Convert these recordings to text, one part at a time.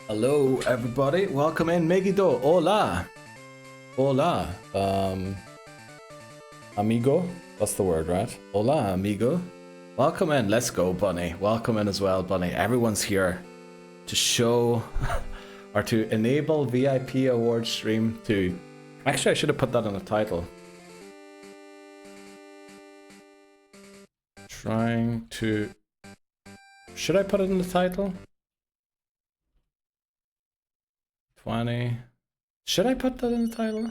Hello, everybody. Welcome in. Megiddo. Hola. Hola. Amigo. That's the word, right? Hola, amigo. Welcome in. Let's go, Bunny. Welcome in as well, Bunny. Everyone's here to show or to enable VIP award stream to... Actually, I should have put that in the title. Trying to... Should I put it in the title? 20. Should I put that in the title?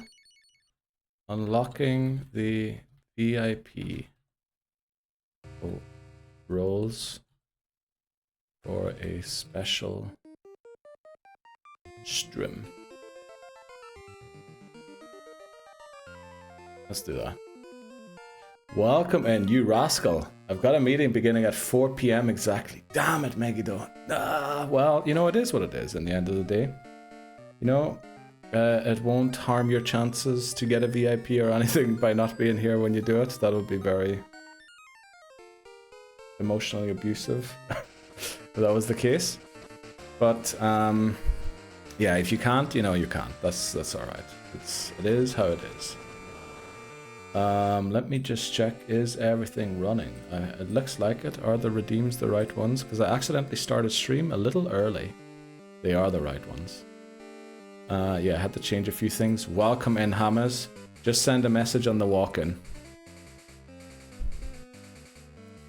Unlocking the VIP roles for a special stream. Let's do that. Welcome in, you rascal. I've got a meeting beginning at 4 PM exactly. Damn it, Megiddo. Well, you know, it is what it is in the end of the day. You know, it won't harm your chances to get a VIP or anything by not being here when you do it. That would be very emotionally abusive if that was the case. But yeah, if you can't, you know you can't. That's all right. It is how it is. Let me just check. Is everything running? It looks like it. Are the redeems the right ones? Because I accidentally started stream a little early. They are the right ones. Yeah, I had to change a few things. Welcome in, Hammers. Just send a message on the walk-in.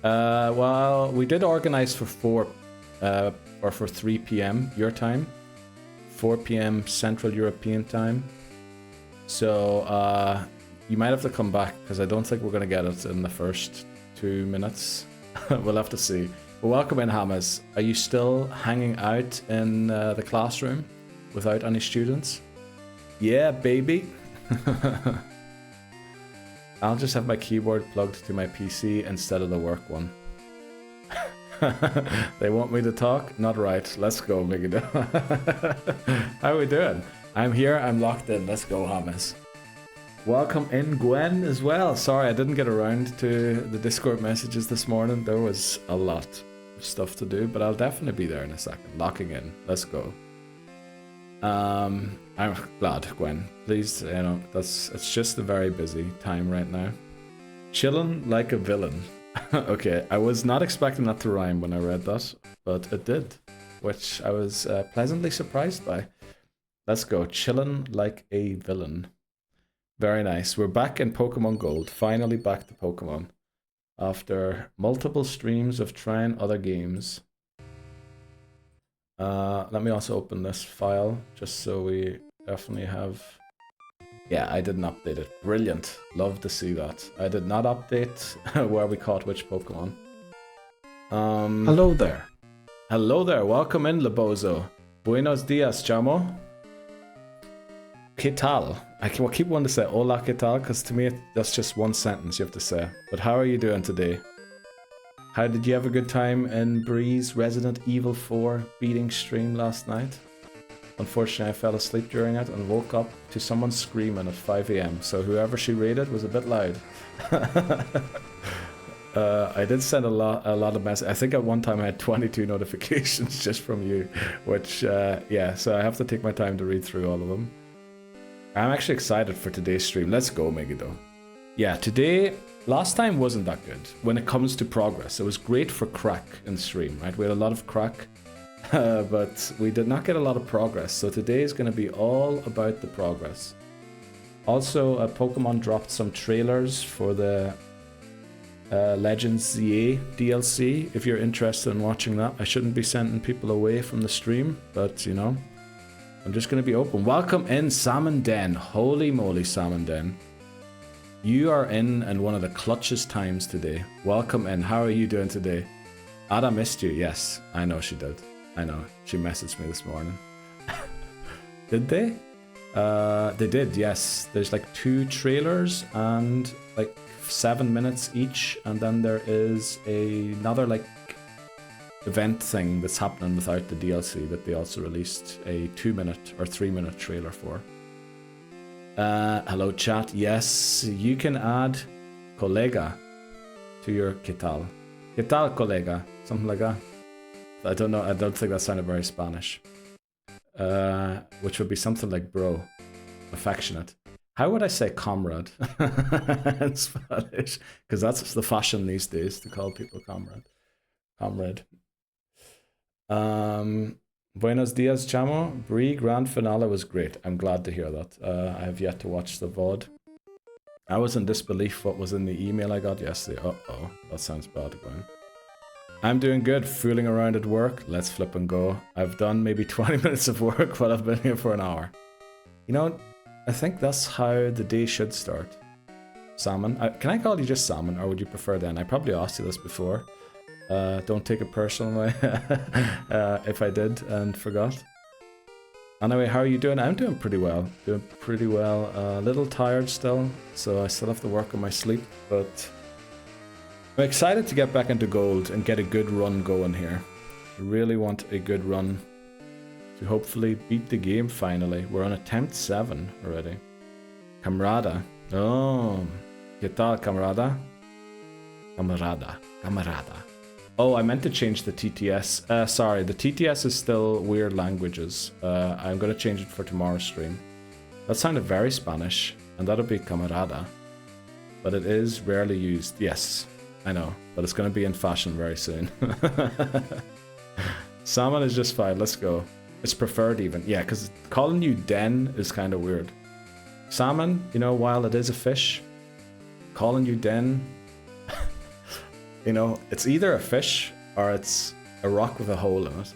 Well, we did organize for 4 or for 3 PM your time, 4 PM Central European time. So you might have to come back because I don't think we're gonna get it in the first 2 minutes. We'll have to see. But welcome in, Hammers. Are you still hanging out in the classroom without any students? Yeah, baby. I'll just have my keyboard plugged to my PC instead of the work one. They want me to talk? Not right. Let's go, Megiddo. How are we doing? I'm here, I'm locked in. Let's go, Hamas. Welcome in, Gwen, as well. Sorry, I didn't get around to the Discord messages this morning. There was a lot of stuff to do, but I'll definitely be there in a second. Locking in. Let's go. I'm glad, Gwen. Please, you know, it's just a very busy time right now. Chillin' like a villain. Okay, I was not expecting that to rhyme when I read that, but it did, which I was pleasantly surprised by. Let's go. Chillin' like a villain. Very nice. We're back in Pokemon Gold. Finally back to Pokemon. After multiple streams of trying other games. Let me also open this file, just so we definitely have... Yeah, I didn't update it. Brilliant. Love to see that. I did not update where we caught which Pokemon. Hello there. Hello there. Welcome in, Lebozo. Buenos dias, chamo. ¿Qué tal? I keep wanting to say hola, ¿qué tal? Because to me, that's just one sentence you have to say. But how are you doing today? How did you have a good time in Bree's Resident Evil 4 beating stream last night? Unfortunately, I fell asleep during it and woke up to someone screaming at 5 AM. So whoever she raided was a bit loud. I did send a lot of messages. I think at one time I had 22 notifications just from you, which, yeah, so I have to take my time to read through all of them. I'm actually excited for today's stream. Let's go, Megiddo. Yeah, today... Last time wasn't that good when it comes to progress. It was great for crack in stream, right? We had a lot of crack, but we did not get a lot of progress. So today is going to be all about the progress. Also, Pokemon dropped some trailers for the Legends ZA DLC. If you're interested in watching that, I shouldn't be sending people away from the stream, but you know, I'm just going to be open. Welcome in, Salmon Den. Holy moly, Salmon Den. You are in one of the clutchest times today. Welcome in. How are you doing today? Ada missed you. Yes, I know she did. I know. She messaged me this morning. Did they? They did, yes. There's like 2 trailers and like 7 minutes each. And then there is another like event thing that's happening without the DLC that they also released a 2-minute or 3-minute trailer for. Hello chat. Yes, you can add colega to your ¿qué tal? ¿Qué tal, colega? Something like that. I don't know. I don't think that sounded very Spanish. which would be something like bro, affectionate. How would I say comrade in Spanish? Because that's the fashion these days, to call people comrade. Comrade. Buenos dias, chamo. Brie grand finale was great. I'm glad to hear that. I have yet to watch the VOD. I was in disbelief what was in the email I got yesterday. Uh-oh, that sounds bad going. I'm doing good, fooling around at work. Let's flip and go. I've done maybe 20 minutes of work while I've been here for an hour. You know, I think that's how the day should start. Salmon. Can I call you just Salmon, or would you prefer then? I probably asked you this before. Don't take it personally if I did and forgot. Anyway, how are you doing? I'm doing pretty well. Doing pretty well. A little tired still, so I still have to work on my sleep, but I'm excited to get back into gold and get a good run going here. I really want a good run to hopefully beat the game finally. We're on attempt 7 already. Camarada. Oh, ¿qué tal, camarada? Camarada. Camarada. Oh, I meant to change the TTS. Sorry, the TTS is still weird languages. I'm going to change it for tomorrow's stream. That sounded very Spanish, and that'll be camarada. But it is rarely used. Yes, I know, but it's going to be in fashion very soon. Salmon is just fine, let's go. It's preferred even. Yeah, because calling you Den is kind of weird. Salmon, you know, while it is a fish, calling you Den... You know, it's either a fish or it's a rock with a hole in it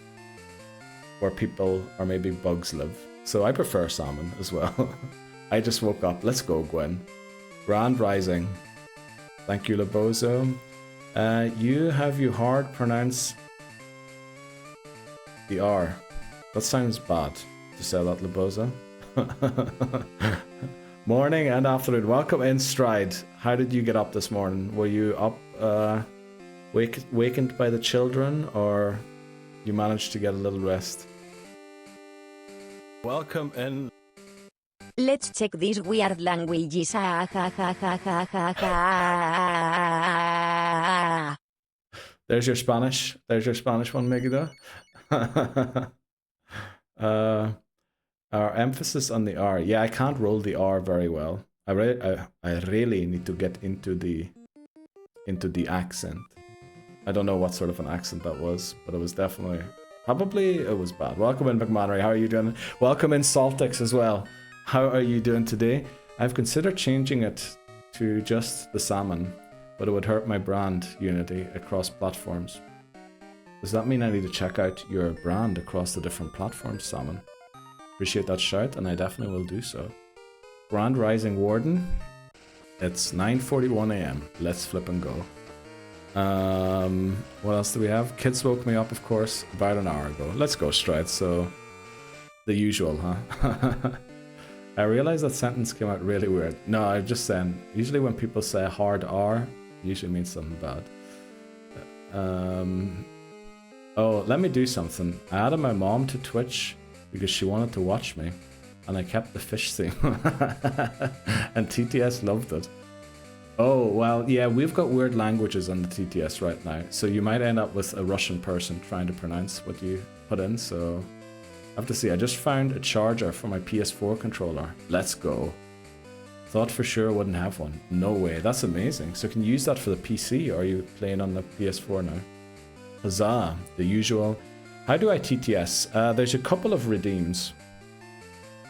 where people or maybe bugs live. So I prefer salmon as well. I just woke up. Let's go, Gwen. Grand Rising. Thank you, Labozo. You hard pronounce the R. That sounds bad to say that, Labozo. Morning and afternoon. Welcome in, Stride. How did you get up this morning? Were you up wakened by the children, or you managed to get a little rest? Welcome in. Let's check these weird languages. There's your Spanish. There's your Spanish one, Megida. Our emphasis on the R. Yeah, I can't roll the R very well. I really need to get into the accent. I don't know what sort of an accent that was, but it was definitely... Probably it was bad. Welcome in, McMannery. How are you doing? Welcome in, Saltix as well. How are you doing today? I've considered changing it to just the salmon, but it would hurt my brand unity across platforms. Does that mean I need to check out your brand across the different platforms, Salmon? Appreciate that shout, and I definitely will do so. Grand Rising Warden. It's 9:41 AM. Let's flip and go. What else do we have? Kids woke me up, of course, about an hour ago. Let's go, Stride. So, the usual, huh? I realized that sentence came out really weird. No, I'm just saying, usually when people say hard R, it usually means something bad. Oh, let me do something. I added my mom to Twitch because she wanted to watch me, and I kept the fish theme. And TTS loved it. Oh, well, yeah, we've got weird languages on the TTS right now, so you might end up with a Russian person trying to pronounce what you put in, so I have to see. I just found a charger for my PS4 controller. Let's go. Thought for sure I wouldn't have one. No way, that's amazing. So can you use that for the PC, or are you playing on the PS4 now? Huzzah, the usual. How do I TTS? There's a couple of redeems.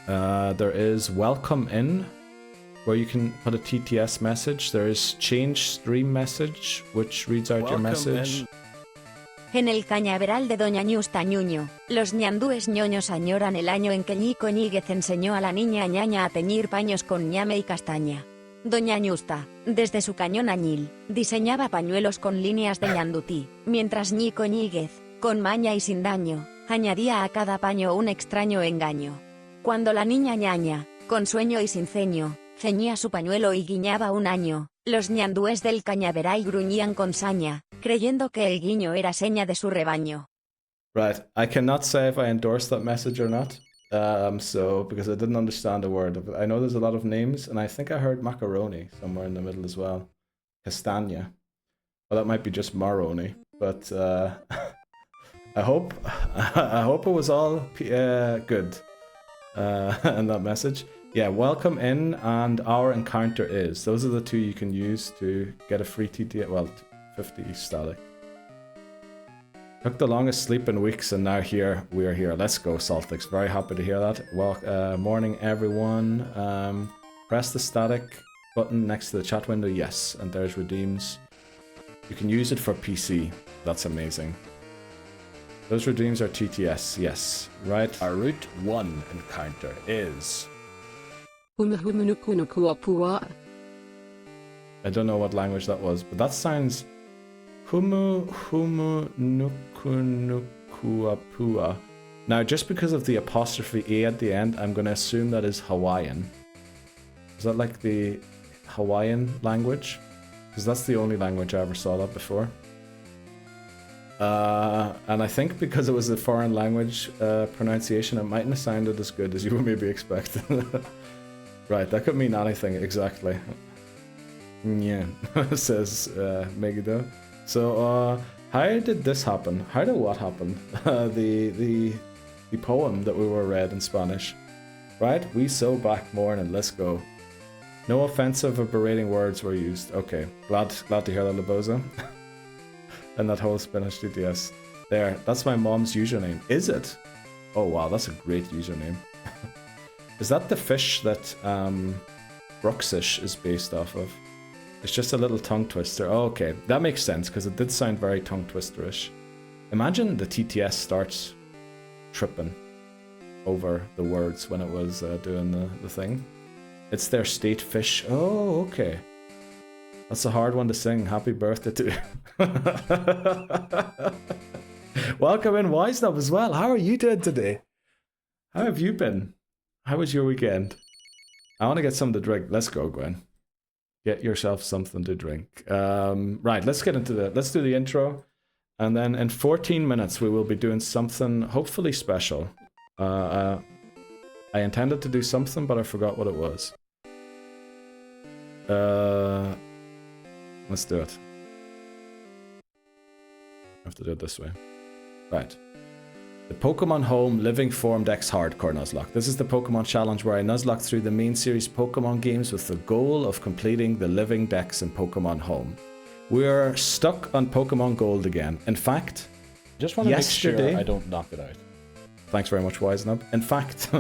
There is welcome in, where you can put a TTS message. There is change stream message, which reads out your message. En el cañaveral de Doña Ñusta Ñuño, los ñandúes ñoños añoran el año en que Ñico Ñíguez enseñó a la niña ñaña a teñir paños con ñame y castaña. Doña Ñusta, desde su cañón añil, diseñaba pañuelos con líneas de ñandutí, mientras Ñico Ñíguez, con maña y sin daño, añadía a cada paño un extraño engaño. Cuando la niña ñaña, con sueño y sin ceño, ceñía su pañuelo y guiñaba un año, los ñandúes del cañaveral gruñían con saña, creyendo que el guiño era seña de su rebaño. Right, I cannot say if I endorse that message or not, because I didn't understand a word of it. I know there's a lot of names, and I think I heard macaroni somewhere in the middle as well. Castagna. Well, that might be just maroni, but I hope it was all good in that message. Yeah, welcome in, and our encounter is. Those are the two you can use to get a free TTS. Well, 50 static. Took the longest sleep in weeks, and now we are here. Let's go, Saltix. Very happy to hear that. Well, morning, everyone. Press the static button next to the chat window. Yes, and there's redeems. You can use it for PC. That's amazing. Those redeems are TTS. Yes, right. Our Route 1 encounter is. I don't know what language that was, but that sounds. Humu nukunukuapua. Now, just because of the apostrophe A at the end, I'm going to assume that is Hawaiian. Is that like the Hawaiian language? Because that's the only language I ever saw that before. And I think because it was a foreign language pronunciation, it mightn't have sounded as good as you would maybe expect. Right, that could mean anything, exactly. Yeah, says Megiddo. So, how did this happen? How did what happen? The poem that we were read in Spanish. Right, we so back morning, let's go. No offensive or berating words were used. Okay, glad to hear that, Laboza. And that whole Spanish TTS. There, that's my mom's username. Is it? Oh wow, that's a great username. Is that the fish that Bruxish is based off of? It's just a little tongue twister. Oh, okay, that makes sense because it did sound very tongue twister-ish. Imagine the TTS starts tripping over the words when it was doing the thing. It's their state fish. Oh, okay. That's a hard one to sing. Happy birthday to you. Welcome in, Wisenub, as well. How are you doing today? How have you been? How was your weekend? I want to get something to drink. Let's go, Gwen. Get yourself something to drink. Right, let's get into let's do the intro. And then in 14 minutes, we will be doing something hopefully special. I intended to do something, but I forgot what it was. Let's do it. I have to do it this way. Right. The Pokémon Home Living Form Dex Hardcore Nuzlocke. This is the Pokémon challenge where I Nuzlocke through the main series Pokémon games with the goal of completing the living Dex in Pokémon Home. We're stuck on Pokémon Gold again. In fact, just want to yesterday, make sure I don't knock it out. Thanks very much, Wisenub. In fact,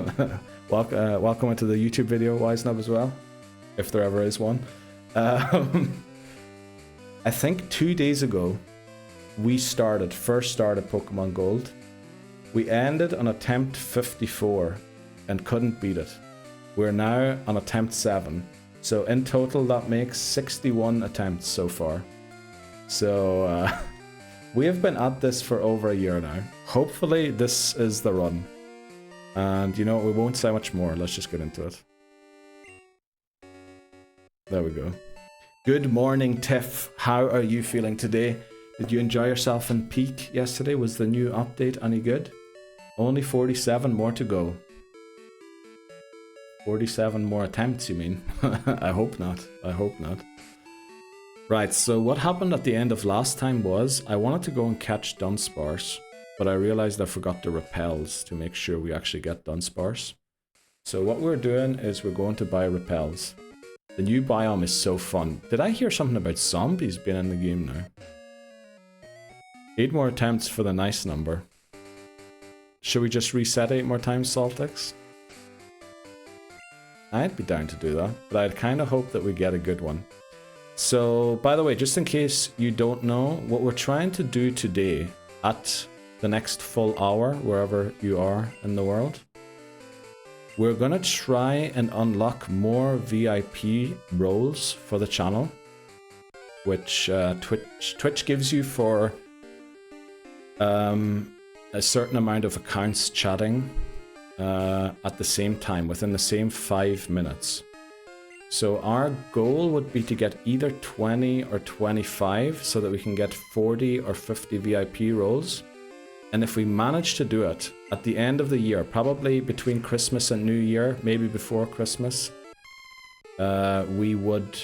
welcome into the YouTube video, Wisenub, as well, if there ever is one. I think 2 days ago, we first started Pokémon Gold. We ended on attempt 54 and couldn't beat it. We're now on attempt 7. So in total, that makes 61 attempts so far. So we have been at this for over a year now. Hopefully this is the run. And you know, we won't say much more. Let's just get into it. There we go. Good morning, Tiff. How are you feeling today? Did you enjoy yourself in Peak yesterday? Was the new update any good? Only 47 more to go. 47 more attempts, you mean? I hope not. I hope not. Right, so what happened at the end of last time was I wanted to go and catch Dunsparce, but I realized I forgot the repels to make sure we actually get Dunsparce. So what we're doing is we're going to buy repels. The new biome is so fun. Did I hear something about zombies being in the game now? 8 more attempts for the nice number. Should we just reset 8 more times, Saltix? I'd be down to do that, but I'd kind of hope that we get a good one. So, by the way, just in case you don't know, what we're trying to do today at the next full hour, wherever you are in the world, we're gonna try and unlock more VIP roles for the channel, which Twitch gives you for a certain amount of accounts chatting at the same time, within the same 5 minutes. So our goal would be to get either 20 or 25 so that we can get 40 or 50 VIP roles. And if we manage to do it at the end of the year, probably between Christmas and New Year, maybe before Christmas, we would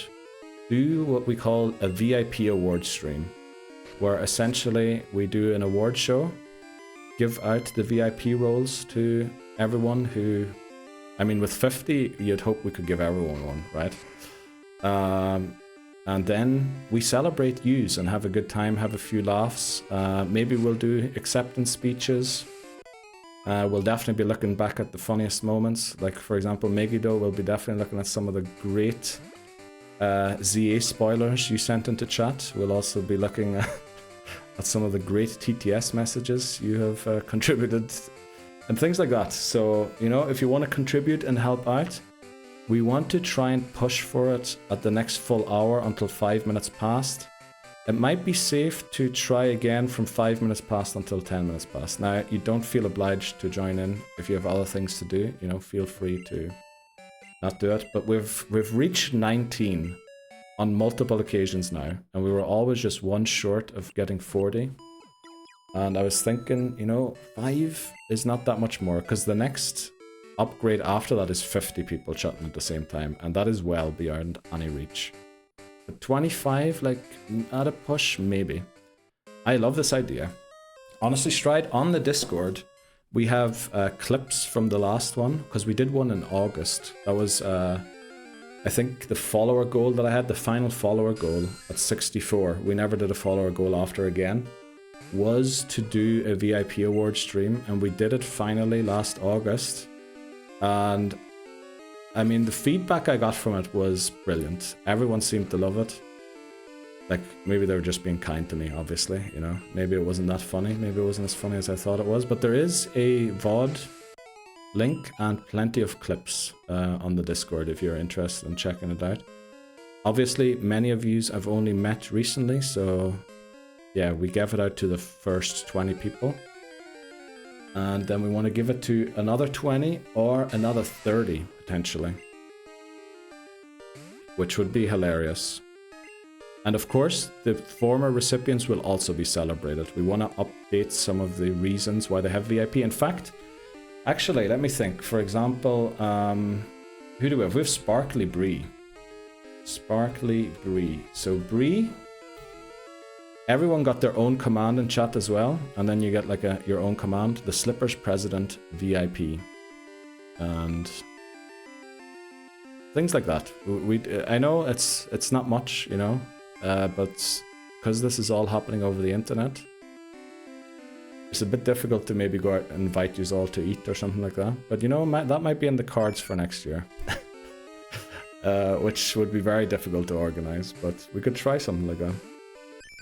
do what we call a VIP award stream, where essentially we do an award show give out the VIP roles to everyone who, I mean, with 50, you'd hope we could give everyone one, right? And then we celebrate yous and have a good time, have a few laughs. Maybe we'll do acceptance speeches. We'll definitely be looking back at the funniest moments. Like, for example, Megiddo will be definitely looking at some of the great ZA spoilers you sent into chat. We'll also be looking at some of the great TTS messages you have contributed and things like that. So, you know, if you want to contribute and help out, we want to try and push for it at the next full hour until 5 minutes past. It might be safe to try again from 5 minutes past until 10 minutes past. Now, you don't feel obliged to join in if you have other things to do. You know, feel free to not do it. But we've reached 19 on multiple occasions now, and we were always just one short of getting 40. And I was thinking, you know, 5 is not that much more, because the next upgrade after that is 50 people chatting at the same time, and that is well beyond any reach. But 25, like, at a push, maybe. I love this idea. Honestly, Stride, on the Discord, we have clips from the last one, because we did one in August. That was, I think, the follower goal that I had, the final follower goal at 64. We never did a follower goal after again. Was to do a VIP award stream, and we did it finally last August. And I mean, the feedback I got from it was brilliant. Everyone seemed to love it. Like, maybe they were just being kind to me, obviously, you know. Maybe it wasn't that funny. Maybe it wasn't as funny as I thought it was. But there is a VOD link and plenty of clips on the Discord if you're interested in checking it out. Obviously, many of yous I've only met recently, so yeah, we gave it out to the first 20 people. And then we want to give it to another 20 or another 30, potentially. Which would be hilarious. And of course, the former recipients will also be celebrated. We want to update some of the reasons why they have VIP. In fact, actually, let me think. For example, who do we have? We have Sparkly Bree. Sparkly Bree. So Bree, everyone got their own command in chat as well, and then you get like your own command, the Slippers President VIP, and things like that. I know it's not much, you know, but because this is all happening over the internet, it's a bit difficult to maybe go out and invite you all to eat or something like that. But you know, that might be in the cards for next year, which would be very difficult to organize, but we could try something like that.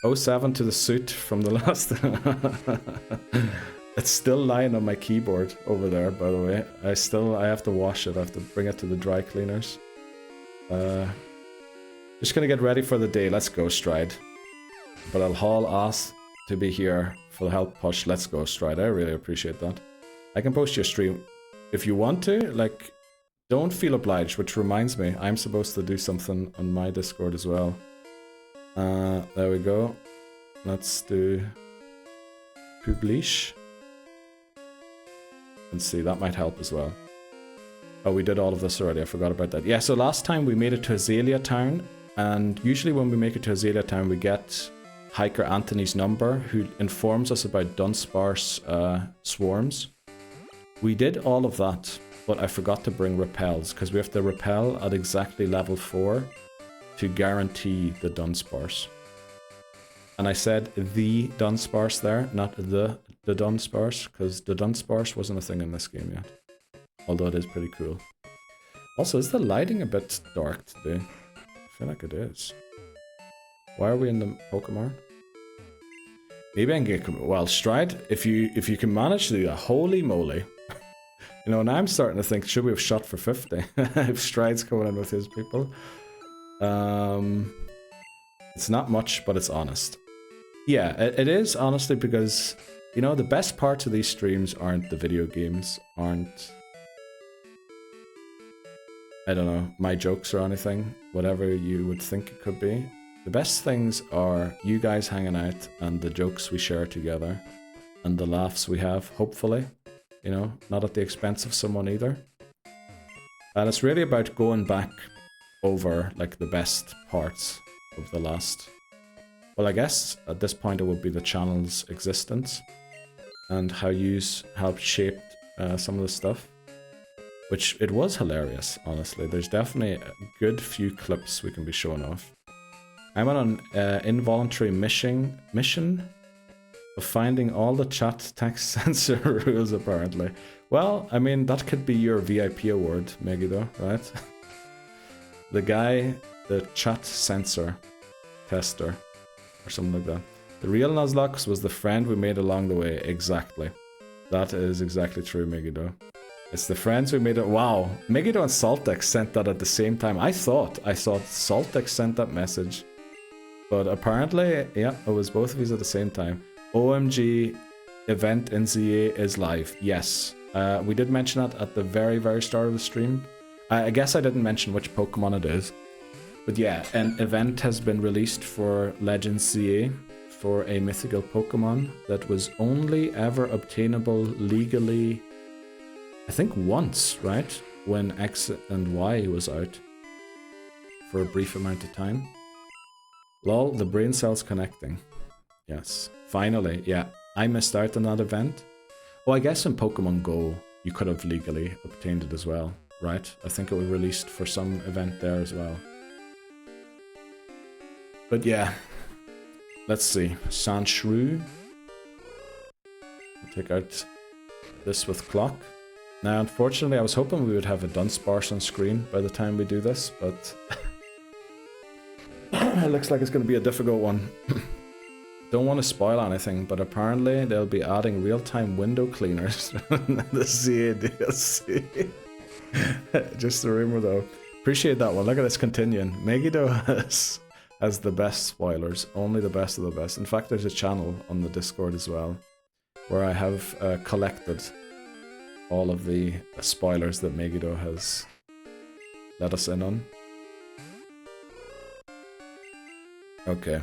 07 to the suit from the last. It's still lying on my keyboard over there, by the way. I have to wash it. I have to bring it to the dry cleaners. Just gonna get ready for the day. Let's go, Stride. But I'll haul ass to be here for the help push. Let's go, Stride. I really appreciate that. I can post your stream if you want to. Like, don't feel obliged. Which reminds me, I'm supposed to do something on my Discord as well. There we go. Let's do publish. And see, that might help as well. Oh, we did all of this already. I forgot about that. Yeah, so last time we made it to Azalea Town, and usually when we make it to Azalea Town, we get Hiker Anthony's number, who informs us about Dunsparce swarms. We did all of that, but I forgot to bring repels, because we have to repel at exactly level 4 to guarantee the Dunsparce. And I said the Dunsparce there, not the Dunsparce, because the Dunsparce wasn't a thing in this game yet. Although it is pretty cool. Also, is the lighting a bit dark today? I feel like it is. Why are we in the Pokemon? Maybe I can get... Well, Stride, if you can manage to do that, holy moly. You know, now I'm starting to think, should we have shot for 50? If Stride's coming in with his people. It's not much, but it's honest. Yeah, it is, honestly, because, you know, the best parts of these streams aren't the video games, aren't, I don't know, my jokes or anything, whatever you would think it could be. The best things are you guys hanging out and the jokes we share together and the laughs we have, hopefully, you know, not at the expense of someone either. And it's really about going back over, like, the best parts of the last... Well, I guess at this point it would be the channel's existence. and how you helped shape some of the stuff. Which, it was hilarious, honestly. There's definitely a good few clips we can be showing off. I'm on an involuntary mission of finding all the chat text censor rules, apparently. Well, I mean, that could be your VIP award, Megiddo, right? The guy, the chat censor tester, or something like that. The real Nuzlocke was the friend we made along the way. Exactly. That is exactly true, Megiddo. It's the friends we made it. Wow, Megiddo and Saltex sent that at the same time. I saw Saltex sent that message. But apparently, yeah, it was both of you at the same time. OMG, event in ZA is live. Yes. We did mention that at the very, very start of the stream. I guess I didn't mention which Pokemon it is. But yeah, an event has been released for Legends ZA for a mythical Pokemon that was only ever obtainable legally, I think once, right? When X and Y was out for a brief amount of time. Lol, the brain cells connecting. Yes, finally, yeah. I missed out on that event. Oh, I guess in Pokemon Go, you could have legally obtained it as well, right? I think it was released for some event there as well. But yeah, let's see. Sandshrew. Take out this with clock. Now, unfortunately, I was hoping we would have a Dunsparce on screen by the time we do this, but it looks like it's going to be a difficult one. Don't want to spoil anything, but apparently they'll be adding real-time window cleaners in the ZA DLC. Just a rumor, though. Appreciate that one. Look at this continuing. Megiddo has the best spoilers. Only the best of the best. In fact, there's a channel on the Discord as well, where I have collected all of the spoilers that Megiddo has let us in on. Okay.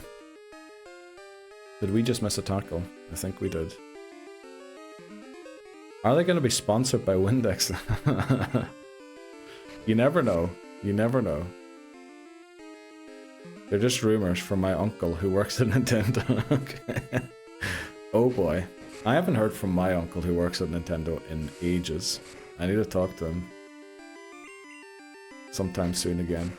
Did we just miss a tackle? I think we did. Are they going to be sponsored by Windex? You never know. You never know. They're just rumors from my uncle who works at Nintendo. Okay. Oh boy. I haven't heard from my uncle who works at Nintendo in ages. I need to talk to him sometime soon again.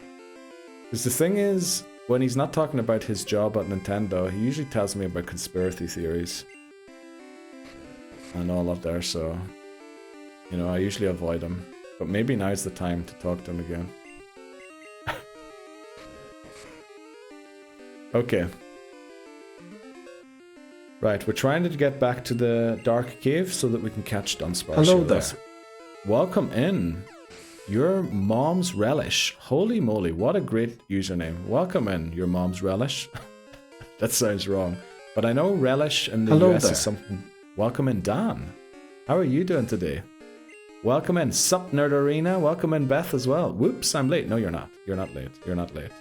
Because the thing is, when he's not talking about his job at Nintendo, he usually tells me about conspiracy theories and all that there, so, you know, I usually avoid him. But maybe now's the time to talk to him again. Okay. Right, we're trying to get back to the Dark Cave so that we can catch Dunsparce. Hello there. Welcome in. Your Mom's Relish. Holy moly, what a great username. Welcome in, Your Mom's Relish. That sounds wrong. But I know Relish in the US is something. Welcome in, Dan. How are you doing today? Welcome in, Sup Nerd Arena. Welcome in, Beth, as well. Whoops, I'm late. No, you're not. You're not late. You're not late.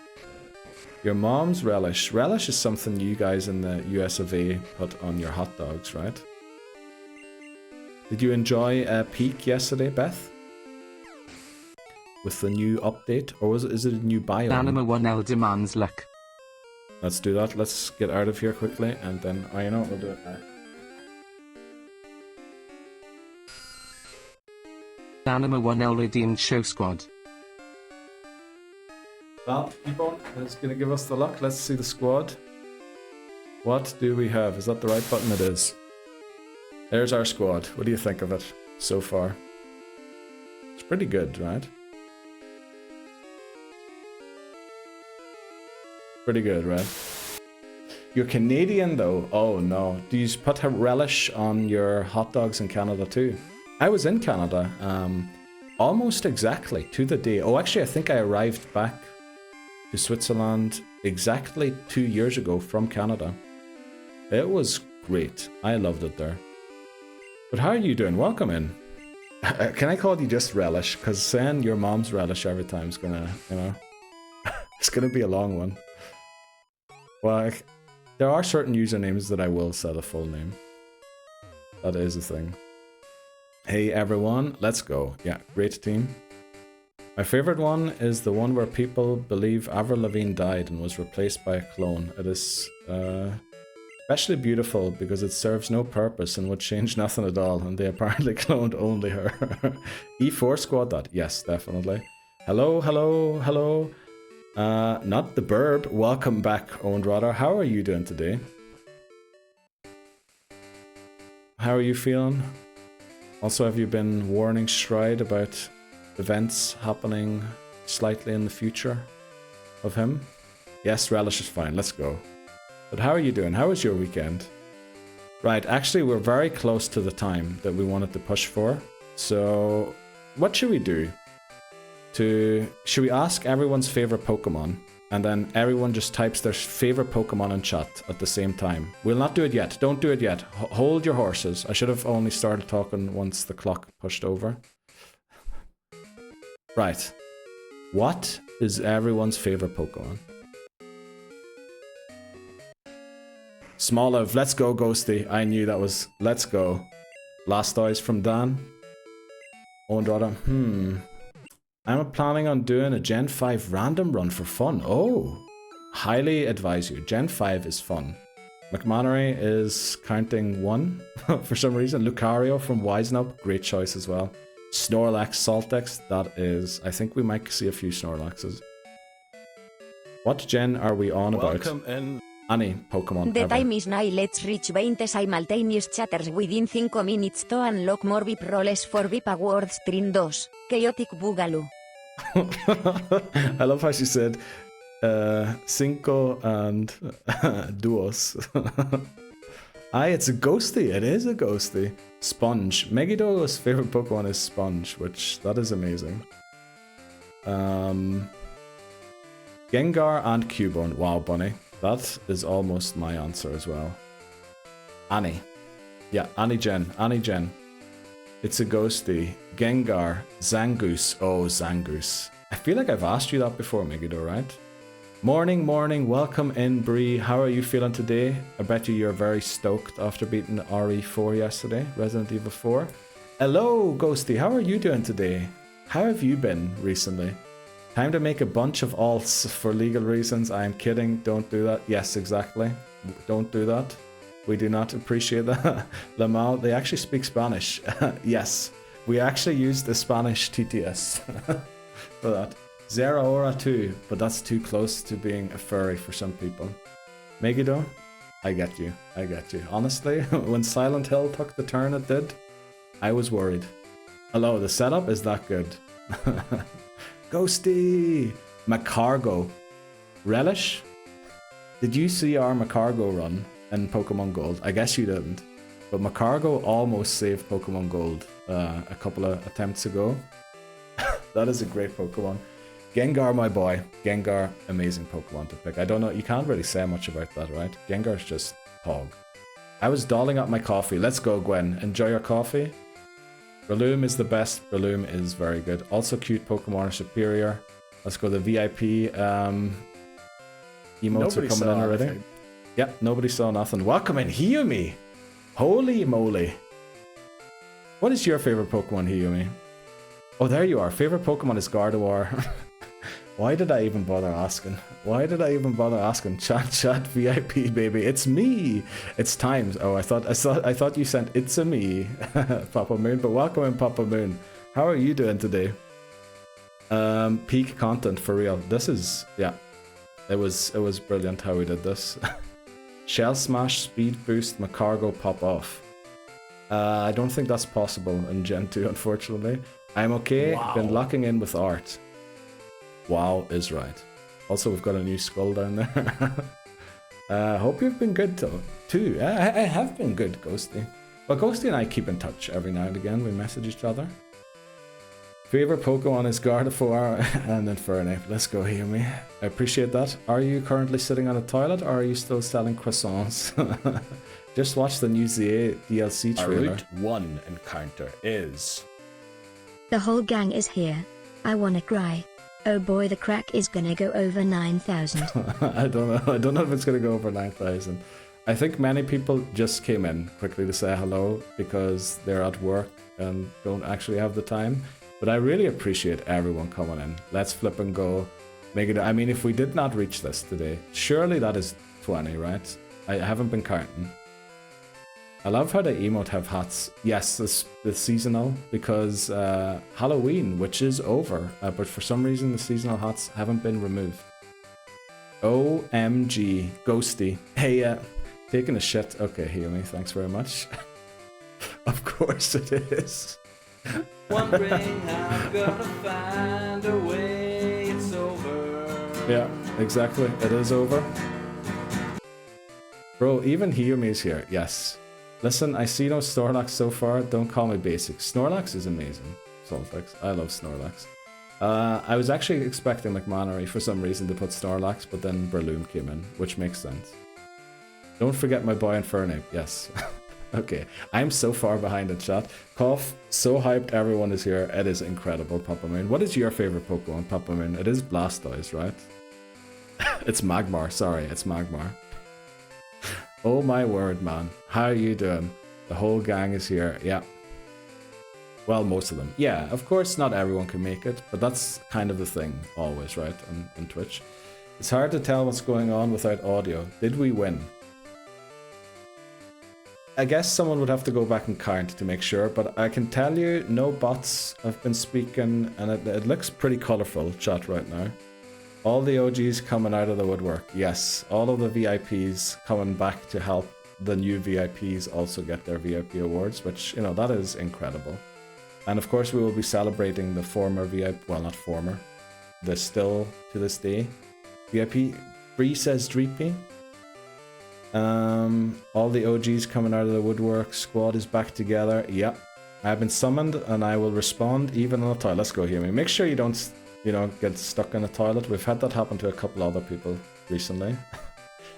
Your Mom's Relish. Relish is something you guys in the US of A put on your hot dogs, right? Did you enjoy Peak yesterday, Beth? With the new update? Or is it a new biome? Anima 1L demands luck. Let's do that. Let's get out of here quickly and then... Oh, you know what? We'll do it now. Anima 1L redeemed show squad. Well, keep on. It's going to give us the luck. Let's see the squad. What do we have? Is that the right button? It is. There's our squad. What do you think of it so far? It's pretty good, right? Pretty good, right? You're Canadian though. Oh no. Do you put relish on your hot dogs in Canada too? I was in Canada almost exactly to the day. Oh, actually, I think I arrived back to Switzerland exactly 2 years ago from Canada. It was great. I loved it there. But how are you doing? Welcome in. Can I call you just Relish? Because saying Your Mom's Relish every time is gonna, you know, it's gonna be a long one. Well, there are certain usernames that I will set a full name. That is a thing. Hey everyone, let's go. Yeah, great team. My favorite one is the one where people believe Avril Lavigne died and was replaced by a clone. It is Especially beautiful because it serves no purpose and would change nothing at all, and they apparently cloned only her. E4 squad that? Yes, definitely. Hello, hello, hello. Not the burb. Welcome back, Owned Rodder. How are you doing today? How are you feeling? Also, have you been warning Stride about events happening slightly in the future of him? Yes, Relish is fine. Let's go. But how are you doing? How was your weekend? Right, actually, we're very close to the time that we wanted to push for. So, what should we do? Should we ask everyone's favorite Pokemon? And then everyone just types their favorite Pokemon in chat at the same time. We'll not do it yet. Don't do it yet. Hold your horses. I should have only started talking once the clock pushed over. Right. What is everyone's favorite Pokemon? Smoliv, let's go, Ghosty. I knew that was... Let's go. Blastoise from Dan. Owned Rodder. I'm planning on doing a Gen 5 random run for fun. Oh, highly advise you. Gen 5 is fun. McMannery is counting 1 for some reason. Lucario from Wisenub, great choice as well. Snorlax, Saltex, that is... I think we might see a few Snorlaxes. What gen are we on about? Welcome in. Any Pokemon The ever. time is now. Let's reach 20 simultaneous chatters within 5 minutes to unlock more VIP roles for VIP Awards Trin 2. Chaotic Boogaloo. I love how she said cinco and duos. Aye, it's a ghosty. It is a ghosty. Sponge. Megido's favorite Pokemon is Sponge, which that is amazing. Gengar and Cubone. Wow, Bunny. That is almost my answer as well. Annie. Yeah, Annie Gen. Annie Gen. It's a ghosty. Gengar. Zangoose. Oh, Zangoose. I feel like I've asked you that before, Megido, right? Morning, morning. Welcome in, Bree. How are you feeling today? I bet you're very stoked after beating RE4 yesterday. Resident Evil 4. Hello, Ghosty. How are you doing today? How have you been recently? Time to make a bunch of alts for legal reasons. I am kidding. Don't do that. Yes, exactly. Don't do that. We do not appreciate that. Lamal, they actually speak Spanish. Yes, we actually use the Spanish TTS for that. Zera Ora too, but that's too close to being a furry for some people. Megido, I get you. I get you. Honestly, when Silent Hill took the turn it did, I was worried. Hello, the setup is that good. Ghosty! Macargo. Relish? Did you see our Macargo run in Pokemon Gold? I guess you didn't. But Macargo almost saved Pokemon Gold a couple of attempts ago. That is a great Pokemon. Gengar, my boy. Gengar, amazing Pokemon to pick. I don't know, you can't really say much about that, right? Gengar's just hog. I was dolling up my coffee. Let's go, Gwen. Enjoy your coffee. Breloom is the best. Breloom is very good. Also cute Pokemon are superior. Let's go the VIP emotes Nobody are coming in already. anything. Yep, nobody saw nothing. Welcome in, Hiyumi. Holy moly. What is your favorite Pokemon, Hiyumi? Oh, there you are. Favorite Pokemon is Gardevoir. Why did I even bother asking? Why did I even bother asking? Chat VIP baby. It's me. It's times. Oh, I thought you sent it's a me, Papa Moon. But welcome in, Papa Moon. How are you doing today? Peak content for real. This is it was brilliant how we did this. Shell Smash, Speed Boost, Macargo, Pop Off. I don't think that's possible in Gen 2, unfortunately. I'm okay. Wow. Been locking in with art. Wow is right. Also, we've got a new skull down there. Hope you've been good too. I have been good, Ghosty. Well, Ghosty and I keep in touch every now and again. We message each other. Favorite Pokemon is Gardevoir and Infernape. Let's go, hear me. I appreciate that. Are you currently sitting on a toilet or are you still selling croissants? Just watch the new ZA DLC Our trailer. Route 1 encounter is... The whole gang is here. I wanna cry. Oh boy, the crack is gonna go over 9,000. I don't know if it's gonna go over 9,000. I think many people just came in quickly to say hello because they're at work and don't actually have the time. But I really appreciate everyone coming in. Let's flip and go. Make it. I mean, if we did not reach this today, surely that is 20, right? I haven't been counting. I love how the emote have hats. Yes, the seasonal, because Halloween, which is over, but for some reason the seasonal hats haven't been removed. OMG, Ghosty. Hey, taking a shit. Okay, hear me. Thanks very much. Of course it is. Wondering how I'm gonna find a way. It's over. Yeah, exactly. It is over. Bro, even Hiyumi's here. Yes. Listen, I see no Snorlax so far. Don't call me basic. Snorlax is amazing. Solfix. I love Snorlax. I was actually expecting McManery for some reason to put Snorlax, but then Breloom came in, which makes sense. Don't forget my boy Infernape. Yes. Okay. I'm so far behind in chat. Cough. So hyped everyone is here. It is incredible, Papa Moon. What is your favorite Pokemon, Papa Moon? It is Blastoise, right? It's Magmar. Sorry, it's Magmar. Oh my word, man. How are you doing? The whole gang is here. Yeah. Well, most of them. Yeah, of course not everyone can make it, but that's kind of the thing always, right, on Twitch. It's hard to tell what's going on without audio. Did we win? I guess someone would have to go back and count to make sure, but I can tell you no bots have been speaking, and it looks pretty colourful, chat, right now. All the OGs coming out of the woodwork. Yes, all of the VIPs coming back to help the new VIPs also get their VIP awards, which, you know, that is incredible. And of course we will be celebrating the former VIP, well, not former, the still to this day VIP. Bree says Dreepy. All the OGs coming out of the woodwork. Squad is back together. Yep. I've been summoned and I will respond even on the toilet. Let's go, hear me. Make sure you don't, you know, get stuck in a toilet. We've had that happen to a couple other people recently.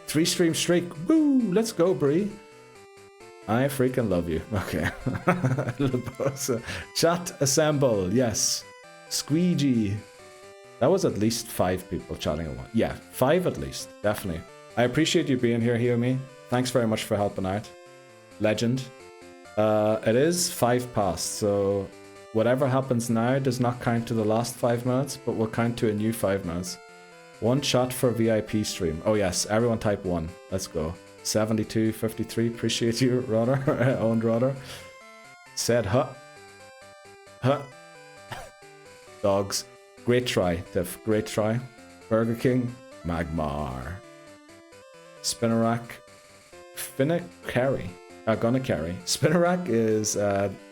3 stream streak. Woo! Let's go, Bree. I freaking love you. Okay. Little boss. Chat assemble. Yes. Squeegee. That was at least 5 people chatting at once. Yeah, 5 at least. Definitely. I appreciate you being here, Hear Me. Thanks very much for helping out. Legend. It is 5 past, so whatever happens now does not count to the last 5 minutes, but will count to a new 5 minutes. 1 shot for VIP stream. Oh yes, everyone type 1. Let's go. 7253, appreciate you, Rodder. Owned Rodder. Said huh. Huh. Dogs. Great try, Tiff. Great try. Burger King. Magmar. Spinnerack. Gonna carry. Spinnerack is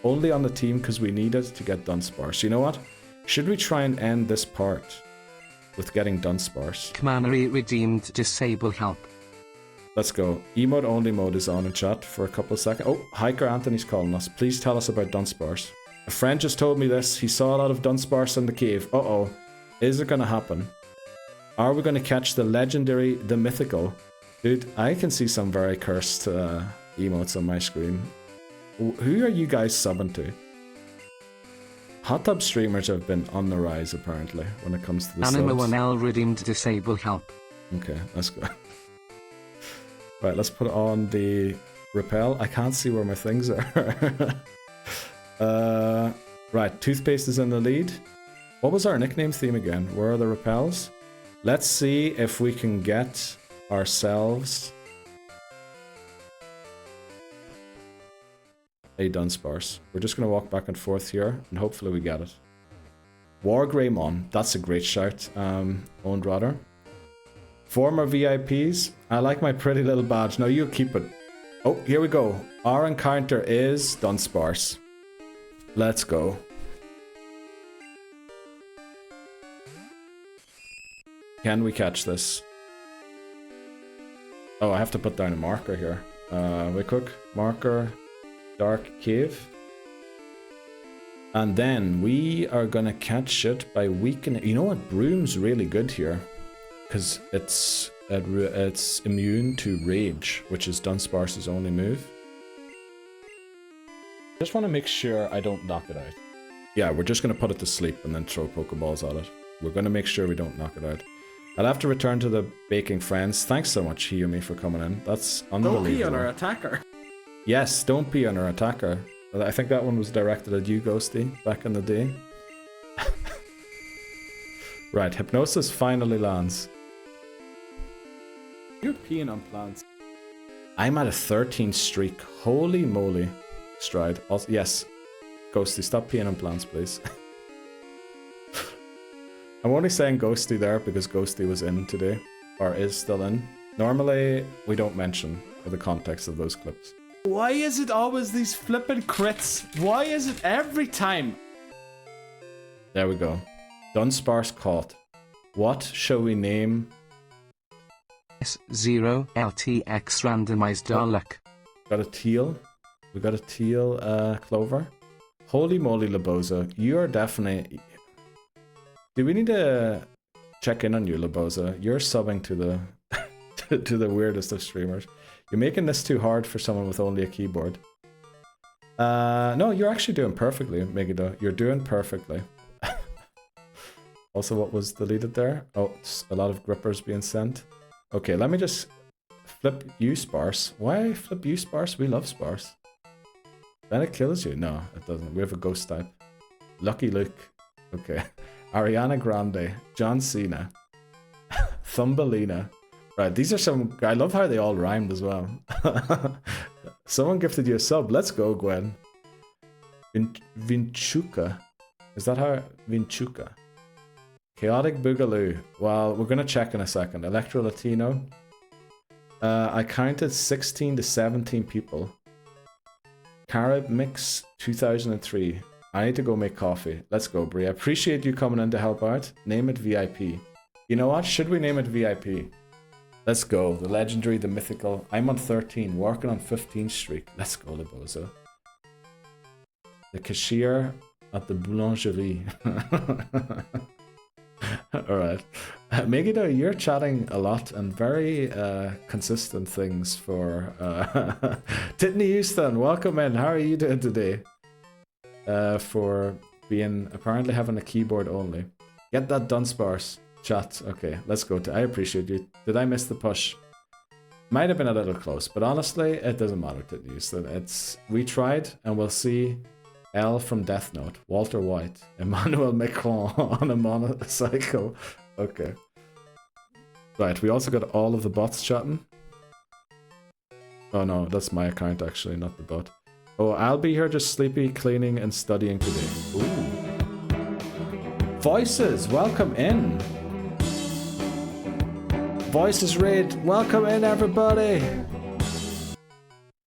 only on the team because we need it to get Dunsparce. You know what? Should we try and end this part with getting Dunsparce? Commanery redeemed disable help. Let's go. Emote only mode is on in chat for a couple of seconds. Oh, Hiker Anthony's calling us. Please tell us about Dunsparce. A friend just told me this. He saw a lot of Dunsparce in the cave. Uh-oh. Is it gonna happen? Are we gonna catch the legendary, the mythical? Dude, I can see some very cursed emotes on my screen. Who are you guys subbing to? Hot tub streamers have been on the rise, apparently, when it comes to the Anima subs. 1L redeemed disable help. Okay, let's go. Right, let's put on the repel. I can't see where my things are. Right, toothpaste is in the lead. What was our nickname theme again? Where are the repels? Let's see if we can get ourselves a Dunsparce. We're just going to walk back and forth here, and hopefully we get it. Wargreymon, that's a great shout, Owned Rodder. Former VIPs, I like my pretty little badge. Now you keep it. Oh, here we go. Our encounter is Dunsparce. Let's go. Can we catch this? Oh, I have to put down a marker here. Wait quick. Marker. Dark Cave. And then we are gonna catch it by weakening. You know what? Broom's really good here. Because it's immune to Rage, which is Dunsparce's only move. Just want to make sure I don't knock it out. Yeah, we're just going to put it to sleep and then throw Pokeballs at it. We're going to make sure we don't knock it out. I'll have to return to the baking friends. Thanks so much, Hiyumi, for coming in. That's unbelievable. Don't pee on our attacker. Yes, don't pee on our attacker. I think that one was directed at you, Ghosty, back in the day. Right, Hypnosis finally lands. You're peeing on plants. I'm at a 13 streak. Holy moly. Stride. Also, yes. Ghosty, stop peeing on plants, please. I'm only saying Ghosty there because Ghosty was in today. Or is still in. Normally, we don't mention the context of those clips. Why is it always these flippin' crits? Why is it every time? There we go. Dunsparce caught. What shall we name? S0 LTX randomized luck. Got a teal. We got a teal clover. Holy moly, Laboza. You are definitely... Do we need to check in on you, Laboza? You're subbing to the to the weirdest of streamers. You're making this too hard for someone with only a keyboard. No, you're actually doing perfectly, Megiddo. You're doing perfectly. Also, what was deleted there? Oh, it's a lot of grippers being sent. Okay, let me just flip you, Sparse. Why flip you, Sparse? We love Sparse. Then it kills you. No, it doesn't. We have a ghost type. Lucky Luke. Okay. Ariana Grande. John Cena. Thumbelina. Right, these are some... I love how they all rhymed as well. Someone gifted you a sub. Let's go, Gwen. Vinchuka. Is that how... Vinchuka. Chaotic Boogaloo. Well, we're going to check in a second. Electro Latino. I counted 16 to 17 people. Carib Mix 2003. I need to go make coffee. Let's go, Brie. I appreciate you coming in to help out. Name it VIP. You know what? Should we name it VIP? Let's go. The legendary, the mythical. I'm on 13, working on 15th streak. Let's go, Libozo. The cashier at the boulangerie. Alright. Megiddo, you're chatting a lot and very consistent things for... Titney Houston, welcome in. How are you doing today? For being... apparently having a keyboard only. Get that done, Sparse. Chat. Okay, let's go to... I appreciate you. Did I miss the push? Might have been a little close, but honestly, it doesn't matter, Titney Houston. It's... We tried, and we'll see... L from Death Note, Walter White, Emmanuel Macron on a motorcycle. Okay. Right, we also got all of the bots chatting. Oh no, that's my account actually, not the bot. Oh, I'll be here just sleepy, cleaning, and studying today. Ooh. Voices, welcome in. Voices Raid, welcome in everybody.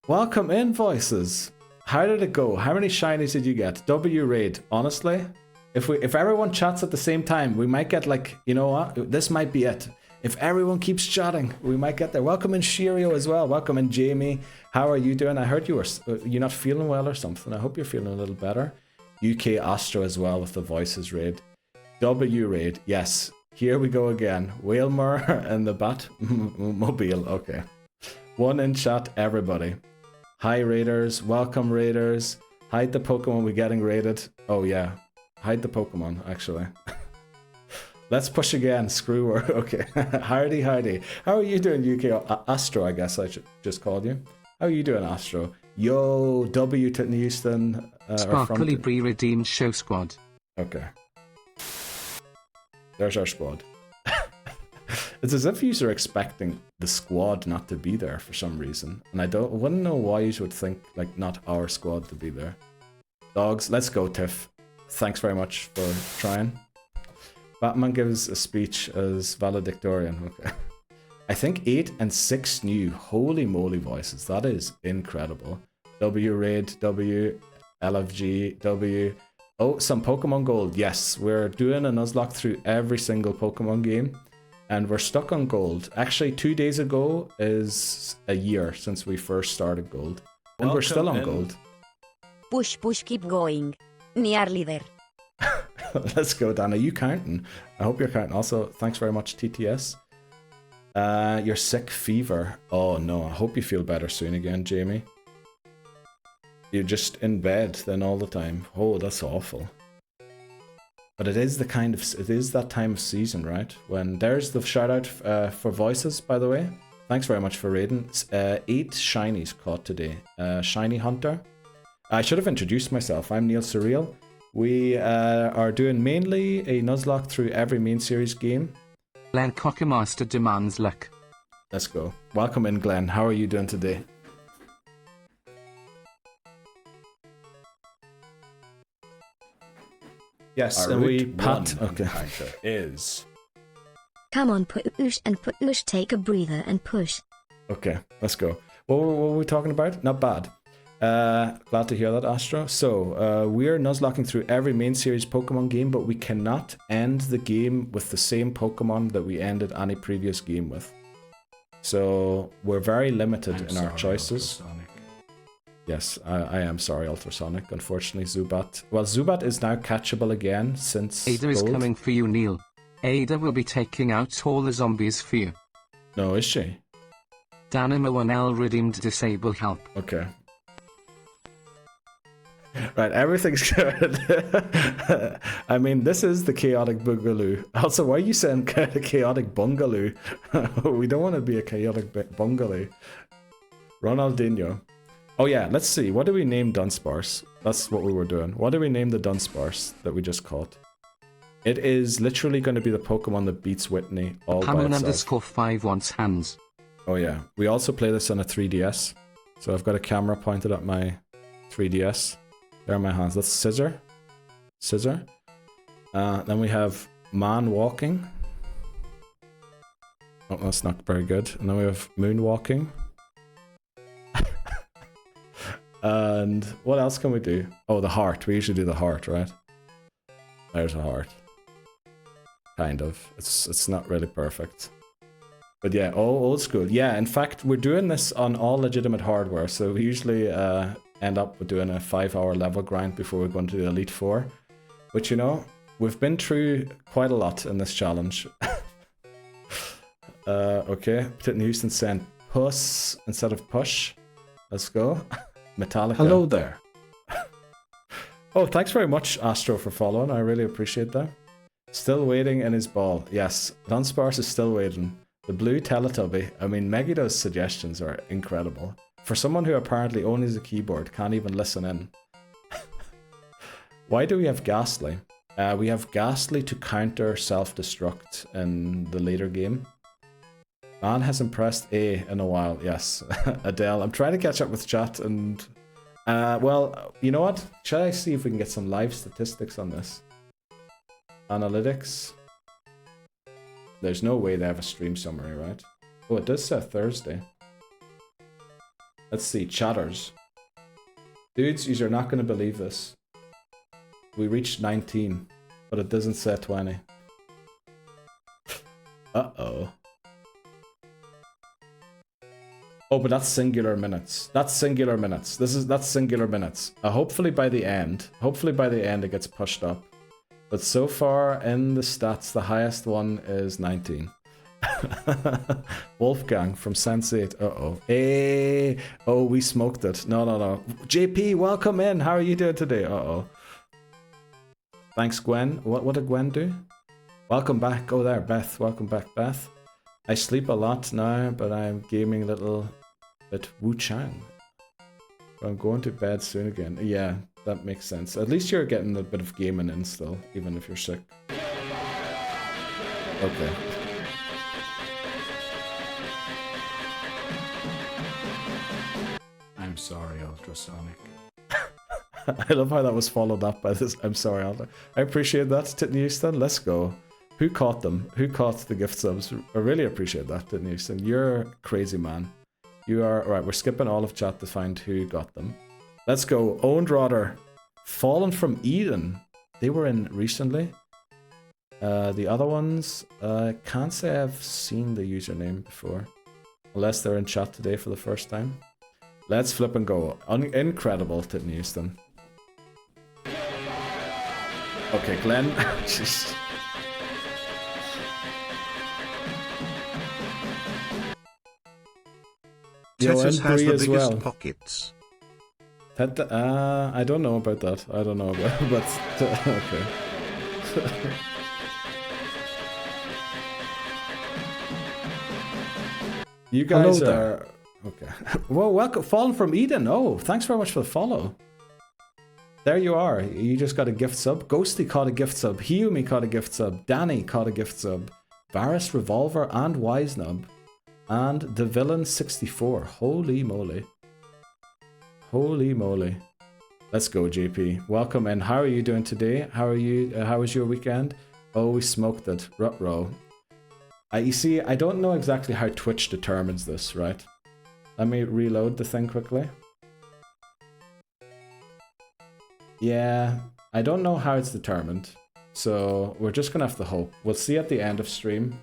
Welcome in, Voices. How did it go? How many shinies did you get? W raid. Honestly, if everyone chats at the same time, we might get like, you know what? This might be it. If everyone keeps chatting, we might get there. Welcome in Shirio as well. Welcome in Jamie. How are you doing? I heard you're not feeling well or something. I hope you're feeling a little better. UK Astro as well with the Voices raid. W raid. Yes. Here we go again. Whalmer and the Bat Mobile. Okay. One in chat, everybody. Hi Raiders, welcome Raiders. Hide the Pokemon we're getting raided. Oh yeah, hide the Pokemon actually. Let's push again, screw her. Okay, hardy. How are you doing, UK Astro? I guess I should just call you. How are you doing, Astro? Yo, W to Houston. Sparkly pre-redeemed show squad. Okay. There's our squad. It's as if you are expecting the squad not to be there for some reason. And I wouldn't know why you would think, like, not our squad to be there. Dogs, let's go, Tiff. Thanks very much for trying. Batman gives a speech as valedictorian. Okay. I think 8 and 6 new. Holy moly, Voices. That is incredible. W raid, W, LFG, W. Oh, some Pokemon Gold. Yes, we're doing a Nuzlocke through every single Pokemon game. And we're stuck on gold. Actually, 2 days ago is a year since we first started gold. And we're still on gold. Push, keep going. Near leader. Let's go, Dan. Are you counting? I hope you're counting. Also, thanks very much, TTS. You're sick fever. Oh no, I hope you feel better soon again, Jamie. You're just in bed then all the time. Oh, that's awful. But it is that time of season, right? When there's the shout out for Voices, by the way. Thanks very much for raiding. 8 shinies caught today. Shiny Hunter. I should have introduced myself. I'm Neil Surreal. We are doing mainly a Nuzlocke through every main series game. Len Cockamaster demands luck. Let's go. Welcome in, Glenn. How are you doing today? Yes, Our and we route pat. one Okay. encounter is Come on, push and push, take a breather and push. Okay, let's go. What were we talking about? Not bad. Glad to hear that, Astro. So, we're nuzlocking through every main series Pokemon game, but we cannot end the game with the same Pokemon that we ended any previous game with. So, we're very limited in our choices. Yes, I am sorry, Ultrasonic. Unfortunately, Zubat. Well, Zubat is now catchable again since Ada is Gold. coming for you, Neil. Ada will be taking out all the zombies for you. No, is she? Danimo and L redeemed disable help. Okay. Right, everything's good. I mean, this is the chaotic boogaloo. Also, why are you saying chaotic bungaloo? We don't want to be a chaotic bungaloo. Ronaldinho. Oh yeah, let's see. What do we name Dunsparce? That's what we were doing. What do we name the Dunsparce that we just caught? It is literally going to be the Pokemon that beats Whitney all by itself. Pammon_5 wants hands. Oh yeah, we also play this on a 3DS. So I've got a camera pointed at my 3DS. There are my hands. That's Scissor. Scissor. Then we have Man Walking. Oh, that's not very good. And then we have Moonwalking. And what else can we do? Oh, the heart. We usually do the heart, right? There's a heart. Kind of. It's not really perfect. But yeah, old school. Yeah, in fact, we're doing this on all legitimate hardware. So we usually end up with doing a 5-hour level grind before we go into the Elite Four. Which, you know, we've been through quite a lot in this challenge. Okay, Titten Houston saying puss instead of push. Let's go. Metallica. hello there. Oh, thanks very much, Astro, for following. I really appreciate that. Still waiting in his ball. Yes, Dunsparce is still waiting. The blue Teletubby. I mean, Megido's suggestions are incredible. For someone who apparently owns a keyboard, can't even listen in. Why do we have Ghastly? We have Ghastly to counter self-destruct in the later game. Man hasn't pressed A in a while. Yes, Adele. I'm trying to catch up with chat and... well, you know what? Shall I see if we can get some live statistics on this? Analytics. There's no way they have a stream summary, right? Oh, it does say Thursday. Let's see. Chatters. Dudes, you're not going to believe this. We reached 19, but it doesn't say 20. Uh-oh. Oh, but that's singular minutes. That's singular minutes. That's singular minutes. Hopefully by the end it gets pushed up. But so far in the stats, the highest one is 19. Wolfgang from Sense8. Uh-oh. Hey. Oh, we smoked it. No. JP, welcome in. How are you doing today? Uh-oh. Thanks, Gwen. What did Gwen do? Welcome back. Oh, there, Beth. Welcome back, Beth. I sleep a lot now, but I'm gaming a little bit Wu Chang. I'm going to bed soon again. Yeah, that makes sense. At least you're getting a bit of gaming in still, even if you're sick. Okay. I'm sorry, Ultrasonic. I love how that was followed up by this. I'm sorry, Alder. I appreciate that, Titten Houston. Let's go. Who caught them? Who caught the gift subs? I really appreciate that, Titten Houston. You're a crazy man. You are... Right, we're skipping all of chat to find who got them. Let's go. Owned Rodder. Fallen from Eden. They were in recently. The other ones, can't say I've seen the username before. Unless they're in chat today for the first time. Let's flip and go. Incredible, Titten Houston. Okay, Glenn. Jeez. Tetris has the as biggest well. pockets. I don't know about that. I don't know about but okay. You guys are okay. Well, welcome, Fallen from Eden. Oh, thanks very much for the follow. There you are. You just got a gift sub. Ghosty caught a gift sub. Hiyumi caught a gift sub. Danny caught a gift sub. Varus, Revolver, and Wisenub. and the villain 64. Holy moly. Holy moly. Let's go, JP. Welcome in. How are you doing today? How are you? How was your weekend? Oh, we smoked it. Ruh-roh. You see, I don't know exactly how Twitch determines this, right? Let me reload the thing quickly. Yeah, I don't know how it's determined. So we're just gonna have to hope. We'll see at the end of stream,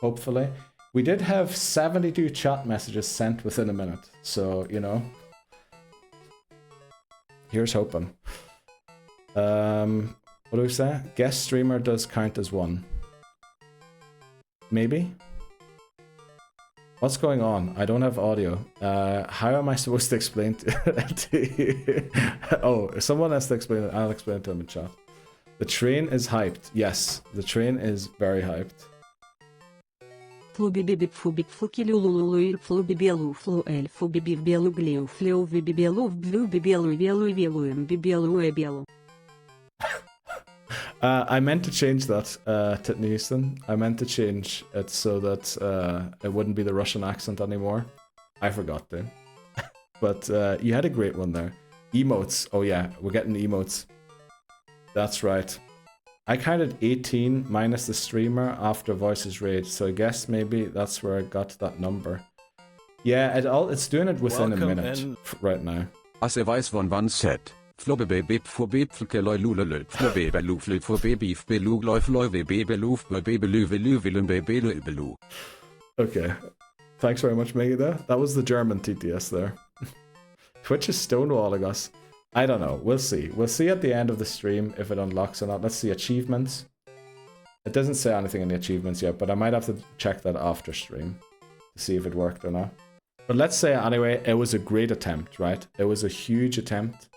hopefully. We did have 72 chat messages sent within a minute. So, you know. Here's hoping. What do we say? Guest streamer does count as one. Maybe? What's going on? I don't have audio. How am I supposed to explain to you? Oh, someone has to explain it. I'll explain it to him in chat. The train is hyped. Yes, the train is very hyped. I meant to change that, Titney Houston. I meant to change it so that it wouldn't be the Russian accent anymore. I forgot to. But you had a great one there. Emotes. Oh yeah, we're getting emotes. That's right. I counted 18 minus the streamer after Voices Rage, so I guess maybe that's where I got that number. Yeah, it's doing it within a minute right now. As I weiß von wann set. Flobbe for bepflke loy lulele, flobbe belu flip for beef belu loy floy bebeluf bebelu velu bebelu. Okay. Thanks very much, Megida. That was the German TTS there. Twitch is stonewalling us. I don't know. We'll see. We'll see at the end of the stream if it unlocks or not. Let's see achievements. It doesn't say anything in the achievements yet, but I might have to check that after stream to see if it worked or not. But let's say anyway, it was a great attempt, right? It was a huge attempt.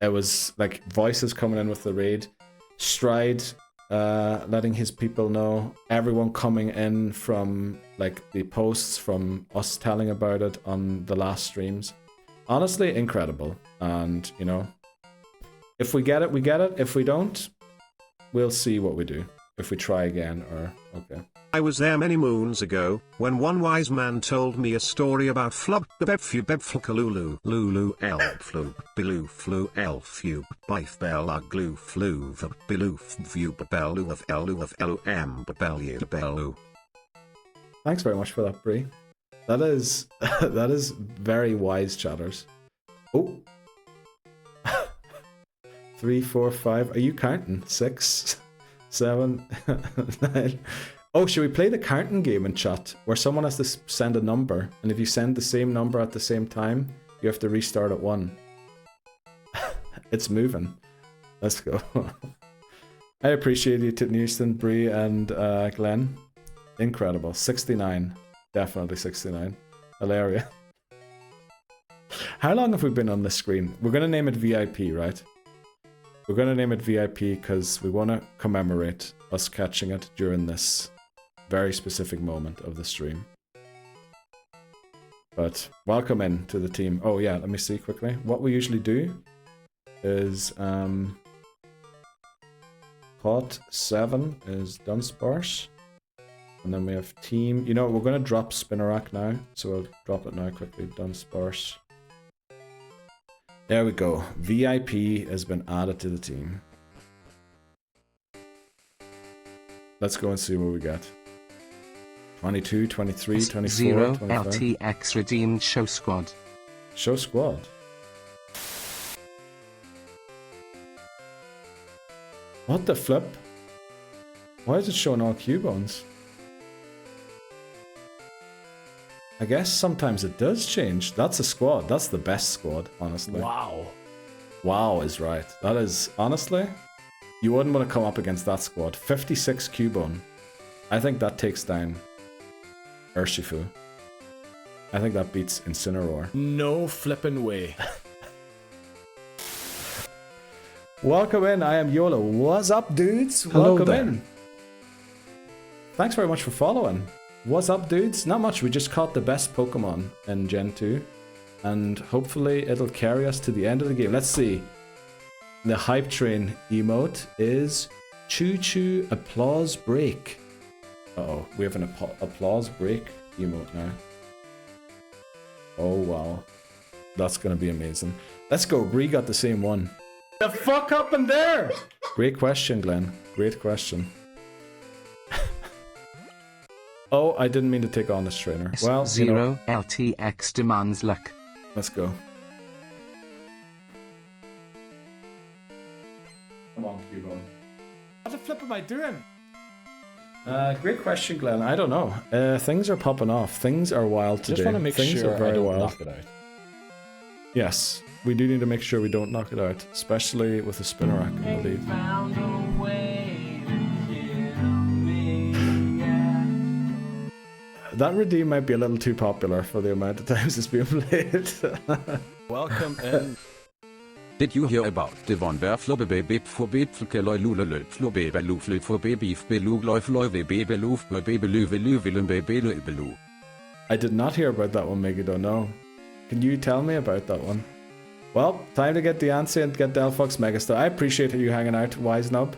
It was like Voices coming in with the raid, Stride letting his people know, everyone coming in from like the posts from us telling about it on the last streams. Honestly, incredible. And, you know, if we get it, we get it. If we don't, we'll see what we do. If we try again or... Okay. I was there many moons ago, when one wise man told me a story about flub bebfu bebflukalulu lulu elflu bilu flu elfu bife bella glue flu the bilu view belu of elu belu belu. Thanks very much for that, Bree. That is that is very wise, chatters. Oh. 3, 4, 5. Are you counting? 6, 7, 9. Oh, should we play the counting game in chat where someone has to send a number, and if you send the same number at the same time, you have to restart at 1. It's moving. Let's go. I appreciate you, Titney Houston, Bree, and Glenn. Incredible. 69. Definitely 69. Hilarious. How long have we been on this screen? We're going to name it VIP, right? We're going to name it VIP because we want to commemorate us catching it during this very specific moment of the stream. But welcome in to the team. Oh yeah, let me see quickly. What we usually do is pot 7 is Dunsparce. And then we have team. You know, we're going to drop Spinnerack now. So I'll drop it now quickly. Dunsparce. There we go. VIP has been added to the team. Let's go and see what we get. 22, 23, 24, 0 25. LTX redeemed show squad. Show squad. What the flip? Why is it showing all Cubones? I guess sometimes it does change. That's a squad. That's the best squad, honestly. Wow. Wow is right. That is, honestly, you wouldn't want to come up against that squad. 56 Cubone. I think that takes down Urshifu. I think that beats Incineroar. No flippin' way. Welcome in. I am Yola. What's up, dudes? Hello Welcome there. in. Thanks very much for following. What's up, dudes? Not much. We just caught the best Pokemon in Gen 2. And hopefully it'll carry us to the end of the game. Let's see. The hype train emote is Choo Choo Applause Break. Uh-oh, we have an applause break emote now. Oh wow. That's gonna be amazing. Let's go. Bree got the same one. The fuck happened there? Great question, Glenn. Great question. Oh, I didn't mean to take on this trainer. Well, Zero LTX demands luck. Let's go. Come on, Cubo. What the flip am I doing? Great question, Glenn. I don't know. Things are popping off. Things are wild today. Just want to make Things sure are very I don't wild. knock it out. Yes, we do need to make sure we don't knock it out, especially with the spinner rack in the lead. Found a way to kill me, yeah. That redeem might be a little too popular for the amount of times it's being played. Welcome in. Did you hear about the one where flobbe baby for bepflke loy luleløp flobbe baloo fløp for baby beloo loy floy baby beloof baby beloo vilum baby beloo? I did not hear about that one, Megiddo, no. Can you tell me about that one? Well, time to get the answer and get Delphox Megastar. I appreciate you hanging out, Wise Nub.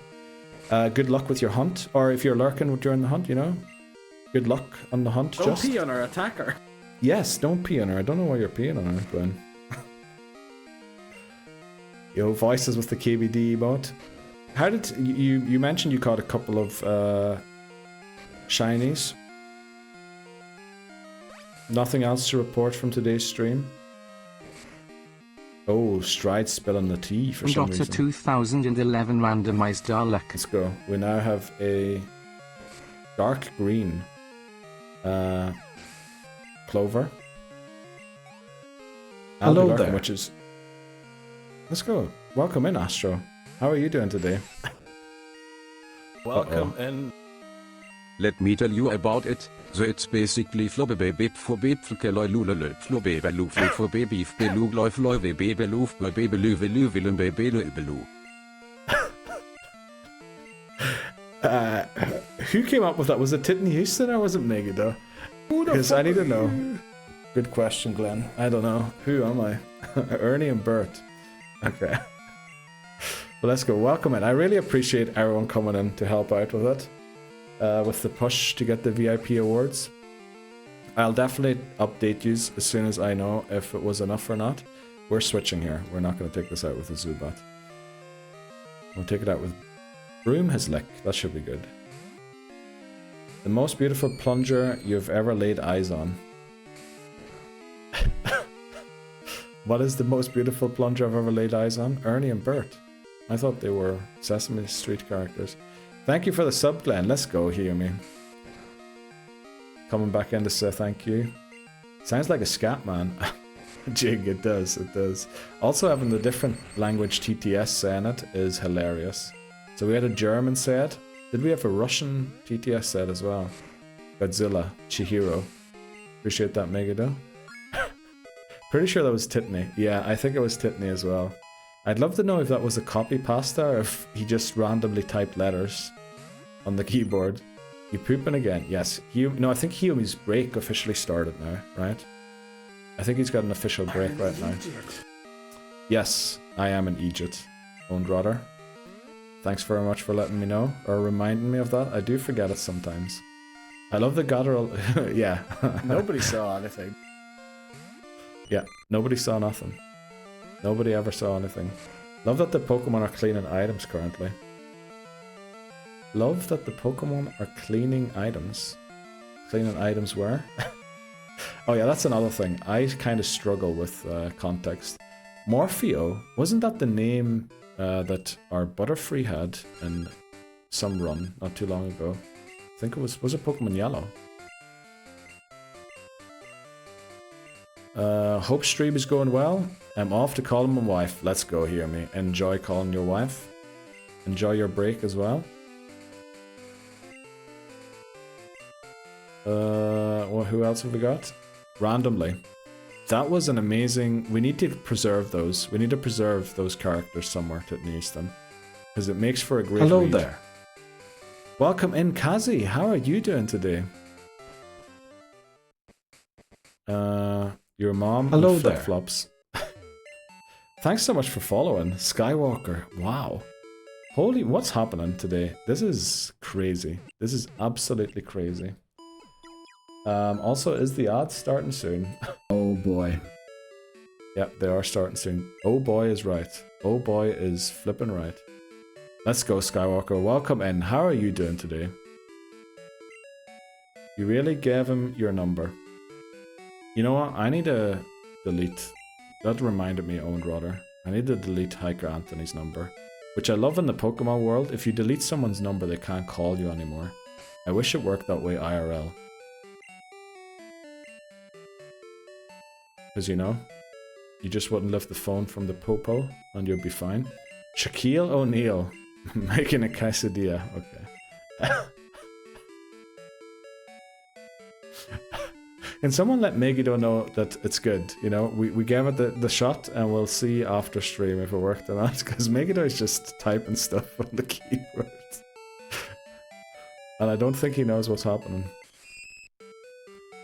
Good luck with your hunt, or if you're lurking during the hunt, you know. Good luck on the hunt. Don't pee on our attacker. Yes, don't pee on her. I don't know why you're peeing on her, Glenn. Yo, voices with the KBD emote. How did you mentioned you caught a couple of shinies? Nothing else to report from today's stream? Oh, Stride spilling the tea for some Got a reason. 2011 randomized luck. Let's go. We now have a dark green clover. Hello Albilarkin, there. which is... Let's go. Welcome in, Astro. How are you doing today? Welcome in. Let me tell you about it. So it's basically flobbe baby for bepflke loy luleløp flobbe baloo fløp for baby beloo loy floy baby beloof baby beloo vilum baby beloo. Who came up with that? Was it Titney Houston or was it Megiddo? Because I need to know. Good question, Glenn. I don't know. Who am I? Ernie and Bert. Okay. Well, let's go. Welcome in. I really appreciate everyone coming in to help out with it. With the push to get the VIP awards. I'll definitely update you as soon as I know if it was enough or not. We're switching here. We're not going to take this out with a Zubat. We'll take it out with Broom His Lick. That should be good. The most beautiful plunger you've ever laid eyes on. What is the most beautiful plunger I've ever laid eyes on? Ernie and Bert. I thought they were Sesame Street characters. Thank you for the sub, Glenn. Let's go, hear me. Coming back in to say thank you. Sounds like a scat man. Jig, it does, it does. Also having the different language TTS saying it is hilarious. So we had a German say it. Did we have a Russian TTS say it as well? Godzilla, Chihiro. Appreciate that, Megiddo. Pretty sure that was Titney. Yeah, I think it was Titney as well. I'd love to know if that was a copy pasta or if he just randomly typed letters on the keyboard. You pooping again? Yes. No, I think Humi's break officially started now, right? I think he's got an official break right now. Yes, I am in Egypt, owned Rodder. Thanks very much for letting me know, or reminding me of that. I do forget it sometimes. I love the guttural... yeah. Nobody saw anything. Yeah, nobody saw nothing. Nobody ever saw anything. Love that the Pokemon are cleaning items currently. Love that the Pokemon are cleaning items. Cleaning items where? Oh yeah, that's another thing. I kind of struggle with context. Morpheo, wasn't that the name that our Butterfree had in some run not too long ago? I think it was it Pokemon Yellow? Hope stream is going well. I'm off to call my wife. Let's go, hear me. Enjoy calling your wife. Enjoy your break as well. Well, who else have we got? Randomly. That was an amazing... We need to preserve those. We need to preserve those characters somewhere, Titney Easton. Because it makes for a great Hello read. there. Welcome in, Kazi. How are you doing today? Your mom Hello and there. flip-flops. Thanks so much for following. Skywalker. Wow. Holy, what's happening today? This is crazy. This is absolutely crazy. Also, is the odds starting soon? Oh boy. Yep, they are starting soon. Oh boy is right. Oh boy is flipping right. Let's go, Skywalker. Welcome in. How are you doing today? You really gave him your number. You know what? I need to delete. That reminded me, Owen Rodder. I need to delete Hiker Anthony's number. Which I love in the Pokemon world. If you delete someone's number, they can't call you anymore. I wish it worked that way IRL. Because, you know, you just wouldn't lift the phone from the popo and you'll be fine. Shaquille O'Neal making a quesadilla. Okay. Can someone let Megiddo know that it's good? You know, we gave it the shot and we'll see after stream if it worked or not. Because Megiddo is just typing stuff on the keyboard. And I don't think he knows what's happening.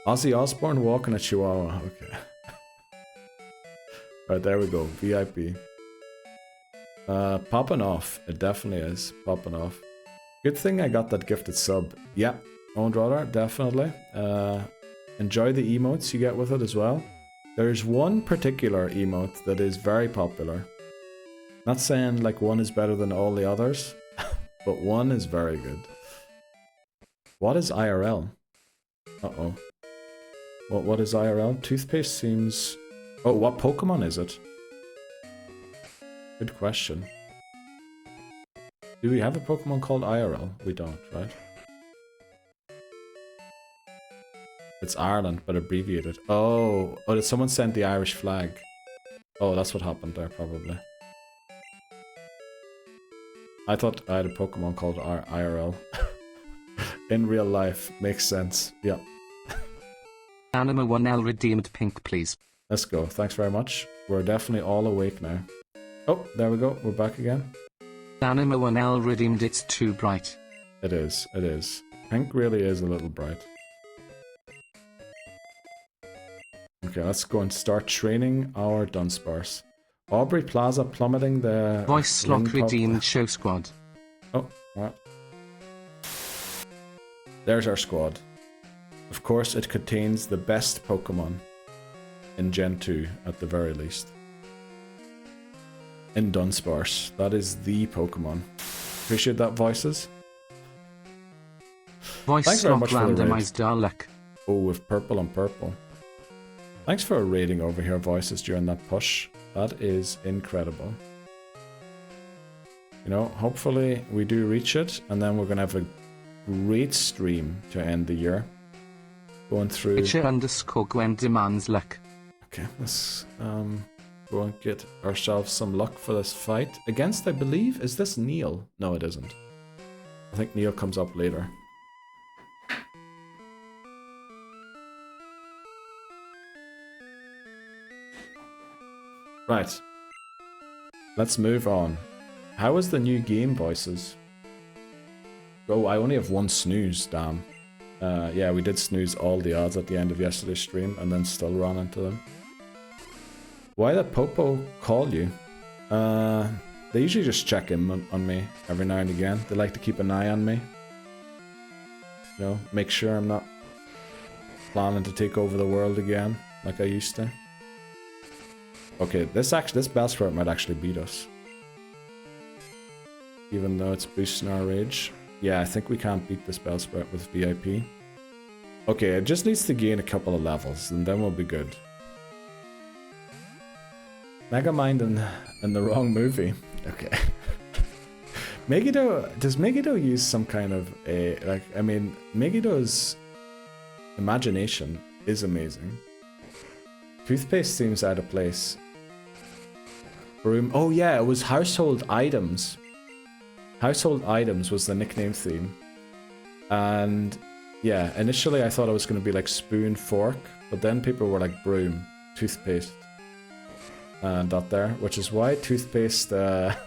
Ozzy Osbourne walking a chihuahua. Okay. Alright, there we go. VIP. Popping off. It definitely is. Popping off. Good thing I got that gifted sub. Yeah. Owned Rodder, definitely. Enjoy the emotes you get with it as well. There's one particular emote that is very popular. Not saying like one is better than all the others, but one is very good. What is IRL? Uh-oh. What is IRL? Toothpaste seems... Oh, what Pokemon is it? Good question. Do we have a Pokemon called IRL? We don't, right? It's Ireland, but abbreviated. Oh, did someone send the Irish flag? Oh, that's what happened there, probably. I thought I had a Pokemon called IRL. In real life, makes sense. Yeah. Anima 1L redeemed pink, please. Let's go. Thanks very much. We're definitely all awake now. Oh, there we go. We're back again. Anima 1L redeemed. It's too bright. It is. It is. Pink really is a little bright. Okay, let's go and start training our Dunsparce. Aubrey Plaza plummeting the... Voice slot redeemed show squad. Oh, what? There's our squad. Of course, it contains the best Pokemon. In Gen 2, at the very least. In Dunsparce. That is the Pokemon. Appreciate that, Voices. Voice Thanks very much slot for the raid. randomized Dalek. Oh, with purple on purple. Thanks for raiding over here, Voices, during that push. That is incredible. You know, hopefully we do reach it, and then we're going to have a great stream to end the year. Going through... Richard_Gwen demands luck. Okay, let's go and get ourselves some luck for this fight. Against, I believe, is this Neil? No, it isn't. I think Neil comes up later. Right. Let's move on. How is the new game, Voices? Oh, I only have one snooze, damn. Yeah, we did snooze all the odds at the end of yesterday's stream and then still ran into them. Why did Popo call you? They usually just check in on me every now and again. They like to keep an eye on me. You know, make sure I'm not planning to take over the world again like I used to. Okay, this Bellsprout might actually beat us. Even though it's boosting our rage. Yeah, I think we can't beat this Bellsprout with VIP. Okay, it just needs to gain a couple of levels, and then we'll be good. Megamind in the wrong movie. Okay. Megiddo, does Megiddo use some kind of a, like, I mean, Megiddo's imagination is amazing. Toothpaste seems out of place. Broom, oh yeah, it was household items. Household items was the nickname theme. And yeah, initially I thought it was going to be like spoon, fork, but then people were like broom, toothpaste. And that there, which is why toothpaste ended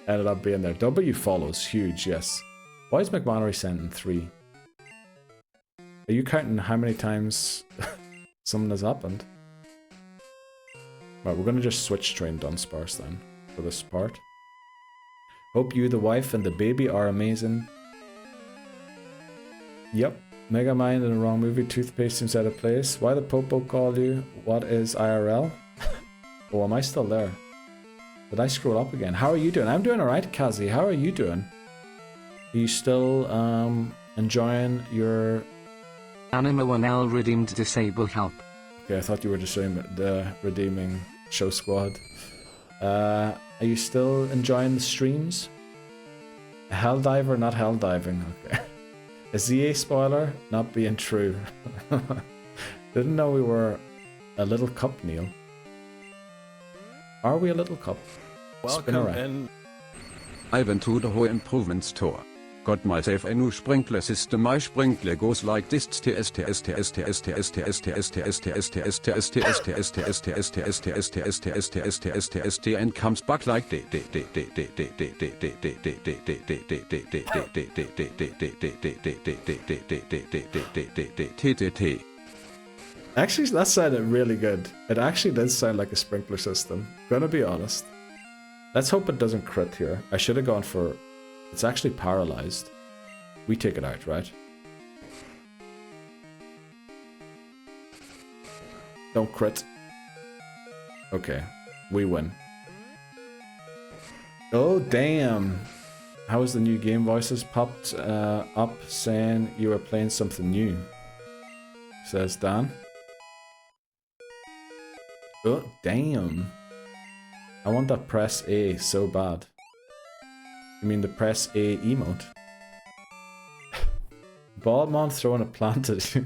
up being there. W follows, huge, yes. Why is McMannery sending 3? Are you counting how many times something has happened? Right, we're going to just switch train Dunsparce then for this part. Hope you, the wife, and the baby are amazing. Yep, Megamind in the wrong movie. Toothpaste seems out of place. Why the Popo call you? What is IRL? Oh, am I still there? Did I scroll up again? How are you doing? I'm doing alright, Kazi. How are you doing? Are you still enjoying your... Anima 1L redeemed disable help. Okay, I thought you were just saying the redeeming show squad. Are you still enjoying the streams? Helldiver, not helldiving. Okay. A ZA spoiler, not being true. Didn't know we were a little cup, Neil. Are we a little cup? Welcome in. I went to the home improvement store. Got myself a new sprinkler system. My sprinkler goes like this: and comes back like Actually, that sounded really good. It actually does sound like a sprinkler system. Gonna be honest. Let's hope it doesn't crit here. I should have gone for... It's actually paralyzed. We take it out, right? Don't crit. Okay, we win. Oh, damn. How was the new game voices popped up saying you were playing something new? Says Dan. Oh, damn. I want that press A so bad. You mean the press A emote? Baldmon throwing a plant at you.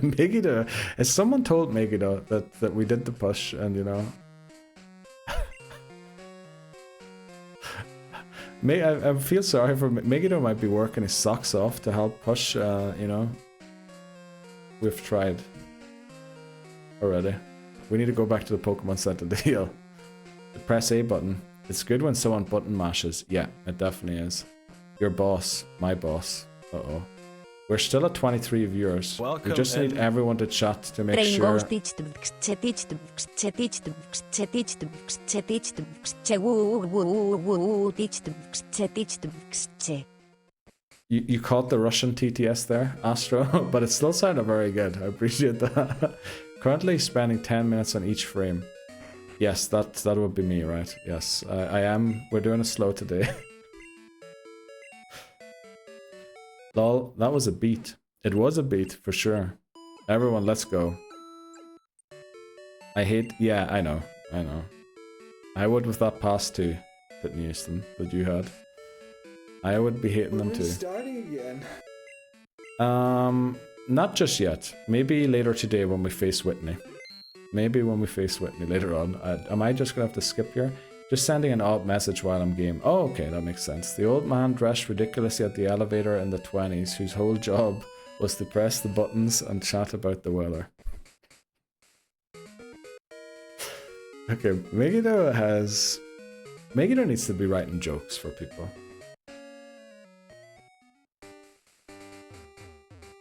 Megiddo. Has someone told Megiddo that we did the push and, you know... I feel sorry for Megiddo. Might be working his socks off to help push, you know. We've tried already. We need to go back to the Pokemon Center to heal. The press A button. It's good when someone button mashes. Yeah, it definitely is. Your boss. My boss. Uh-oh. We're still at 23 viewers. Welcome we just need everyone to chat to make sure... You caught the Russian TTS there, Astro, but it still sounded very good. I appreciate that. Currently spending 10 minutes on each frame. Yes, that would be me, right? Yes, I am. We're doing it slow today. Lol, that was a beat. It was a beat, for sure. Everyone, let's go. I hate... Yeah, I know. I would with that pass too, Whitney Houston, that you had. I would be hating them too. Starting again. Not just yet. Maybe later today when we face Whitney. Maybe when we face Whitney later on. Am I just gonna have to skip here? Just sending an odd message while I'm game. Oh, okay, that makes sense. The old man dressed ridiculously at the elevator in the 20s, whose whole job was to press the buttons and chat about the weather. Okay, Megiddo needs to be writing jokes for people.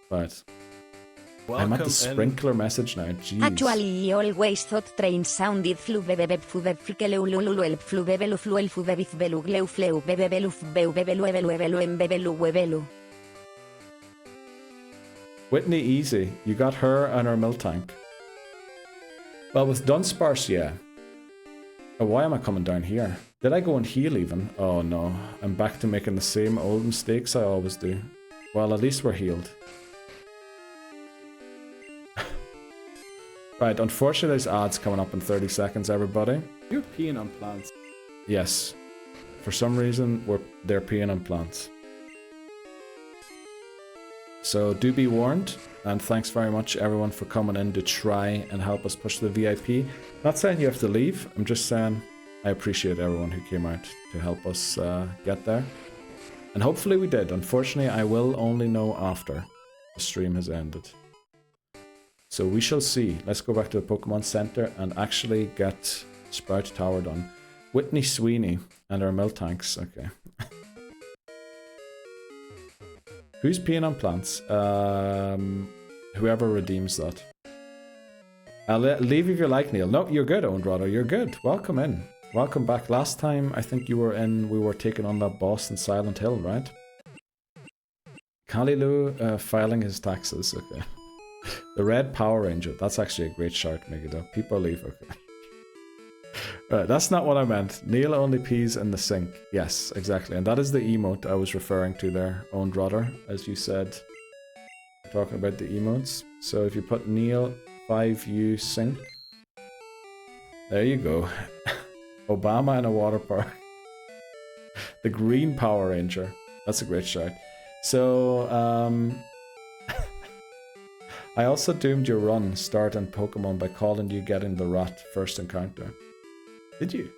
Right. I'm at the sprinkler message now, jeez. Actually, I always thought train sounded flu bebebeb fu beb flukelululu el flu bebelu flu el fu bebif belu gleu fleu bebebelu beu bebelu ebelu em bebelu webelu. Whitney, easy. You got her and her Miltank. Well, with Dunsparce, yeah. Oh, why am I coming down here? Did I go and heal even? Oh no, I'm back to making the same old mistakes I always do. Well, at least we're healed. Right, unfortunately there's ads coming up in 30 seconds, everybody. You're peeing on plants. Yes. For some reason, they're peeing on plants. So do be warned, and thanks very much everyone for coming in to try and help us push the VIP. Not saying you have to leave, I'm just saying I appreciate everyone who came out to help us get there. And hopefully we did. Unfortunately, I will only know after the stream has ended. So we shall see. Let's go back to the Pokemon Center and actually get Sprout Tower done. Whitney Sweeney and our Miltanks. Okay. Who's peeing on plants? Whoever redeems that. Leave if you like, Neil. No, you're good, Owen Rado. You're good. Welcome in. Welcome back. Last time, I think you were in, we were taking on that boss in Silent Hill, right? Kalilu filing his taxes. Okay. The Red Power Ranger. That's actually a great shout, Megiddo. People leave. Okay. Right, that's not what I meant. Neil only pees in the sink. Yes, exactly. And that is the emote I was referring to there, Owned Rodder, as you said. Talking about the emotes. So if you put Neil 5U sink. There you go. Obama in a water park. The Green Power Ranger. That's a great shout. So, I also doomed your run start in Pokemon by calling you getting the rat first encounter. Did you?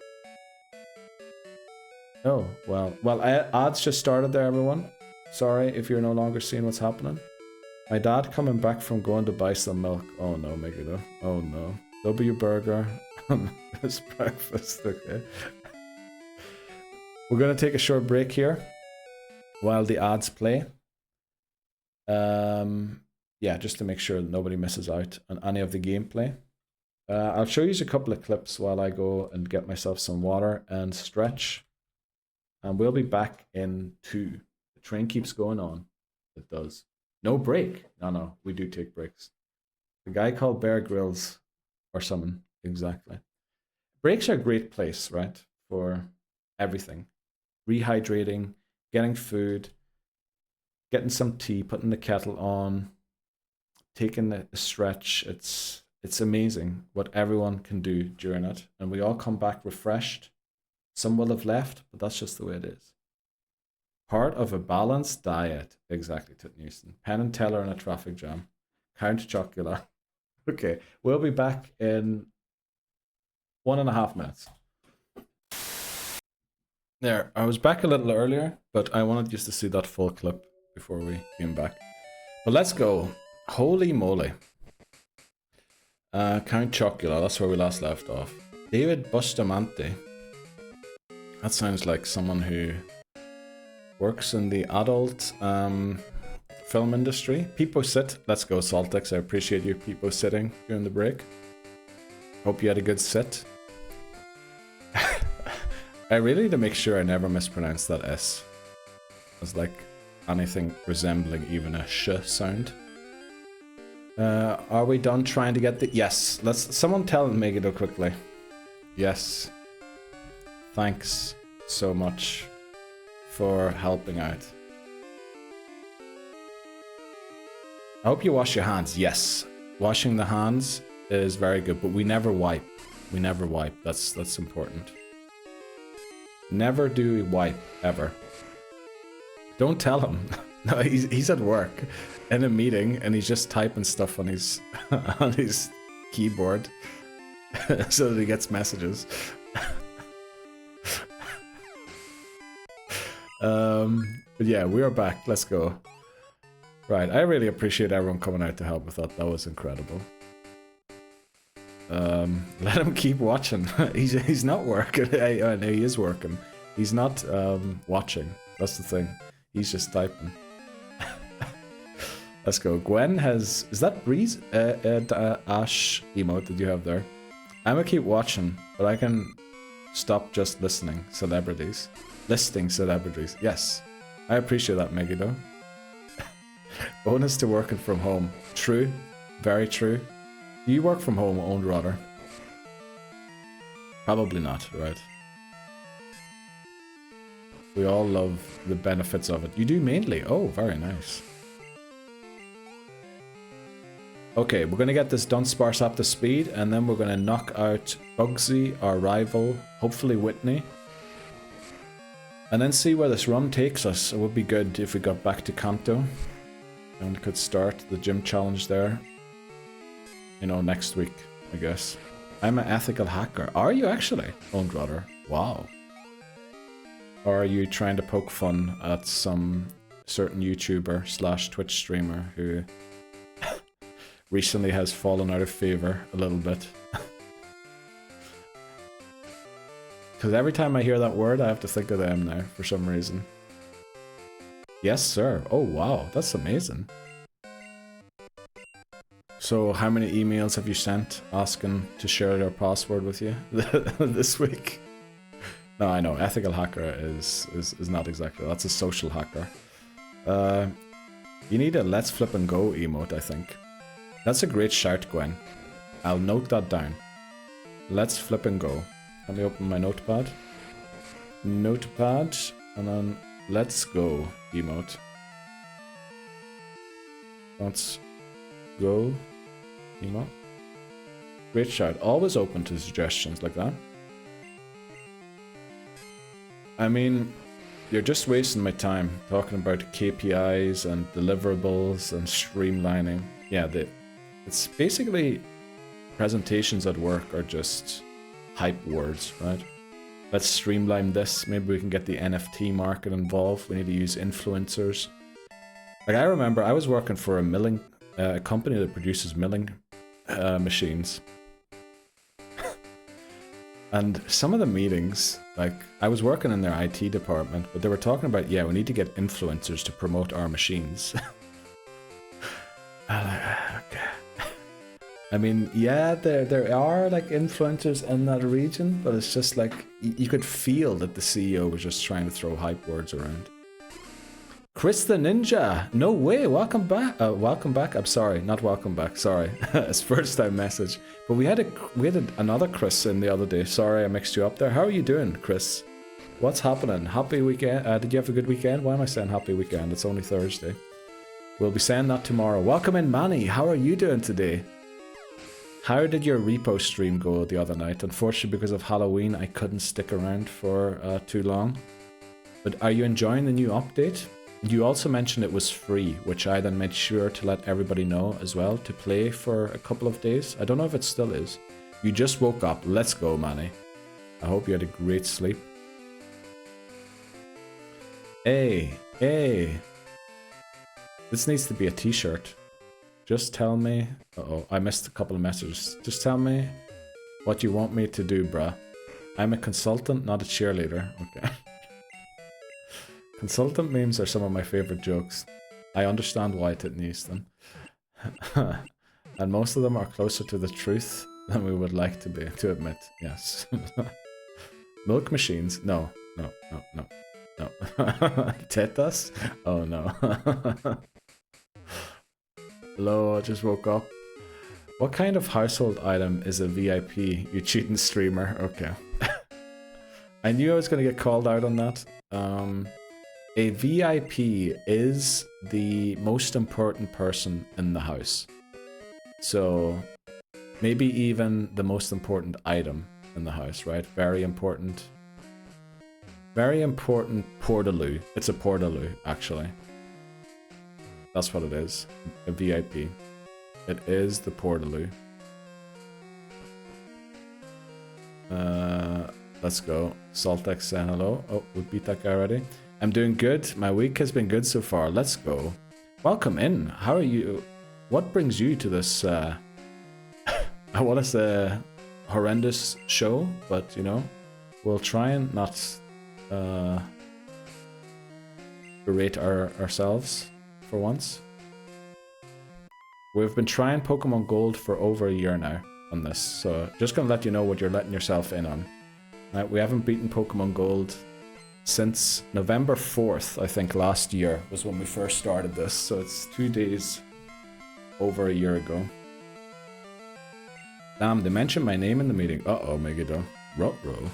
Oh, well, ads just started there, everyone. Sorry if you're no longer seeing what's happening. My dad coming back from going to buy some milk. Oh no, Megiddo. Oh no. W Burger. It's breakfast, okay. We're gonna take a short break here while the ads play. Yeah, just to make sure that nobody misses out on any of the gameplay. I'll show you a couple of clips while I go and get myself some water and stretch. And we'll be back in 2. The train keeps going on. It does. No break. No, we do take breaks. The guy called Bear Grylls or something. Exactly. Breaks are a great place, right? For everything. Rehydrating, getting food, getting some tea, putting the kettle on, taking a stretch. It's amazing what everyone can do during it. And we all come back refreshed. Some will have left, but that's just the way it is. Part of a balanced diet. Exactly, Tut Newson. Penn and Teller in a traffic jam. Count Chocula. Okay, we'll be back in 1.5 minutes. There, I was back a little earlier, but I wanted just to see that full clip before we came back. But let's go. Holy moly. Count Chocula, that's where we last left off. David Bustamante. That sounds like someone who works in the adult film industry. Peepo sit. Let's go, Saltix. I appreciate you Peepo sitting during the break. Hope you had a good sit. I really need to make sure I never mispronounce that S. It's like anything resembling even a sh sound. Are we done trying to get the... Yes. Let's... Someone tell Megiddo quickly. Yes. Thanks so much for helping out. I hope you wash your hands. Yes. Washing the hands is very good, but we never wipe. We never wipe. That's important. Never do we wipe, ever. Don't tell him. No, he's at work in a meeting and he's just typing stuff on his on his keyboard so that he gets messages. But yeah, we are back. Let's go. Right, I really appreciate everyone coming out to help with that. That was incredible. Let him keep watching. he's not working. I know he is working. He's not watching. That's the thing. He's just typing. Let's go. Gwen has... Is that Breeze? Ash emote that you have there? I'm gonna keep watching, but I can stop just listening. Celebrities. Listing celebrities. Yes. I appreciate that, Megiddo. Bonus to working from home. True. Very true. Do you work from home, Owned Rodder? Probably not, right? We all love the benefits of it. You do mainly. Oh, very nice. Okay, we're going to get this Dunsparce up to speed, and then we're going to knock out Bugsy, our rival, hopefully Whitney. And then see where this run takes us. It would be good if we got back to Kanto. And could start the gym challenge there. You know, next week, I guess. I'm an ethical hacker. Are you actually, Owned Rodder? Wow. Or are you trying to poke fun at some certain YouTuber / Twitch streamer who recently has fallen out of favor a little bit? Because every time I hear that word, I have to think of them now for some reason. Yes, sir. Oh, wow. That's amazing. So, how many emails have you sent asking to share their password with you this week? No, I know. Ethical hacker is not exactly. That's a social hacker. You need a let's flip and go emote, I think. That's a great shout, Gwen. I'll note that down. Let's flip and go. Let me open my notepad. Notepad, and then let's go emote. Let's go emote. Great shout. Always open to suggestions like that. I mean, you're just wasting my time talking about KPIs and deliverables and streamlining. Yeah, it's basically presentations at work are just hype words, right? Let's streamline this. Maybe we can get the NFT market involved. We need to use influencers. Like, I remember I was working for a milling company that produces milling machines. And some of the meetings, like, I was working in their IT department, but they were talking about, yeah, we need to get influencers to promote our machines. Okay. I mean, yeah, there are, like, influencers in that region, but it's just like, you could feel that the CEO was just trying to throw hype words around. Chris the Ninja! No way! Welcome back! Welcome back? I'm sorry, not welcome back, sorry. It's first time message. But we had another Chris in the other day. Sorry, I mixed you up there. How are you doing, Chris? What's happening? Happy weekend? Did you have a good weekend? Why am I saying happy weekend? It's only Thursday. We'll be saying that tomorrow. Welcome in, Manny. How are you doing today? How did your repo stream go the other night? Unfortunately, because of Halloween, I couldn't stick around for too long. But are you enjoying the new update? You also mentioned it was free, which I then made sure to let everybody know as well, to play for a couple of days. I don't know if it still is. You just woke up. Let's go, Manny. I hope you had a great sleep. Hey. This needs to be a t-shirt. Just tell me... Uh-oh, I missed a couple of messages. Just tell me what you want me to do, bruh. I'm a consultant, not a cheerleader. Okay. Consultant memes are some of my favorite jokes. I understand why Titten used them. And most of them are closer to the truth than we would like to admit. Yes. Milk machines? No. Tetas? Oh no. Hello, I just woke up. What kind of household item is a VIP? You cheating streamer? Okay. I knew I was going to get called out on that. A VIP is the most important person in the house. So, maybe even the most important item in the house, right? Very important. Very important portaloo. It's a portaloo, actually. That's what it is. A VIP. It is the portaloo. Let's go. Saltex saying hello. Oh, we beat that guy already. I'm doing good. My week has been good so far. Let's go. Welcome in. How are you? What brings you to this, I want to say horrendous show, but, you know, we'll try and not berate ourselves for once. We've been trying Pokemon Gold for over a year now on this, so just gonna let you know what you're letting yourself in on. We haven't beaten Pokemon Gold since November 4th, I think, last year was when we first started this, so it's 2 days over a year ago. Damn, they mentioned my name in the meeting. Uh-oh, Megiddo. Ruh-roh.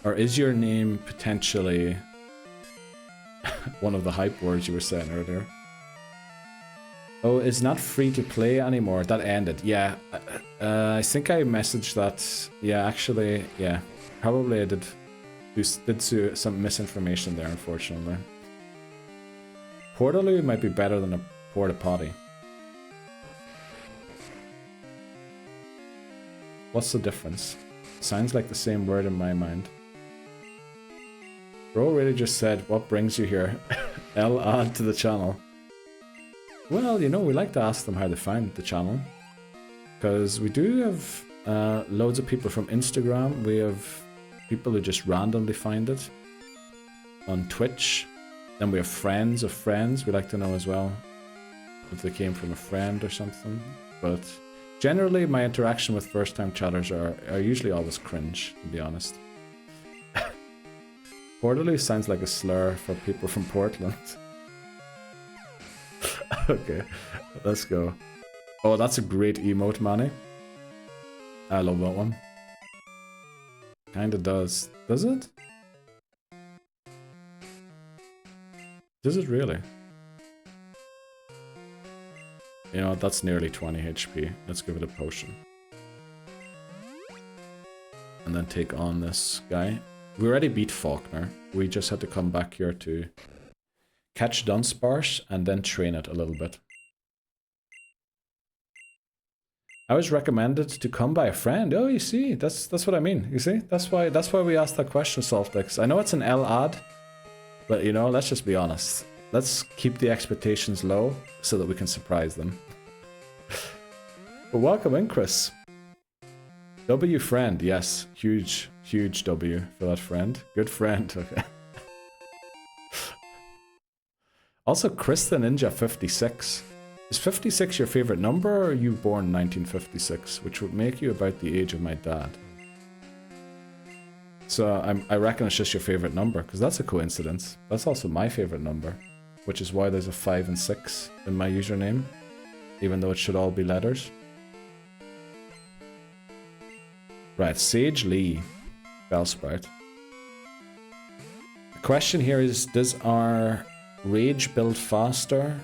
Or is your name potentially one of the hype words you were saying earlier? Oh, it's not free to play anymore. That ended. Yeah, I think I messaged that. Yeah, actually, yeah. Probably I did some misinformation there, unfortunately. Portaloo might be better than a porta potty. What's the difference? Sounds like the same word in my mind. Bro really just said, what brings you here? L add to the channel. Well, you know, we like to ask them how they found the channel. Because we do have loads of people from Instagram. We have people who just randomly find it. On Twitch. Then we have friends of friends. We like to know as well if they came from a friend or something. But generally, my interaction with first-time chatters are usually always cringe, to be honest. Portaloo sounds like a slur for people from Portland. Okay, let's go. Oh, that's a great emote, Manny. I love that one. Kinda does. Does it? Does it really? You know, that's nearly 20 HP. Let's give it a potion. And then take on this guy. We already beat Faulkner. We just had to come back here to catch Dunsparce and then train it a little bit. I was recommended to come by a friend. Oh, you see, that's what I mean. You see, that's why we asked that question, Saltix. I know it's an L ad, but you know, let's just be honest. Let's keep the expectations low so that we can surprise them. But welcome in, Chris. W friend, yes, huge W for that friend. Good friend. Okay. Also, Chris the Ninja 56. Is 56 your favorite number, or are you born 1956, which would make you about the age of my dad? So I reckon it's just your favorite number, because that's a coincidence. That's also my favorite number, which is why there's a 5 and 6 in my username, even though it should all be letters. Right, Sage Lee, Bellsprout. The question here is, does our rage build faster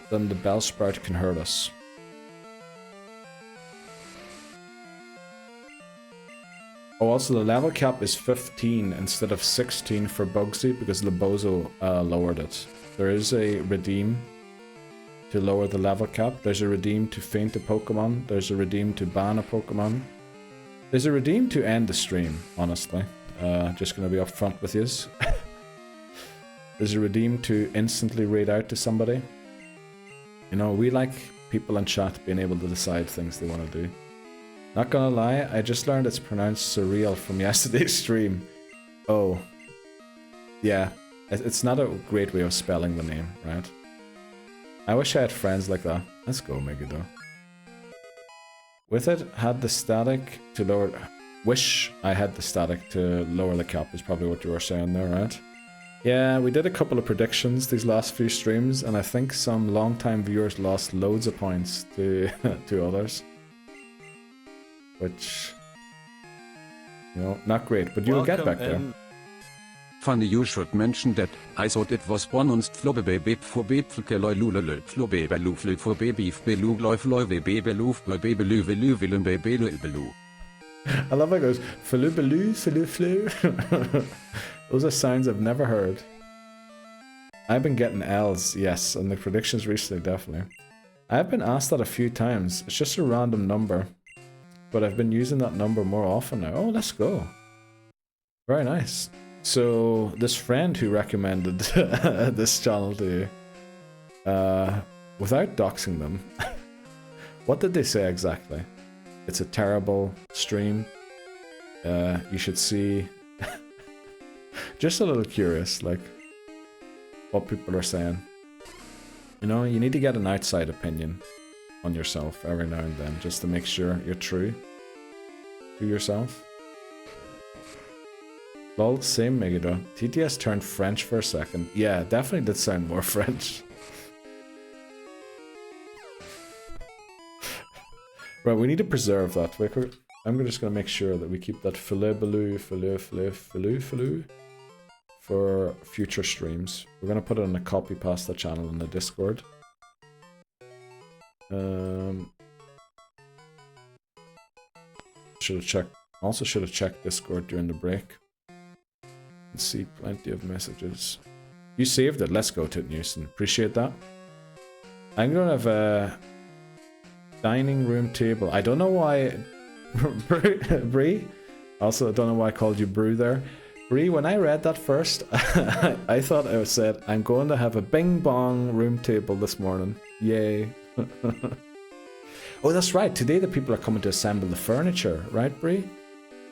than the Bellsprout can hurt us? Oh, also the level cap is 15 instead of 16 for Bugsy because Labozo lowered it. There is a redeem to lower the level cap. There's a redeem to faint a Pokemon. There's a redeem to ban a Pokemon. There's a redeem to end the stream, honestly. Just gonna be upfront with yous. There's a redeem to instantly raid out to somebody. You know, we like people in chat being able to decide things they want to do. Not gonna lie, I just learned it's pronounced surreal from yesterday's stream. Oh. Yeah, it's not a great way of spelling the name, right? I wish I had friends like that. Let's go, Megiddo. With it, had the static to lower... Wish I had the static to lower the cap is probably what you were saying there, right? Yeah, we did a couple of predictions these last few streams, and I think some long-time viewers lost loads of points to to others. Which, you know, not great, but you'll get back there. Funny you should mention that. I thought it was pronounced flobebe for bepflkeloi lulele flobe beluflu for bebeef belu loif loive bebeluf bebelu velu bebelu. I love how it goes falubelu faluflu. Those are sounds I've never heard. I've been getting L's, yes, and the predictions recently, definitely. I've been asked that a few times. It's just a random number, but I've been using that number more often now. Oh, let's go. Very nice. So, this friend who recommended this channel to you, without doxing them, what did they say exactly? It's a terrible stream. You should see... Just a little curious, like, what people are saying. You know, you need to get an outside opinion on yourself every now and then, just to make sure you're true to yourself. Lol, same Megiddo. TTS turned French for a second. Yeah, definitely did sound more French. Right, we need to preserve that. I'm just going to make sure that we keep that filet for future streams. We're going to put it on a copy pasta channel in the Discord. Should have checked. Also should have checked Discord during the break. And see plenty of messages. You saved it. Let's go, Tit Newson. Appreciate that. I'm going to have a dining room table. I don't know why... Bree? Also, I don't know why I called you Brew there. Bree, when I read that first, I thought I said, I'm going to have a bing bong room table this morning. Yay. Oh, that's right. Today the people are coming to assemble the furniture. Right, Bree?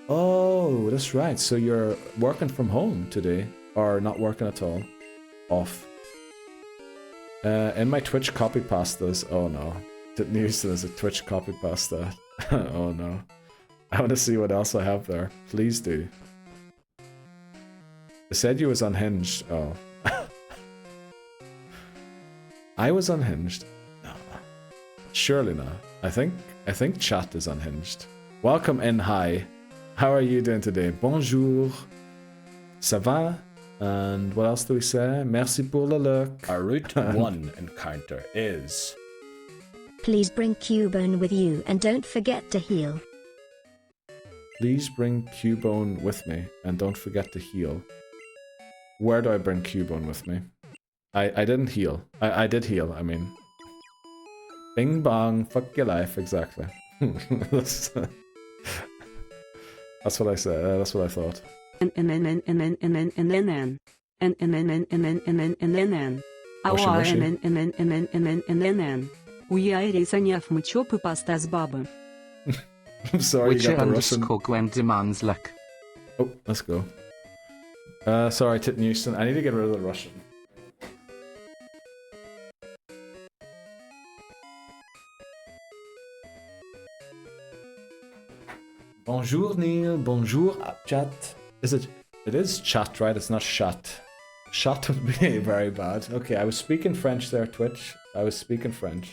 Oh, that's right. So you're working from home today. Or not working at all. Off. In my Twitch copy pastas. Oh no. Didn't use it as a Twitch copy pasta. Oh no. I want to see what else I have there. Please do. They said you was unhinged. Oh. I was unhinged. No, surely not. I think chat is unhinged. Welcome in. Hi, how are you doing today? Bonjour. Ça va? And what else do we say? Merci pour le look. Our Route 1 encounter is... Please bring Cubone with you and don't forget to heal. Please bring Cubone with me and don't forget to heal. Where do I bring Cubone with me? I didn't heal. I did heal, I mean. Bing bong, fuck your life, exactly. That's what I said, that's what I thought. I'm sorry, you got the Russian. Gwen demands luck. Oh, let's go. Sorry, Tit Newston. I need to get rid of the Russian. Bonjour, Neil. Bonjour, chat. It is chat, right? It's not shot. Shot would be very bad. Okay, I was speaking French there, Twitch. I was speaking French.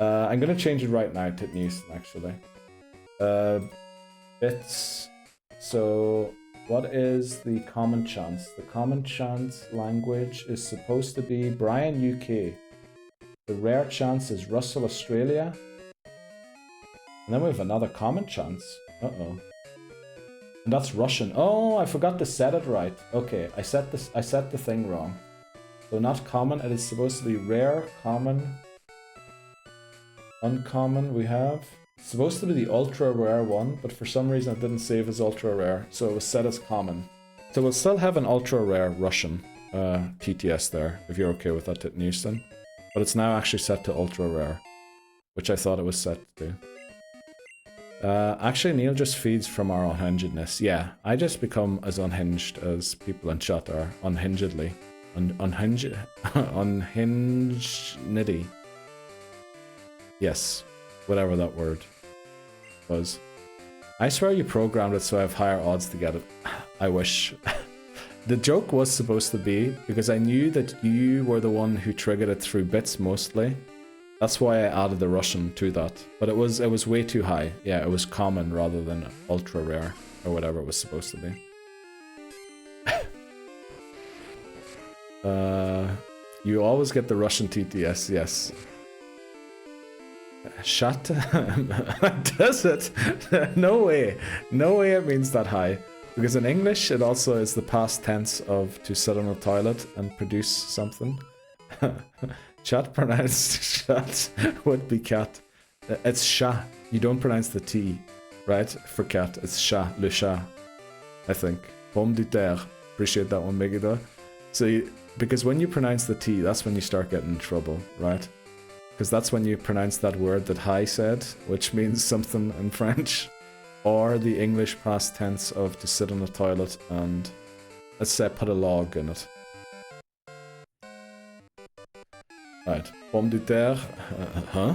I'm gonna change it right now, Tit Newston, actually. Bits. So, what is the common chance? The common chance language is supposed to be Brian, UK. The rare chance is Russell, Australia. And then we have another common chance. Uh-oh. And that's Russian. Oh, I forgot to set it right. Okay, I set the thing wrong. So not common, it is supposed to be rare, common, uncommon we have. It's supposed to be the ultra rare one, but for some reason it didn't save as ultra rare, so it was set as common. So we'll still have an ultra rare Russian TTS there, if you're okay with that, Tit Newston. But it's now actually set to ultra rare, which I thought it was set to. Actually, Neil just feeds from our unhingedness. Yeah, I just become as unhinged as people in chat are. Unhingedly. Unhingednitty. Yes, whatever that word was. I swear you programmed it so I have higher odds to get it. I wish. The joke was supposed to be, because I knew that you were the one who triggered it through bits mostly. That's why I added the Russian to that. But it was way too high. Yeah, it was common rather than ultra rare or whatever it was supposed to be. You always get the Russian TTS, yes. Shut. Does it? No way. No way it means that high. Because in English it also is the past tense of to sit on a toilet and produce something. Chat pronounced chat would be cat. It's sha. You don't pronounce the T, right? For cat, it's sha, le chat, I think. Pomme de terre. Appreciate that one, Megiddo. So, because when you pronounce the T, that's when you start getting in trouble, right? Because that's when you pronounce that word that Hai said, which means something in French, or the English past tense of to sit on a toilet and, let's say, put a log in it. Right, pomme de terre, huh?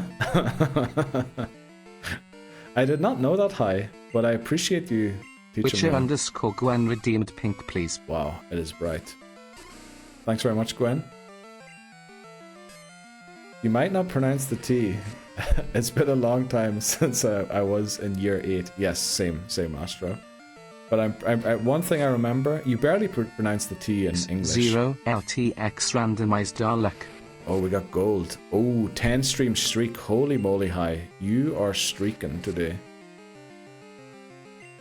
I did not know that high, but I appreciate you teaching me. Witcher_Gwen redeemed pink, please. Wow, it is bright. Thanks very much, Gwen. You might not pronounce the T. It's been a long time since I was in year 8. Yes, same Astro. But one thing I remember, you barely pronounce the T in English. 0 LTX randomized luck. Oh, we got gold. Oh, 10 stream streak. Holy moly, High. You are streaking today.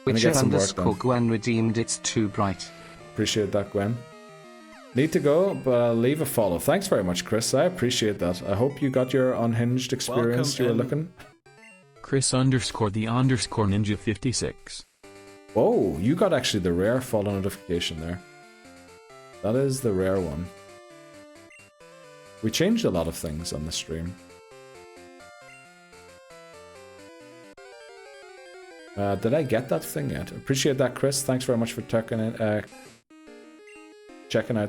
Witcher_Gwen redeemed it's too bright. Appreciate that, Gwen. Need to go, but I'll leave a follow. Thanks very much, Chris. I appreciate that. I hope you got your unhinged experience you were looking. Chris_the_ninja56. Oh, you got actually the rare follow notification there. That is the rare one. We changed a lot of things on the stream. Did I get that thing yet? Appreciate that, Chris. Thanks very much for checking out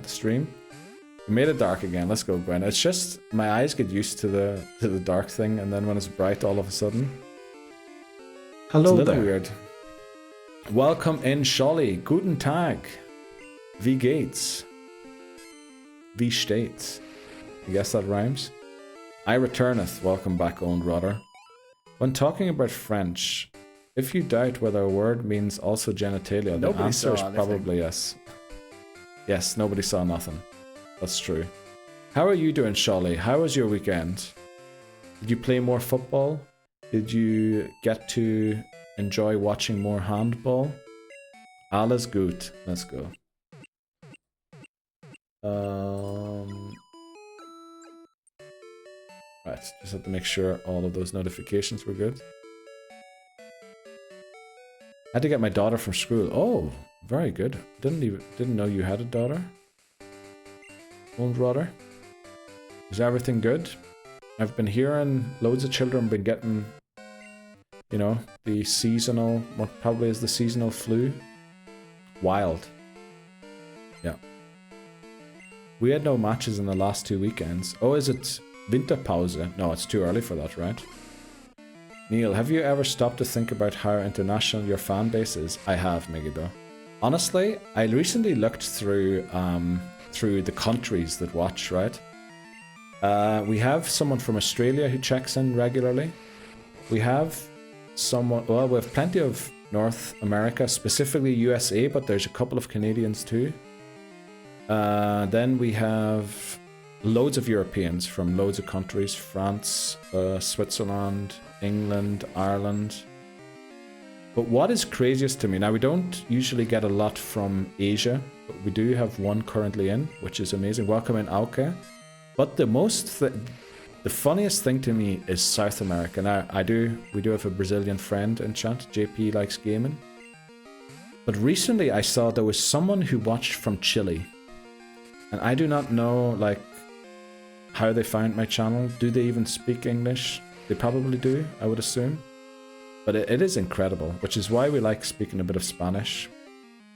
the stream. We made it dark again. Let's go, Gwen. It's just my eyes get used to the dark thing, and then when it's bright, all of a sudden, hello, it's a little there. Weird. Welcome in, Scholly. Guten Tag. Wie geht's? Wie steht's? I guess that rhymes. I returneth. Welcome back, owned Rodder. When talking about French, if you doubt whether a word means also genitalia, the answer is probably yes. Yes, nobody saw nothing. That's true. How are you doing, Sholly? How was your weekend? Did you play more football? Did you get to enjoy watching more handball? Alles gut. Let's go. Right, just have to make sure all of those notifications were good. I had to get my daughter from school. Oh, very good. Didn't know you had a daughter. Old daughter. Is everything good? I've been hearing loads of children been getting, you know, the seasonal, what probably is the seasonal flu. Wild. Yeah. We had no matches in the last 2 weekends. Oh, is it Winterpause? No, it's too early for that, right? Neil, have you ever stopped to think about how international your fan base is? I have, Megiddo. Honestly, I recently looked through the countries that watch, right? We have someone from Australia who checks in regularly. We have someone, well, we have plenty of North America, specifically USA, but there's a couple of Canadians too. Then we have loads of Europeans from loads of countries, France, Switzerland, England, Ireland. But what is craziest to me, now we don't usually get a lot from Asia, but we do have one currently in, which is amazing. Welcome in, Auke. But the funniest thing to me is South America. Now, we do have a Brazilian friend in chat, JP Likes Gaming. But recently I saw there was someone who watched from Chile. And I do not know, like, how they found my channel. Do they even speak English? They probably do, I would assume. But it is incredible, which is why we like speaking a bit of Spanish.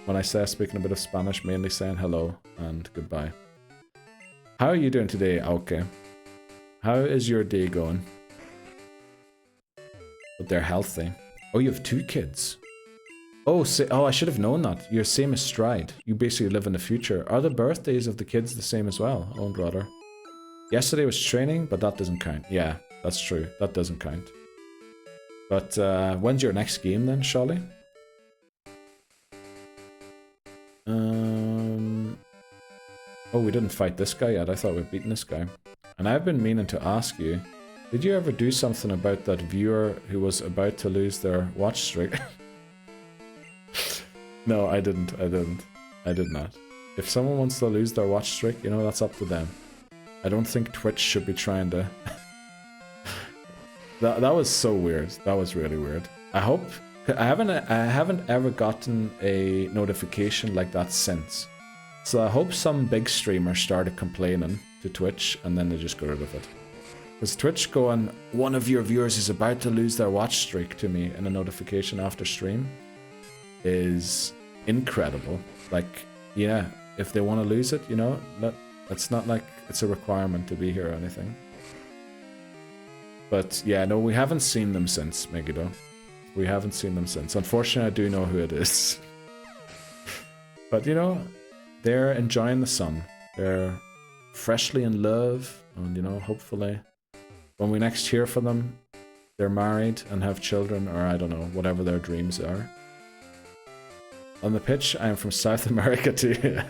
When I say speaking a bit of Spanish, mainly saying hello and goodbye. How are you doing today, Auke? How is your day going? But they're healthy. Oh, you have 2 kids. Oh, I should have known that. You're same as Stride. You basically live in the future. Are the birthdays of the kids the same as well, owned Rodder? Yesterday was training, but that doesn't count. Yeah, that's true. That doesn't count. But when's your next game then, Sholly? Oh, we didn't fight this guy yet. I thought we'd beaten this guy. And I've been meaning to ask you, did you ever do something about that viewer who was about to lose their watch streak? No, I didn't. I did not. If someone wants to lose their watch streak, you know, that's up to them. I don't think Twitch should be trying to... that was so weird. That was really weird. I hope... I haven't ever gotten a notification like that since. So I hope some big streamer started complaining to Twitch and then they just got rid of it. Because Twitch going, one of your viewers is about to lose their watch streak to me in a notification after stream is incredible. Like, yeah, if they want to lose it, you know, it's not like it's a requirement to be here or anything. But yeah, no, we haven't seen them since, Megiddo. We haven't seen them since. Unfortunately, I do know who it is. But you know, they're enjoying the sun. They're freshly in love, and you know, hopefully, when we next hear from them, they're married and have children, or I don't know, whatever their dreams are. On the pitch, I am from South America too.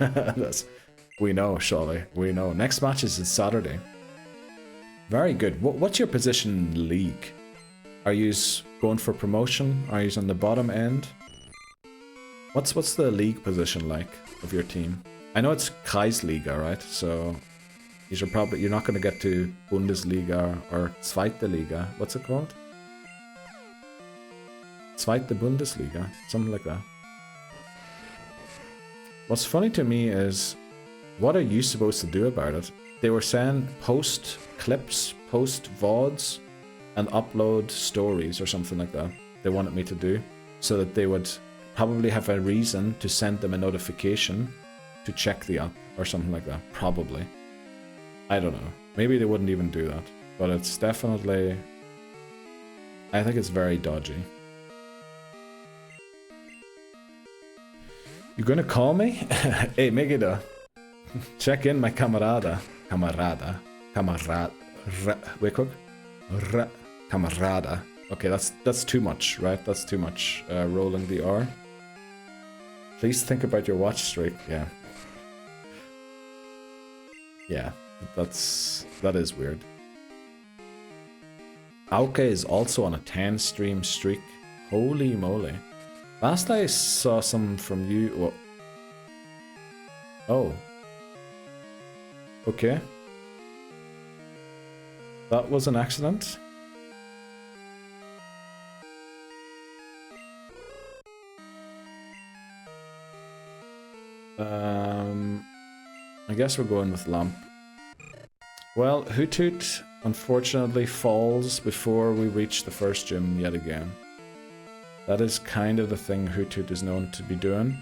We know, Sholly. We know. Next match is Saturday. Very good. What's your position in the league? Are you going for promotion? Are you on the bottom end? What's the league position like of your team? I know it's Kreisliga, right? So you're not going to get to Bundesliga or Zweite Liga. What's it called? Zweite Bundesliga, something like that. What's funny to me is, what are you supposed to do about it? They were saying post clips, post VODs, and upload stories or something like that. They wanted me to do, so that they would probably have a reason to send them a notification to check the app or something like that. Probably. I don't know. Maybe they wouldn't even do that. But it's definitely... I think it's very dodgy. You gonna call me? Hey, Megiddo. Check in, my camarada. Camarada. Camarada. Wait, cook. Camarada. Okay, that's too much, right? That's too much. Rolling the R. Please think about your watch streak. Yeah. Yeah, that is weird. Auke is also on a 10 stream streak. Holy moly. Last I saw some from you. Well, oh. Okay. That was an accident. I guess we're going with Lamp. Well, Hoothoot unfortunately falls before we reach the first gym yet again. That is kind of the thing Hoothoot is known to be doing,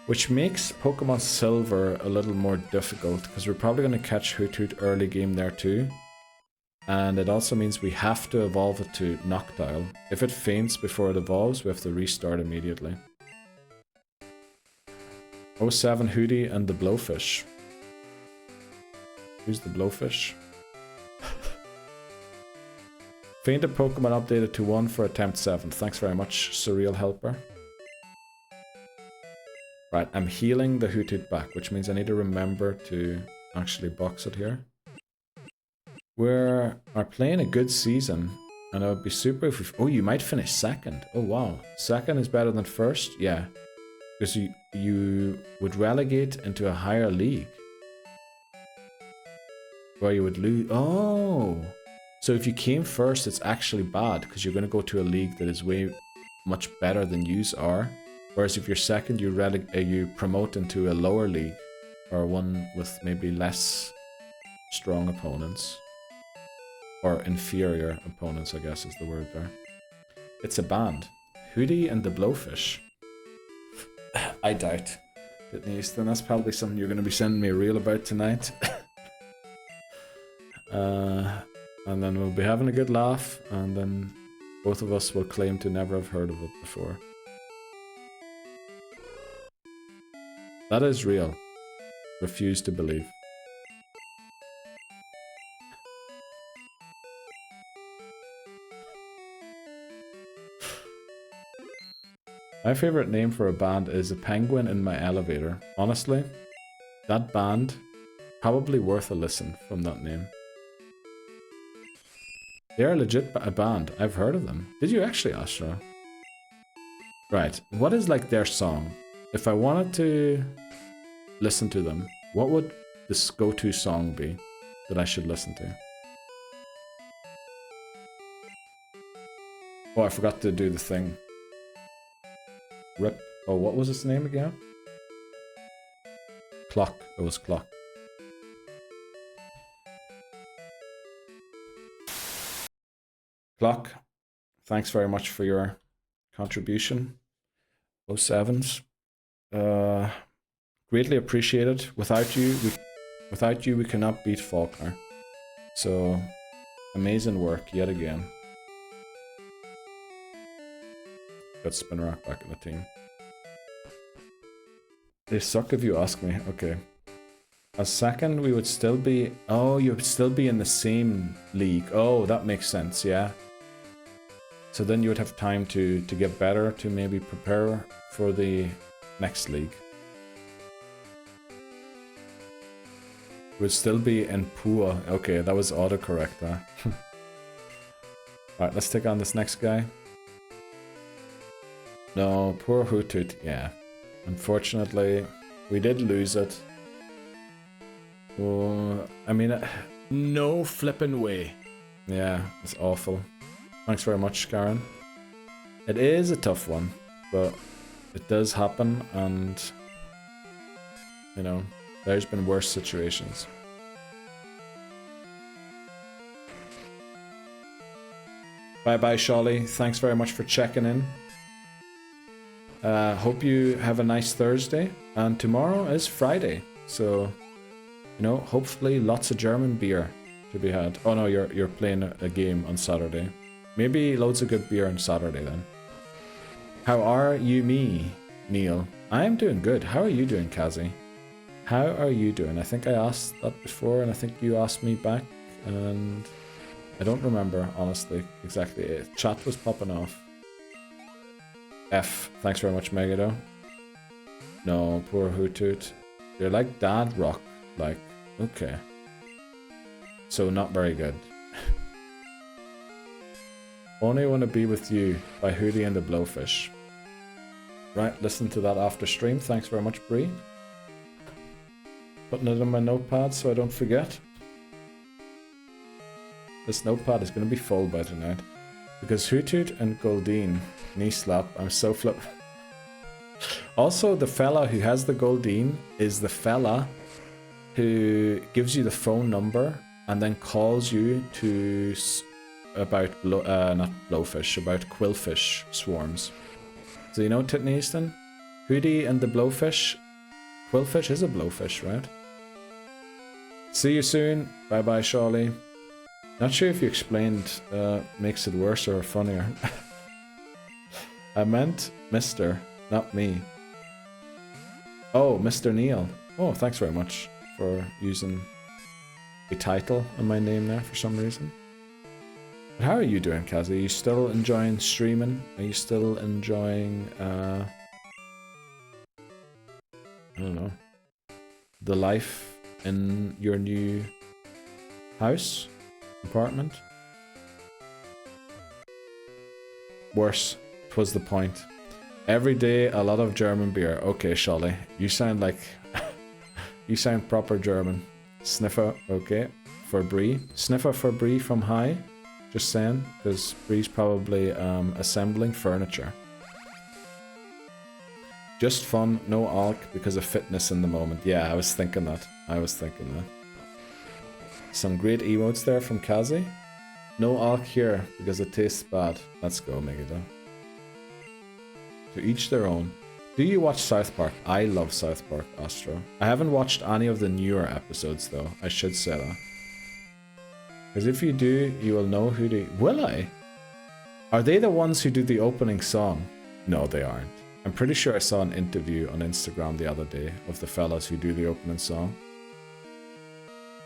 which makes Pokemon Silver a little more difficult because we're probably going to catch Hoothoot early game there too. And it also means we have to evolve it to Noctowl. If it faints before it evolves, we have to restart immediately. 07 Hootie and the Blowfish. Who's the Blowfish? Fainted Pokemon updated to 1 for attempt 7. Thanks very much, Surreal Helper. Right, I'm healing the Hoothoot back, which means I need to remember to actually box it here. We are playing a good season, and it would be super if we... Oh, you might finish second. Oh, wow. Second is better than first? Yeah. Because you would relegate into a higher league. Where you would lose... Oh! So if you came first, it's actually bad, because you're going to go to a league that is way much better than yous are. Whereas if you're second, you promote into a lower league, or one with maybe less strong opponents. Or inferior opponents, I guess is the word there. It's a band. Hootie and the Blowfish. I doubt. Whitney Easton, that's probably something you're going to be sending me a reel about tonight. And then we'll be having a good laugh, and then both of us will claim to never have heard of it before. That is real. Refuse to believe. My favorite name for a band is A Penguin in My Elevator. Honestly, that band, probably worth a listen from that name. They're a legit band. I've heard of them. Did you actually, Astra? Right. What is like their song? If I wanted to listen to them, what would this go-to song be that I should listen to? Oh, I forgot to do the thing. Rip. Oh, what was its name again? Clock. It was Clock. Clock, thanks very much for your contribution. 07s. Greatly appreciated. Without you, we cannot beat Faulkner. So, amazing work yet again. Got Spinrock back in the team. They suck if you ask me. Okay. As second, we would still be... Oh, you would still be in the same league. Oh, that makes sense, yeah. So then you would have time to get better, to maybe prepare for the next league. Would still be in Pua. Okay, that was autocorrect, huh? Alright, let's take on this next guy. No, poor Hoothoot, yeah. Unfortunately, we did lose it. Oh, I mean... No flippin' way. Yeah, it's awful. Thanks very much, Karen. It is a tough one, but it does happen, and... You know, there's been worse situations. Bye-bye, Sholly. Thanks very much for checking in. Hope you have a nice Thursday, and tomorrow is Friday, so... You know, hopefully lots of German beer to be had. Oh no, you're playing a game on Saturday. Maybe loads of good beer on Saturday then. How are you, Neil? I am doing good. How are you doing, Kazi? How are you doing? I think I asked that before, and I think you asked me back and I don't remember, honestly, exactly. Chat was popping off. F, thanks very much, Megado. No, poor Hoothoot. You're like Dad Rock, like, okay. So not very good. Only Want to Be With You by Hootie and the Blowfish. Right, listen to that after stream. Thanks very much, Bree. Putting it on my notepad so I don't forget. This notepad is going to be full by tonight. Because Hoothoot and Goldeen knee slap. I'm so flip. Also, the fella who has the Goldeen is the fella who gives you the phone number and then calls you to about not blowfish, about quillfish swarms. So you know Titney Easton? Hootie and the Blowfish. Quillfish is a blowfish, right? See you soon. Bye bye, Charlie. Not sure if you explained makes it worse or funnier. I meant Mr., not me. Oh, Mr. Neil. Oh, thanks very much for using a title on my name there for some reason. But how are you doing, Kazi? Are you still enjoying streaming? Are you still enjoying, I don't know, the life in your new house, apartment? Worse, 'twas the point. Every day, a lot of German beer. Okay, Sholly, you sound like, you sound proper German. Sniffer, okay, for Brie. Sniffer for Brie from High. Just saying, because Bree's probably assembling furniture. Just fun, no alk because of fitness in the moment. Yeah, I was thinking that. Some great emotes there from Kazi. No alk here because it tastes bad. Let's go, Megado. To each their own. Do you watch South Park? I love South Park, Astro. I haven't watched any of the newer episodes though. I should say that. Because if you do, you will know who they... Will I? Are they the ones who do the opening song? No, they aren't. I'm pretty sure I saw an interview on Instagram the other day of the fellas who do the opening song.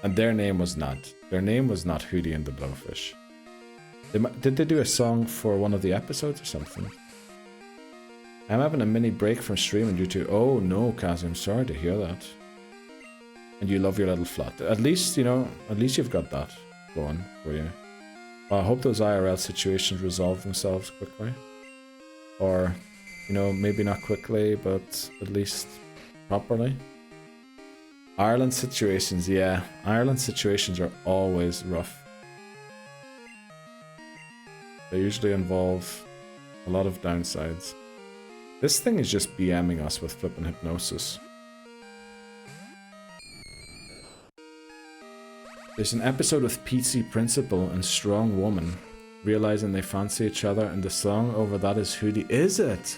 And their name was not. Their name was not Hootie and the Blowfish. Did they do a song for one of the episodes or something? I'm having a mini break from streaming due to... Oh no, Kaz, I'm sorry to hear that. And you love your little flat. At least, you know, at least you've got that going for you. Well, I hope those IRL situations resolve themselves quickly. Or, you know, maybe not quickly, but at least properly. Ireland situations, yeah. Ireland situations are always rough. They usually involve a lot of downsides. This thing is just BMing us with flipping hypnosis. There's an episode with PC Principal and Strong Woman realizing they fancy each other, and the song over that is Hootie. Is it?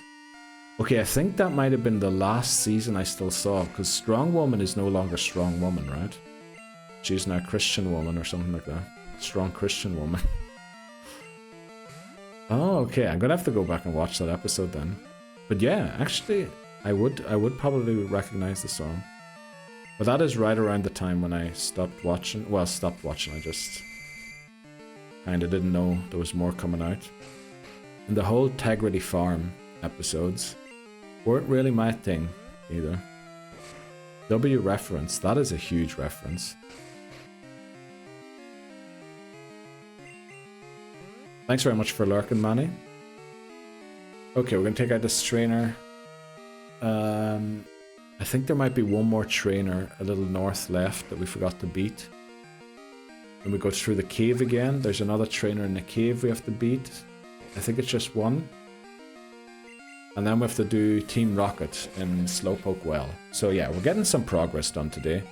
Okay, I think that might have been the last season I still saw, because Strong Woman is no longer Strong Woman, right? She's now Christian Woman or something like that. Strong Christian Woman. Oh, okay, I'm gonna have to go back and watch that episode then. But yeah, actually, I would probably recognize the song. But that is right around the time when I stopped watching. Well, stopped watching, I just kinda didn't know there was more coming out. And the whole Tegrity Farm episodes weren't really my thing either. W reference, that is a huge reference. Thanks very much for lurking, Manny. Okay, we're gonna take out this trainer. I think there might be one more trainer a little north left that we forgot to beat. And we go through the cave again. There's another trainer in the cave we have to beat. I think it's just one. And then we have to do Team Rocket in Slowpoke Well. So yeah, we're getting some progress done today.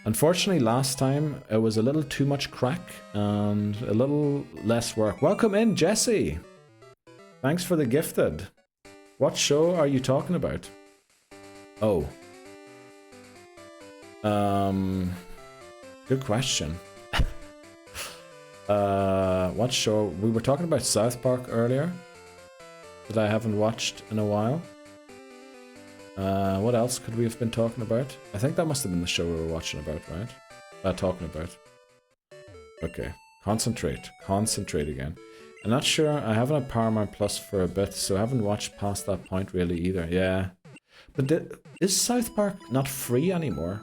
Unfortunately, last time it was a little too much crack and a little less work. Welcome in, Jesse! Thanks for the gifted. What show are you talking about? Oh. Good question. What show? We were talking about South Park earlier that I haven't watched in a while. What else could we have been talking about? I think that must have been the show we were watching about, right? Talking about. Okay. Concentrate. Concentrate again. I'm not sure. I haven't had Paramount Plus for a bit, so I haven't watched past that point really either. Yeah. But is South Park not free anymore?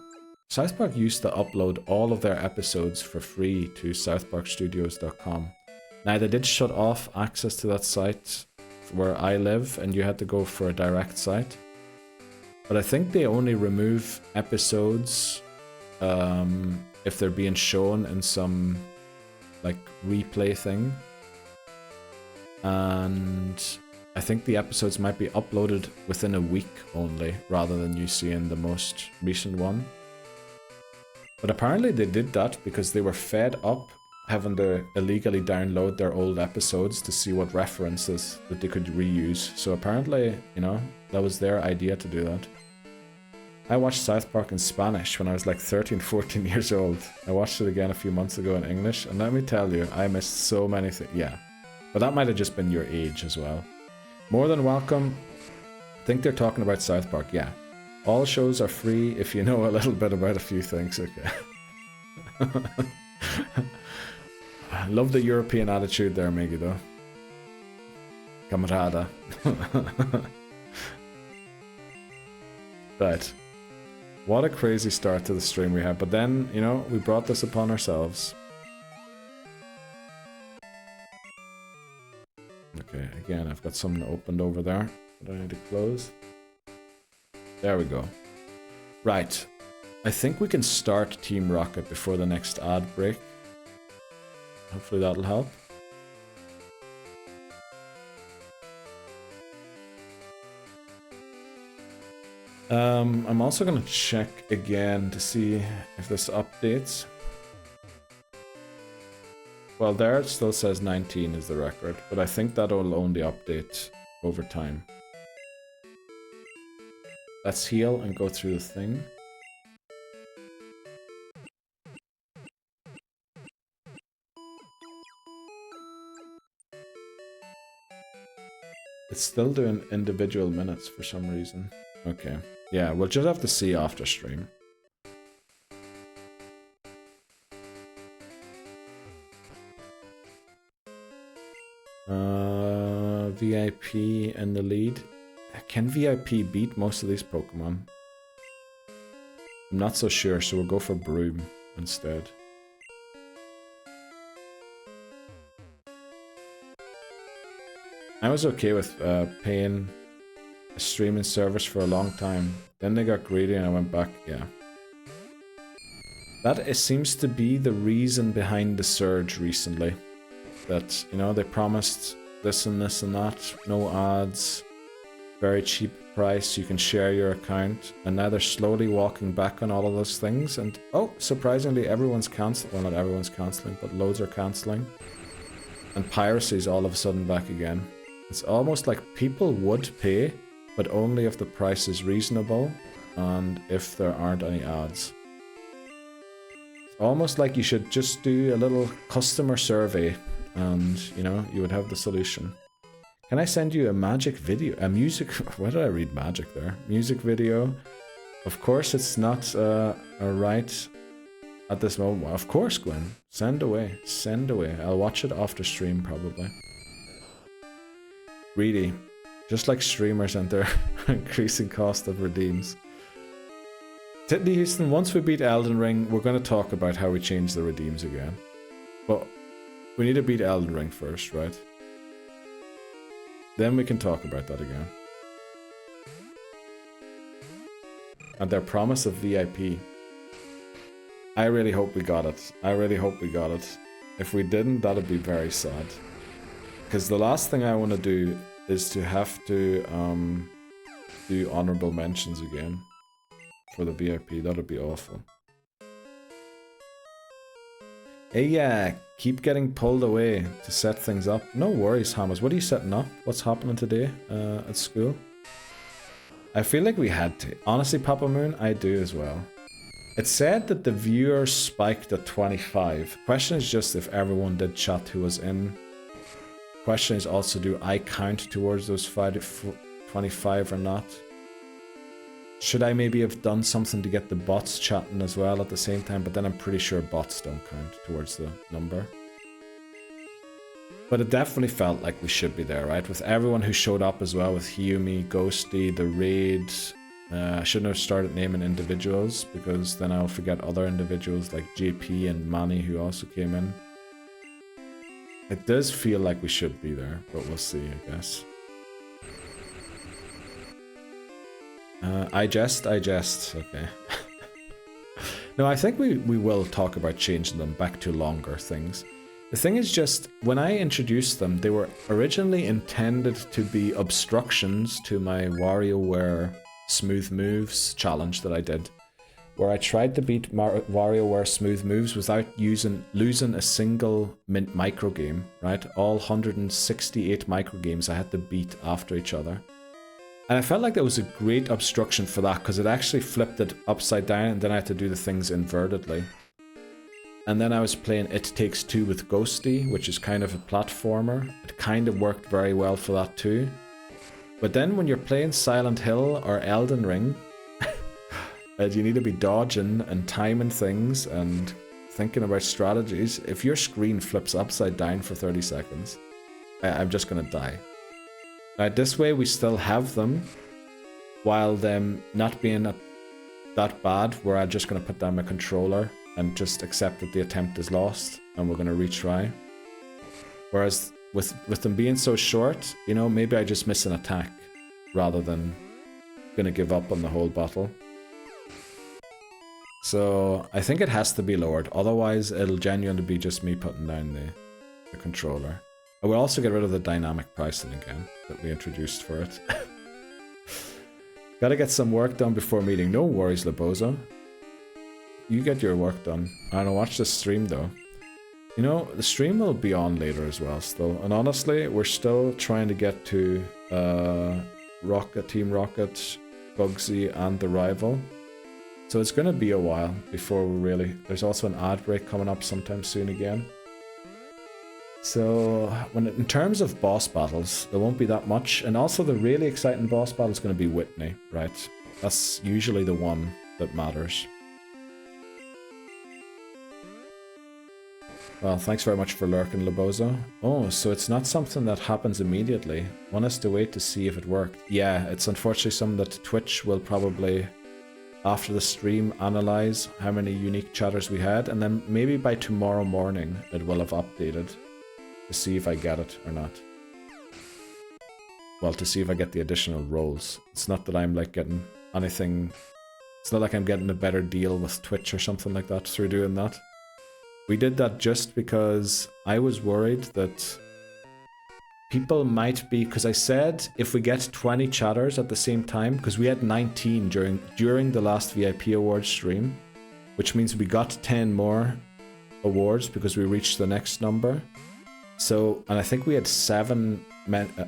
South Park used to upload all of their episodes for free to southparkstudios.com. Now, they did shut off access to that site where I live, and you had to go for a direct site. But I think they only remove episodes if they're being shown in some like replay thing. And I think the episodes might be uploaded within a week only, rather than you seeing the most recent one. But apparently they did that because they were fed up having to illegally download their old episodes to see what references that they could reuse. So apparently, you know, that was their idea to do that. I watched South Park in Spanish when I was like 13, 14 years old. I watched it again a few months ago in English, and let me tell you, I missed so many things. Yeah, but that might have just been your age as well. More than welcome. I think they're talking about South Park, yeah. All shows are free if you know a little bit about a few things, okay. I love the European attitude there, Miggy, though. Camarada. Right. What a crazy start to the stream we had, but then, you know, we brought this upon ourselves. Okay, again, I've got something opened over there that I need to close. There we go. Right. I think we can start Team Rocket before the next ad break. Hopefully that'll help. I'm also going to check again to see if this updates. Well, there it still says 19 is the record, but I think that'll only update over time. Let's heal and go through the thing. It's still doing individual minutes for some reason. Okay. Yeah, we'll just have to see after stream. VIP in the lead. Can VIP beat most of these Pokemon? I'm not so sure, so we'll go for Broom instead. I was okay with paying a streaming service for a long time. Then they got greedy and I went back, yeah. That seems to be the reason behind the surge recently. That, you know, they promised this and this and that, no ads, very cheap price, you can share your account, and now they're slowly walking back on all of those things, and oh, surprisingly everyone's cancelling, well not everyone's cancelling, but loads are cancelling. And piracy's all of a sudden back again. It's almost like people would pay, but only if the price is reasonable and if there aren't any ads. It's almost like you should just do a little customer survey and, you know, you would have the solution. Can I send you a magic video? A music... Why did I read magic there? Music video. Of course it's not right at this moment. Well, of course, Gwen. Send away. Send away. I'll watch it after stream, probably. Greedy. Just like streamers and their increasing cost of redeems. Titney Houston, once we beat Elden Ring, we're going to talk about how we change the redeems again. But we need to beat Elden Ring first, right? Then we can talk about that again. And their promise of VIP. I really hope we got it. I really hope we got it. If we didn't, that'd be very sad. Because the last thing I want to do is to have to do honorable mentions again for the VIP. That'd be awful. Hey, yeah, keep getting pulled away to set things up. No worries, Hamas. What are you setting up? What's happening today at school? I feel like we had to. Honestly, Papa Moon, I do as well. It said that the viewers spiked at 25. Question is just if everyone did chat who was in. Question is also, do I count towards those 25 or not? Should I maybe have done something to get the bots chatting as well at the same time? But then I'm pretty sure bots don't count towards the number. But it definitely felt like we should be there, right? With everyone who showed up as well, with Hiyumi, Ghosty, the raid. I shouldn't have started naming individuals, because then I'll forget other individuals like JP and Manny who also came in. It does feel like we should be there, but we'll see, I guess. I jest, okay. No, I think we will talk about changing them back to longer things. The thing is just, when I introduced them, they were originally intended to be obstructions to my WarioWare Smooth Moves challenge that I did, where I tried to beat WarioWare Smooth Moves without losing a single micro game, right? All 168 micro games I had to beat after each other. And I felt like that was a great obstruction for that, because it actually flipped it upside down, and then I had to do the things invertedly. And then I was playing It Takes Two with Ghosty, which is kind of a platformer. It kind of worked very well for that too. But then when you're playing Silent Hill or Elden Ring, and you need to be dodging and timing things and thinking about strategies, if your screen flips upside down for 30 seconds, I'm just gonna die. Now this way we still have them, while them not being that bad, where I'm just gonna put down my controller and just accept that the attempt is lost, and we're gonna retry. Whereas with them being so short, you know, maybe I just miss an attack, rather than gonna give up on the whole battle. So I think it has to be lowered, otherwise it'll genuinely be just me putting down the controller. I will also get rid of the dynamic pricing again that we introduced for it. Gotta get some work done before meeting. No worries, Lebozo. You get your work done. I don't know, watch the stream though. You know, the stream will be on later as well still. And honestly, we're still trying to get to Team Rocket, Bugsy and the Rival. So it's gonna be a while before we really... There's also an ad break coming up sometime soon again. So in terms of boss battles, there won't be that much. And also the really exciting boss battle is going to be Whitney, right? That's usually the one that matters. Well, thanks very much for lurking, Lebozo. Oh, so it's not something that happens immediately. One has to wait to see if it worked. Yeah, it's unfortunately something that Twitch will probably, after the stream, analyze how many unique chatters we had, and then maybe by tomorrow morning it will have updated to see if I get it or not. Well, to see if I get the additional rolls. It's not that I'm like getting anything... It's not like I'm getting a better deal with Twitch or something like that through doing that. We did that just because I was worried that people might be... Because I said if we get 20 chatters at the same time, because we had 19 during the last VIP Awards stream, which means we got 10 more awards because we reached the next number. So, and I think we had 7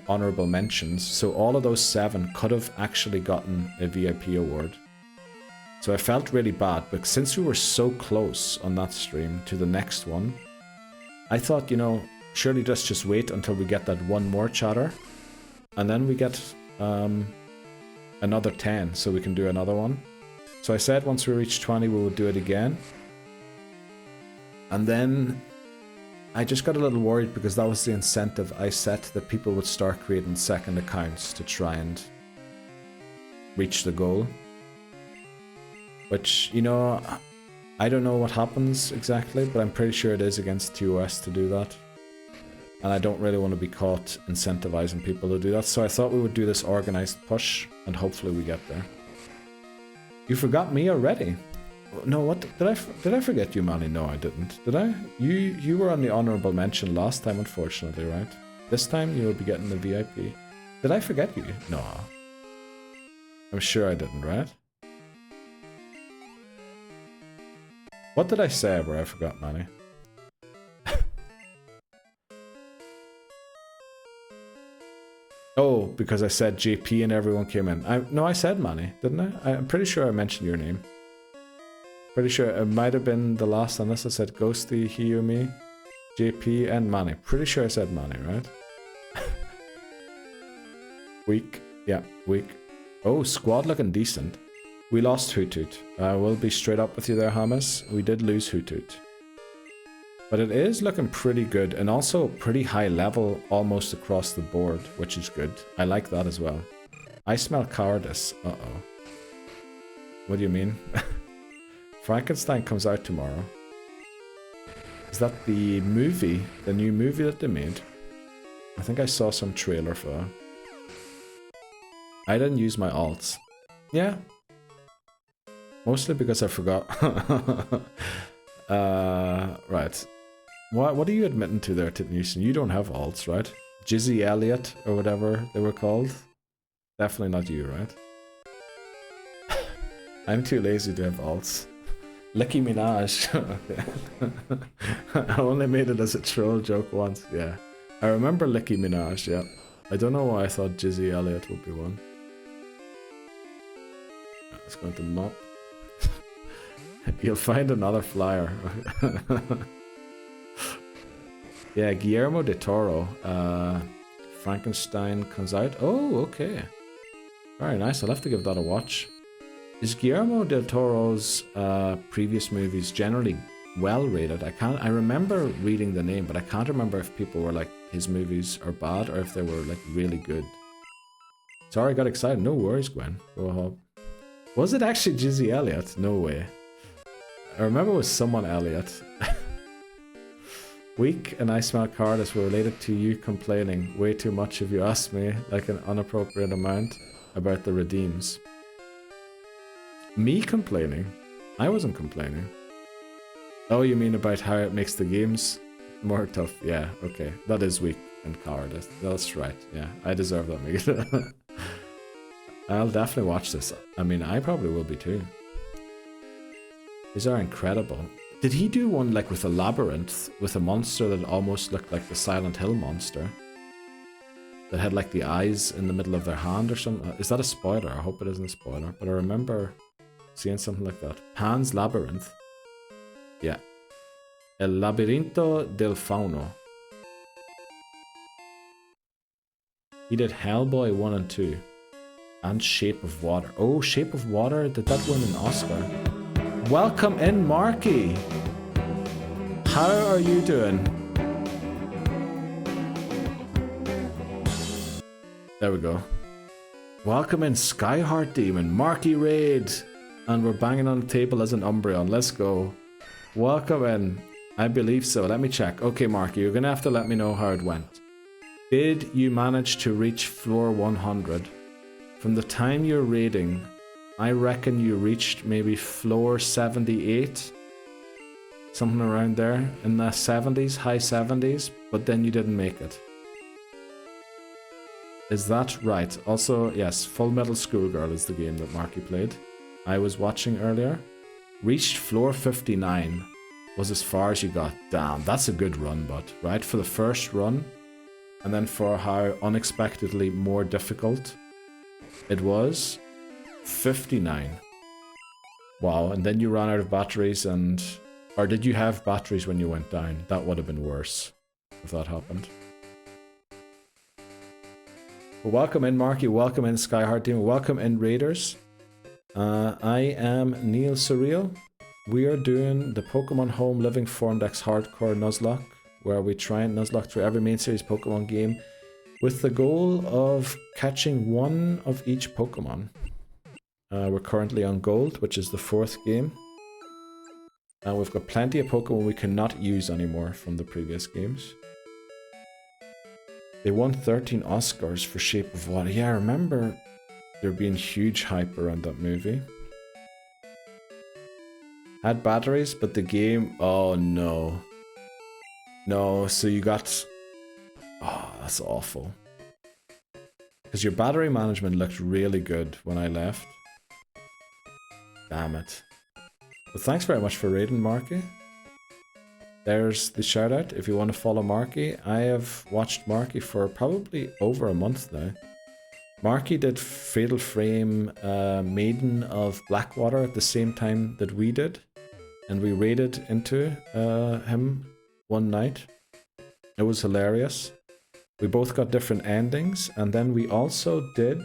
honorable mentions, so all of those 7 could have actually gotten a VIP award. So I felt really bad, but since we were so close on that stream to the next one, I thought, you know, surely let's just wait until we get that one more chatter, and then we get another 10, so we can do another one. So I said once we reach 20, we would do it again. And then I just got a little worried because that was the incentive I set, that people would start creating second accounts to try and reach the goal. Which, you know, I don't know what happens exactly, but I'm pretty sure it is against TOS to do that. And I don't really want to be caught incentivizing people to do that, so I thought we would do this organized push, and hopefully we get there. You forgot me already? No, what did I forget you, Manny? No, I didn't. Did I? You were on the honorable mention last time, unfortunately, right? This time you'll be getting the VIP. Did I forget you? No. I'm sure I didn't, right? What did I say where I forgot Manny? Oh, because I said JP and everyone came in. No, I said Manny, didn't I? I'm pretty sure I mentioned your name. Pretty sure it might have been the last, unless I said Ghosty, Hiyumi, JP, and Manny. Pretty sure I said Manny, right? Weak. Yeah, weak. Oh, squad looking decent. We lost Hoothoot. We'll be straight up with you there, Hamas. We did lose Hoothoot. But it is looking pretty good, and also pretty high level almost across the board, which is good. I like that as well. I smell cowardice. Uh-oh. What do you mean? Frankenstein comes out tomorrow. Is that the movie? The new movie that they made? I think I saw some trailer for that. I didn't use my alts. Yeah. Mostly because I forgot. Right. What are you admitting to there, Titnewson? You don't have alts, right? Jizzy Elliott, or whatever they were called? Definitely not you, right? I'm too lazy to have alts. Nicki Minaj. I only made it as a troll joke once, yeah. I remember Nicki Minaj, yeah. I don't know why I thought Jizzy Elliott would be one. Let's go into mop. You'll find another flyer. Yeah, Guillermo del Toro. Frankenstein comes out. Oh, okay. Very nice. I'll have to give that a watch. Is Guillermo del Toro's previous movies generally well rated? I remember reading the name, but I can't remember if people were like his movies are bad or if they were like really good. Sorry, I got excited. No worries, Gwen. Go ahead. Was it actually Jizzy Elliott? No way. I remember it was someone Elliott. Weak and I smell cowardice were related to you complaining way too much if you asked me, like an inappropriate amount, about the redeems. Me complaining? I wasn't complaining. Oh, you mean about how it makes the games more tough? Yeah, okay. That is weak and cowardice. That's right, yeah. I deserve that, Miguel. I'll definitely watch this. I mean, I probably will be too. These are incredible. Did he do one like with a labyrinth, with a monster that almost looked like the Silent Hill monster? That had like the eyes in the middle of their hand or something? Is that a spoiler? I hope it isn't a spoiler. But I remember seeing something like that. Pan's Labyrinth. Yeah. El Labirinto del Fauno. He did Hellboy 1 and 2. And Shape of Water. Oh, Shape of Water? Did that win an Oscar? Welcome in, Marky! How are you doing? There we go. Welcome in, Skyheart Demon, Marky Raid! And we're banging on the table as an Umbreon. Let's go. Welcome in. I believe so. Let me check. Okay, Marky, you're gonna have to let me know how it went. Did you manage to reach floor 100? From the time you're raiding, I reckon you reached maybe floor 78. Something around there. In the 70s, high 70s. But then you didn't make it. Is that right? Also, yes, Full Metal Schoolgirl is the game that Marky played. I was watching earlier. Reached floor 59. Was as far as you got. Damn, that's a good run, but right? For the first run. And then for how unexpectedly more difficult it was. 59. Wow, and then you ran out of batteries and... Or did you have batteries when you went down? That would have been worse if that happened. Well, welcome in, Marky. Welcome in, Skyheart Team. Welcome in, Raiders. I am Neil Surreal. We are doing the Pokémon Home Living Form Dex Hardcore Nuzlocke, where we try and Nuzlocke through every main series Pokémon game with the goal of catching one of each Pokémon. We're currently on Gold, which is the 4th game. And we've got plenty of Pokemon we cannot use anymore from the previous games. They won 13 Oscars for Shape of Water. Yeah, I remember there being huge hype around that movie. Had batteries, but the game... Oh, no. No, so you got... Oh, that's awful. Because your battery management looked really good when I left. Damn it. But thanks very much for raiding, Marky. There's the shout out if you want to follow Marky. I have watched Marky for probably over a month now. Marky did Fatal Frame Maiden of Blackwater at the same time that we did. And we raided into him one night. It was hilarious. We both got different endings. And then we also did...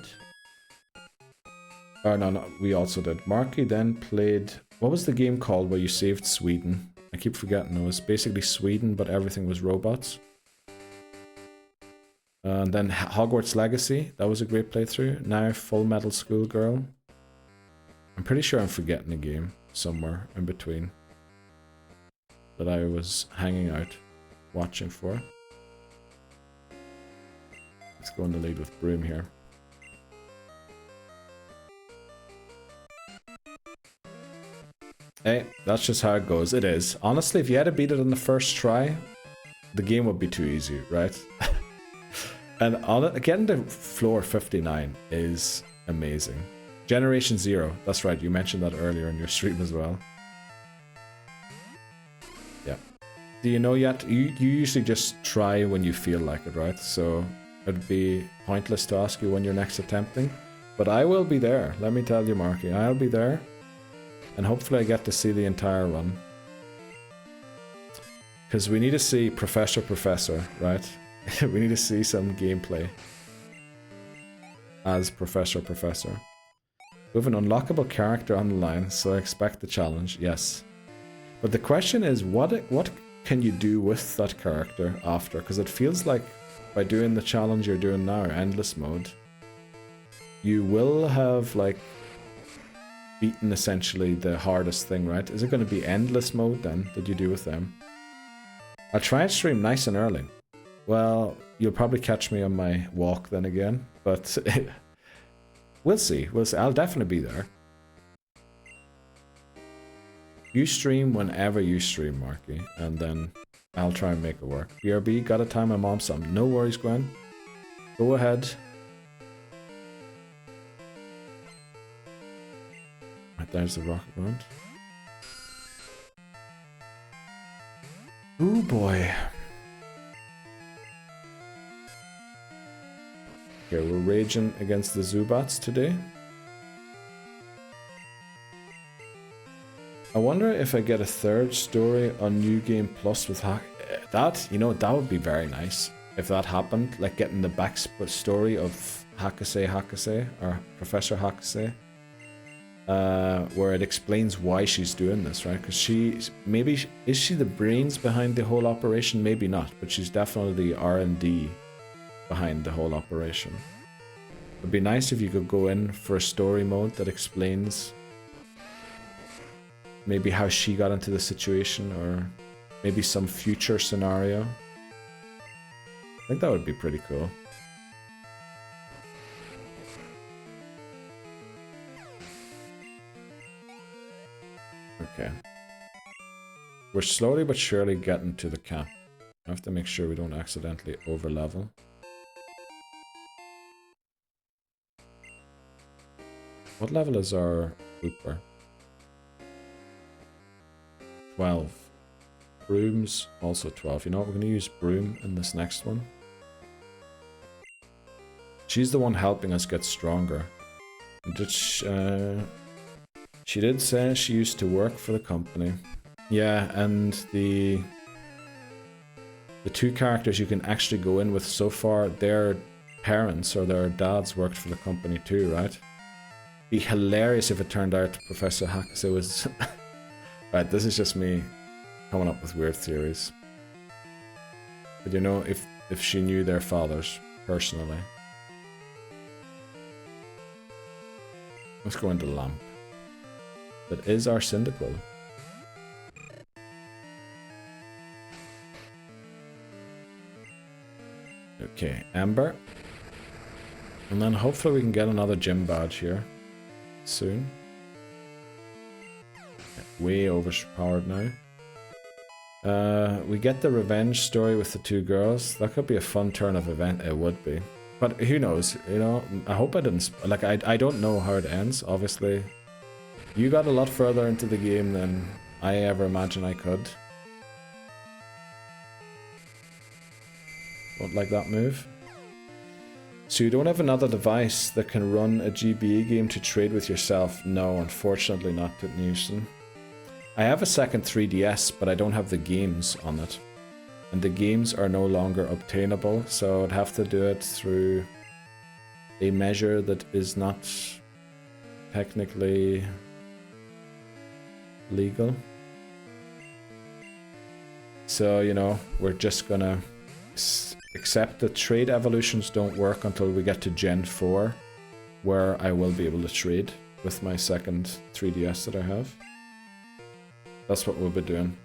Oh, no, we also did. Marky then played... What was the game called where you saved Sweden? I keep forgetting. It was basically Sweden, but everything was robots. And then Hogwarts Legacy. That was a great playthrough. Now Full Metal Schoolgirl. I'm pretty sure I'm forgetting a game somewhere in between that I was hanging out, watching for. Let's go in the lead with Broom here. Hey, that's just how it goes. It is. Honestly, if you had to beat it on the first try, the game would be too easy, right? And on it, getting to floor 59 is amazing. Generation 0. That's right, you mentioned that earlier in your stream as well. Yeah. Do you know yet? You usually just try when you feel like it, right? So it'd be pointless to ask you when you're next attempting. But I will be there. Let me tell you, Marky. I'll be there. And hopefully I get to see the entire run. Because we need to see Professor, right? We need to see some gameplay as Professor. We have an unlockable character on the line, so I expect the challenge, yes. But the question is, what can you do with that character after? Because it feels like by doing the challenge you're doing now, Endless Mode, you will have, like, beaten essentially the hardest thing, right? Is it going to be Endless Mode then, that you do with them? I'll try and stream nice and early. Well, you'll probably catch me on my walk then again, but we'll see. I'll definitely be there. You stream whenever you stream, Marky, and then I'll try and make it work. BRB, gotta time my mom some. No worries, Gwen. Go ahead. Right, there's the rocket round. Ooh boy. Okay, we're raging against the Zubats today. I wonder if I get a third story on New Game Plus with that, you know, that would be very nice. If that happened, like getting the backstory of Hakase, or Professor Hakase. Where it explains why she's doing this, right? Because is she the brains behind the whole operation? Maybe not, but she's definitely the R&D behind the whole operation. It'd be nice if you could go in for a story mode that explains maybe how she got into the situation, or maybe some future scenario. I think that would be pretty cool. Okay. We're slowly but surely getting to the cap. I have to make sure we don't accidentally overlevel. What level is our Hooper? 12. Broom's also 12. You know what? We're going to use Broom in this next one. She's the one helping us get stronger. She did say she used to work for the company. Yeah, and the two characters you can actually go in with so far, their parents or their dads worked for the company too, right? Be hilarious if it turned out Professor Hakase was... Right, this is just me coming up with weird theories. But you know, if she knew their fathers personally. Let's go into Lamp. That is our Cyndaquil. Okay, Amber. And then hopefully we can get another gym badge here soon. Way overpowered now. We get the revenge story with the two girls. That could be a fun turn of event. It would be. But who knows, you know, I hope I didn't... Like, I don't know how it ends, obviously. You got a lot further into the game than I ever imagined I could. Don't like that move. So you don't have another device that can run a GBA game to trade with yourself? No, unfortunately not, Newson. I have a second 3DS, but I don't have the games on it. And the games are no longer obtainable, so I'd have to do it through a measure that is not technically legal. So, you know, we're just gonna accept that trade evolutions don't work until we get to Gen 4, where I will be able to trade with my second 3DS that I have. That's what we'll be doing.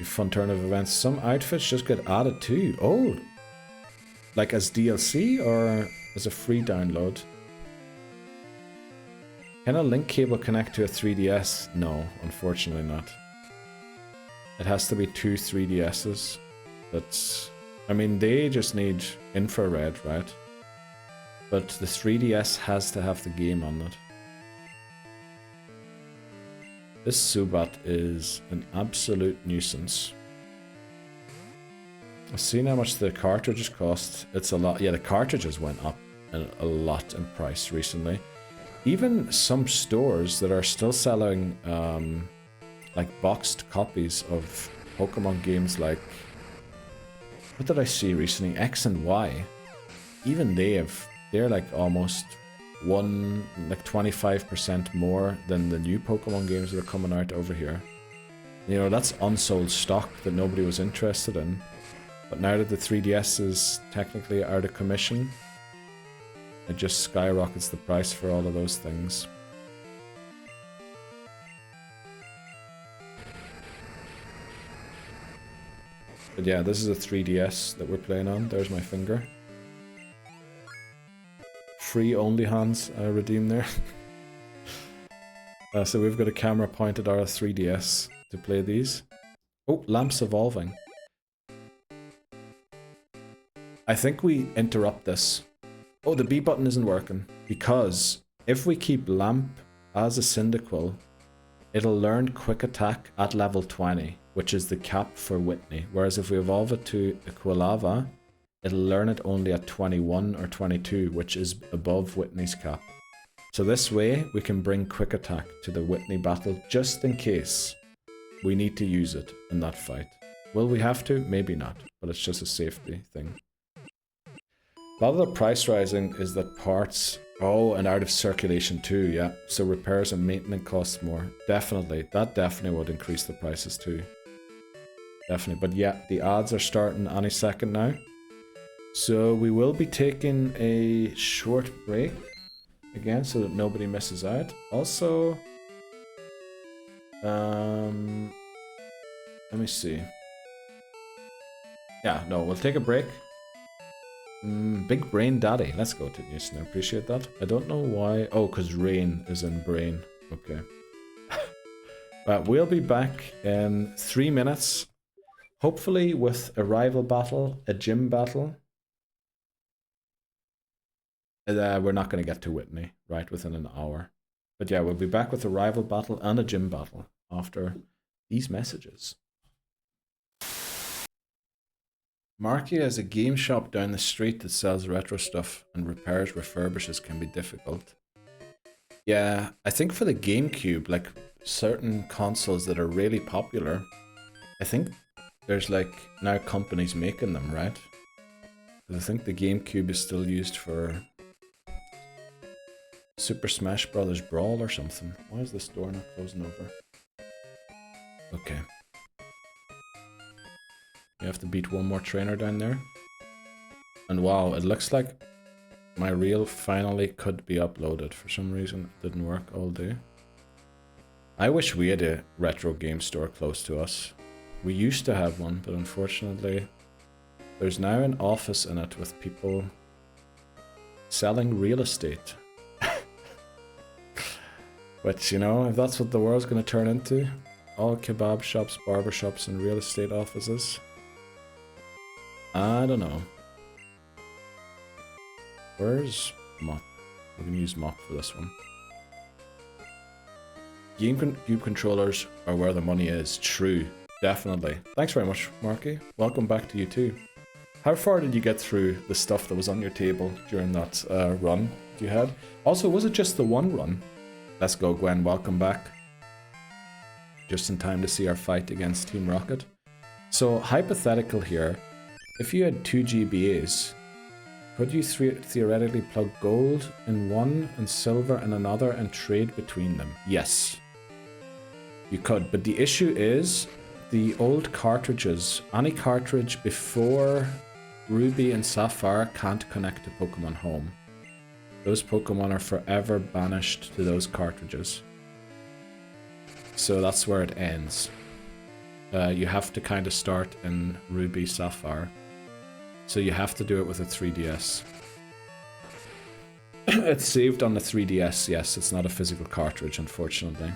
Fun turn of events. Some outfits just get added too. Oh! Like as DLC or as a free download? Can a link cable connect to a 3DS? No, unfortunately not. It has to be 2 3DSs. That's... I mean, they just need infrared, right? But the 3DS has to have the game on it. This Zubat is an absolute nuisance. I've seen how much the cartridges cost. It's a lot. Yeah, the cartridges went up a lot in price recently. Even some stores that are still selling like boxed copies of Pokemon games like... What did I see recently? X and Y. Even they're like almost 25% more than the new Pokemon games that are coming out over here. You know, that's unsold stock that nobody was interested in. But now that the 3DS is technically out of commission, it just skyrockets the price for all of those things. But yeah, this is a 3DS that we're playing on. There's my finger. Free only hands redeemed there. So we've got a camera pointed at our 3DS to play these. Oh, lamps evolving. I think we interrupt this. Oh, the B button isn't working. Because if we keep lamp as a Cyndaquil, it'll learn quick attack at level 20, which is the cap for Whitney. Whereas if we evolve it to a Quilava, it'll learn it only at 21 or 22, which is above Whitney's cap. So this way, we can bring quick attack to the Whitney battle just in case we need to use it in that fight. Will we have to? Maybe not, but it's just a safety thing. A lot of the price rising is that parts... Oh, and out of circulation too, yeah. So repairs and maintenance costs more. Definitely. That definitely would increase the prices too. Definitely. But yeah, the ads are starting any second now. So we will be taking a short break again so that nobody misses out. Also, let me see. Yeah, no, we'll take a break. Big Brain Daddy. Let's go to Houston. I appreciate that. I don't know why. Oh, because rain is in brain. Okay. We'll be back in 3 minutes. Hopefully with a rival battle, a gym battle. We're not going to get to Whitney, right, within an hour. But yeah, we'll be back with a rival battle and a gym battle after these messages. Marky has a game shop down the street that sells retro stuff and repairs refurbishes can be difficult. Yeah, I think for the GameCube, like certain consoles that are really popular, I think there's like now companies making them, right? Because I think the GameCube is still used for Super Smash Brothers Brawl or something. Why is this door not closing over? Okay. We have to beat one more trainer down there. And wow, it looks like my reel finally could be uploaded. For some reason, it didn't work all day. I wish we had a retro game store close to us. We used to have one, but unfortunately, there's now an office in it with people selling real estate. Which, you know, if that's what the world's going to turn into, all kebab shops, barber shops, and real estate offices. I don't know. Where's Mop? We're going to use Mop for this one. GameCube controllers are where the money is. True. Definitely. Thanks very much, Marky. Welcome back to you too. How far did you get through the stuff that was on your table during that run you had? Also, was it just the one run? Let's go, Gwen. Welcome back. Just in time to see our fight against Team Rocket. So, hypothetical here. If you had 2 GBAs, Could you theoretically plug gold in one and silver in another and trade between them? Yes. You could, but the issue is the old cartridges. Any cartridge before Ruby and Sapphire can't connect to Pokémon Home. Those Pokémon are forever banished to those cartridges. So that's where it ends. You have to kind of start in Ruby Sapphire. So you have to do it with a 3DS. It's saved on the 3DS, yes. It's not a physical cartridge, unfortunately.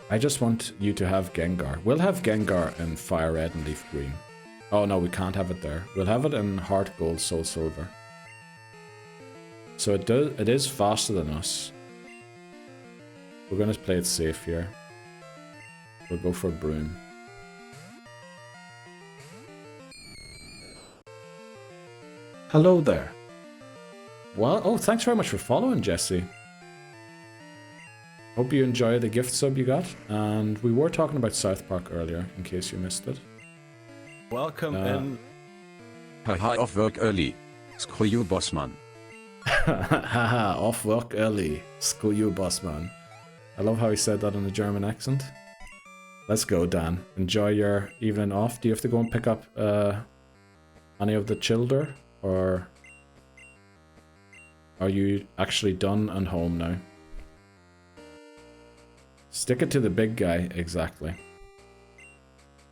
I just want you to have Gengar. We'll have Gengar in Fire Red and Leaf Green. Oh no, we can't have it there. We'll have it in Heart Gold, Soul Silver. So it is faster than us. We're going to play it safe here. We'll go for Broom. Hello there. Well, oh, thanks very much for following, Jesse. Hope you enjoy the gift sub you got. And we were talking about South Park earlier, in case you missed it. Welcome in. Haha, off work early. Screw you, bossman. Haha, off work early. Screw you, bossman. I love how he said that in a German accent. Let's go, Dan. Enjoy your evening off. Do you have to go and pick up any of the children? Or are you actually done and home now? Stick it to the big guy, exactly.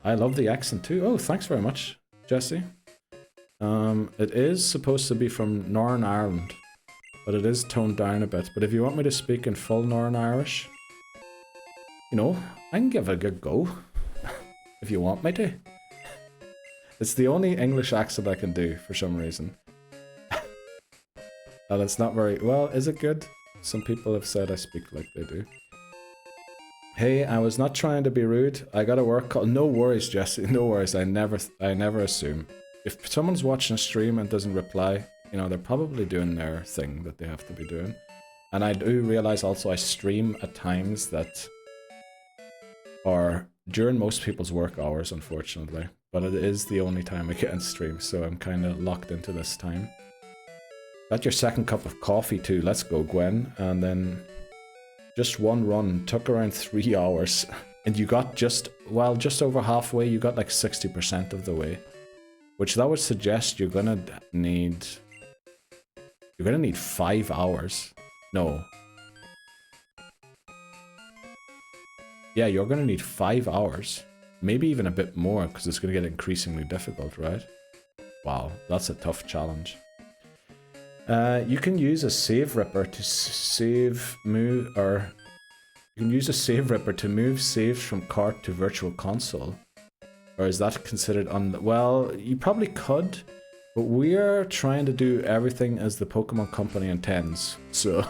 I love the accent too. Oh, thanks very much, Jesse. It is supposed to be from Northern Ireland, but it is toned down a bit. But if you want me to speak in full Northern Irish, you know, I can give it a good go. If you want me to. It's the only English accent I can do for some reason. And it's not very... Well, is it good? Some people have said I speak like they do. Hey, I was not trying to be rude. I got a work call. No worries, Jesse. No worries. I never assume. If someone's watching a stream and doesn't reply, you know, they're probably doing their thing that they have to be doing. And I do realize also I stream at times that are during most people's work hours, unfortunately. But it is the only time I get on stream, so I'm kind of locked into this time. Got your second cup of coffee too. Let's go, Gwen. And then just one run took around 3 hours. And you got just over halfway. You got like 60% of the way. Which that would suggest you're gonna need 5 hours. No. Yeah, you're gonna need 5 hours. Maybe even a bit more, because it's gonna get increasingly difficult, right? Wow, that's a tough challenge. You can use a save ripper to you can use a save ripper to move saves from cart to virtual console. Or is that considered well, you probably could, but we're trying to do everything as the Pokemon Company intends. So,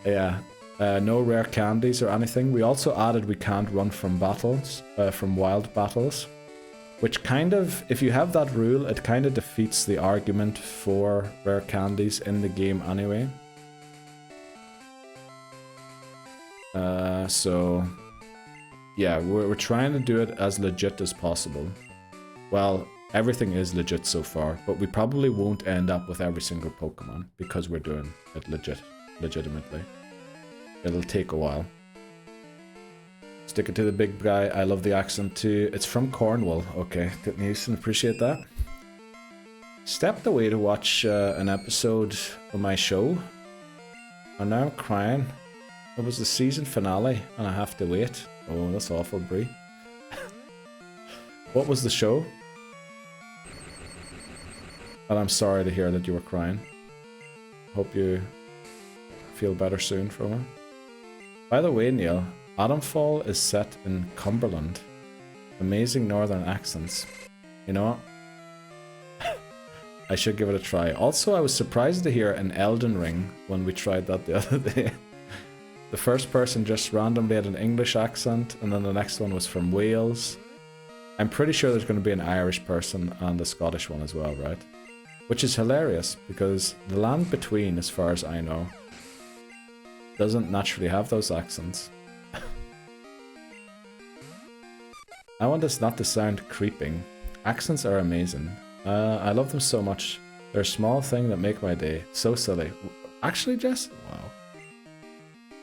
yeah. No rare candies or anything. We also added we can't run from battles, from wild battles. Which kind of, if you have that rule, it kind of defeats the argument for rare candies in the game anyway. So, yeah, we're trying to do it as legit as possible. Well, everything is legit so far, but we probably won't end up with every single Pokemon because we're doing it legitimately. It'll take a while. Stick it to the big guy. I love the accent too. It's from Cornwall. Okay, good news and appreciate that. Stepped away to watch an episode of my show. And now I'm crying. It was the season finale and I have to wait. Oh, that's awful, Brie. What was the show? And I'm sorry to hear that you were crying. Hope you feel better soon from it. By the way, Neil, Adamfall is set in Cumberland. Amazing northern accents. You know what? I should give it a try. Also, I was surprised to hear an Elden Ring when we tried that the other day. The first person just randomly had an English accent, and then the next one was from Wales. I'm pretty sure there's going to be an Irish person and a Scottish one as well, right? Which is hilarious, because the land between, as far as I know, doesn't naturally have those accents. I want this not to sound creeping. Accents are amazing. I love them so much. They're a small thing that make my day. So silly. Actually, Jess? Wow.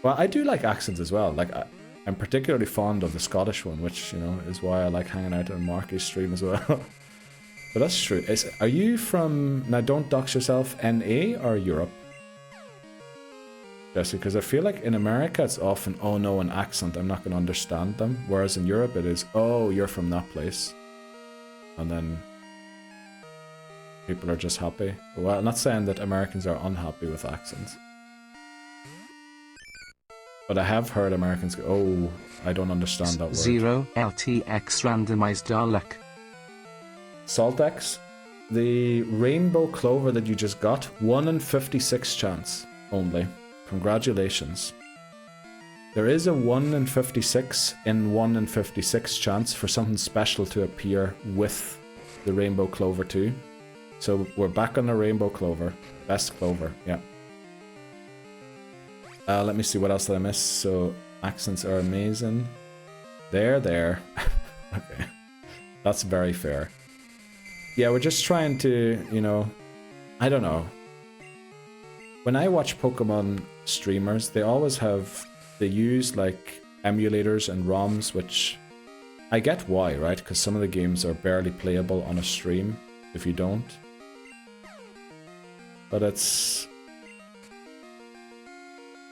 Well, I do like accents as well. Like, I'm particularly fond of the Scottish one, which, you know, is why I like hanging out on Marky's stream as well. But that's true. Are you from... Now, don't dox yourself, NA or Europe? Jesse, because I feel like in America it's often, oh no, an accent, I'm not going to understand them. Whereas in Europe it is, oh, you're from that place. And then people are just happy. Well, I'm not saying that Americans are unhappy with accents. But I have heard Americans go, oh, I don't understand that word. 0 LTX randomized Dalek. Saltex, the rainbow clover that you just got, 1 in 56 chance only. Congratulations. There is a 1 in 56 in 1 in 56 chance for something special to appear with the rainbow clover too. So we're back on the rainbow clover. Best clover, yeah. Let me see what else did I miss. So accents are amazing. There. Okay. That's very fair. Yeah, we're just trying to, you know, I don't know. When I watch Pokemon streamers, they use like emulators and ROMs, which I get why, right? Because some of the games are barely playable on a stream if you don't. But it's...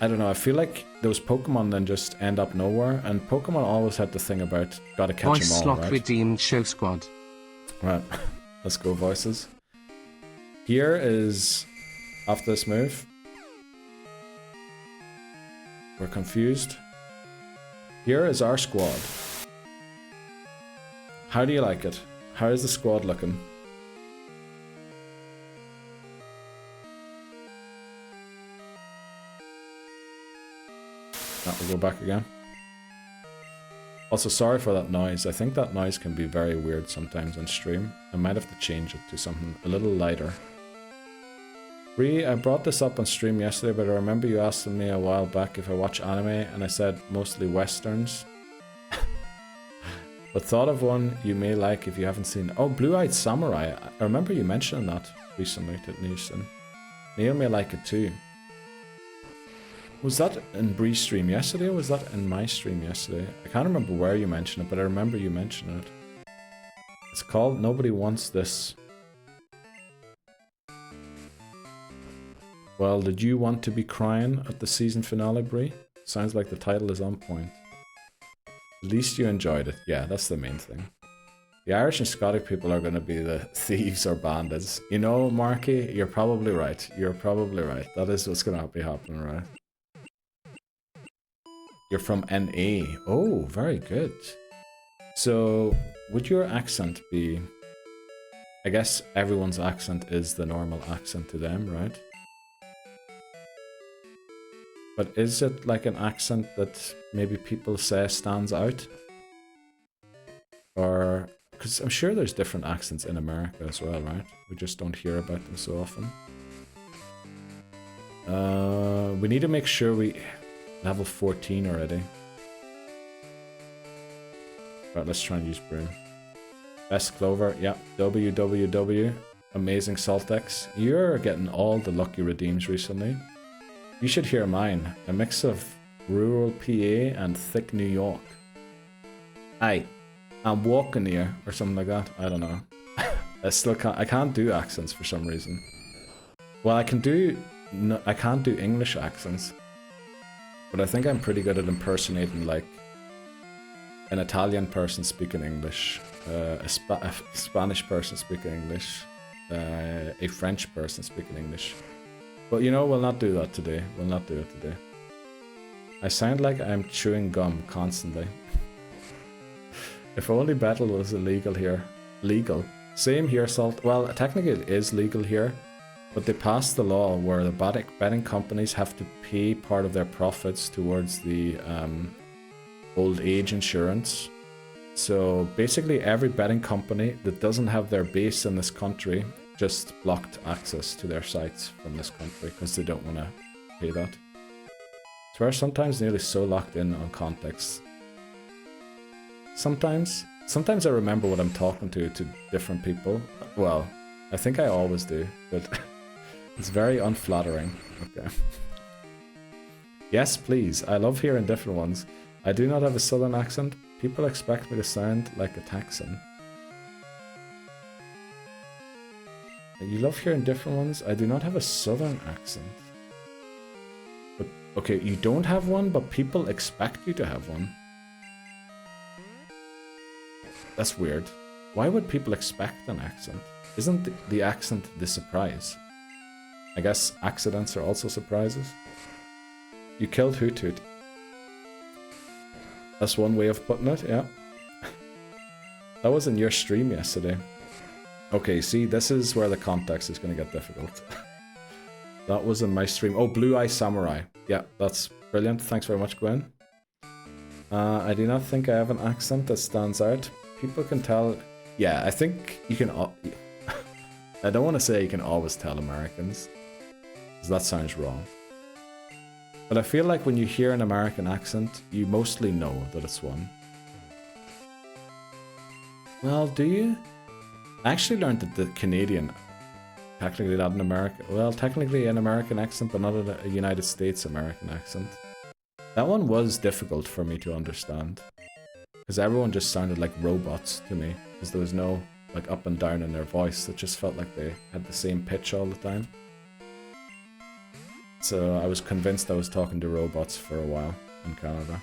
I don't know, I feel like those Pokemon then just end up nowhere, and Pokemon always had the thing about gotta catch Voice them all, slot right? redeemed show squad. Right, let's go voices. Here is, after this move, we're confused. Here is our squad. How do you like it? How is the squad looking? We'll go back again. Also, sorry for that noise. I think that noise can be very weird sometimes on stream. I might have to change it to something a little lighter. Bree, I brought this up on stream yesterday, but I remember you asking me a while back if I watch anime, and I said mostly westerns. But thought of one you may like if you haven't seen... Oh, Blue-Eyed Samurai. I remember you mentioning that recently to Neilson. Neil may like it too. Was that in Bree's stream yesterday, or was that in my stream yesterday? I can't remember where you mentioned it, but I remember you mentioning it. It's called Nobody Wants This. Well, did you want to be crying at the season finale, Bree? Sounds like the title is on point. At least you enjoyed it. Yeah, that's the main thing. The Irish and Scottish people are going to be the thieves or bandits. You know, Marky, you're probably right. You're probably right. That is what's going to be happening, right? You're from NA. Oh, very good. So, would your accent be... I guess everyone's accent is the normal accent to them, right? But is it like an accent that maybe people say stands out? Or... Because I'm sure there's different accents in America as well, right? We just don't hear about them so often. We need to make sure we... Level 14 already. Right, let's try and use Broom. Best Clover, yeah. WWW. Amazing Saltex. You're getting all the lucky redeems recently. You should hear mine. A mix of rural PA and thick New York. Aye, I'm walking here, or something like that. I don't know. I can't do accents for some reason. Well, I can't do English accents. But I think I'm pretty good at impersonating, like, an Italian person speaking English, a Spanish person speaking English, a French person speaking English. But you know, we'll not do that today. We'll not do it today. I sound like I'm chewing gum constantly. If only battle was illegal here. Legal. Same here, Salt. Well, technically it is legal here. But they passed the law where the betting companies have to pay part of their profits towards the old age insurance. So basically every betting company that doesn't have their base in this country just blocked access to their sites from this country because they don't want to pay that. I swear sometimes nearly so locked in on context. Sometimes I remember what I'm talking to different people. Well, I think I always do, but it's very unflattering. Okay. Yes, please. I love hearing different ones. I do not have a southern accent. People expect me to sound like a Texan. You love hearing different ones? I do not have a southern accent. But, okay, you don't have one, but people expect you to have one. That's weird. Why would people expect an accent? Isn't the accent the surprise? I guess accidents are also surprises. You killed Hoot Hoot. That's one way of putting it, yeah. That was in your stream yesterday. Okay, see, this is where the context is going to get difficult. That was in my stream. Oh, Blue Eye Samurai. Yeah, that's brilliant. Thanks very much, Gwen. I do not think I have an accent that stands out. People can tell. Yeah, I think you can. I don't want to say you can always tell Americans, because that sounds wrong. But I feel like when you hear an American accent, you mostly know that it's one. Well, do you? I actually learned that the Canadian, technically not an American, well, technically an American accent, but not a United States American accent. That one was difficult for me to understand, because everyone just sounded like robots to me, because there was no like up and down in their voice. It just felt like they had the same pitch all the time. So I was convinced I was talking to robots for a while in Canada.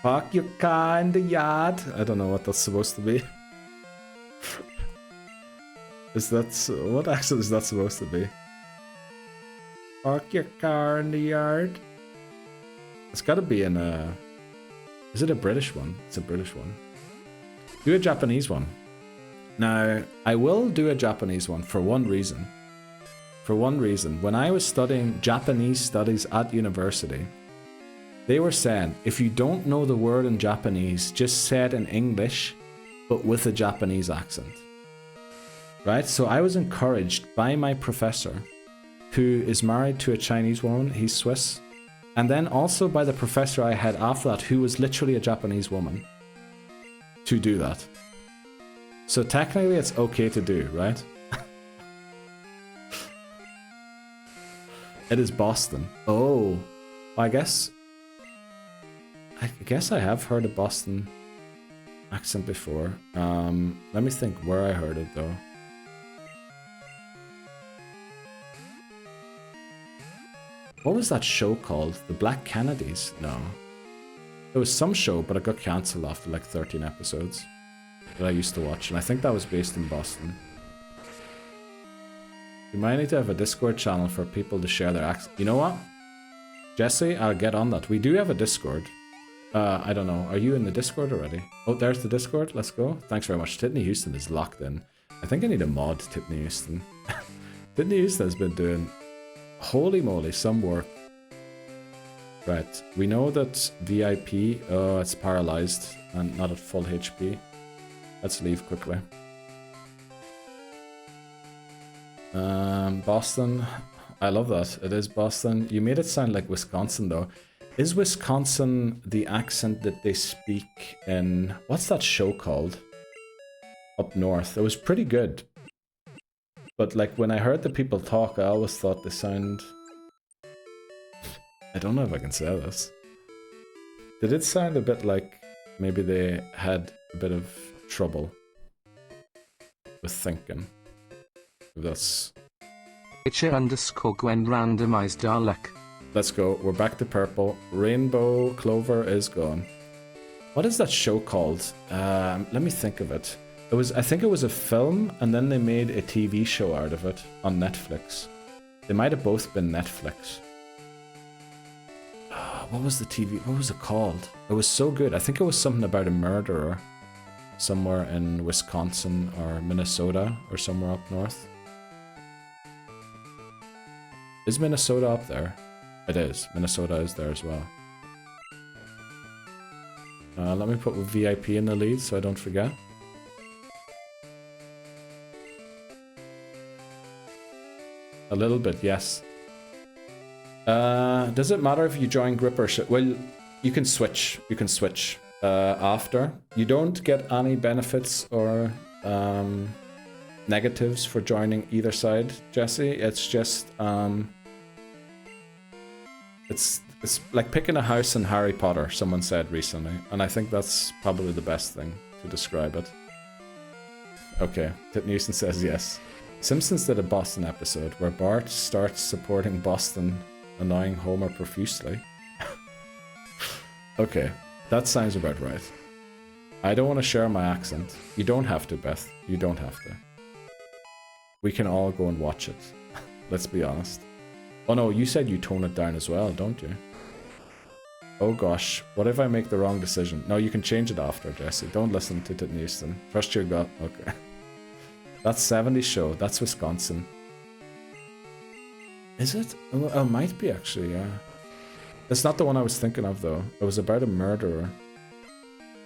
Park your car in the yard. I don't know what that's supposed to be. Is that... what accent is that supposed to be? Park your car in the yard. It's gotta be in a... Is it a British one? It's a British one. Do a Japanese one. Now, I will do a Japanese one for one reason. For one reason. When I was studying Japanese studies at university, they were saying, if you don't know the word in Japanese, just say it in English, but with a Japanese accent. Right? So I was encouraged by my professor, who is married to a Chinese woman, he's Swiss, and then also by the professor I had after that, who was literally a Japanese woman, to do that. So technically it's okay to do, right? It is Boston. Oh, I guess I have heard a Boston accent before. Let me think where I heard it though. What was that show called? The Black Kennedys? No. It was some show, but it got cancelled after like 13 episodes that I used to watch, and I think that was based in Boston. You might need to have a Discord channel for people to share their accent. You know what? Jesse, I'll get on that. We do have a Discord. I don't know. Are you in the Discord already? Oh, there's the Discord. Let's go. Thanks very much. Tiffany Houston is locked in. I think I need a mod, Tiffany Houston. Tiffany Houston has been doing, holy moly, some work. Right. We know that VIP, oh, it's paralyzed and not at full HP. Let's leave quickly. Boston. I love that. It is Boston. You made it sound like Wisconsin though. Is Wisconsin the accent that they speak in... What's that show called? Up north. It was pretty good. But like when I heard the people talk, I always thought they sound... I don't know if I can say this. Did it sound a bit like maybe they had a bit of trouble with thinking? If that's... H_Gwen randomized Dalek. Let's go. We're back to purple. Rainbow Clover is gone. What is that show called? Let me think of it. It was, I think it was a film, and then they made a TV show out of it on Netflix. They might have both been Netflix. What was the TV? What was it called? It was so good. I think it was something about a murderer somewhere in Wisconsin or Minnesota or somewhere up north. Is Minnesota up there? It is. Minnesota is there as well. Let me put VIP in the lead so I don't forget. A little bit, yes. Does it matter if you join group or... Well, you can switch. You can switch. after. You don't get any benefits or negatives for joining either side, Jesse. It's just it's like picking a house in Harry Potter, someone said recently, and I think that's probably the best thing to describe it. Okay, Tip Newson says yes. Simpsons did a Boston episode where Bart starts supporting Boston, annoying Homer profusely. Okay, that sounds about right. I don't want to share my accent. You don't have to, Beth. You don't have to. We can all go and watch it. Let's be honest. Oh no, you said you tone it down as well, don't you? Oh gosh, what if I make the wrong decision? No, you can change it after, Jesse. Don't listen to Tit Newston. Trust your gut. Okay. That's 70s show. That's Wisconsin. Is it? Oh, it might be actually, yeah. It's not the one I was thinking of though. It was about a murderer.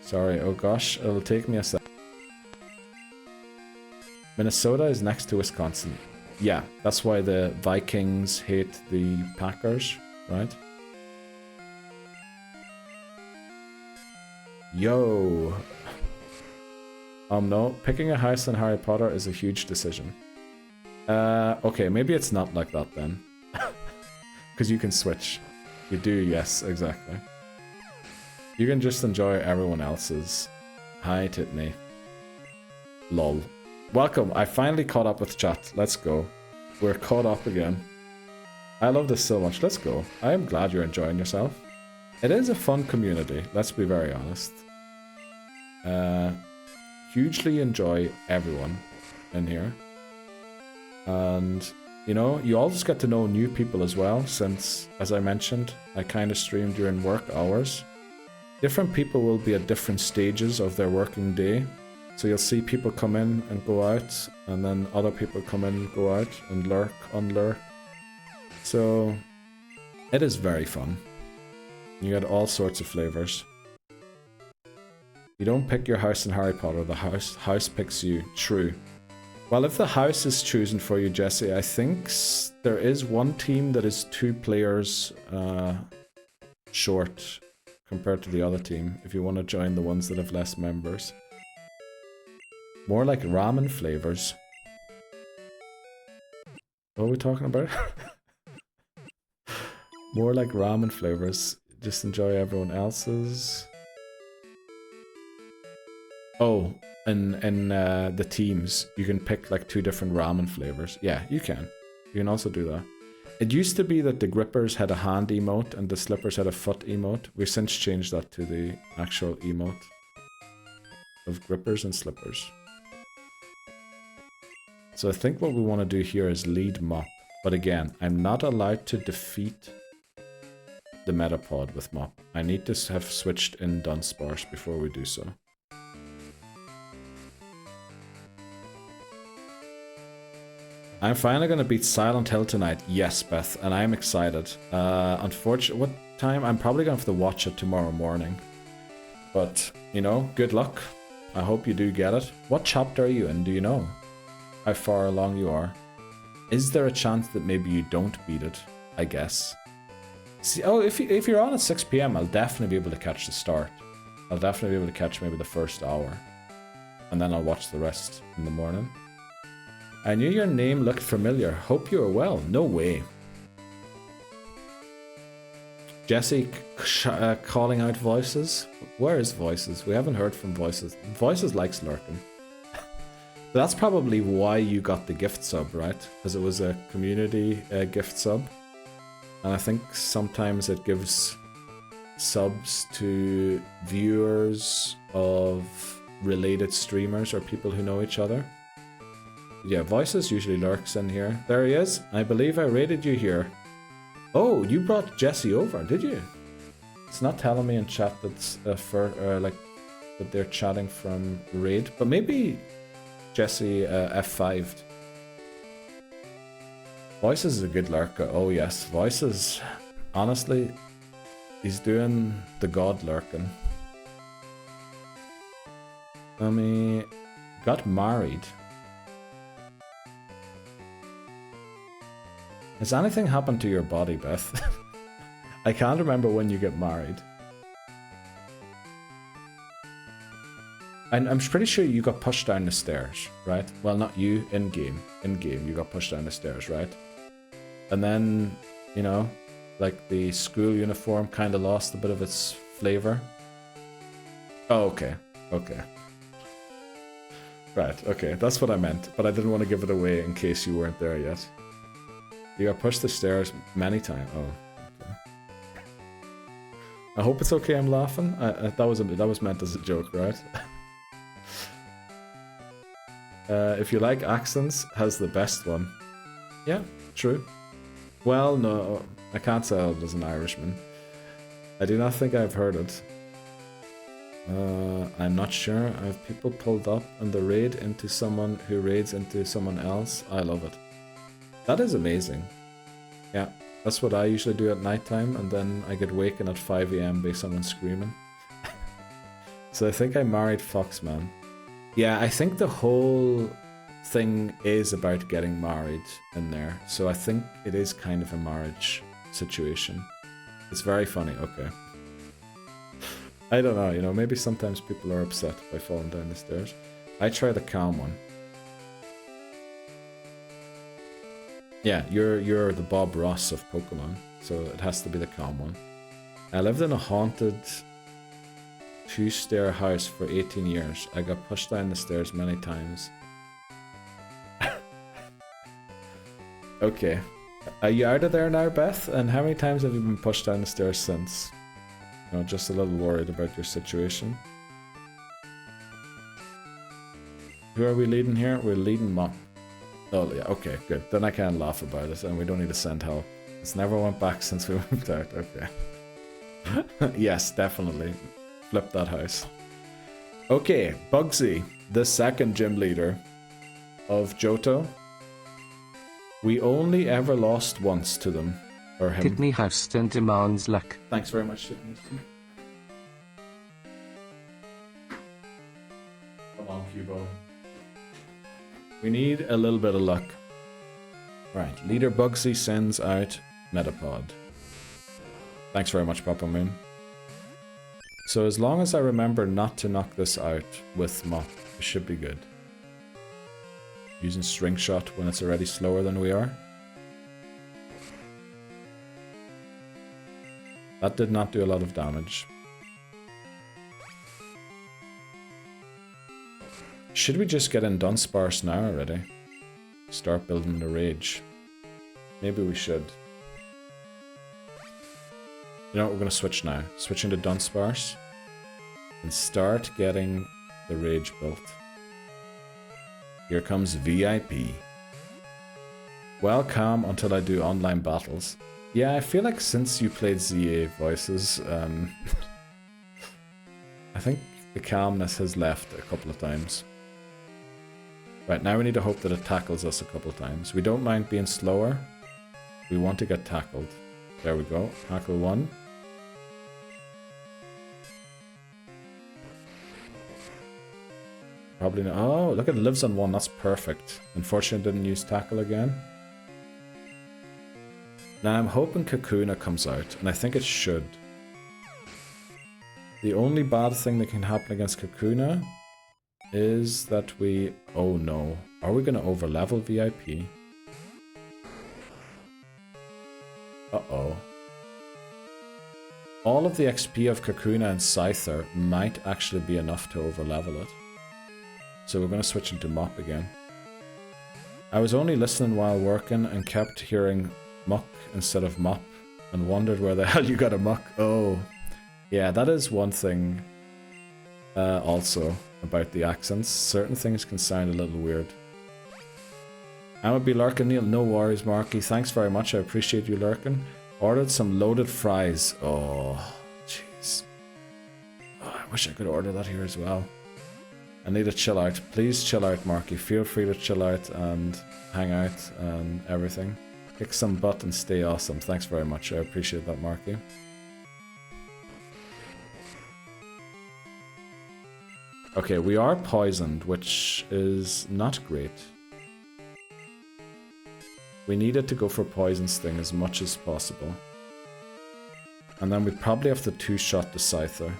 Sorry, oh gosh, it'll take me a sec. Minnesota is next to Wisconsin. Yeah, that's why the Vikings hate the Packers, right? Yo. No, picking a house in Harry Potter is a huge decision. Okay, maybe it's not like that then. Because you can switch. You do, yes, exactly. You can just enjoy everyone else's. Hi, Titney. Lol. Welcome, I finally caught up with chat. Let's go. We're caught up again. I love this so much. Let's go. I am glad you're enjoying yourself. It is a fun community, let's be very honest. Hugely enjoy everyone in here. And, you know, you all just get to know new people as well, since, as I mentioned, I kind of stream during work hours. Different people will be at different stages of their working day. So you'll see people come in and go out, and then other people come in and go out, and lurk, unlurk. So, it is very fun. You get all sorts of flavors. You don't pick your house in Harry Potter, the house picks you. True. Well, if the house is chosen for you, Jesse, I think there is one team that is 2 players short compared to the other team, if you want to join the ones that have less members. More like ramen flavors. What are we talking about? More like ramen flavors. Just enjoy everyone else's. Oh, in the teams, you can pick like 2 different ramen flavors. Yeah, you can. You can also do that. It used to be that the grippers had a hand emote and the slippers had a foot emote. We've since changed that to the actual emote of grippers and slippers. So I think what we want to do here is lead Mop. But again, I'm not allowed to defeat the Metapod with Mop. I need to have switched in Dunsparce before we do so. I'm finally going to beat Silent Hill tonight. Yes, Beth, and I'm excited. Unfortunately, what time? I'm probably going to have to watch it tomorrow morning. But, you know, good luck. I hope you do get it. What chapter are you in? Do you know how far along you are? Is there a chance that maybe you don't beat it? I guess. See, oh, if you're on at 6 PM, I'll definitely be able to catch the start. I'll definitely be able to catch maybe the first hour. And then I'll watch the rest in the morning. I knew your name looked familiar. Hope you are well. No way. Jesse calling out Voices. Where is Voices? We haven't heard from Voices. Voices likes lurking. That's probably why you got the gift sub, right? Because it was a community gift sub. And I think sometimes it gives subs to viewers of related streamers or people who know each other. Yeah, Voices usually lurks in here. There he is. I believe I raided you here. Oh, you brought Jesse over, did you? It's not telling me in chat that's like that they're chatting from raid, but maybe Jesse F5'd. Voices is a good lurker. Oh yes, Voices. Honestly, he's doing the god lurking. I mean, got married. Has anything happened to your body, Beth? I can't remember when you get married. And I'm pretty sure you got pushed down the stairs, right? Well, not you, in-game. In-game, you got pushed down the stairs, right? And then, you know, like the school uniform kind of lost a bit of its flavor. Oh, okay. Okay. Right, okay. That's what I meant. But I didn't want to give it away in case you weren't there yet. You got pushed the stairs many times. Oh, okay. I hope it's okay I'm laughing. That was meant as a joke, right? If you like accents, has the best one. Yeah, true. Well, no, I can't say it as an Irishman. I do not think I've heard it. I'm not sure. I have people pulled up and they raid into someone who raids into someone else. I love it. That is amazing. Yeah, that's what I usually do at nighttime, and then I get waken at 5 AM by someone screaming. So I think I married Foxman. Yeah, I think the whole thing is about getting married in there. So I think it is kind of a marriage situation. It's very funny, okay. I don't know, you know, maybe sometimes people are upset by falling down the stairs. I try the calm one. Yeah, you're the Bob Ross of Pokemon, so it has to be the calm one. I lived in a haunted 2-stair house for 18 years. I got pushed down the stairs many times. Okay. Are you out of there now, Beth? And how many times have you been pushed down the stairs since? You know, just a little worried about your situation. Who are we leading here? We're leading Mop. Oh, yeah, okay, good. Then I can laugh about it, and we don't need to send help. It's never went back since we moved out, okay. Yes, definitely. Flip that house. Okay, Bugsy, the second gym leader of Johto. We only ever lost once to them, or him. Kidney House and demands luck. Thanks very much, Sydney. Come on, Cubo. We need a little bit of luck. Right, Leader Bugsy sends out Metapod. Thanks very much, Papa Moon. So as long as I remember not to knock this out with Mop, it should be good. Using String Shot when it's already slower than we are. That did not do a lot of damage. Should we just get in Dunsparce now already? Start building the rage. Maybe we should. You know what, we're going to switch now. Switching to Dunsparce. And start getting the rage built. Here comes VIP. Well, calm until I do online battles. Yeah, I feel like since you played ZA Voices, I think the calmness has left a couple of times. Right, now we need to hope that it tackles us a couple of times. We don't mind being slower. We want to get tackled. There we go. Tackle 1. Probably not. Oh, look, it lives on 1. That's perfect. Unfortunately, didn't use tackle again. Now, I'm hoping Kakuna comes out, and I think it should. The only bad thing that can happen against Kakuna is that we... Oh no. Are we going to overlevel VIP? Uh-oh. All of the XP of Kakuna and Scyther might actually be enough to overlevel it. So we're going to switch into Mop again. I was only listening while working and kept hearing Muck instead of Mop and wondered where the hell you got a Muck. Oh, yeah, that is one thing also about the accents. Certain things can sound a little weird. I would be lurking, Neil. No worries, Marky. Thanks very much. I appreciate you lurking. Ordered some loaded fries. Oh, jeez. Oh, I wish I could order that here as well. I need to chill out. Please chill out, Marky. Feel free to chill out and hang out and everything. Kick some butt and stay awesome. Thanks very much. I appreciate that, Marky. Okay, we are poisoned, which is not great. We needed to go for Poison Sting as much as possible. And then we probably have to 2-shot the Scyther.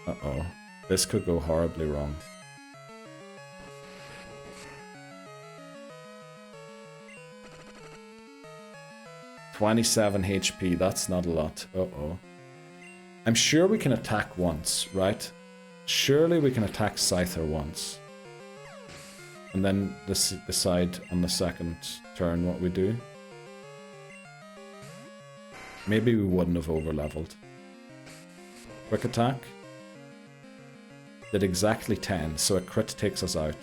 Uh-oh. This could go horribly wrong. $27 HP, that's not a lot. Uh-oh. I'm sure we can attack once, right? Surely we can attack Scyther once. And then decide on the second turn what we do. Maybe we wouldn't have over-leveled. Quick attack. Did exactly 10, so a crit takes us out.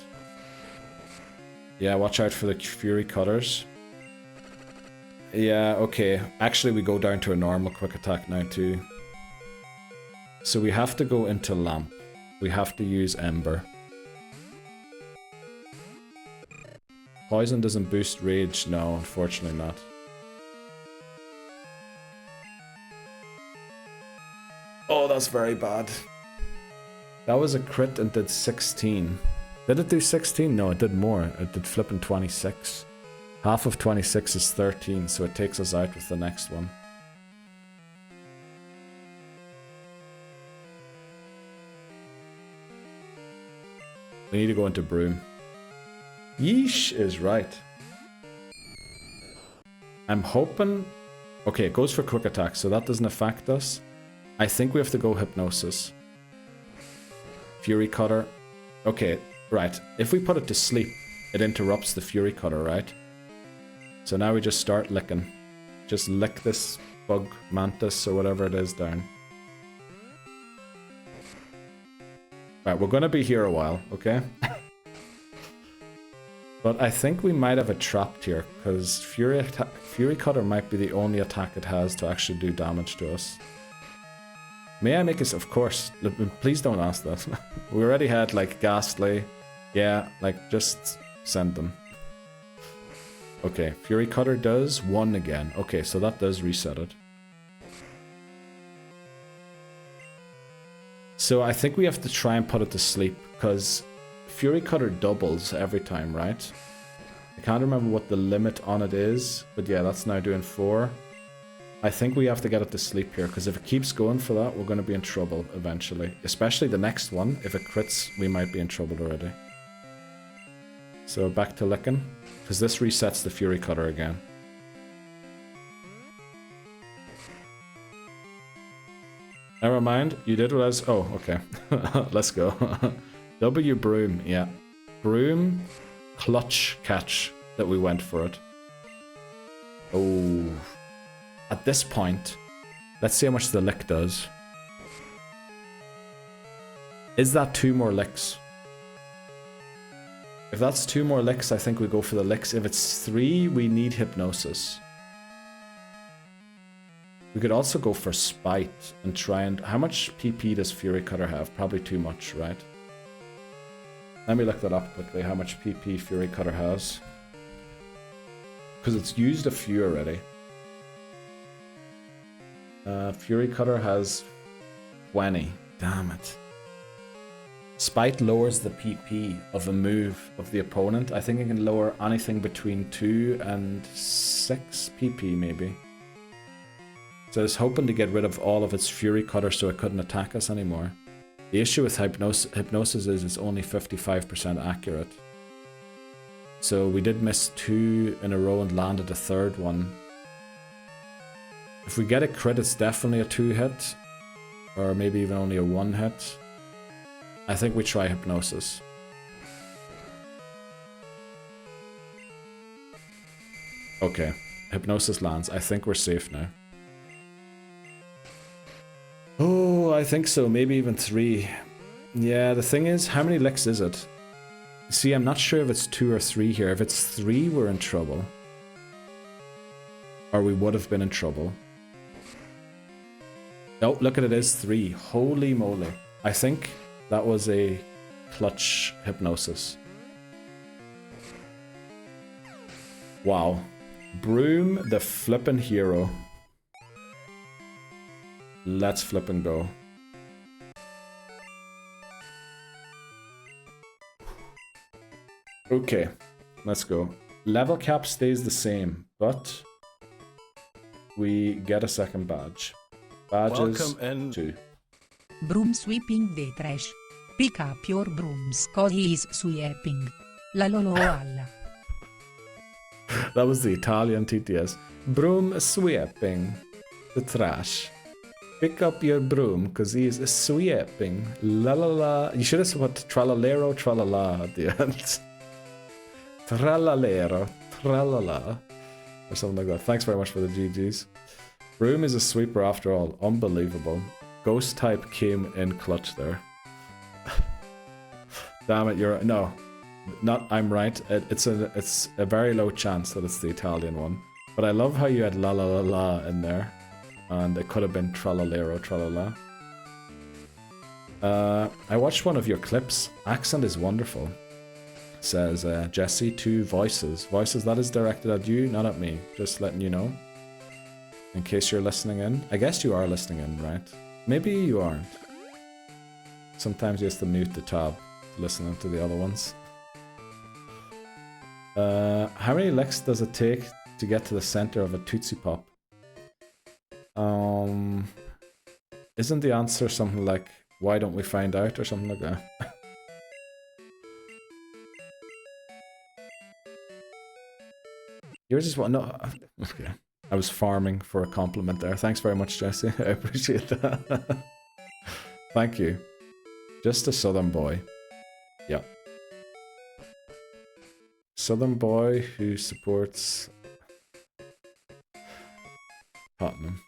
Yeah, watch out for the Fury Cutters. Yeah, okay. Actually, we go down to a normal quick attack now too. So we have to go into Lamp. We have to use Ember. Poison doesn't boost Rage. No, unfortunately not. Oh, that's very bad. That was a crit and did 16. Did it do 16? No, it did more. It did flipping 26. Half of 26 is 13, so it takes us out with the next one. We need to go into Broom. Yeesh is right. I'm hoping... Okay, it goes for quick attack, so that doesn't affect us. I think we have to go Hypnosis. Fury Cutter. Okay, right. If we put it to sleep, it interrupts the Fury Cutter, right? So now we just start licking. Just lick this bug mantis or whatever it is down. Right, we're gonna be here a while, okay? But I think we might have it trapped here, because Fury Cutter might be the only attack it has to actually do damage to us. May I make it? Of course. Please don't ask that. We already had, like, Ghastly. Yeah, like, just send them. Okay, Fury Cutter does 1 again. Okay, so that does reset it. So I think we have to try and put it to sleep, because Fury Cutter doubles every time, right? I can't remember what the limit on it is, but yeah, that's now doing 4. I think we have to get it to sleep here, because if it keeps going for that, we're going to be in trouble eventually. Especially the next one. If it crits, we might be in trouble already. So back to licking, because this resets the Fury Cutter again. Never mind, you did what I was... Oh, okay. Let's go. W Broom, yeah. Broom, Clutch Catch that we went for it. Oh. At this point, let's see how much the lick does. Is that 2 more licks? If that's 2 more licks, I think we go for the licks. If it's 3, we need Hypnosis. We could also go for Spite and try and... How much PP does Fury Cutter have? Probably too much, right? Let me look that up quickly, how much PP Fury Cutter has. Because it's used a few already. Fury Cutter has 20. Damn it. Spite lowers the PP of a move of the opponent. I think it can lower anything between 2 and 6 PP maybe. So I was hoping to get rid of all of its Fury Cutter so it couldn't attack us anymore. The issue with Hypnosis is it's only 55% accurate. So we did miss 2 in a row and landed a 3rd one. If we get a crit, it's definitely a 2 hit. Or maybe even only a 1 hit. I think we try Hypnosis. Okay, Hypnosis lands. I think we're safe now. Oh, I think so. Maybe even 3. Yeah, the thing is, how many licks is it? See, I'm not sure if it's 2 or 3 here. If it's 3, we're in trouble. Or we would have been in trouble. Oh, look at it, is 3. Holy moly. I think that was a clutch Hypnosis. Wow. Broom, the flippin' hero. Let's flip and go. Okay, let's go. Level cap stays the same, but we get a second badge. Badges Welcome in. 2. Broom sweeping the trash. Pick up your brooms cause he is sweeping. La lolo alla. That was the Italian TTS. Broom sweeping the trash. Pick up your broom, cause he is sweeping. La la la. You should have put tralalero tralala at the end. Tralalero tralala. Or something like that. Thanks very much for the GGs. Broom is a sweeper after all. Unbelievable. Ghost type came in clutch there. Damn it, you're... No. Not I'm right. It's a very low chance that it's the Italian one. But I love how you had la la la la in there. And it could have been tralalero tralala. I watched one of your clips. Accent is wonderful. Says Jesse, 2 voices. Voices, that is directed at you, not at me. Just letting you know. In case you're listening in. I guess you are listening in, right? Maybe you aren't. Sometimes you have to mute the tab to listen to the other ones. How many licks does it take to get to the center of a Tootsie Pop? Isn't the answer something like, why don't we find out, or something like that? Yours is what? No. Okay. I was farming for a compliment there. Thanks very much, Jesse. I appreciate that. Thank you. Just a southern boy. Yeah. Southern boy who supports Tottenham.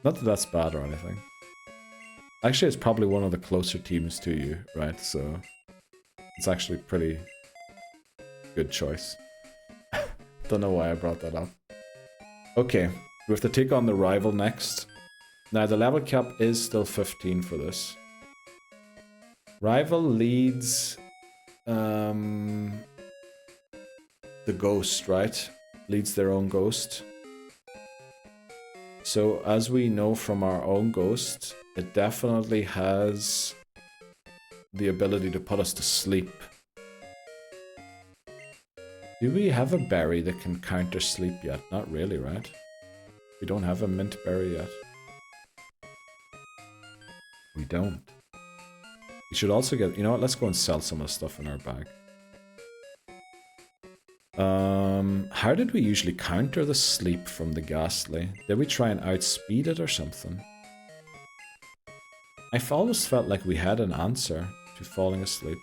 Not that that's bad or anything. Actually, it's probably one of the closer teams to you, right? So it's actually pretty good choice. Don't know why I brought that up. Okay, we have to take on the rival next. Now, the level cap is still 15 for this. Rival leads the ghost, right? Leads their own ghost. So, as we know from our own ghost, it definitely has the ability to put us to sleep. Do we have a berry that can counter sleep yet? Not really, right? We don't have a mint berry yet. We don't. We should also get... You know what? Let's go and sell some of the stuff in our bag. How did we usually counter the sleep from the ghastly? Did we try and outspeed it or something? I've always felt like we had an answer to falling asleep.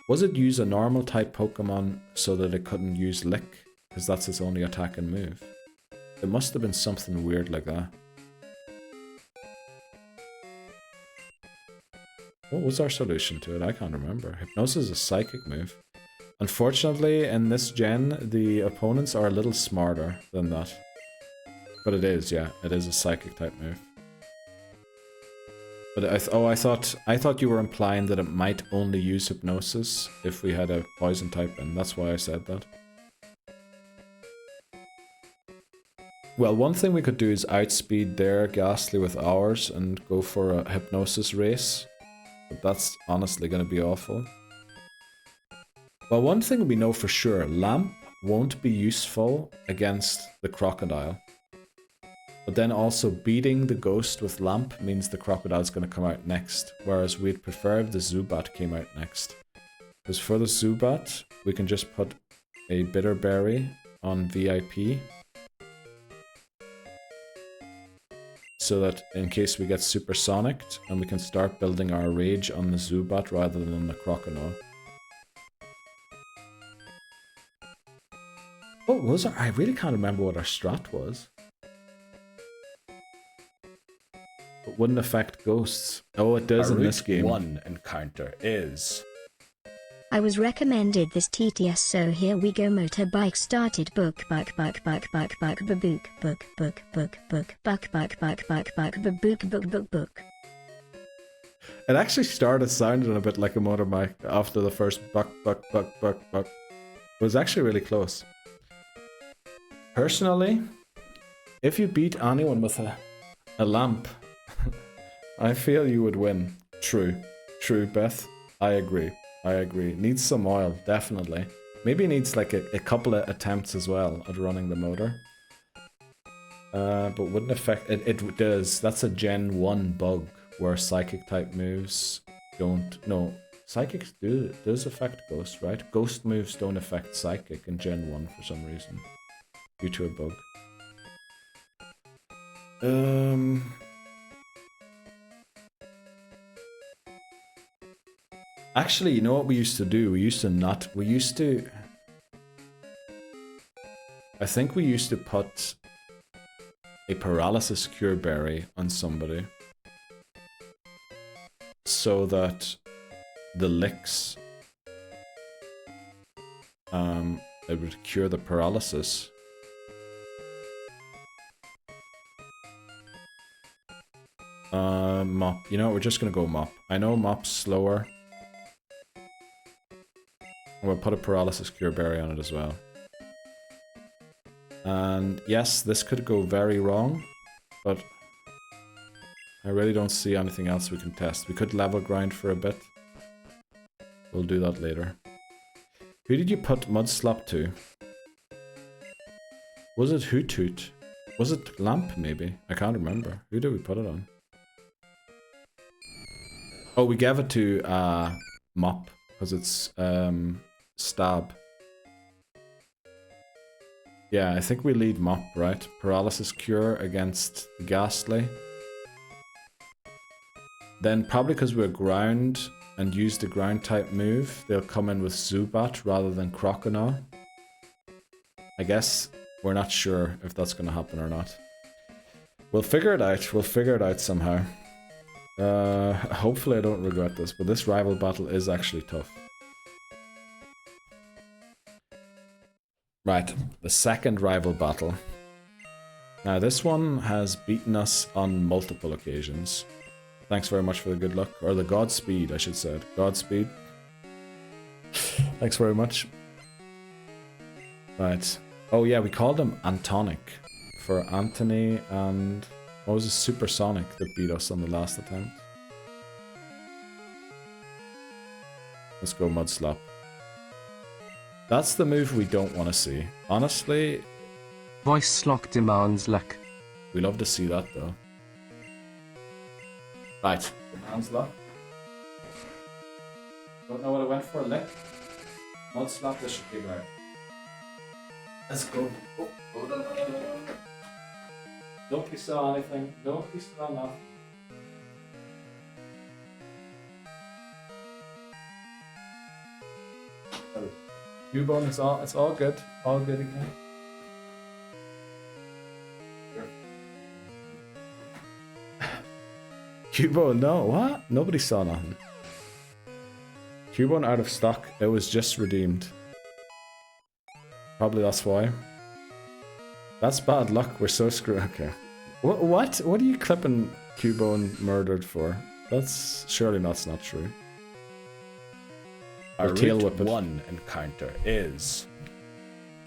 Was it use a normal type Pokemon so that it couldn't use Lick? Because that's its only attack and move. It must have been something weird like that. What was our solution to it? I can't remember. Hypnosis is a psychic move. Unfortunately, in this gen, the opponents are a little smarter than that. But it is, yeah. It is a psychic type move. But I thought you were implying that it might only use hypnosis if we had a poison type in. That's why I said that. Well, one thing we could do is outspeed their ghastly with ours and go for a hypnosis race. But that's honestly going to be awful. Well, one thing we know for sure, Lamp won't be useful against the crocodile. But then also beating the ghost with Lamp means the crocodile's going to come out next. Whereas we'd prefer if the Zubat came out next. Because for the Zubat, we can just put a bitter berry on VIP. So that in case we get supersonicked, and we can start building our rage on the Zubat rather than the Crocodile. What was our... I really can't remember what our strat was. It wouldn't affect ghosts. Oh, it does in this game. Route 1 encounter is... I was recommended this TTS, so here we go. Motorbike started book buck buck buck buck buck babook book book book book buck buck buck buck buck babook book book book. It actually started sounding a bit like a motorbike after the first buck buck buck buck buck. It was actually really close. Personally, if you beat anyone with a lamp, I feel you would win. True, Beth. I agree. Needs some oil, definitely. Maybe needs like a couple of attempts as well at running the motor. But wouldn't affect it. It does. That's a Gen 1 bug where psychic type moves don't. No, psychics does affect ghost, right? Ghost moves don't affect psychic in Gen 1 for some reason, due to a bug. Actually, you know what we used to do? I think we used to put a paralysis cure berry on somebody so that the licks it would cure the paralysis. Mop. You know what, we're just gonna go mop. I know mop's slower. We'll put a paralysis cure berry on it as well. And yes, this could go very wrong, but I really don't see anything else we can test. We could level grind for a bit. We'll do that later. Who did you put Mudslap to? Was it Hoothoot? Was it Lamp maybe? I can't remember. Who did we put it on? Oh, we gave it to Mop because it's Stab. Yeah, I think we lead Mop, right? Paralysis cure against Ghastly. Then probably because we're ground and use the ground type move, they'll come in with Zubat rather than Croconaw. I guess we're not sure if that's going to happen or not. We'll figure it out. We'll figure it out somehow. Hopefully I don't regret this, but this rival battle is actually tough. Right, the second rival battle. Now this one has beaten us on multiple occasions. Thanks very much for the good luck, or the Godspeed I should say. Godspeed. Thanks very much. Right. Oh yeah, we called him Antonic for Anthony and what was it, Supersonic that beat us on the last attempt. Let's go Mudslap. That's the move we don't want to see. Honestly, Voice lock demands luck. We love to see that though. Right, demands luck. Don't know what I went for, lick. Mudslap, this should be right. Let's go. Oh, oh, no, no, no, no. Don't be saw anything. Don't be saw nothing. Cubone, it's all good. All good again. Cubone, no, what? Nobody saw nothing. Cubone out of stock. It was just redeemed. Probably that's why. That's bad luck. We're so screwed. Okay. What? What are you clipping Cubone murdered for? That's surely not true. Our Route 1 encounter is...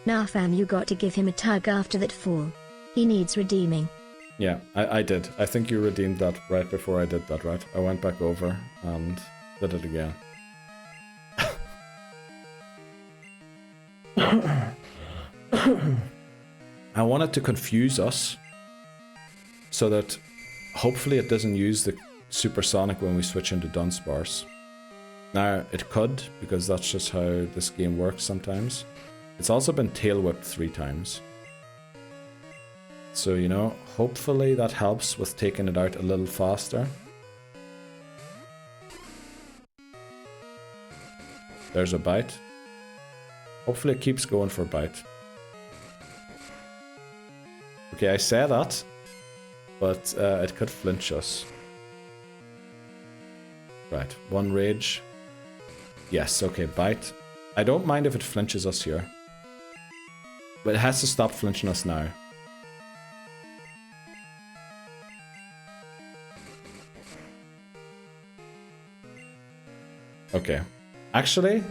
Nah fam, you got to give him a tug after that fall. He needs redeeming. Yeah, I did. I think you redeemed that right before I did that, right? I went back over and did it again. I wanted to confuse us so that hopefully it doesn't use the Supersonic when we switch into Dunsparce. Now, it could, because that's just how this game works sometimes. It's also been tail whipped 3 times. So, you know, hopefully that helps with taking it out a little faster. There's a bite. Hopefully it keeps going for a bite. Okay, I say that, but it could flinch us. Right, 1 rage. Yes, okay, bite. I don't mind if it flinches us here. But it has to stop flinching us now. Okay. Actually,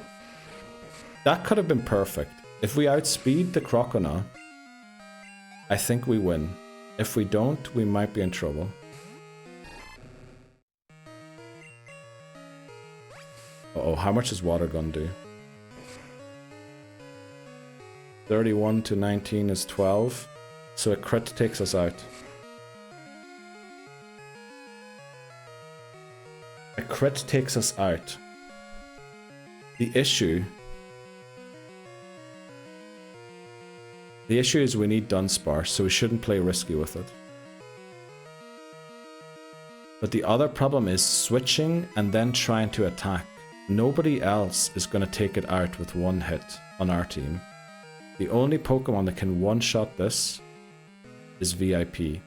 that could have been perfect. If we outspeed the Croconaw, I think we win. If we don't, we might be in trouble. Uh-oh, how much does Water Gun do? 31 to 19 is 12. So a crit takes us out. A crit takes us out. The issue is we need Dunsparce, so we shouldn't play risky with it. But the other problem is switching and then trying to attack. Nobody else is going to take it out with one hit on our team. The only Pokemon that can one-shot this is VIP.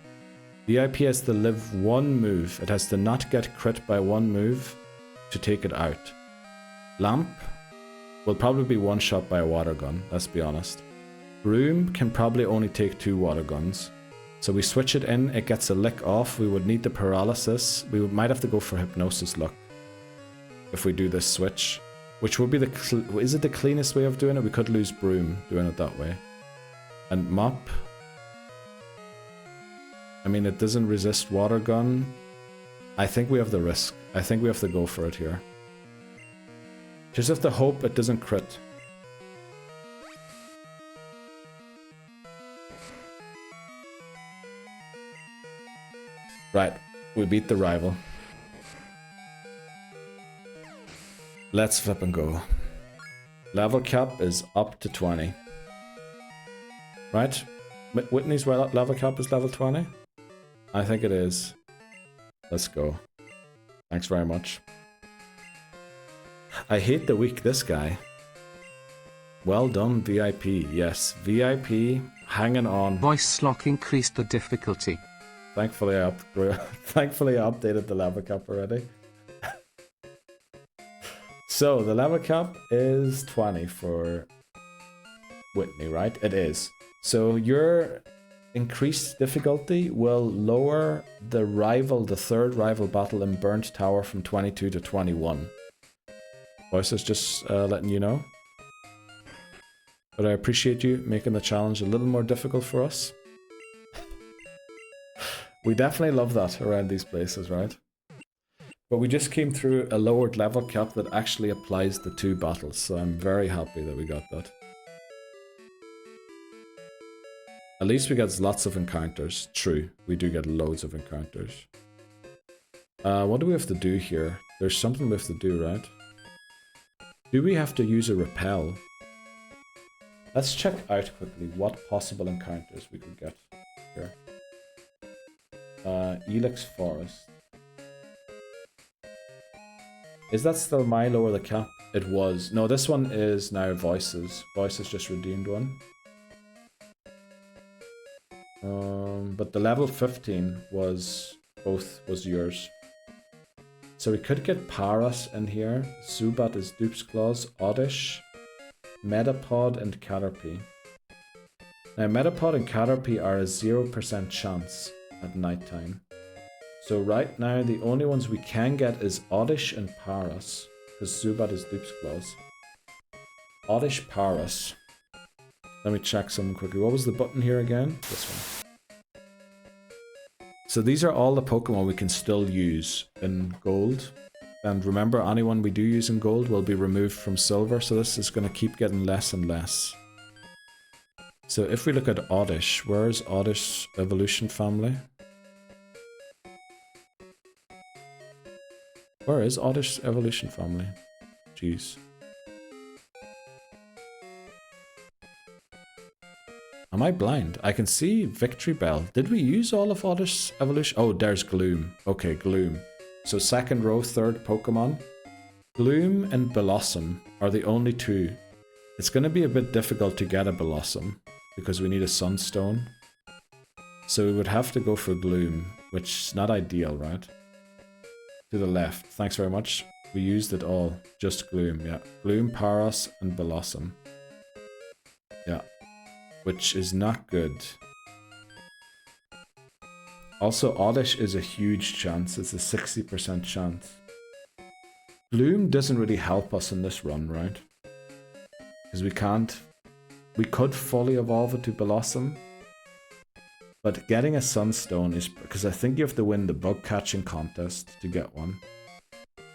VIP has to live one move. It has to not get crit by one move to take it out. Lamp will probably be one-shot by a water gun, let's be honest. Broom can probably only take 2 water guns. So we switch it in, it gets a lick off, we would need the paralysis. We might have to go for Hypnosis luck if we do this switch. Which would be is it the cleanest way of doing it? We could lose Broom doing it that way. And Mop. I mean, it doesn't resist Water Gun. I think we have the risk. I think we have to go for it here. Just have to hope it doesn't crit. Right, we beat the rival. Let's flip and go. Level cap is up to 20. Right? Whitney's level cap is level 20? I think it is. Let's go. Thanks very much. I hate the weak this guy. Well done, VIP. Yes, VIP hanging on. Voice lock increased the difficulty. Thankfully, I updated the level cap already. So, the level cap is 20 for Whitney, right? It is. So, your increased difficulty will lower the third rival battle in Burnt Tower from 22 to 21. Voices just letting you know. But I appreciate you making the challenge a little more difficult for us. We definitely love that around these places, right? But we just came through a lowered level cap that actually applies to 2 battles, so I'm very happy that we got that. At least we get lots of encounters. True, we do get loads of encounters. What do we have to do here? There's something we have to do, right? Do we have to use a repel? Let's check out quickly what possible encounters we could get here. Ilex Forest. Is that still Milo or the cap? It was. No, this one is now Voices. Voices just redeemed one. But the level 15 was yours. So we could get Paras in here. Zubat is Dupe's Claws, Oddish, Metapod, and Caterpie. Now Metapod and Caterpie are a 0% chance at nighttime. So right now the only ones we can get is Oddish and Paras, because Zubat is Dupe's Claws. Oddish, Paras. Let me check something quickly. What was the button here again? This one. So these are all the Pokemon we can still use in Gold. And remember, anyone we do use in Gold will be removed from Silver, so this is going to keep getting less and less. So if we look at Oddish, where's Oddish Evolution Family? Where is Oddish Evolution Family? Jeez. Am I blind? I can see Victory Bell. Did we use all of Oddish Evolution? Oh, there's Gloom. Okay, Gloom. So second row, third Pokemon. Gloom and Blossom are the only 2. It's going to be a bit difficult to get a Blossom because we need a Sunstone. So we would have to go for Gloom, which is not ideal, right? To the left. Thanks very much. We used it all. Just Gloom, yeah. Gloom, Paras, and Blossom. Yeah. Which is not good. Also, Oddish is a huge chance. It's a 60% chance. Gloom doesn't really help us in this run, right? Because we can't... We could fully evolve it to Blossom. But getting a Sunstone is... Because I think you have to win the bug catching contest to get one.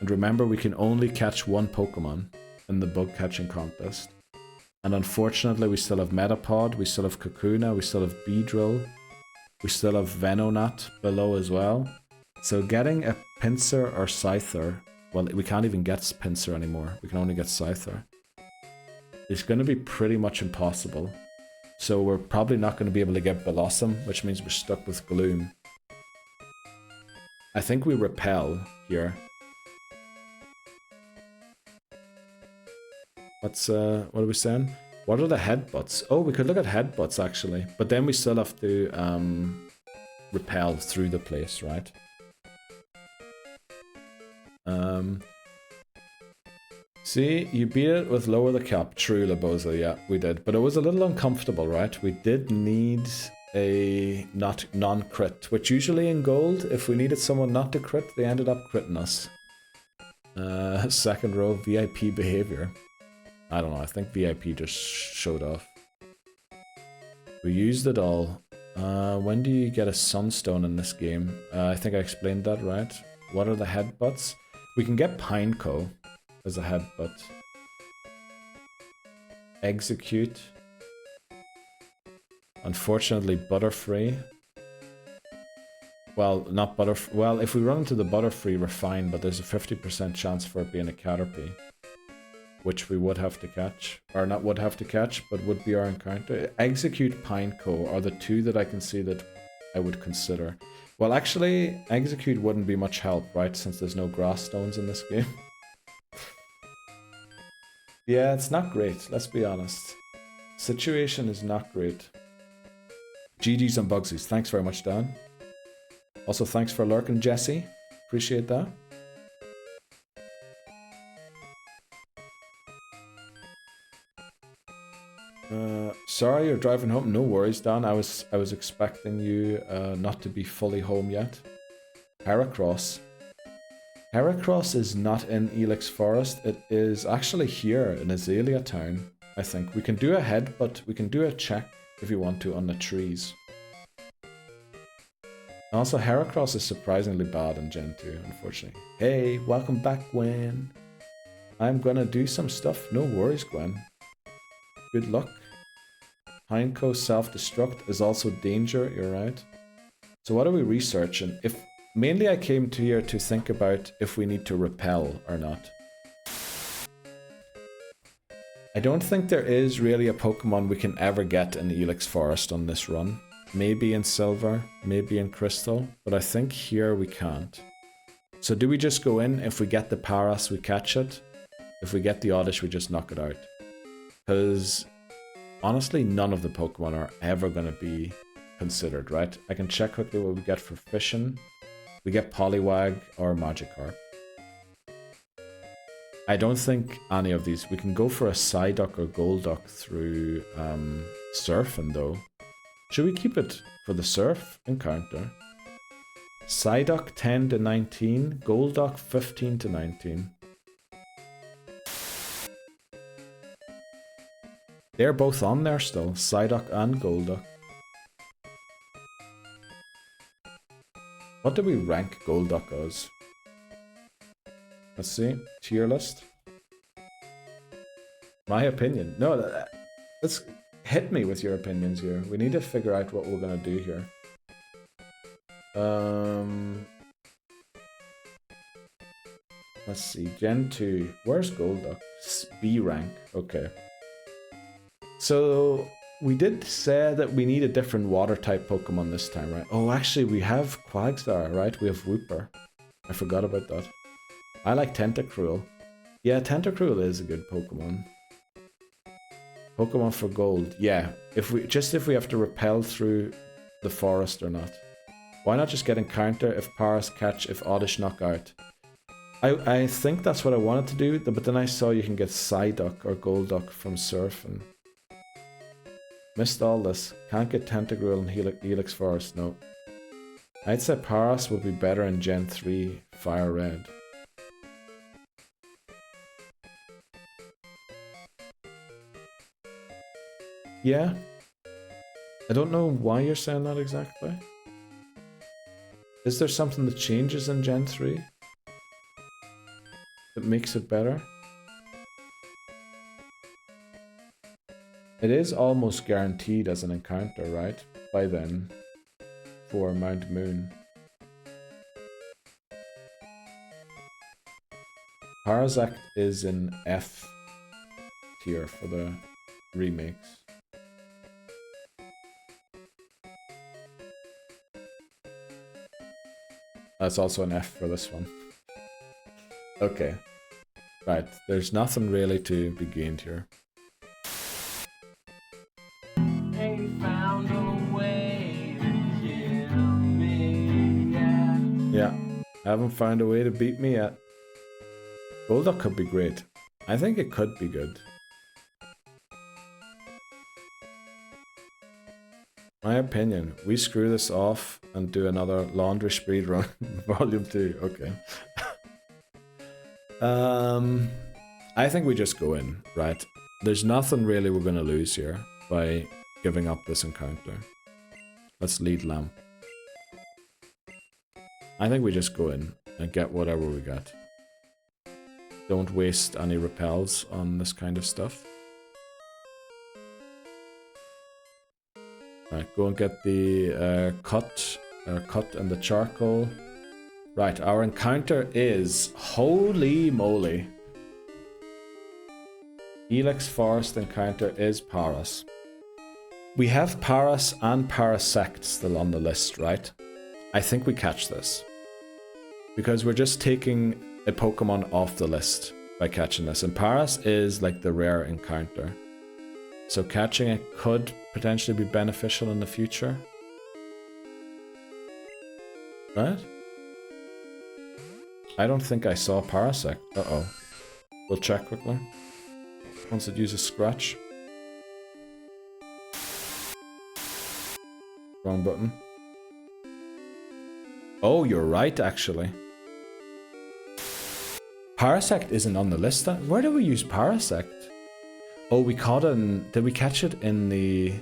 And remember, we can only catch one Pokemon in the bug catching contest. And unfortunately, we still have Metapod, we still have Kakuna, we still have Beedrill, we still have Venonat below as well. So getting a Pinsir or Scyther, well, we can't even get Pinsir anymore. We can only get Scyther. It's going to be pretty much impossible. So we're probably not going to be able to get Blossom, which means we're stuck with Gloom. I think we Repel here. What are we saying? What are the headbutts? Oh, we could look at headbutts actually, but then we still have to repel through the place, right? See, you beat it with lower the cap. True, Laboza, yeah, we did. But it was a little uncomfortable, right? We did need a non-crit, which usually in gold, if we needed someone not to crit, they ended up critting us. Second row, VIP behavior. I don't know, I think VIP just showed off. We used it all. When do you get a Sunstone in this game? I think I explained that, right? What are the headbutts? We can get Pineco as a headbutt. Execute. Unfortunately, Butterfree. Well, not Butterfree. Well, if we run into the Butterfree, we're fine, but there's a 50% chance for it being a Caterpie. Which we would have to catch. Or not would have to catch, but would be our encounter. Execute, Pineco are the two that I can see that I would consider. Well, actually, Execute wouldn't be much help, right? Since there's no Grass Stones in this game. Yeah, it's not great, let's be honest. Situation is not great. GG's and Bugsies. Thanks very much, Dan. Also, thanks for lurking, Jesse. Appreciate that. Sorry you're driving home. No worries, Dan. I was expecting you not to be fully home yet. Heracross. Heracross is not in Ilex Forest. It is actually here in Azalea Town, I think. We can do a head, but we can do a check if you want to on the trees. Also, Heracross is surprisingly bad in Gen 2, unfortunately. Hey, welcome back, Gwen. I'm gonna do some stuff. No worries, Gwen. Good luck. Pineco self-destruct is also danger, you're right. So what are we researching? Mainly I came to here to think about if we need to repel or not. I don't think there is really a Pokemon we can ever get in the Ilex Forest on this run. Maybe in Silver, maybe in Crystal, but I think here we can't. So do we just go in? If we get the Paras, we catch it. If we get the Oddish, we just knock it out. Because honestly, none of the Pokemon are ever going to be considered, right? I can check quickly what we get for Fission. We get Poliwag or Magikarp. I don't think any of these. We can go for a Psyduck or Golduck through Surfing though. Should we keep it for the Surf encounter? Psyduck 10 to 19, Golduck 15 to 19. They're both on there still, Psyduck and Golduck. What do we rank Golduck as? Let's see, tier list. My opinion. No, let's hit me with your opinions here. We need to figure out what we're gonna do here. Let's see, Gen 2. Where's Golduck? B rank, okay. So, we did say that we need a different water type Pokemon this time, right? Oh, actually, we have Quagstar, right? We have Wooper. I forgot about that. I like Tentacruel. Yeah, Tentacruel is a good Pokemon. Pokemon for gold. Yeah, if we have to repel through the forest or not. Why not just get Encounter if Paras catch, if Oddish knock out? I think that's what I wanted to do, but then I saw you can get Psyduck or Golduck from Surfing. Missed all this. Can't get Tentacruel in Helix Forest, no. I'd say Paras would be better in Gen 3 Fire Red. Yeah. I don't know why you're saying that exactly. Is there something that changes in Gen 3? That makes it better? It is almost guaranteed as an encounter, right? By then, for Mount Moon. Parasect is in F tier for the remakes. That's also an F for this one. Okay. Right, there's nothing really to be gained here. Ain't found a way to kill me yet. Yeah, haven't found a way to beat me yet. Golduck could be great. I think it could be good. My opinion, we screw this off and do another laundry speed run, volume 2, okay. I think we just go in, right? There's nothing really we're gonna lose here by giving up this encounter. Let's lead lamp. I think we just go in and get whatever we get. Don't waste any repels on this kind of stuff. Right, go and get the cut and the charcoal. Right, our encounter is, holy moly. Ilex Forest encounter is Paras. We have Paras and Parasect still on the list, right? I think we catch this. Because we're just taking a Pokemon off the list by catching this. And Paras is like the rare encounter. So catching it could potentially be beneficial in the future. Right? I don't think I saw Parasect. Uh-oh. We'll check quickly. Once it uses Scratch. Wrong button. Oh, you're right, actually. Parasect isn't on the list. Where did we use Parasect? Oh, we caught it in... Did we catch it in the...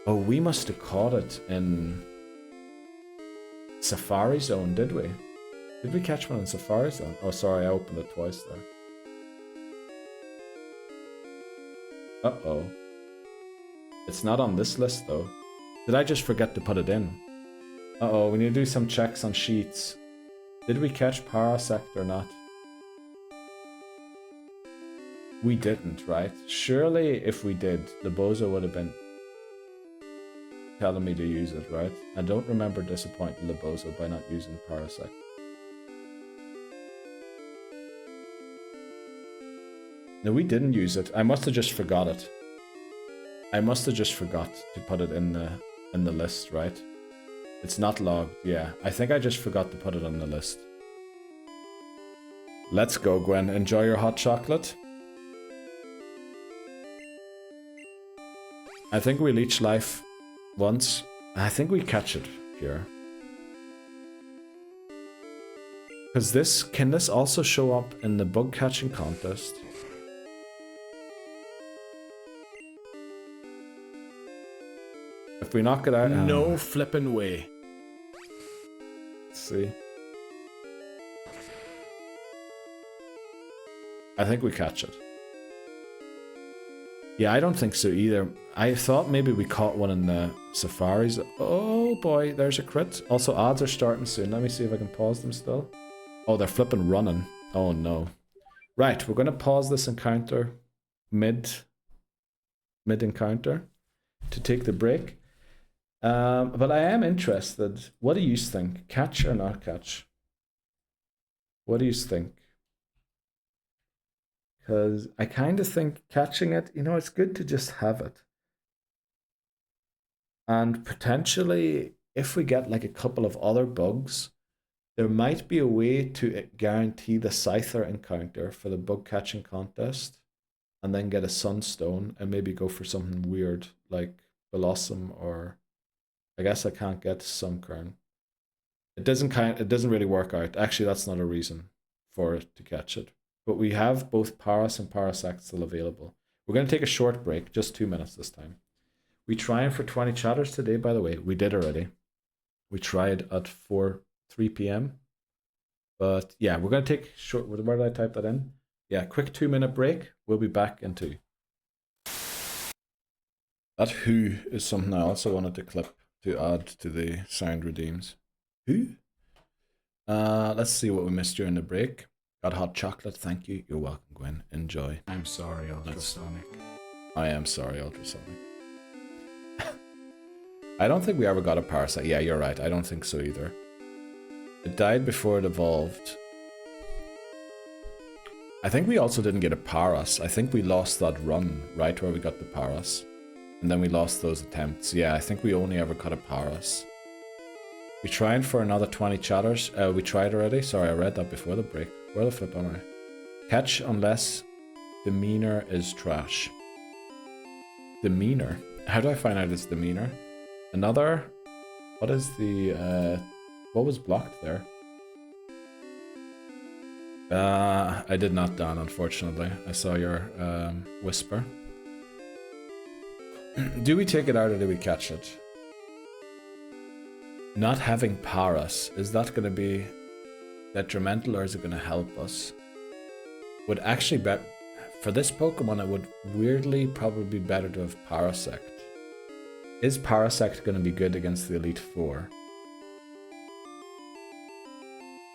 Oh, we must have caught it in... Safari Zone, did we? Did we catch one in Safari Zone? Oh, sorry, I opened it twice there. Uh-oh. It's not on this list, though. Did I just forget to put it in? Uh-oh, we need to do some checks on sheets. Did we catch Parasect or not? We didn't, right? Surely, if we did, Libozo would have been telling me to use it, right? I don't remember disappointing Libozo by not using Parasect. No, we didn't use it. I must have just forgot it. I must have just forgot to put it in the list, right? It's not logged, yeah. I think I just forgot to put it on the list. Let's go, Gwen. Enjoy your hot chocolate. I think we leech life once. I think we catch it here. Because this, can this also show up in the bug catching contest? If we knock it out... No flippin' way. Let's see. I think we catch it. Yeah, I don't think so either. I thought maybe we caught one in the safaris. Oh boy, there's a crit. Also, odds are starting soon. Let me see if I can pause them still. Oh, they're flipping running. Oh no. Right, we're going to pause this encounter mid-encounter to take the break. But I am interested. What do you think? Catch or not catch? What do you think? Because I kind of think catching it, you know, it's good to just have it. And potentially, if we get like a couple of other bugs, there might be a way to guarantee the Scyther encounter for the bug catching contest. And then get a Sunstone and maybe go for something weird like Blossom or... I guess I can't get Sunkern. It doesn't really work out. Actually, that's not a reason for it to catch it. But we have both Paras and Parasect still available. We're going to take a short break, just 2 minutes this time. We trying for 20 chatters today, by the way. We did already. We tried at 3 p.m. But yeah, we're going to take short... Where did I type that in? Yeah, quick 2 minute break. We'll be back in 2. That who is something I also wanted to clip to add to the sound redeems. Who? Let's see what we missed during the break. Got hot chocolate, thank you. You're welcome, Gwen. Enjoy. I'm sorry, Ultrasonic. I am sorry, Ultrasonic. I don't think we ever got a Parasite. Yeah, you're right. I don't think so either. It died before it evolved. I think we also didn't get a Paras. I think we lost that run, right, where we got the Paras. And then we lost those attempts. Yeah, I think we only ever got a Paras. We tried for another 20 chatters. We tried already. Sorry, I read that before the break. Where the flip am I? Catch unless demeanor is trash. Demeanor? How do I find out it's demeanor? Another... What is the... What was blocked there? I did not, Dan, unfortunately. I saw your whisper. Do we take it out or do we catch it? Not having Paras, is that going to be detrimental or is it going to help us? Would actually be... For this Pokemon, it would weirdly probably be better to have Parasect. Is Parasect going to be good against the Elite Four?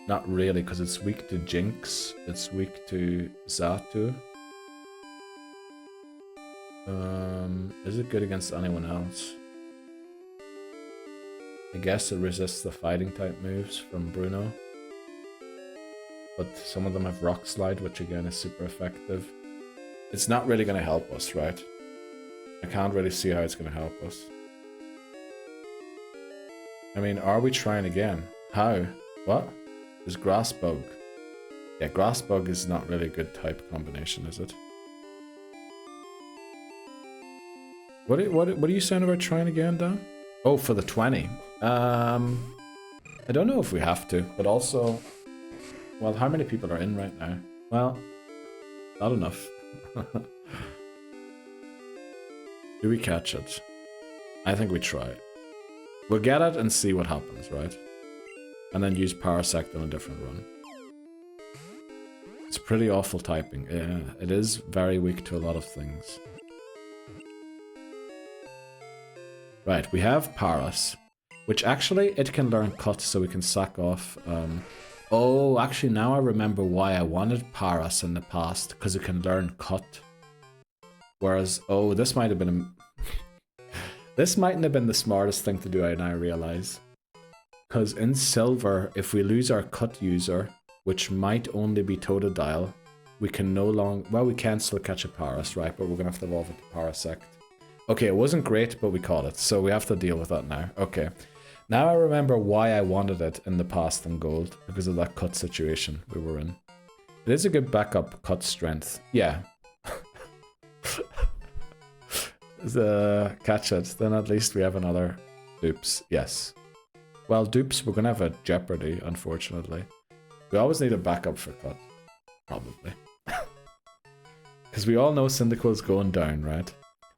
Not really, because it's weak to Jinx, it's weak to Xatu. Is it good against anyone else? I guess it resists the fighting type moves from Bruno. But some of them have Rock Slide, which again is super effective. It's not really going to help us, right? I can't really see how it's going to help us. I mean, are we trying again? How? What? Is Grass Bug? Yeah, Grass Bug is not really a good type combination, is it? What are you saying about trying again, Dan? Oh, for the 20. I don't know if we have to, but also... Well, how many people are in right now? Well, not enough. Do we catch it? I think we try. We'll get it and see what happens, right? And then use Parasect on a different run. It's pretty awful typing. Yeah, it is very weak to a lot of things. Right, we have Paras, which actually it can learn Cut, so we can sack off. Oh, actually now I remember why I wanted Paras in the past, because it can learn Cut. Whereas, oh, this might have been this mightn't have been the smartest thing to do, I now realize. Because in Silver, if we lose our Cut user, which might only be Totodile, we can no longer... Well, we can still catch a Paras, right? But we're going to have to evolve it to Parasect. Okay, it wasn't great, but we caught it. So we have to deal with that now. Okay. Now I remember why I wanted it in the past in Gold. Because of that Cut situation we were in. It is a good backup Cut strength. Yeah. Catch it. Then at least we have another dupes. Yes. Well, dupes, we're going to have a Jeopardy, unfortunately. We always need a backup for Cut. Probably. Because we all know Cyndaquil's going down, right?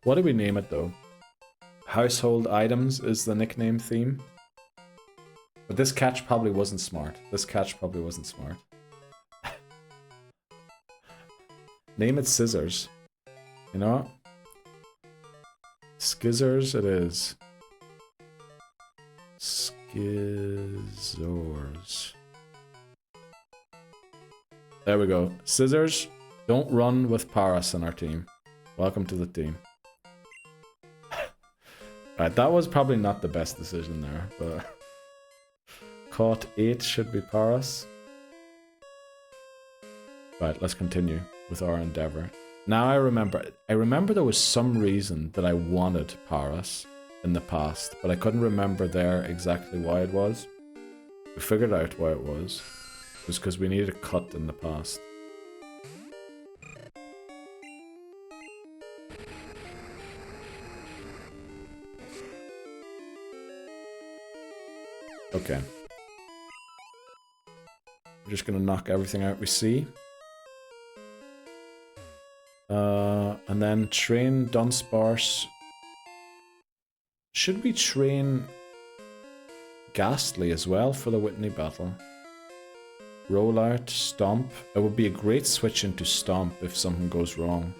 What do we name it, though? Household items is the nickname theme. But this catch probably wasn't smart. Name it Scissors. You know what? Skizzers it is. Skizzors. There we go. Scissors, don't run with Paras in our team. Welcome to the team. Right, that was probably not the best decision there, but... Caught 8 should be Paras. Right, let's continue with our endeavor. Now I remember there was some reason that I wanted Paras in the past, but I couldn't remember there exactly why it was. We figured out why it was. It was because we needed a Cut in the past. Okay. We're just gonna knock everything out we see. And then train Dunsparce. Should we train Ghastly as well for the Whitney battle? Rollout, Stomp. It would be a great switch into Stomp if something goes wrong.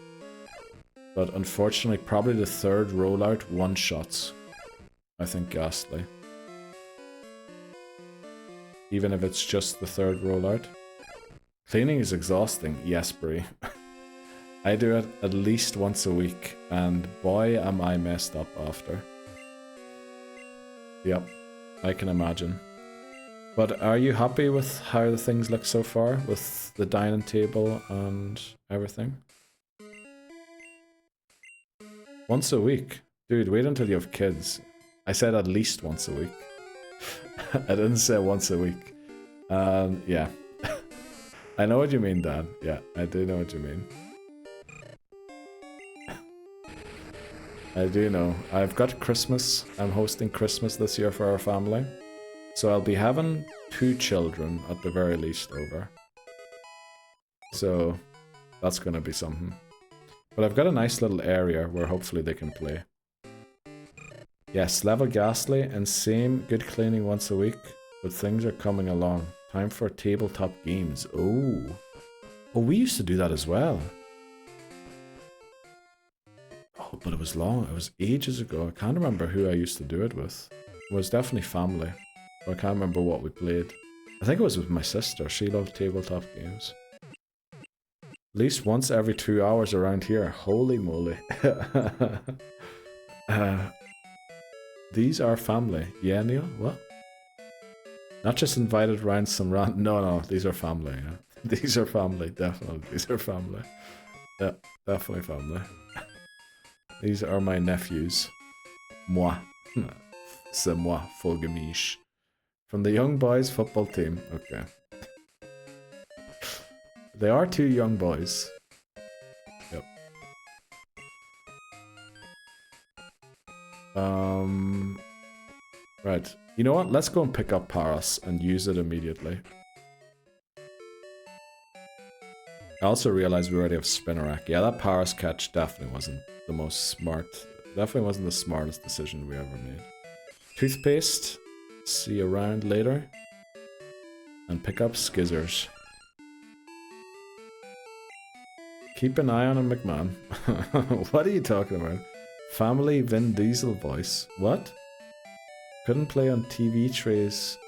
But unfortunately, probably the third rollout one-shots. I think Ghastly. Even if it's just the third rollout. Cleaning is exhausting, yes, Brie. I do it at least once a week, and boy am I messed up after. Yep, I can imagine. But are you happy with how the things look so far? With the dining table and everything? Once a week? Dude, wait until you have kids. I said at least once a week. I didn't say once a week. Yeah. I know what you mean, Dan. Yeah, I do know what you mean. I do know. I've got Christmas. I'm hosting Christmas this year for our family. So I'll be having 2 children at the very least over. So that's gonna be something. But I've got a nice little area where hopefully they can play. Yes, level Ghastly and same good cleaning once a week. But things are coming along. Time for tabletop games. Oh. Oh, we used to do that as well. Oh, but it was long. It was ages ago. I can't remember who I used to do it with. It was definitely family. But I can't remember what we played. I think it was with my sister. She loved tabletop games. At least once every 2 hours around here. Holy moly. These are family. Yeah, Neil? What? Not just invited around some random... No, these are family, yeah. These are family, definitely. These are family. Yeah, definitely family. These are my nephews. Moi. C'est moi, Fulgamish. From the young boys football team. Okay. They are 2 young boys. Yep. Right. You know what? Let's go and pick up Paras and use it immediately. I also realized we already have Spinnerack. Yeah, that Paras catch definitely wasn't the most smart. Definitely wasn't the smartest decision we ever made. Toothpaste. See you around later. And pick up Skizzers. Keep an eye on him, McMahon. What are you talking about? Family Vin Diesel voice. What? Couldn't play on TV trays.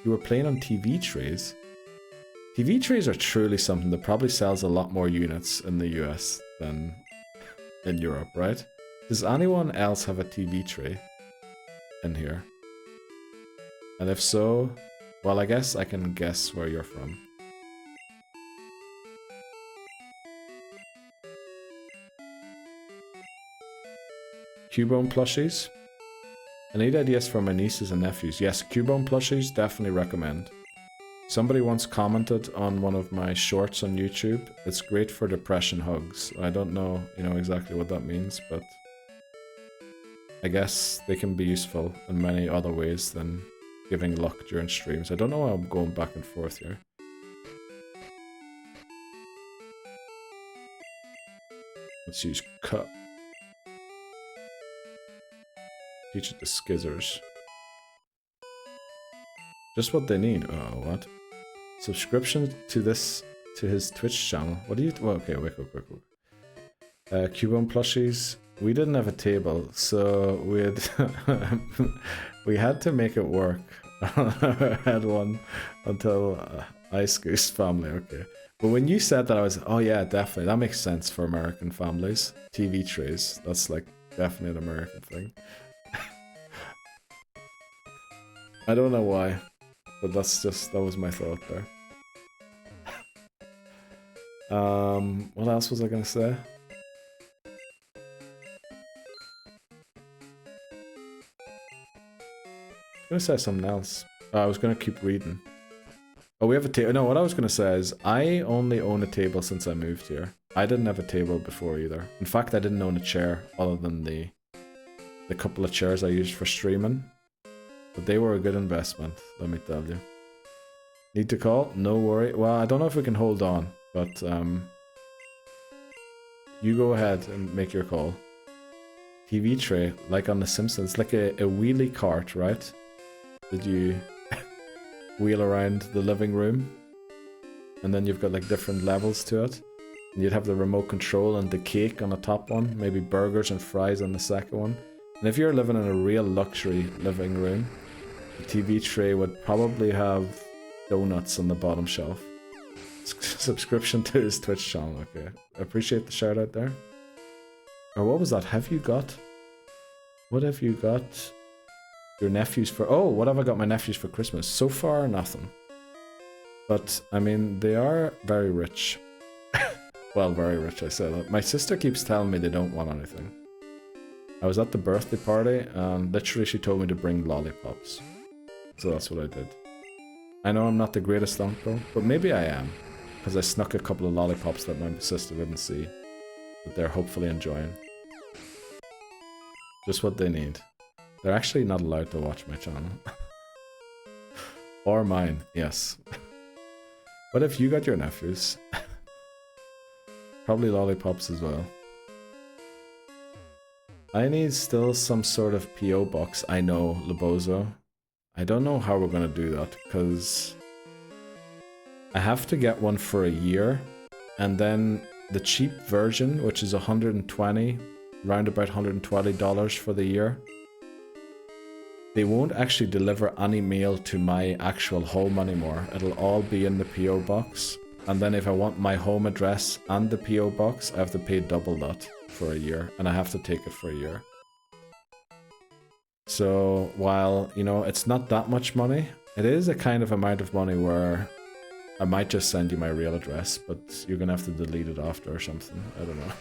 You were playing on TV trays? TV trays are truly something that probably sells a lot more units in the US than in Europe, right? Does anyone else have a TV tray in here? And if so, well, I guess I can guess where you're from. Cubone plushies? I need ideas for my nieces and nephews. Yes, Cubone plushies, definitely recommend. Somebody once commented on one of my shorts on YouTube. It's great for depression hugs. I don't know, exactly what that means, but I guess they can be useful in many other ways than giving luck during streams. I don't know why I'm going back and forth here. Let's use cut. Teach it to Skizzers. Just what they need. Oh, what? Subscription to his Twitch channel. What do you... Well, okay, wait. Cubone plushies. We didn't have a table, so we had to make it work. I had one until Ice Goose family, okay. But when you said that, I was... Oh yeah, definitely. That makes sense for American families. TV trays. That's like definitely an American thing. I don't know why, but that was my thought there. What else was I gonna say? I was gonna say something else. I was gonna keep reading. Oh, we have a table. No, what I was gonna say is I only own a table since I moved here. I didn't have a table before either. In fact, I didn't own a chair other than the couple of chairs I used for streaming. But they were a good investment, let me tell you. Need to call? No worry. Well, I don't know if we can hold on, but you go ahead and make your call. TV tray, like on The Simpsons, like a wheelie cart, right? Did you wheel around the living room? And then you've got like different levels to it. And you'd have the remote control and the cake on the top one, maybe burgers and fries on the second one. And if you're living in a real luxury living room, the TV tray would probably have donuts on the bottom shelf. Subscription to his Twitch channel, okay. I appreciate the shout out there. Or what was that? Have you got? What have you got your nephews for? Oh, what have I got my nephews for Christmas? So far, nothing. But, I mean, they are very rich. Well, very rich, I say that. My sister keeps telling me they don't want anything. I was at the birthday party, and literally she told me to bring lollipops. So that's what I did. I know I'm not the greatest uncle, but maybe I am. Because I snuck a couple of lollipops that my sister didn't see. That they're hopefully enjoying. Just what they need. They're actually not allowed to watch my channel. Or mine, yes. What if you got your nephews? Probably lollipops as well. I need still some sort of PO box. I know, Lobozo. I don't know how we're gonna do that, because I have to get one for a year, and then the cheap version, which is 120, round about $120 for the year, they won't actually deliver any mail to my actual home anymore. It'll all be in the PO box, and then if I want my home address and the PO box, I have to pay double that for a year, and I have to take it for a year. So while, you know, it's not that much money, it is a kind of amount of money where I might just send you my real address, but you're gonna have to delete it after or something. I don't know.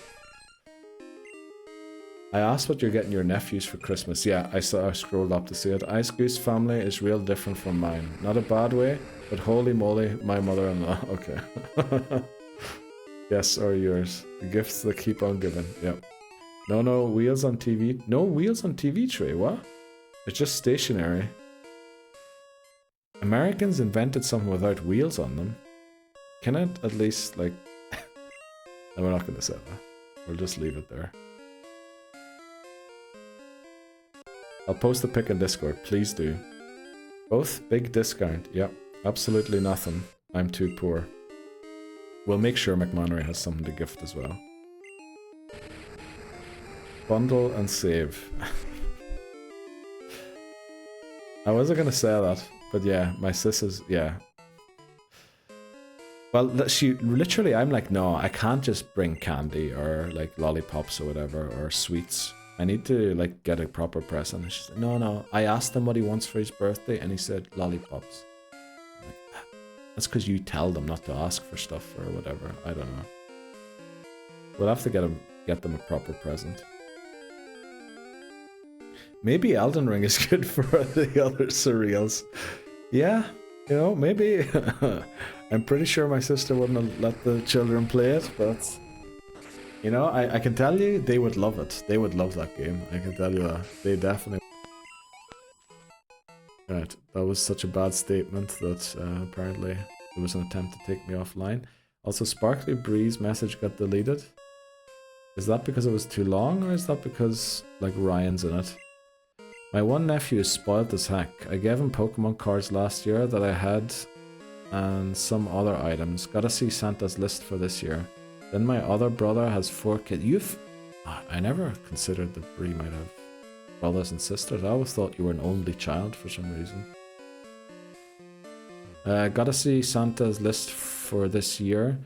I asked what you're getting your nephews for Christmas. Yeah, I scrolled up to see it. Ice Goose family is real different from mine. Not a bad way, but holy moly, my mother-in-law. Okay. Yes, or yours. The gifts that keep on giving. Yep. No wheels on TV. No wheels on TV tray. What? It's just stationary. Americans invented something without wheels on them. Can it at least, like... No, we're not going to say that. We'll just leave it there. I'll post the pic in Discord. Please do. Both big discount. Yep. Absolutely nothing. I'm too poor. We'll make sure McMannery has something to gift as well. Bundle and save. I wasn't gonna say that, but yeah, my sis is, yeah. Well, she literally, I'm like, no, I can't just bring candy or like lollipops or whatever, or sweets. I need to like get a proper present. And she's like, no. I asked him what he wants for his birthday, and he said lollipops. I'm like, that's because you tell them not to ask for stuff or whatever. I don't know. We'll have to get them a proper present. Maybe Elden Ring is good for the other surreals. Yeah, you know, maybe. I'm pretty sure my sister wouldn't have let the children play it, but... You know, I can tell you, they would love it. They would love that game. I can tell you that. They definitely... Right, that was such a bad statement that apparently there was an attempt to take me offline. Also, Sparkly Breeze message got deleted. Is that because it was too long, or is that because, like, Ryan's in it? My one nephew is spoiled as heck. I gave him Pokemon cards last year that I had, and some other items. Gotta see Santa's list for this year. Then my other brother has 4 kids. I never considered that Bree might have brothers and sisters. I always thought you were an only child for some reason. Gotta see Santa's list for this year.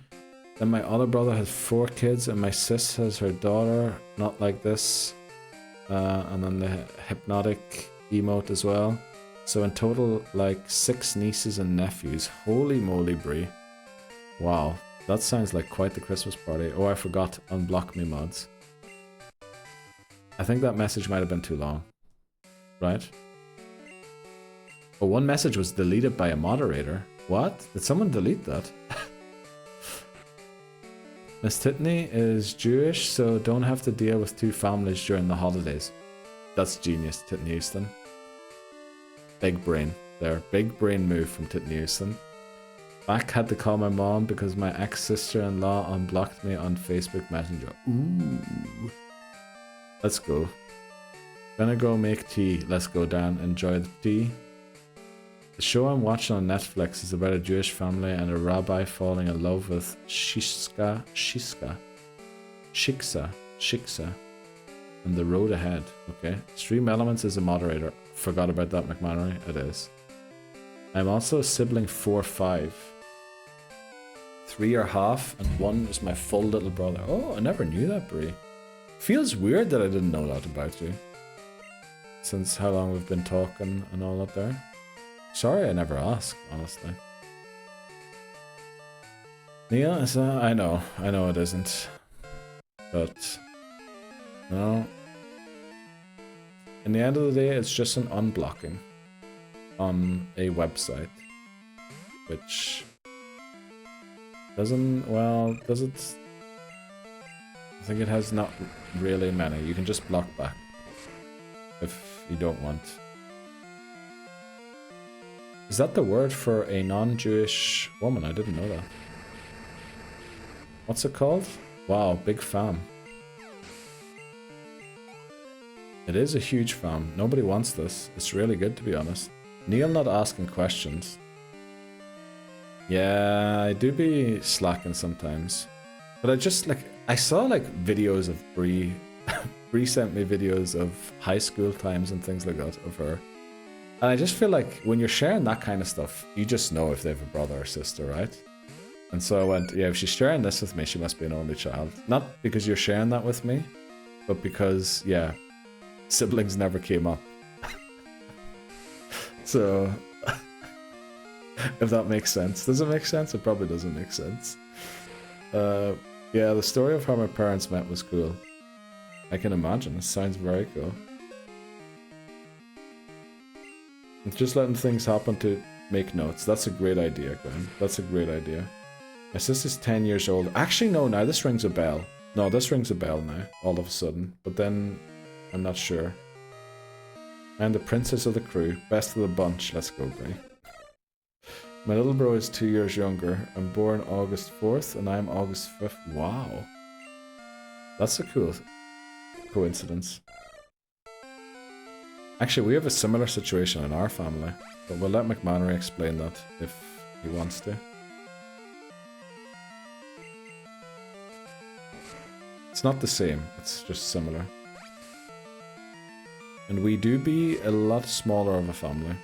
Then my other brother has 4 kids, and my sis has her daughter. Not like this. And then the hypnotic emote as well. So in total, like 6 nieces and nephews. Holy moly, Bree. Wow. That sounds like quite the Christmas party. Oh, I forgot. Unblock me mods. I think that message might have been too long. Right? Oh, one message was deleted by a moderator. What? Did someone delete that? Miss Titney is Jewish, so don't have to deal with 2 families during the holidays. That's genius, Titney Houston. Big brain there. Big brain move from Titney Houston. Back had to call my mom because my ex-sister-in-law unblocked me on Facebook Messenger. Ooh. Let's go. Gonna go make tea. Let's go, Dan. Enjoy the tea. The show I'm watching on Netflix is about a Jewish family and a rabbi falling in love with Shiksa, and the road ahead. Okay. Stream Elements is a moderator. Forgot about that, McMannery. It is. I'm also a sibling 4-5. 3 are half, and 1 is my full little brother. Oh, I never knew that, Brie. Feels weird that I didn't know that about you. Since how long we've been talking and all that there. Sorry I never asked, honestly. Neil, is that? I know it isn't. But, no. In the end of the day, it's just an unblocking on a website. Which doesn't, well, does it? I think it has not really many. You can just block back if you don't want. Is that the word for a non-Jewish woman? I didn't know that. What's it called? Wow, big fam. It is a huge fam. Nobody wants this. It's really good, to be honest. Neil not asking questions. Yeah, I do be slacking sometimes. But I just, like, I saw, like, videos of Bree. Bree sent me videos of high school times and things like that of her. And I just feel like when you're sharing that kind of stuff, you just know if they have a brother or sister, right? And so I went, yeah, if she's sharing this with me, she must be an only child. Not because you're sharing that with me, but because, yeah, siblings never came up. So, if that makes sense. Does it make sense? It probably doesn't make sense. Yeah, the story of how my parents met was cool. I can imagine. It sounds very cool. It's just letting things happen to make notes. That's a great idea, Glenn. That's a great idea. My sister's 10 years old. Actually, no, now this rings a bell. No, this rings a bell now, all of a sudden. But then, I'm not sure. I'm the princess of the crew. Best of the bunch. Let's go, Brie. My little bro is 2 years younger. I'm born August 4th, and I'm August 5th. Wow. That's a cool coincidence. Actually, we have a similar situation in our family, but we'll let McMannery explain that if he wants to. It's not the same, it's just similar. And we do be a lot smaller of a family.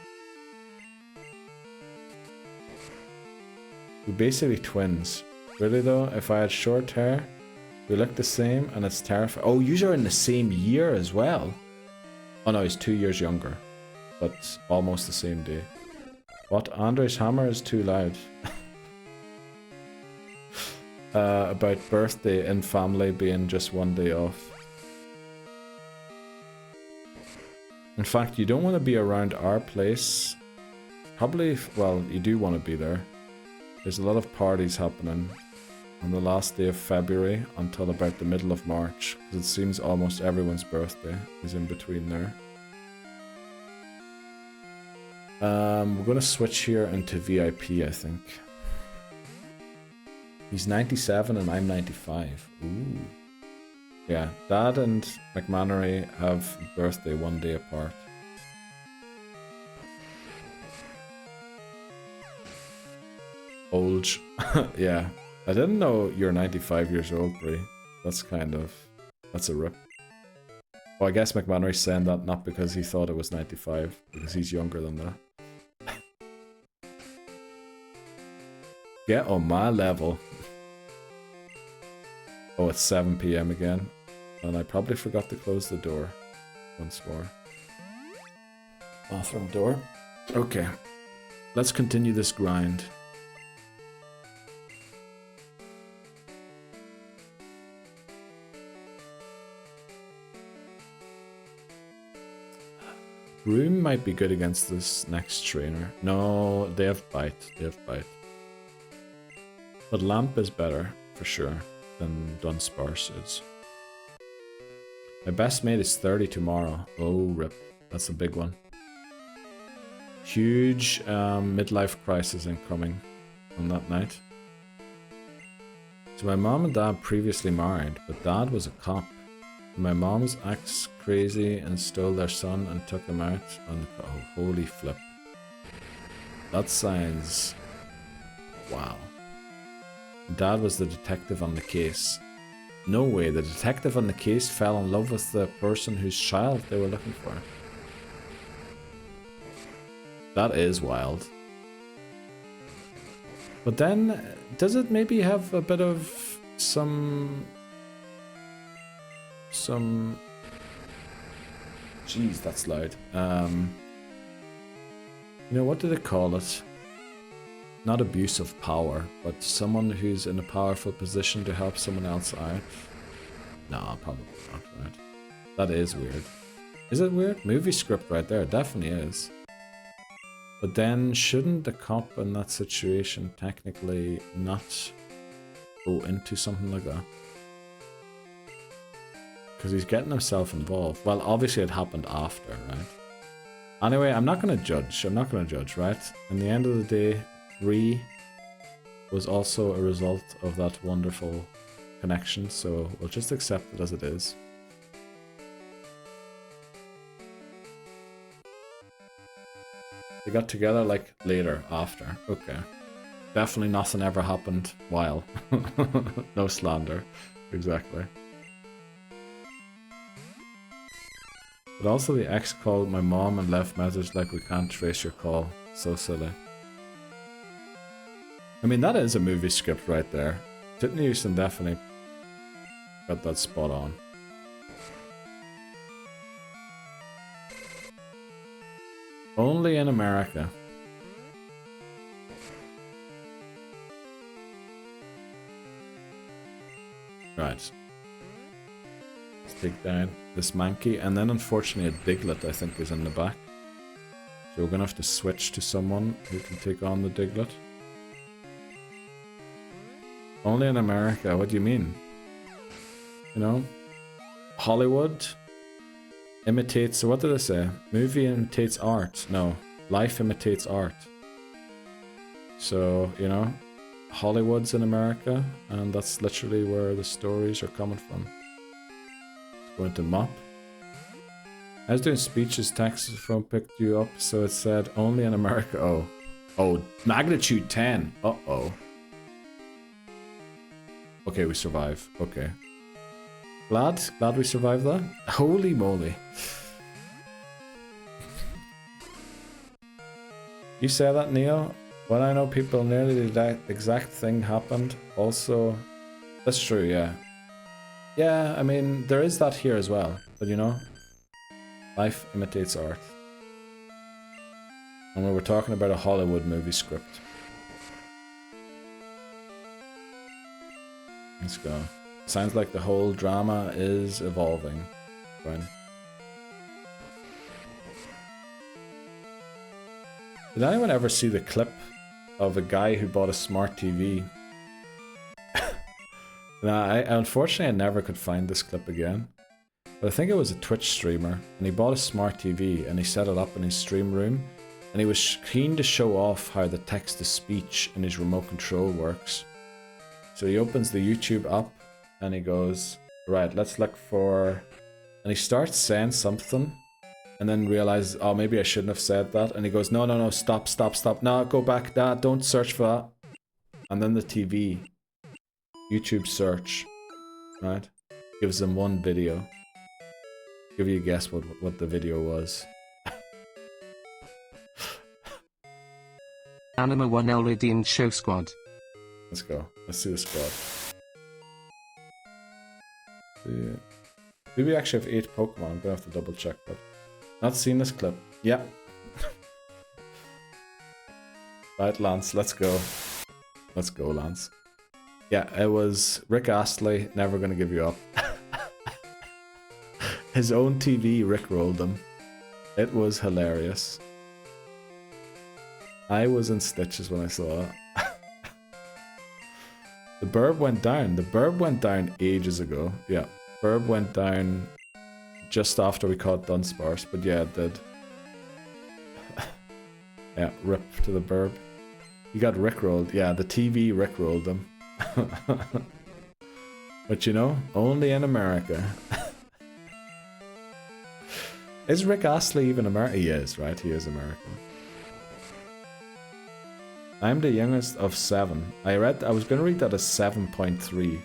We're basically twins. Really though, if I had short hair, we look the same and it's terrifying. Oh, you are in the same year as well. Oh no, he's 2 years younger, but almost the same day. What? Andre's hammer is too loud. About birthday in family being just 1 day off. In fact, you don't want to be around our place. Probably, well, you do want to be there. There's a lot of parties happening on the last day of February until about the middle of March, because it seems almost everyone's birthday is in between there. We're going to switch here into VIP, I think. He's 97 and I'm 95. Ooh. Yeah, Dad and McMannery have birthday 1 day apart. Old. Yeah. I didn't know you're 95 years old, Brie. That's a rip. Well, I guess McMannery's saying that not because he thought it was 95, because he's younger than that. Get on my level. Oh, it's 7 PM again. And I probably forgot to close the door once more. Bathroom door. Okay. Let's continue this grind. Broom might be good against this next trainer. No, they have bite. They have bite. But Lamp is better, for sure, than Dunsparce is. My best mate is 30 tomorrow. Oh, rip. That's a big one. Huge midlife crisis incoming on that night. So my mom and dad previously married, but dad was a cop. My mom's ex crazy and stole their son and took him out on the... Oh, holy flip. That sounds... Wow. Dad was the detective on the case. No way, the detective on the case fell in love with the person whose child they were looking for. That is wild. But then, does it maybe have a bit of some... Jeez, that's loud. You know, what do they call it? Not abuse of power, but someone who's in a powerful position to help someone else out. No, probably not, right? That is weird. Is it weird? Movie script right there, definitely is. But then, shouldn't the cop in that situation technically not go into something like that? Because he's getting himself involved. Well, obviously it happened after, right? Anyway, I'm not going to judge. I'm not going to judge, right? In the end of the day, 3 was also a result of that wonderful connection, so we'll just accept it as it is. They got together, like, later, after. Okay. Definitely nothing ever happened while. No slander. Exactly. But also the ex called my mom and left message like we can't trace your call. So silly. I mean, that is a movie script right there. Whitney Houston definitely got that spot on. Only in America. Right. Let's take down this Mankey, and then unfortunately a Diglett I think is in the back. So we're gonna have to switch to someone who can take on the Diglett. Only in America, what do you mean? You know? Hollywood imitates, so what did I say? Movie imitates art. No, life imitates art. So, you know, Hollywood's in America, and that's literally where the stories are coming from. Let's go into mop. I was doing speeches, Texas phone picked you up, so it said only in America. Oh. Oh, magnitude 10. Uh-oh. Okay, we survive. Okay. Glad we survived that. Holy moly. You say that, Neo? When I know people nearly the exact thing happened. Also, that's true, yeah. Yeah, I mean, there is that here as well. But you know, life imitates art. And we were talking about a Hollywood movie script. Let's go. Sounds like the whole drama is evolving. Fine. Did anyone ever see the clip of a guy who bought a smart TV? Nah, unfortunately I never could find this clip again. But I think it was a Twitch streamer, and he bought a smart TV and he set it up in his stream room, and he was keen to show off how the text-to-speech in his remote control works. So he opens the YouTube app and he goes, right, let's look for... And he starts saying something and then realizes, oh, maybe I shouldn't have said that. And he goes, no, stop. No, go back. Nah, don't search for that. And then the TV, YouTube search, right, gives them one video. Give you a guess what the video was. Anima 1 LED in Show Squad. Let's go. Let's see the squad. Do we actually have 8 Pokemon? I'm gonna have to double check that. Not seen this clip. Yeah. Right, Lance, let's go. Let's go, Lance. Yeah, it was Rick Astley, Never Gonna Give You Up. His own TV rickrolled him. It was hilarious. I was in stitches when I saw it. The burb went down. The burb went down ages ago. Yeah, burb went down just after we caught Dunsparce, but yeah, it did. Yeah, rip to the burb. He got rickrolled. Yeah, the TV rickrolled him. But you know, only in America. Is Rick Astley even American? He is, right? He is American. I'm the youngest of 7. I was going to read that as 7.3.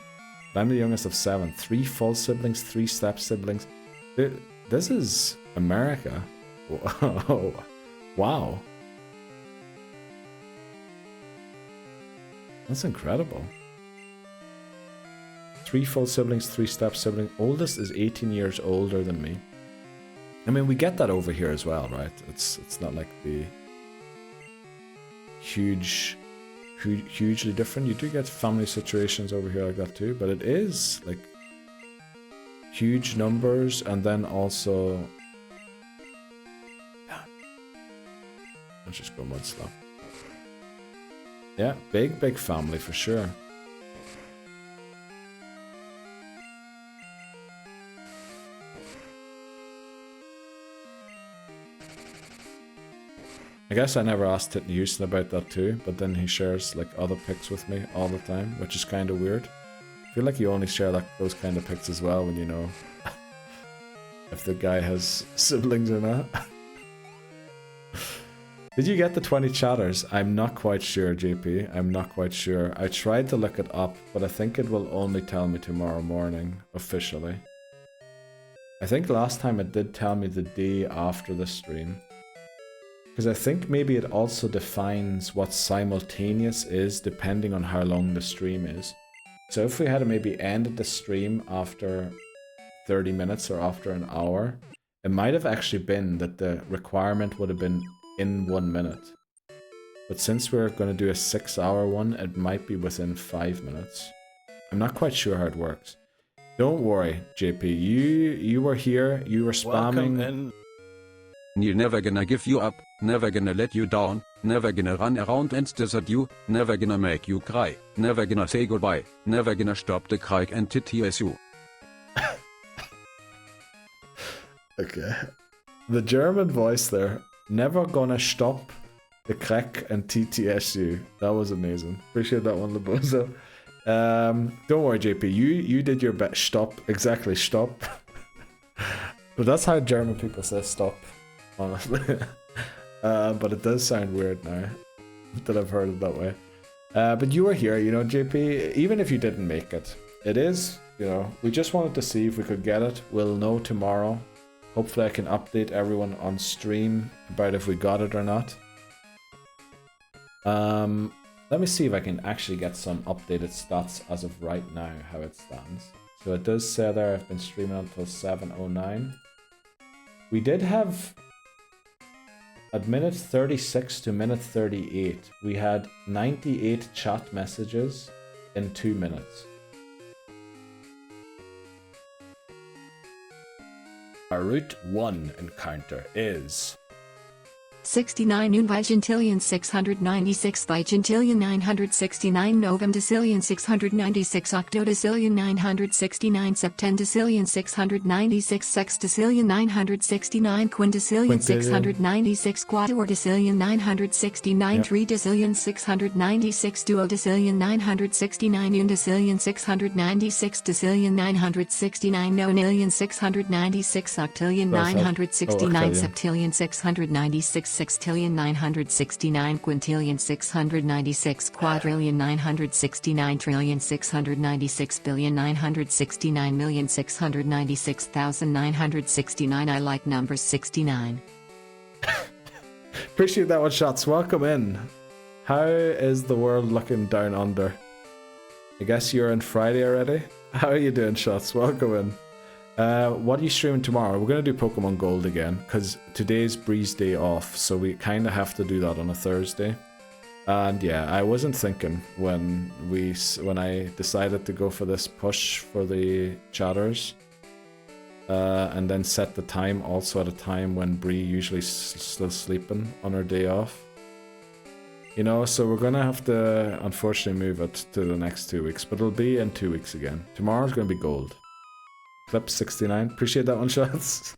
I'm the youngest of 7. 3 full siblings, 3 step siblings. This is America. Whoa. Wow. That's incredible. 3 full siblings, 3 step siblings. Oldest is 18 years older than me. I mean, we get that over here as well, right? It's not like the hugely different. You do get family situations over here like that too, but it is like huge numbers, and then also let's just go Nuzlocke. Yeah, big family for sure. I guess I never asked Houston about that too, but then he shares like other pics with me all the time, which is kind of weird. I feel like you only share those kind of pics as well when you know if the guy has siblings or not. Did you get the 20 chatters? I'm not quite sure, JP. I'm not quite sure. I tried to look it up, but I think it will only tell me tomorrow morning, officially. I think last time it did tell me the day after the stream. Because I think maybe it also defines what simultaneous is depending on how long the stream is. So if we had maybe ended the stream after 30 minutes or after an hour, it might have actually been that the requirement would have been in 1 minute. But since we're going to do a 6-hour one, it might be within 5 minutes. I'm not quite sure how it works. Don't worry, JP. You were here, you were spamming. You're never gonna give you up, never gonna let you down, never gonna run around and desert you, never gonna make you cry, never gonna say goodbye, never gonna stop the cry and TTS you. Okay. The German voice there. Never gonna stop the crack and TTS you. That was amazing. Appreciate that one, Laboza. Don't worry, JP. You did your best. Stop. Exactly, stop. But that's how German people say stop. Honestly. But it does sound weird now that I've heard it that way. But you were here, you know, JP, even if you didn't make it. It is, you know, we just wanted to see if we could get it. We'll know tomorrow. Hopefully I can update everyone on stream about if we got it or not. Let me see if I can actually get some updated stats as of right now, how it stands. So it does say there I've been streaming until 7:09. We did have... At minute 36 to minute 38, we had 98 chat messages in 2 minutes. Our Route 1 encounter is 69 Unvigentillion 696 Vigentillion 969 Novemdecillion 696 Octodecillion 969 Septendecillion 696 Sextecillion 969 Quindecillion 696 Quatordecillion 969 Tridecillion 696 Duodecillion 969 Undecillion 696 Decillion 969 Nonillion 696 Octillion 969 Septillion 696 Sextillion 969 Quintillion 696 Quadrillion 969 Trillion 696 Billion 969 Million 696,969. I like numbers 69. Appreciate that one, Shots. Welcome in. How is the world looking down under? I guess you're in Friday already? How are you doing, Shots? Welcome in. What are you streaming tomorrow? We're going to do Pokemon Gold again, because today's Breeze Day off, so we kind of have to do that on a Thursday. And yeah, I wasn't thinking when I decided to go for this push for the chatters, and then set the time also at a time when Bree usually still sleeping on her day off. You know, so we're going to have to unfortunately move it to the next 2 weeks, but it'll be in 2 weeks again. Tomorrow's going to be Gold. Clip 69. Appreciate that one, Shots.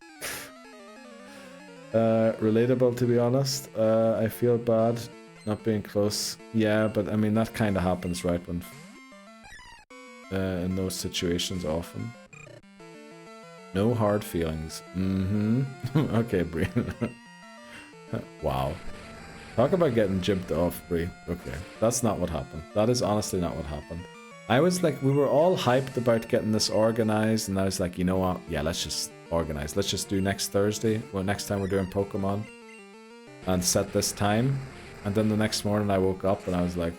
Relatable, to be honest. I feel bad not being close. Yeah, but I mean, that kind of happens, right? When in those situations often. No hard feelings. Okay, Brian. Wow. Talk about getting jibbed off, Brie. Okay, that's not what happened. That is honestly not what happened. I was like, we were all hyped about getting this organized, and I was like, you know what? Yeah, let's just organize. Let's just do next Thursday, well, next time we're doing Pokemon, and set this time. And then the next morning I woke up and I was like,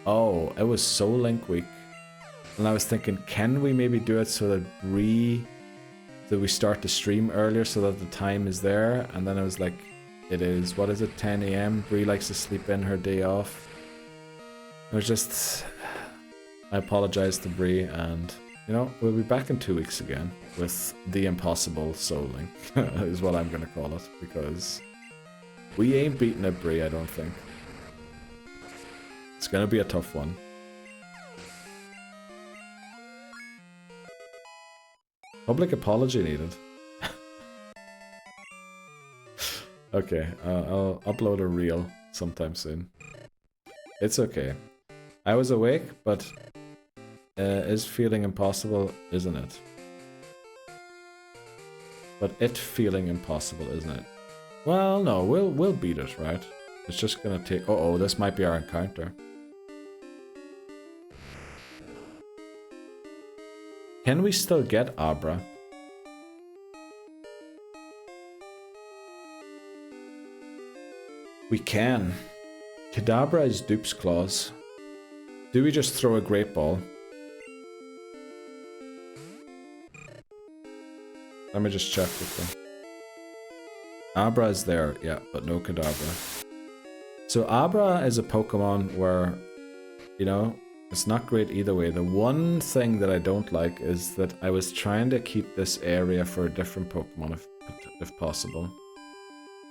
oh, it was so Link Week. And I was thinking, can we maybe do it so that we start the stream earlier so that the time is there? And then I was like, it is, what is it, 10 AM? Brie likes to sleep in her day off. It was just, I apologize to Brie, and you know, we'll be back in 2 weeks again with the impossible Soul Link, is what I'm gonna call it, because we ain't beating it, Brie, I don't think. It's gonna be a tough one. Public apology needed. Okay, I'll upload a reel sometime soon. It's okay. I was awake, but is feeling impossible, isn't it? But it feeling impossible, isn't it? Well, no, we'll beat it, right? It's just gonna take. Uh-oh, this might be our encounter. Can we still get Abra? We can. Kadabra is Dupe's Claws. Do we just throw a Great Ball? Let me just check with them. Abra is there, yeah, but no Kadabra. So Abra is a Pokemon where, you know, it's not great either way. The one thing that I don't like is that I was trying to keep this area for a different Pokemon if possible.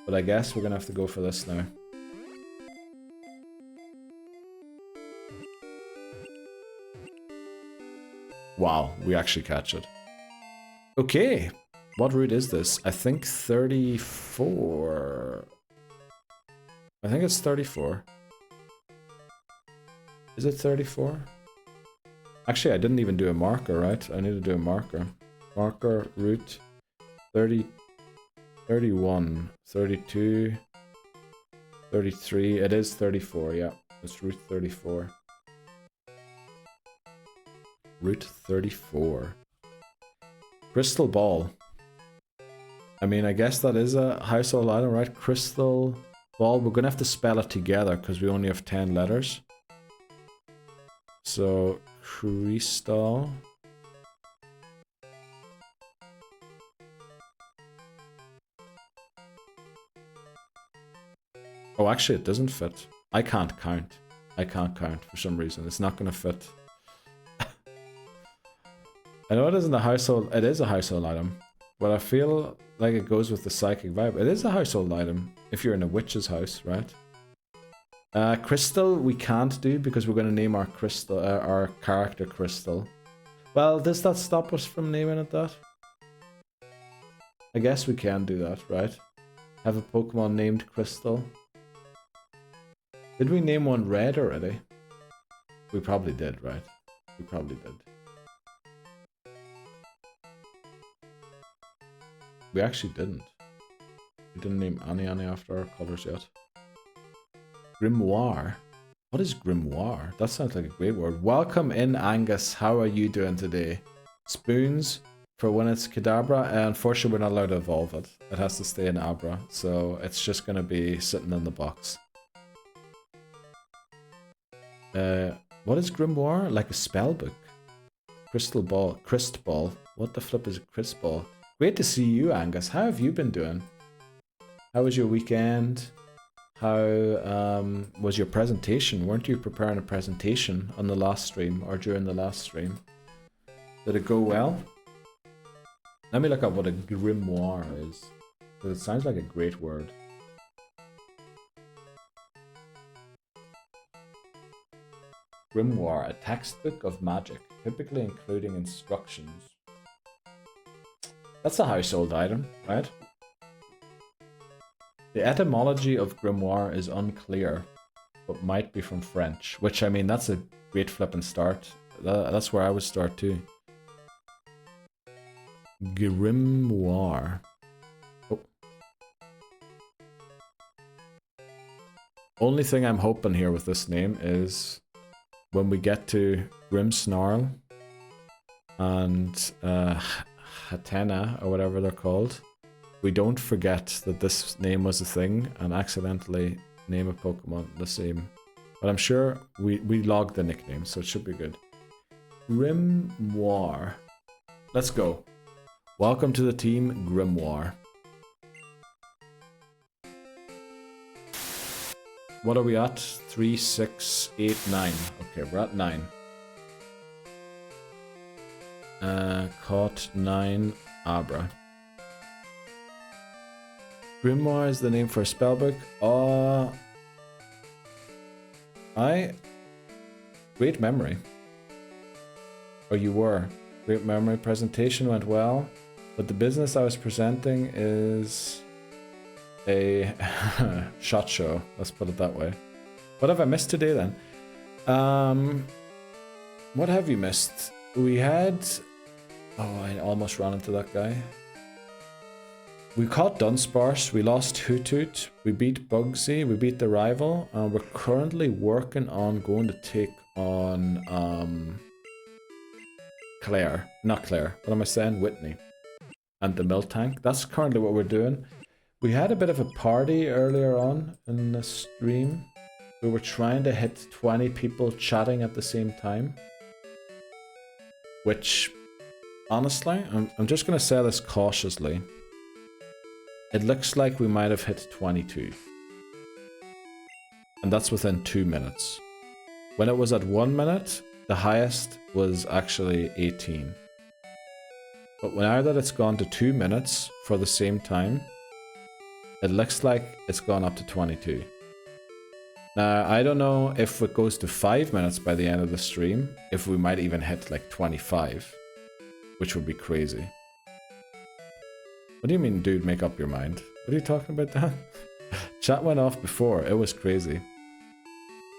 But I guess we're gonna have to go for this now. Wow, we actually catch it. Okay, what route is this? I think 34. I think it's 34. Is it 34? Actually, I didn't even do a marker, right? I need to do a marker. Marker, route, 30, 31, 32, 33. It is 34, yeah. It's route 34. Route 34. Crystal Ball. I mean, I guess that is a household item, right? Crystal Ball. We're gonna have to spell it together because we only have 10 letters. So, Crystal. Oh, actually, it doesn't fit. I can't count. I can't count for some reason. It's not gonna fit. I know it isn't a household. It is a household item, but I feel like it goes with the psychic vibe. It is a household item if you're in a witch's house, right? Crystal we can't do because we're going to name our crystal, our character Crystal. Well, does that stop us from naming it that? I guess we can do that, right? Have a Pokemon named Crystal. Did we name one Red already? We probably did, right? We probably did. We actually didn't. We didn't name any after our colors yet. Grimoire? What is Grimoire? That sounds like a great word. Welcome in, Angus. How are you doing today? Spoons for when it's Kadabra. Unfortunately, we're not allowed to evolve it. It has to stay in Abra. So it's just going to be sitting in the box. What is Grimoire? Like a spell book. Crystal Ball. Crystal Ball. What the flip is a Crystal Ball? Great to see you, Angus. How have you been doing? How was your weekend? How was your presentation? Weren't you preparing a presentation on the last stream or during the last stream? Did it go well? Let me look up what a grimoire is, because it sounds like a great word. Grimoire, a textbook of magic, typically including instructions. That's a household item, right? The etymology of grimoire is unclear, but might be from French. Which, I mean, that's a great flipping start. That's where I would start too. Grimoire. Oh. Only thing I'm hoping here with this name is when we get to Grimmsnarl and Hatena, or whatever they're called, we don't forget that this name was a thing and accidentally name a Pokemon the same. But I'm sure we logged the nickname, so it should be good. Grimoire. Let's go. Welcome to the team, Grimoire. What are we at? 3, 6, 8, 9. Okay, we're at 9. Caught 9, Abra. Grimoire is the name for a spellbook. Great memory. Or you were. Great memory. Presentation went well, but the business I was presenting is a shot show. Let's put it that way. What have I missed today then? What have you missed? We had... Oh, I almost ran into that guy. We caught Dunsparce, we lost Hoothoot, we beat Bugsy, we beat the rival, and we're currently working on going to take on Claire. Not Claire, what am I saying? Whitney. And the Miltank. That's currently what we're doing. We had a bit of a party earlier on in the stream. We were trying to hit 20 people chatting at the same time. Which, honestly, I'm just going to say this cautiously. It looks like we might have hit 22. And that's within 2 minutes. When it was at 1 minute, the highest was actually 18. But now that it's gone to 2 minutes for the same time, it looks like it's gone up to 22. Now, I don't know if it goes to 5 minutes by the end of the stream, if we might even hit like 25, which would be crazy. What do you mean, dude, make up your mind? What are you talking about, Dan? Chat went off before. It was crazy.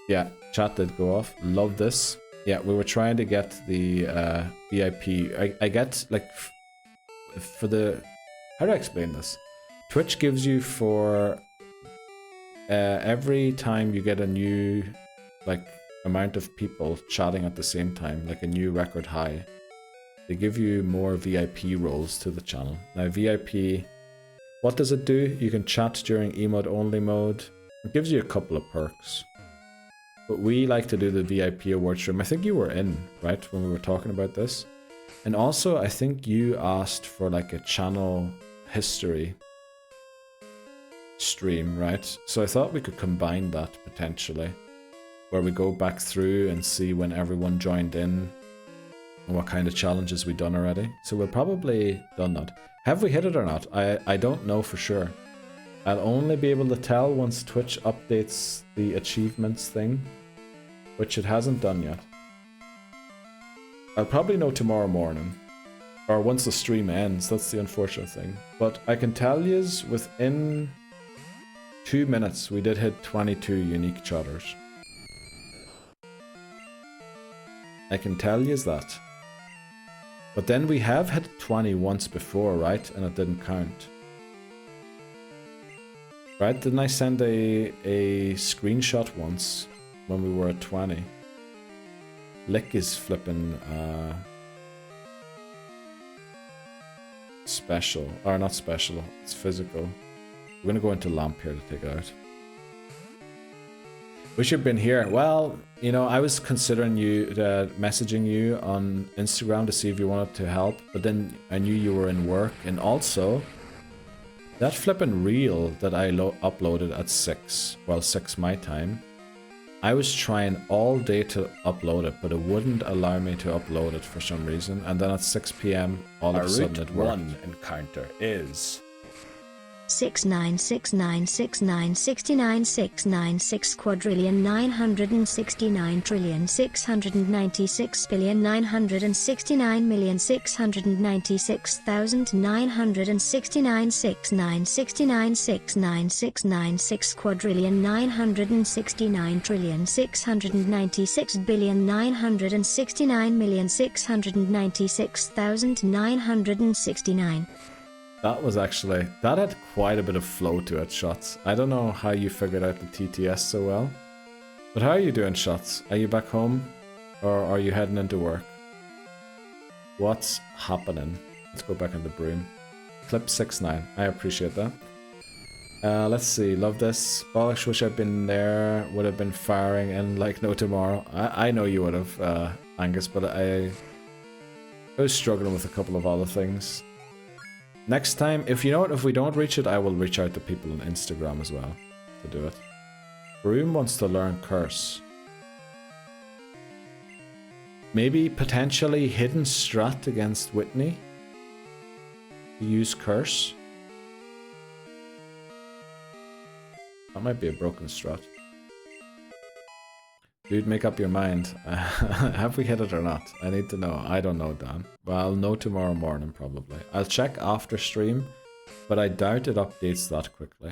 Yeah, chat did go off. Love this. Yeah, we were trying to get the VIP. I get, like, for the... How do I explain this? Twitch gives you for... every time you get a new, like, amount of people chatting at the same time, like a new record high, they give you more VIP roles to the channel. Now VIP, what does it do? You can chat during emote only mode. It gives you a couple of perks. But we like to do the VIP award stream. I think you were in, right, when we were talking about this. And also, I think you asked for like a channel history stream, right? So I thought we could combine that potentially, where we go back through and see when everyone joined in and what kind of challenges we done already. So we'll probably done that. Have we hit it or not? I don't know for sure. I'll only be able to tell once Twitch updates the achievements thing, which it hasn't done yet. I'll probably know tomorrow morning, or once the stream ends. That's the unfortunate thing. But I can tell yous within 2 minutes we did hit 22 unique chatters. I can tell yous that. But then we have hit 20 once before, right? And it didn't count. Right? Didn't I send a screenshot once when we were at 20? Lick is flipping special. Or not special, it's physical. We're gonna go into lamp here to take it out. Wish you'd been here. Well, you know, I was considering messaging you on Instagram to see if you wanted to help, but then I knew you were in work, and also that flipping reel that I uploaded at 6, well 6 my time, I was trying all day to upload it, but it wouldn't allow me to upload it for some reason, and then at 6 PM all of a sudden it worked. Our Route 1 encounter is 6969696969 quadrillion 969,696,969,699,696,969,696 quadrillion 969,696,969,699,669. That was actually, that had quite a bit of flow to it, Shots. I don't know how you figured out the TTS so well. But how are you doing, Shots? Are you back home? Or are you heading into work? What's happening? Let's go back into Broom. Clip 6-9. I appreciate that. Let's see. Love this. Bollocks, wish I'd been there. Would have been firing in like no tomorrow. I know you would have, Angus, but I was struggling with a couple of other things. Next time, if you know what, if we don't reach it, I will reach out to people on Instagram as well to do it. Broom wants to learn Curse. Maybe potentially hidden strat against Whitney. Use Curse. That might be a broken strat. Dude, make up your mind. Have we hit it or not? I need to know. I don't know, Dan. Well, I'll know tomorrow morning, probably. I'll check after stream, but I doubt it updates that quickly.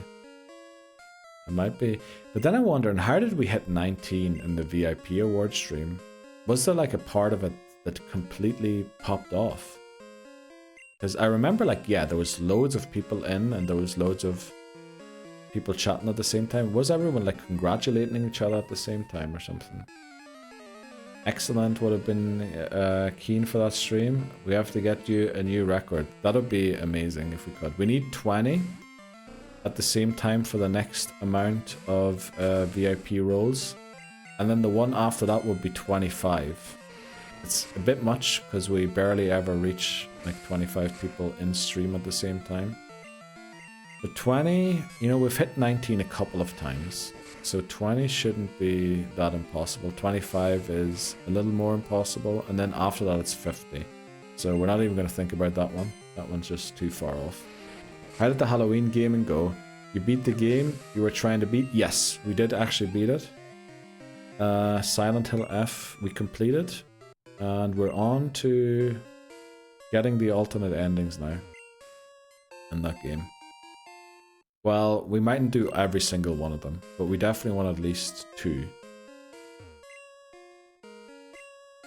It might be. But then I'm wondering, how did we hit 19 in the VIP award stream? Was there like a part of it that completely popped off? Because I remember, like, yeah, there was loads of people in and there was loads of people chatting at the same time. Was everyone like congratulating each other at the same time or something? Excellent, would have been keen for that stream. We have to get you a new record. That would be amazing if we could. We need 20 at the same time for the next amount of VIP roles. And then the one after that would be 25. It's a bit much because we barely ever reach like 25 people in stream at the same time. But 20, you know, we've hit 19 a couple of times. So 20 shouldn't be that impossible. 25 is a little more impossible. And then after that, it's 50. So we're not even going to think about that one. That one's just too far off. How did the Halloween gaming go? You beat the game you were trying to beat? Yes, we did actually beat it. Silent Hill F, we completed. And we're on to getting the alternate endings now in that game. Well, we mightn't do every single one of them, but we definitely want at least 2.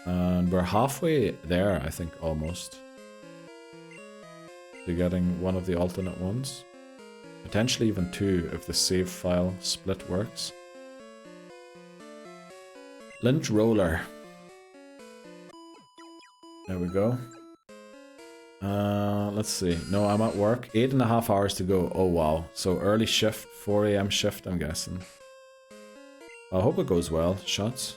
And we're halfway there, I think, almost. To getting one of the alternate ones. Potentially even 2 if the save file split works. Lynch Roller. There we go. Let's see. No, I'm at work. 8.5 hours to go. Oh, wow. So early shift, 4 AM shift, I'm guessing. I hope it goes well. Shots.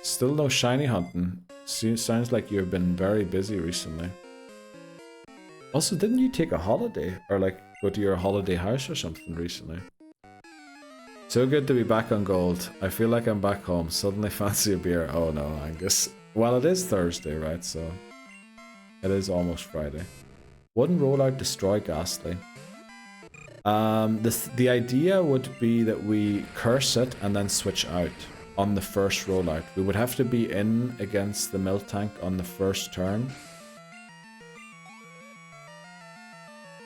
Still no shiny hunting. Sounds like you've been very busy recently. Also, didn't you take a holiday? Or like go to your holiday house or something recently? So good to be back on gold. I feel like I'm back home. Suddenly fancy a beer. Oh no, Angus. Well, it is Thursday, right? So it is almost Friday. Wouldn't rollout destroy Ghastly? The idea would be that we curse it and then switch out on the first rollout. We would have to be in against the milk tank on the first turn.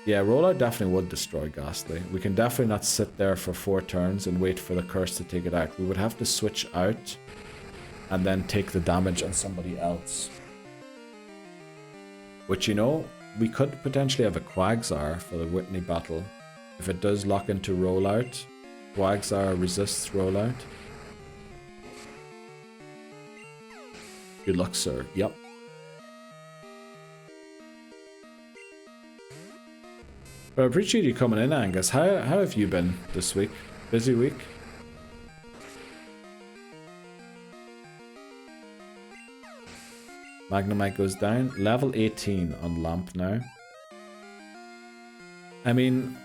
Yeah, rollout definitely would destroy Ghastly. We can definitely not sit there for 4 turns and wait for the curse to take it out. We would have to switch out and then take the damage on somebody else. Which, you know, we could potentially have a Quagsire for the Whitney battle. If it does lock into rollout, Quagsire resists rollout. Good luck, sir. Yep. But I appreciate you coming in, Angus. How have you been this week? Busy week? Magnemite goes down. Level 18 on Lamp now. I mean,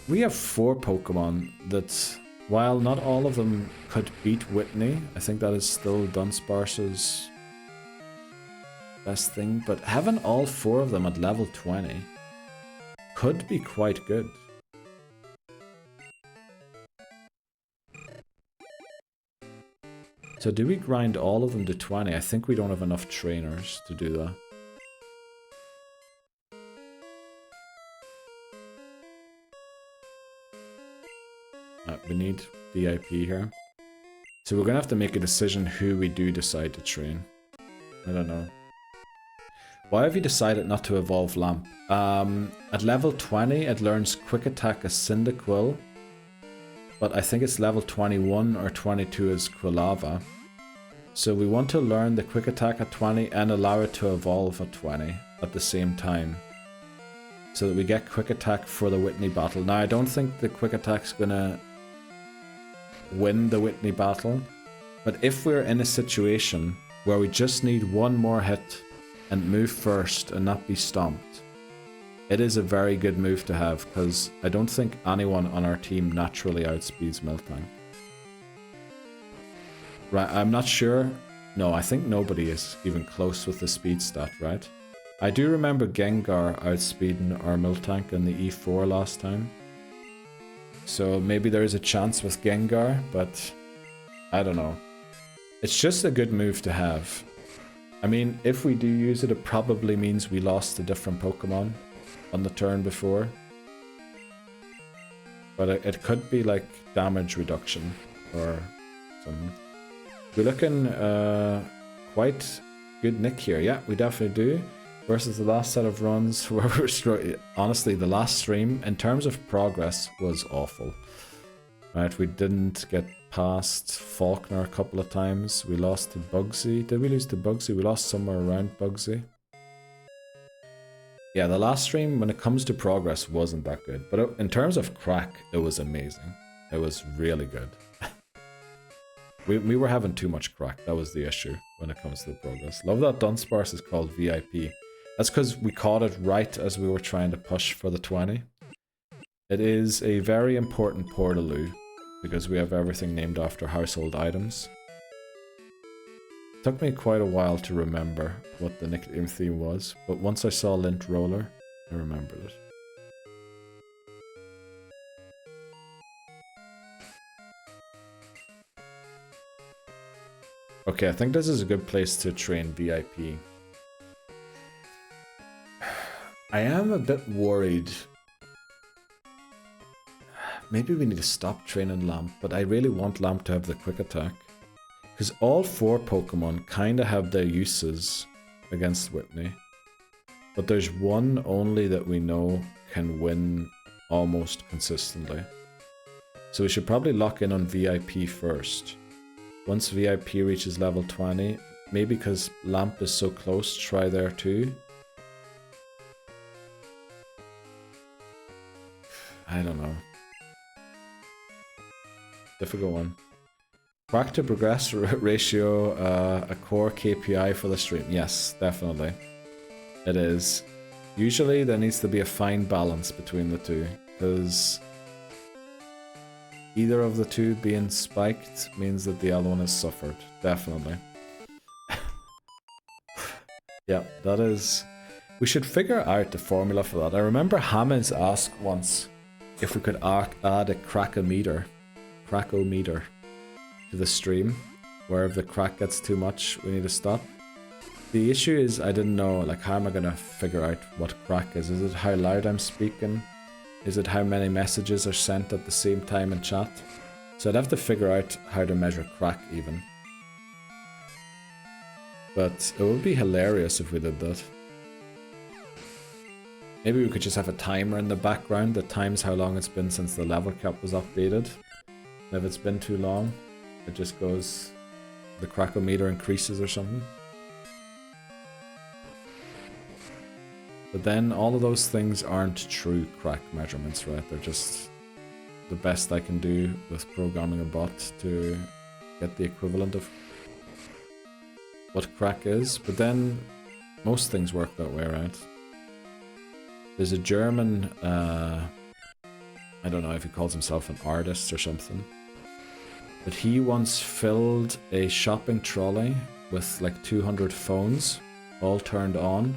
we have 4 Pokemon that, while not all of them could beat Whitney, I think that is still Dunsparce's best thing, but having all 4 of them at level 20 could be quite good. So do we grind all of them to 20? I think we don't have enough trainers to do that. We need VIP here. So we're gonna have to make a decision who we do decide to train. I don't know. Why have you decided not to evolve Lamp? At level 20, it learns Quick Attack as Cyndaquil, but I think it's level 21 or 22 as Quilava. So we want to learn the Quick Attack at 20 and allow it to evolve at 20 at the same time, so that we get Quick Attack for the Whitney battle. Now, I don't think the Quick Attack's gonna win the Whitney battle, but if we're in a situation where we just need one more hit and move first and not be stomped, it is a very good move to have, because I don't think anyone on our team naturally outspeeds Miltank. Right, I'm not sure. No, I think nobody is even close with the speed stat, right? I do remember Gengar outspeeding our Miltank in the E4 last time. So maybe there is a chance with Gengar, but I don't know. It's just a good move to have. I mean, if we do use it, it probably means we lost a different Pokemon on the turn before. But it could be like damage reduction or something. We're looking quite good nick here. Yeah, we definitely do. Versus the last set of runs where we were honestly, the last stream in terms of progress was awful. Right, we didn't get past Faulkner a couple of times. We lost to Bugsy. Did we lose to Bugsy? We lost somewhere around Bugsy. Yeah, the last stream, when it comes to progress, wasn't that good. But in terms of crack, it was amazing. It was really good. We were having too much crack. That was the issue when it comes to the progress. Love that Dunsparce is called VIP. That's because we caught it right as we were trying to push for the 20. It is a very important Portaloo, because we have everything named after household items. It took me quite a while to remember what the nickname theme was, but once I saw Lint Roller, I remembered it. Okay, I think this is a good place to train VIP. I am a bit worried. Maybe we need to stop training Lamp, but I really want Lamp to have the Quick Attack. Because all 4 Pokemon kind of have their uses against Whitney. But there's one only that we know can win almost consistently. So we should probably lock in on VIP first. Once VIP reaches level 20, maybe because Lamp is so close, try there too. I don't know. Difficult one. Crack to progress ratio, a core KPI for the stream. Yes, definitely. It is. Usually there needs to be a fine balance between the two, because either of the two being spiked means that the other one has suffered. Definitely. Yeah, that is... We should figure out the formula for that. I remember Hammonds asked once if we could add a crackometer to the stream, where if the crack gets too much, we need to stop. The issue is I didn't know, like, how am I gonna figure out what crack is? Is it how loud I'm speaking? Is it how many messages are sent at the same time in chat? So I'd have to figure out how to measure crack even. But it would be hilarious if we did that. Maybe we could just have a timer in the background that times how long it's been since the level cap was updated. And if it's been too long, it just goes, the crackometer increases or something. But then all of those things aren't true crack measurements, right? They're just the best I can do with programming a bot to get the equivalent of what crack is. But then most things work that way, right? There's a German, I don't know if he calls himself an artist or something, but he once filled a shopping trolley with like 200 phones all turned on,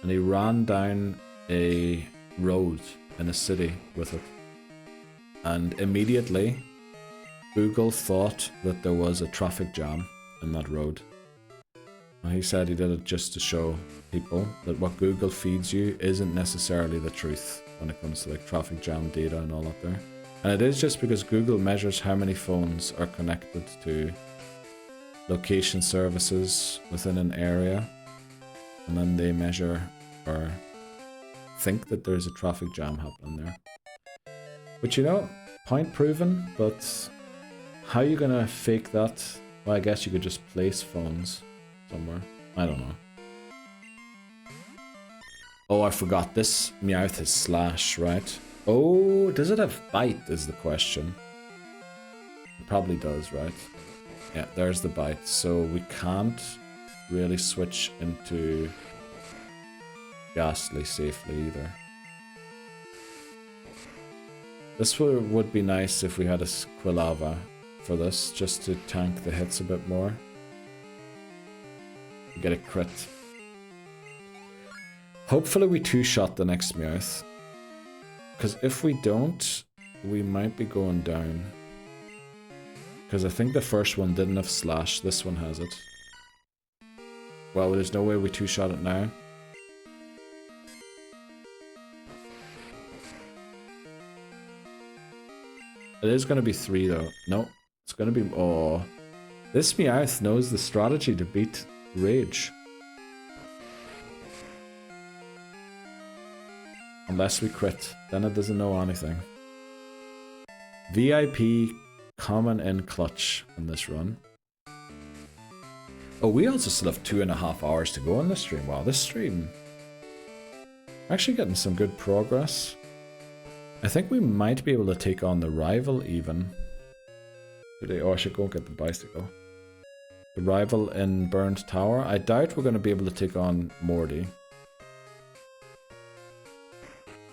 and he ran down a road in a city with it. And immediately, Google thought that there was a traffic jam in that road. And he said he did it just to show people that what Google feeds you isn't necessarily the truth when it comes to like traffic jam data and all that there. And it is just because Google measures how many phones are connected to location services within an area, and then they measure or think that there's a traffic jam happening there. But you know, point proven, but how are you gonna fake that? Well, I guess you could just place phones somewhere. I don't know. Oh, I forgot. This Meowth is slash, right? Oh, does it have bite is the question. It probably does, right? Yeah, there's the bite. So we can't really switch into Ghastly safely either. This would be nice if we had a Quilava for this, just to tank the hits a bit more. Get a crit. Hopefully we two-shot the next Meowth. Because if we don't, we might be going down. Because I think the first one didn't have slash, this one has it. Well, there's no way we two-shot it now. It is going to be 3 though. No, it's going to be... Oh. This Meowth knows the strategy to beat Rage. Unless we crit, then it doesn't know anything. VIP common in clutch in this run. Oh, we also still have 2.5 hours to go on this stream. Wow, this stream... Actually getting some good progress. I think we might be able to take on the rival even. Today. Oh, I should go get the bicycle. The rival in Burned Tower. I doubt we're going to be able to take on Morty.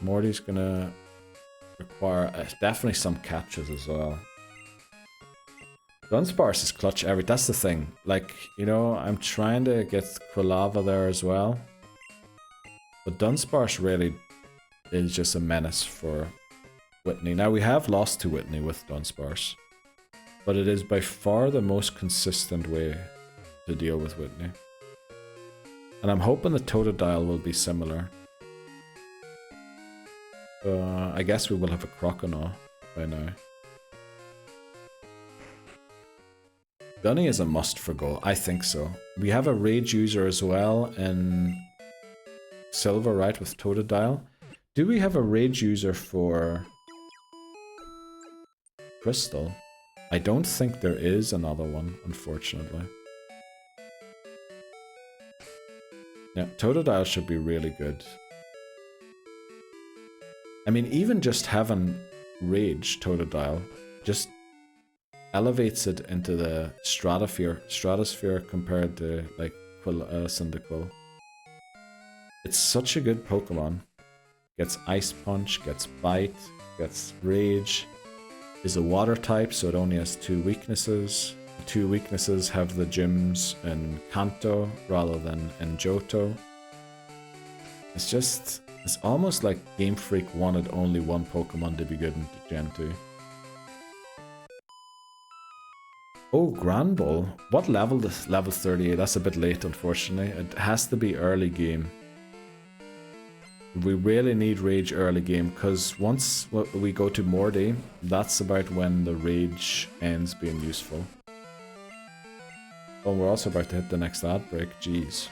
Morty's going to require definitely some catches as well. Dunsparce is clutch every... That's the thing. Like, you know, I'm trying to get Quilava there as well. But Dunsparce really is just a menace for Whitney. Now, we have lost to Whitney with Dunsparce. But it is by far the most consistent way to deal with Whitney. And I'm hoping the Totodile will be similar. I guess we will have a Croconaw by now. Gunny is a must for goal. I think so. We have a Rage user as well in Silver, right, with Totodile. Do we have a Rage user for Crystal? I don't think there is another one, unfortunately. Yeah, Totodile should be really good. I mean, even just having Rage Totodile just elevates it into the stratosphere compared to, like, Cyndaquil. It's such a good Pokemon. Gets Ice Punch, gets Bite, gets Rage. Is a water type, so it only has 2 weaknesses. The 2 weaknesses have the gyms in Kanto rather than in Johto. It's just... It's almost like Game Freak wanted only one Pokemon to be good in Gen 2. Oh, Granbull. What level? This level 38. That's a bit late, unfortunately. It has to be early game. We really need Rage early game, because once we go to Morty, that's about when the Rage ends being useful. Oh, we're also about to hit the next ad break. Jeez.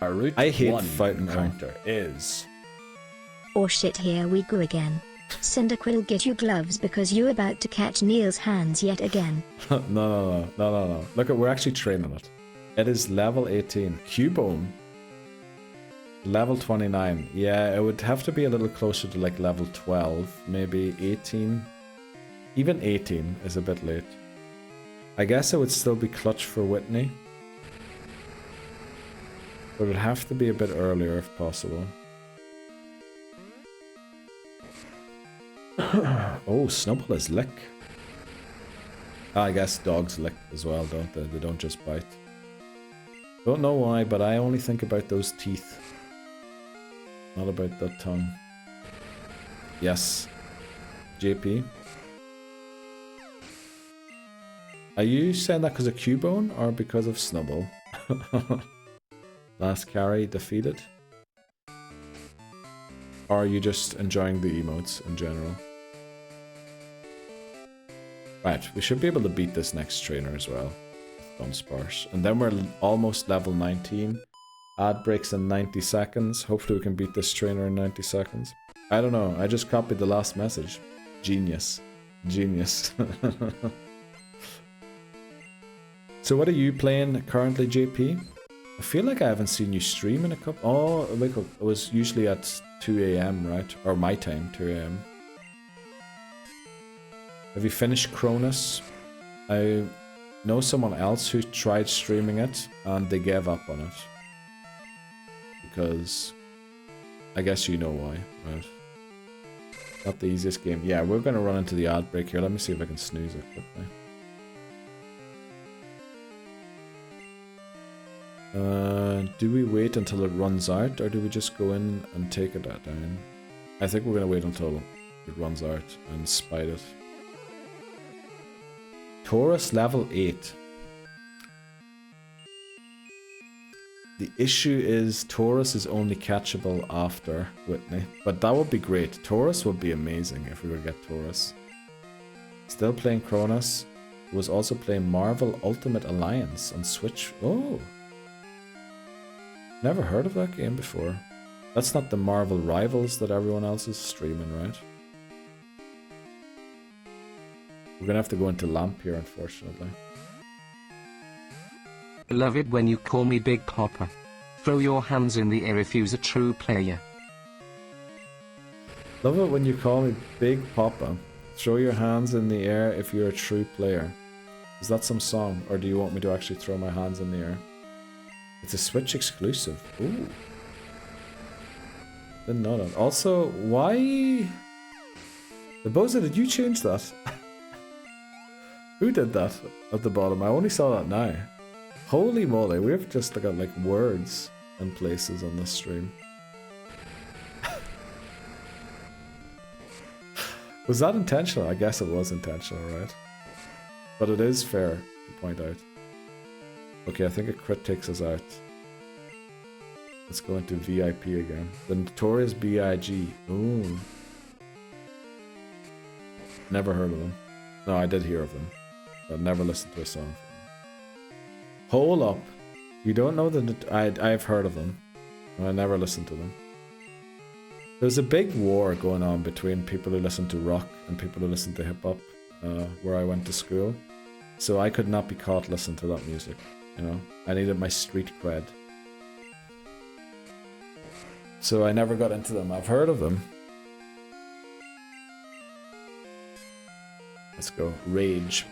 Our route I hate 1 fighting encounter is... Oh shit, here we go again. Cyndaquil, get you gloves because you're about to catch Neil's hands yet again. No. Look, we're actually training it. It is level 18. Cubone. Level 29. Yeah, it would have to be a little closer to like level 12. Maybe 18. Even 18 is a bit late. I guess it would still be clutch for Whitney. But it'd have to be a bit earlier if possible. Oh, Snubbull is lick. I guess dogs lick as well, don't they? They don't just bite. Don't know why, but I only think about those teeth. Not about that tongue. Yes. JP. Are you saying that because of Cubone or because of Snubbull? Last carry defeated? Or are you just enjoying the emotes in general? Right, we should be able to beat this next trainer as well. Dunsparce. And then we're almost level 19. Ad breaks in 90 seconds. Hopefully we can beat this trainer in 90 seconds. I don't know, I just copied the last message. Genius. Genius. So what are you playing currently, JP? I feel like I haven't seen you stream in a couple... Oh, wait, it was usually at 2 AM, right? Or my time, 2 AM. Have you finished Cronus? I know someone else who tried streaming it and they gave up on it. Because... I guess you know why, right? Not the easiest game. Yeah, we're going to run into the ad break here. Let me see if I can snooze it quickly. Do we wait until it runs out, or do we just go in and take it down? I think we're going to wait until it runs out and spite it. Taurus level 8. The issue is Taurus is only catchable after Whitney, but that would be great. Taurus would be amazing if we would get Taurus. Still playing Cronus. Was also playing Marvel Ultimate Alliance on Switch. Oh! Never heard of that game before. That's not the Marvel Rivals that everyone else is streaming, right? We're gonna have to go into Lamp here, unfortunately. Love it when you call me Big Papa. Throw your hands in the air if you's a true player. Love it when you call me Big Papa. Throw your hands in the air if you're a true player. Is that some song, or do you want me to actually throw my hands in the air? It's a Switch exclusive. Ooh. Didn't know that. Also, why... The Boza, did you change that? Who did that at the bottom? I only saw that now. Holy moly, we've just got like words and places on this stream. Was that intentional? I guess it was intentional, right? But it is fair to point out. Okay, I think a crit takes us out. Let's go into VIP again. The Notorious B.I.G. Ooh. Never heard of them. No, I did hear of them. But never listened to a song from them. Hold up. You don't know that I've heard of them. I never listened to them. There's a big war going on between people who listen to rock and people who listen to hip-hop, where I went to school. So I could not be caught listening to that music, you know? I needed my street cred. So I never got into them. I've heard of them. Let's go. Rage.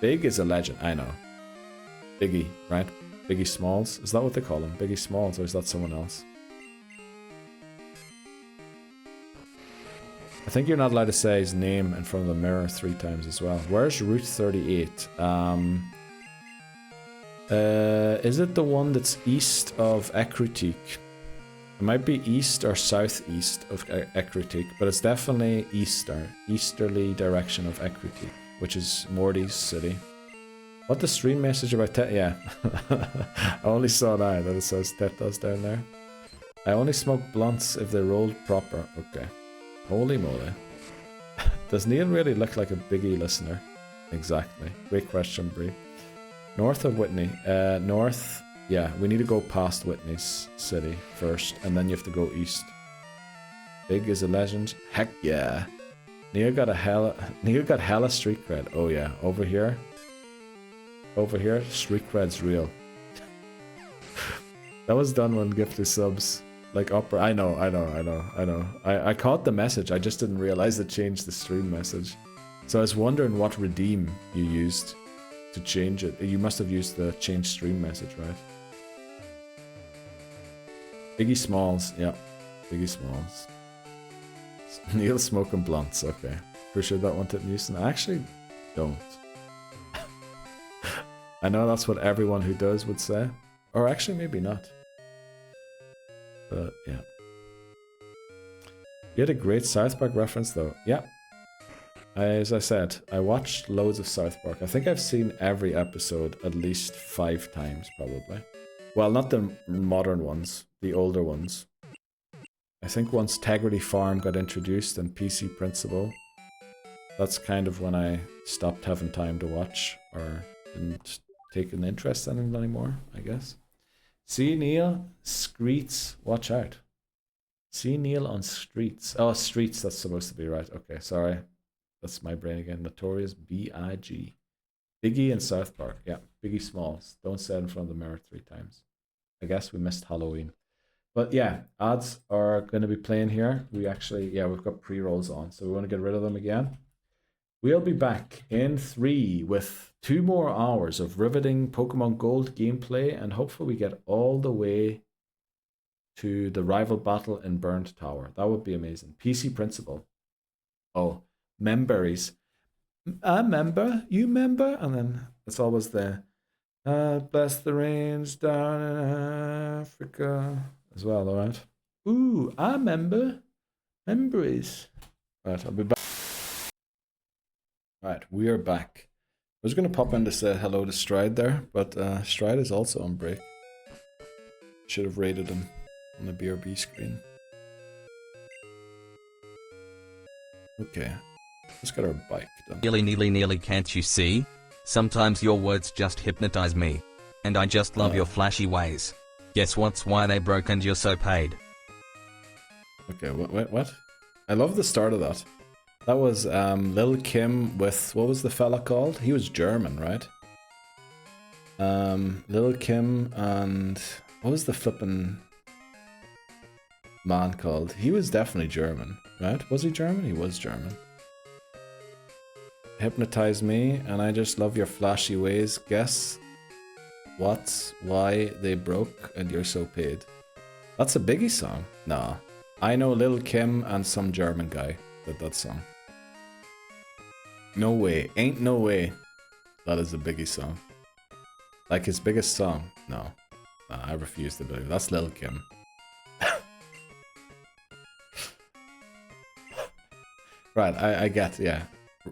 Big is a legend. I know. Biggie, right? Biggie Smalls? Is that what they call him? Biggie Smalls, or is that someone else? I think you're not allowed to say his name in front of the mirror 3 times as well. Where's Route 38? Is it the one that's east of Ecruteak? It might be east or southeast of Ecruteak, but it's definitely easterly direction of Ecruteak, which is Morty's city. What the stream message about yeah. I only saw that it says Tetas down there. I only smoke blunts if they rolled proper. Okay. Holy moly. Does Neil really look like a Biggie listener? Exactly. Great question, Brie. North of Whitney. North. Yeah, we need to go past Whitney's city first, and then you have to go east. Big is a legend. Heck yeah. Neil got hella street cred. Oh yeah, over here, street cred's real. That was done when gifted subs like upper. I know. I caught the message. I just didn't realize it changed the stream message. So I was wondering what redeem you used to change it. You must have used the change stream message, right? Biggie Smalls, yeah. Biggie Smalls. Neil smoking blunts, okay. Appreciate that one, Tip Newson. I actually don't. I know that's what everyone who does would say. Or actually, maybe not. But, yeah. You had a great South Park reference, though. Yeah. As I said, I watched loads of South Park. I think I've seen every episode at least 5 times, probably. Well, not the modern ones, the older ones. I think once Integrity Farm got introduced and PC Principle, That's kind of when I stopped having time to watch or didn't take an interest in it anymore, I guess. See Neil, Screets, watch out. See Neil on Streets. Oh, Streets, that's supposed to be right. Okay, sorry. That's my brain again. Notorious B.I.G. Biggie in South Park. Yeah, Biggie Smalls. Don't say it in front of the mirror 3 times. I guess we missed Halloween. But yeah, ads are going to be playing here. We actually, yeah, we've got pre-rolls on, so we want to get rid of them again. We'll be back in 3 with 2 more hours of riveting Pokemon Gold gameplay, and hopefully we get all the way to the rival battle in Burned Tower. That would be amazing. PC Principal. Oh, memberries. I member, you member, and then it's always the bless the rains down in Africa as well, alright? Ooh, I member. Memberries. Right, I'll be back. Right, we are back. I was going to pop in to say hello to Stride there, but Stride is also on break. Should have rated him on the BRB screen. Okay, let's get our bike done. Nearly, can't you see? Sometimes your words just hypnotize me. And I just love your flashy ways. Guess what's why they broke and you're so paid? Okay, what? I love the start of that. That was Lil Kim with, what was the fella called? He was German, right? Lil Kim and, what was the flippin' man called? He was definitely German, right? Was he German? He was German. Hypnotize me, and I just love your flashy ways. Guess what's why they broke and you're so paid? That's a Biggie song? Nah. I know Lil Kim and some German guy did that song. No way. Ain't no way. That is a Biggie song. Like his biggest song? No. I refuse to believe. That's Lil Kim. Right, I get, yeah.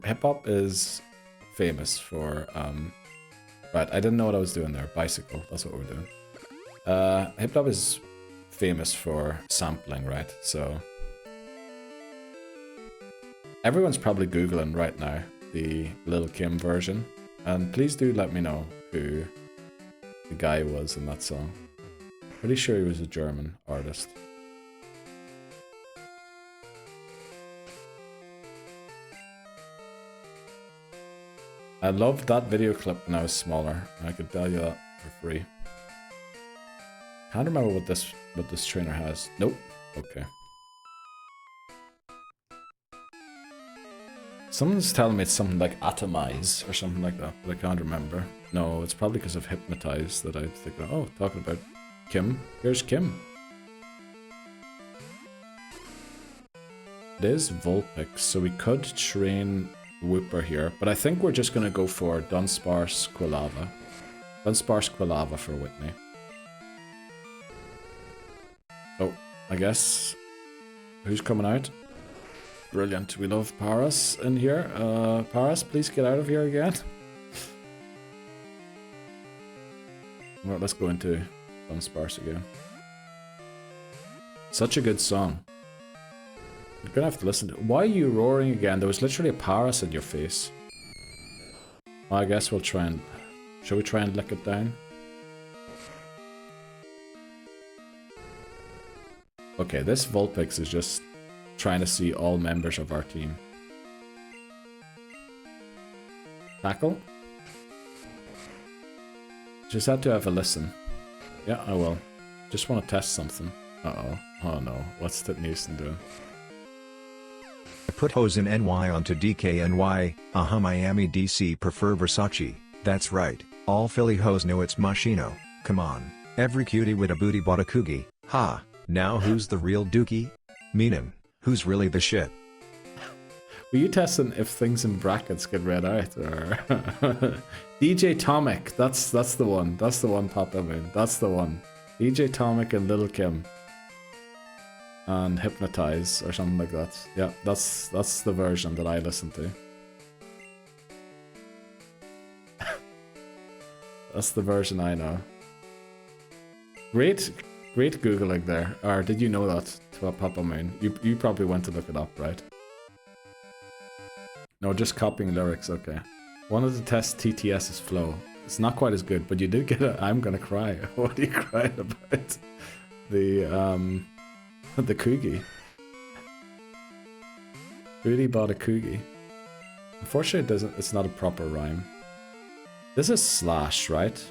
Hip-hop is famous for, right, I didn't know what I was doing there. Bicycle, that's what we're doing. Hip-hop is famous for sampling, right? So everyone's probably Googling right now the Lil Kim version. And please do let me know who the guy was in that song. Pretty sure he was a German artist. I loved that video clip when I was smaller. I could tell you that for free. Can't remember what this trainer has. Nope. Okay. Someone's telling me it's something like atomize or something like that, but I can't remember. No, it's probably because of hypnotize that I think, oh, talking about Kim. Here's Kim. It is Vulpix, so we could train Whooper here, but I think we're just going to go for Dunsparce Quilava. Dunsparce Quilava for Whitney. Oh, I guess. Who's coming out? Brilliant. We love Paras in here. Paras, please get out of here again. Well, let's go into Dunsparce again. Such a good song. You're gonna have to listen to it. Why are you roaring again? There was literally a Paras in your face. Well, I guess we'll try and... Shall we try and lick it down? Okay, this Vulpix is just trying to see all members of our team. Tackle? Just had to have a listen. Yeah, I will. Just want to test something. Uh-oh. Oh no. What's Titnewson doing? Put hose in NY onto DKNY, Miami DC prefer Versace, that's right, all Philly hoes know it's Moschino, come on, every cutie with a booty bought a coogie, ha, now who's the real dookie? Meanin', who's really the shit? Were you testing if things in brackets get read out, or... DJ Tomic, that's the one Pop in, that's the one. DJ Tomic and Lil Kim. And Hypnotize or something like that. Yeah, that's the version that I listen to. That's the version I know. Great Googling there. Or did you know that, Papa Moon? You probably went to look it up, right? No, just copying lyrics, okay. One of the tests TTS's flow. It's not quite as good, but you did get a I'm gonna cry. What are you crying about? The Coogie. Really bought a Coogie. Unfortunately, it's not a proper rhyme. This is slash, right?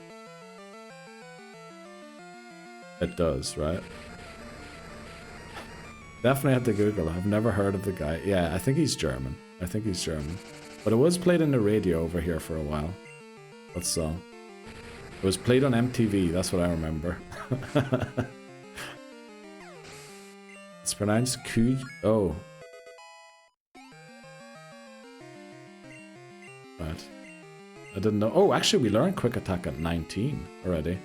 It does, right? Definitely have to Google. I've never heard of the guy. Yeah, I think he's German. But it was played in the radio over here for a while. That song. It was played on MTV, that's what I remember. It's pronounced Q. Oh. Right. I didn't know. Oh, actually, we learned Quick Attack at 19 already.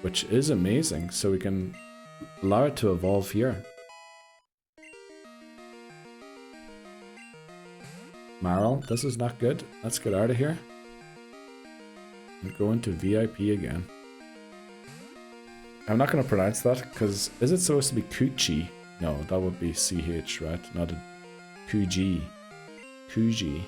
Which is amazing, so we can allow it to evolve here. Marl, this is not good. Let's get out of here. And go into VIP again. I'm not going to pronounce that, because is it supposed to be Coochie? No, that would be CH, right? Not a Coogie. Coogie.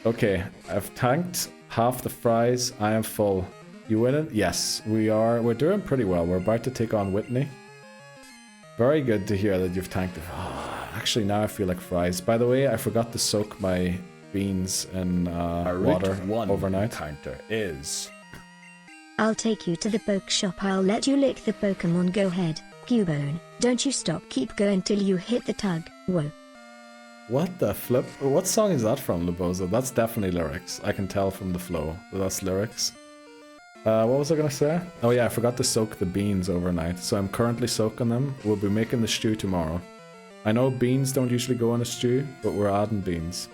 Okay, I've tanked half the fries. I am full. You winning? Yes, we are. We're doing pretty well. We're about to take on Whitney. Very good to hear that you've tanked it. Oh, actually, now I feel like fries. By the way, I forgot to soak my beans in water overnight. Counter is... I'll take you to the poke shop. I'll let you lick the Pokemon. Go ahead, Cubone. Don't you stop. Keep going till you hit the tug. Whoa. What the flip? What song is that from, Lobozo? That's definitely lyrics. I can tell from the flow that that's lyrics. What was I gonna say? Oh yeah, I forgot to soak the beans overnight. So I'm currently soaking them. We'll be making the stew tomorrow. I know beans don't usually go in a stew, but we're adding beans.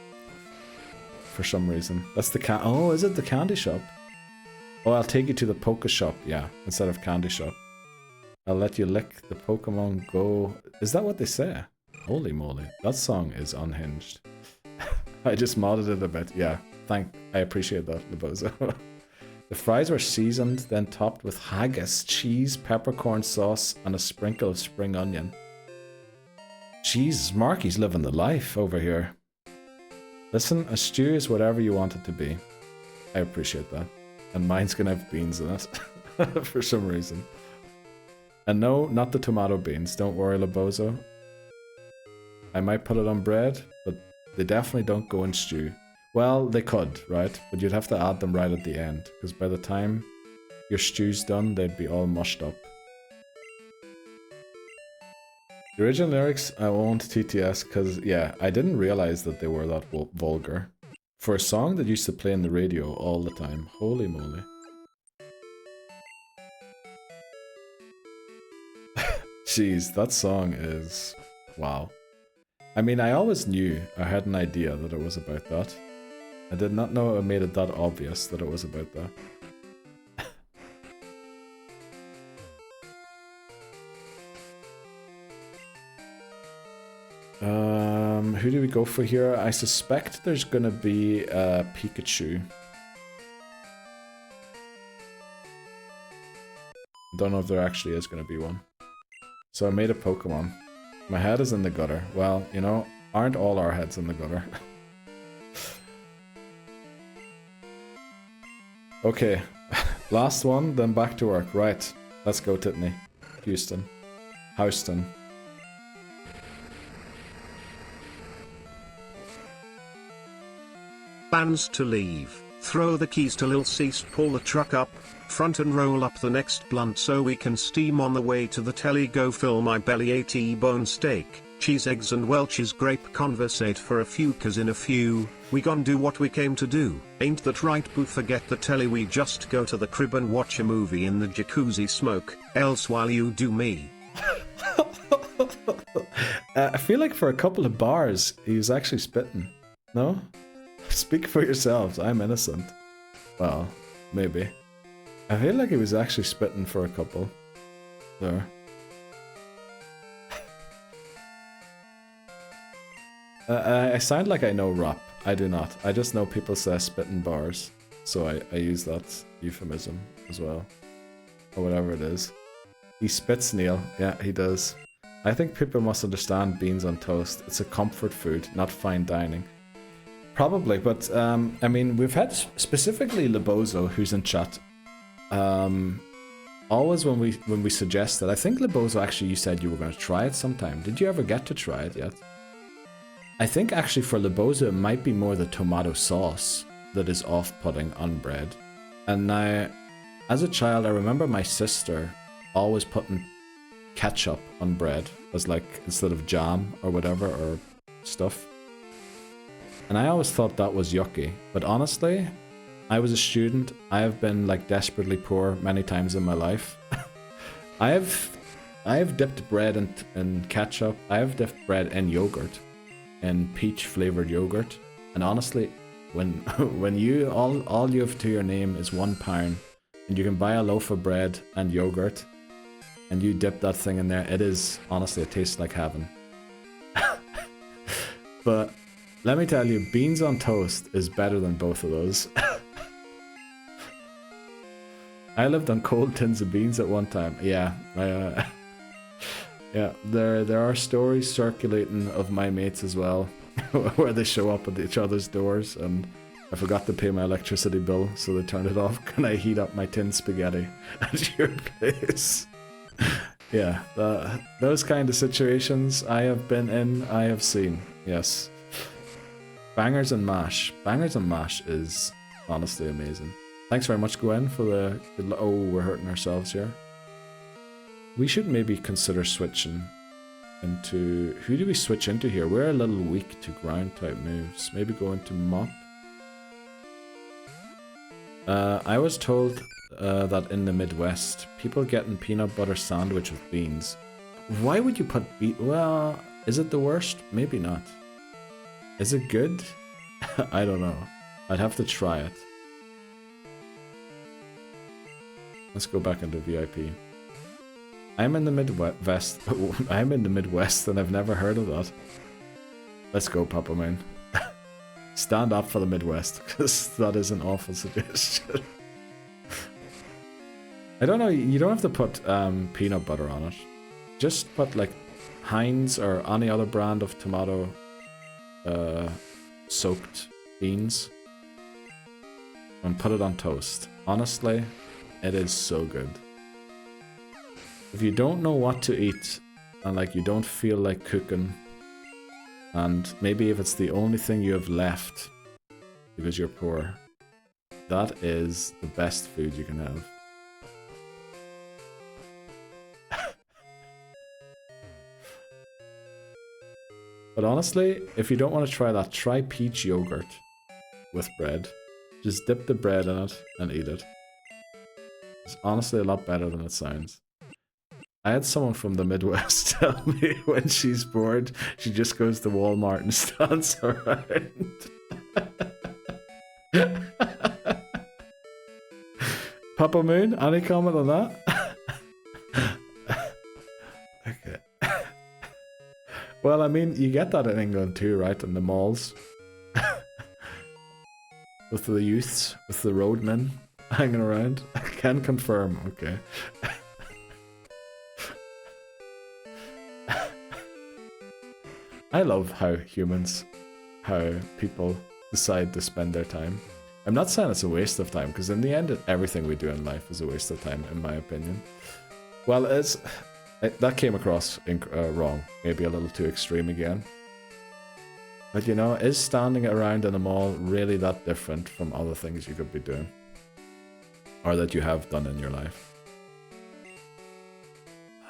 For some reason. That's the oh, is it the candy shop? Oh, I'll take you to the Poke shop, yeah, instead of candy shop. I'll let you lick the Pokemon Go. Is that what they say? Holy moly, that song is unhinged. I just modded it a bit, yeah. I appreciate that, Lobozo. The fries were seasoned, then topped with haggis, cheese, peppercorn sauce, and a sprinkle of spring onion. Jesus, Marky's living the life over here. Listen, a stew is whatever you want it to be. I appreciate that. And mine's gonna have beans in it. For some reason. And no, not the tomato beans. Don't worry, Lobozo. I might put it on bread, but they definitely don't go in stew. Well, they could, right? But you'd have to add them right at the end, because by the time your stew's done, they'd be all mushed up. The original lyrics, I won't TTS, because, yeah, I didn't realize that they were that vulgar. For a song that used to play in the radio all the time. Holy moly. Jeez, that song is... wow. I mean, I always knew, I had an idea that it was about that. I did not know it made it that obvious that it was about that. Who do we go for here? I suspect there's gonna be a Pikachu. Don't know if there actually is gonna be one. So I made a Pokemon. My head is in the gutter. Well, you know, aren't all our heads in the gutter? Okay, last one, then back to work. Right, let's go, Titney. Houston. Plans to leave. Throw the keys to Lil Cease, pull the truck up front and roll up the next blunt so we can steam on the way to the telly. Go fill my belly a T-bone steak, cheese, eggs and Welch's grape. Conversate for a few, cause in a few, we gon' do what we came to do. Ain't that right, boo? Forget the telly, we just go to the crib and watch a movie in the jacuzzi, smoke, else while you do me. I feel like for a couple of bars, he was actually spitting. No? Speak for yourselves, I'm innocent. Well, maybe. I feel like he was actually spitting for a couple. There. I sound like I know rap. I do not. I just know people say spitting bars. So I use that euphemism as well. Or whatever it is. He spits, Neil. Yeah, he does. I think people must understand beans on toast. It's a comfort food, not fine dining. Probably, but I mean, we've had specifically Lebozo, who's in chat. Always when we suggested, I think Lebozo, actually you said you were going to try it sometime. Did you ever get to try it yet? I think actually for Lebozo it might be more the tomato sauce that is off-putting on bread. And now, as a child, I remember my sister always putting ketchup on bread as like instead of jam or whatever or stuff. And I always thought that was yucky, but honestly, I was a student. I have been like desperately poor many times in my life. I have dipped bread in ketchup. I have dipped bread in yogurt, in peach flavored yogurt. And honestly, when you all you have to your name is £1, and you can buy a loaf of bread and yogurt, and you dip that thing in there, it is honestly, it tastes like heaven. But let me tell you, beans on toast is better than both of those. I lived on cold tins of beans at one time. Yeah, yeah. There are stories circulating of my mates as well, where they show up at each other's doors, and I forgot to pay my electricity bill, so they turned it off. Can I heat up my tin spaghetti at your place? Yeah, those kind of situations I have been in, I have seen. Yes. Bangers and mash. Bangers and mash is honestly amazing. Thanks very much, Gwen, for the... Oh, we're hurting ourselves here. We should maybe consider switching into... Who do we switch into here? We're a little weak to ground type moves. Maybe go into mop. I was told that in the Midwest, people getting peanut butter sandwich with beans. Why would you put well, is it the worst? Maybe not. Is it good? I don't know. I'd have to try it. Let's go back into VIP. I'm in the Midwest. I'm in the Midwest and I've never heard of that. Let's go, Papa Man. Stand up for the Midwest, because that is an awful suggestion. I don't know, you don't have to put peanut butter on it. Just put like Heinz or any other brand of tomato soaked beans and put it on toast. Honestly, it is so good. If you don't know what to eat and like you don't feel like cooking, and maybe if it's the only thing you have left because you're poor, that is the best food you can have. But honestly, if you don't want to try that, try peach yogurt with bread. Just dip the bread in it and eat it. It's honestly a lot better than it sounds. I had someone from the Midwest tell me when she's bored, she just goes to Walmart and stands around. Papa Moon, any comment on that? Okay. Well, I mean, you get that in England too, right? In the malls. With the youths, with the roadmen hanging around. I can confirm, okay. I love how people decide to spend their time. I'm not saying it's a waste of time, because in the end, everything we do in life is a waste of time, in my opinion. Well, that came across wrong, maybe a little too extreme again. But you know, is standing around in a mall really that different from other things you could be doing? Or that you have done in your life?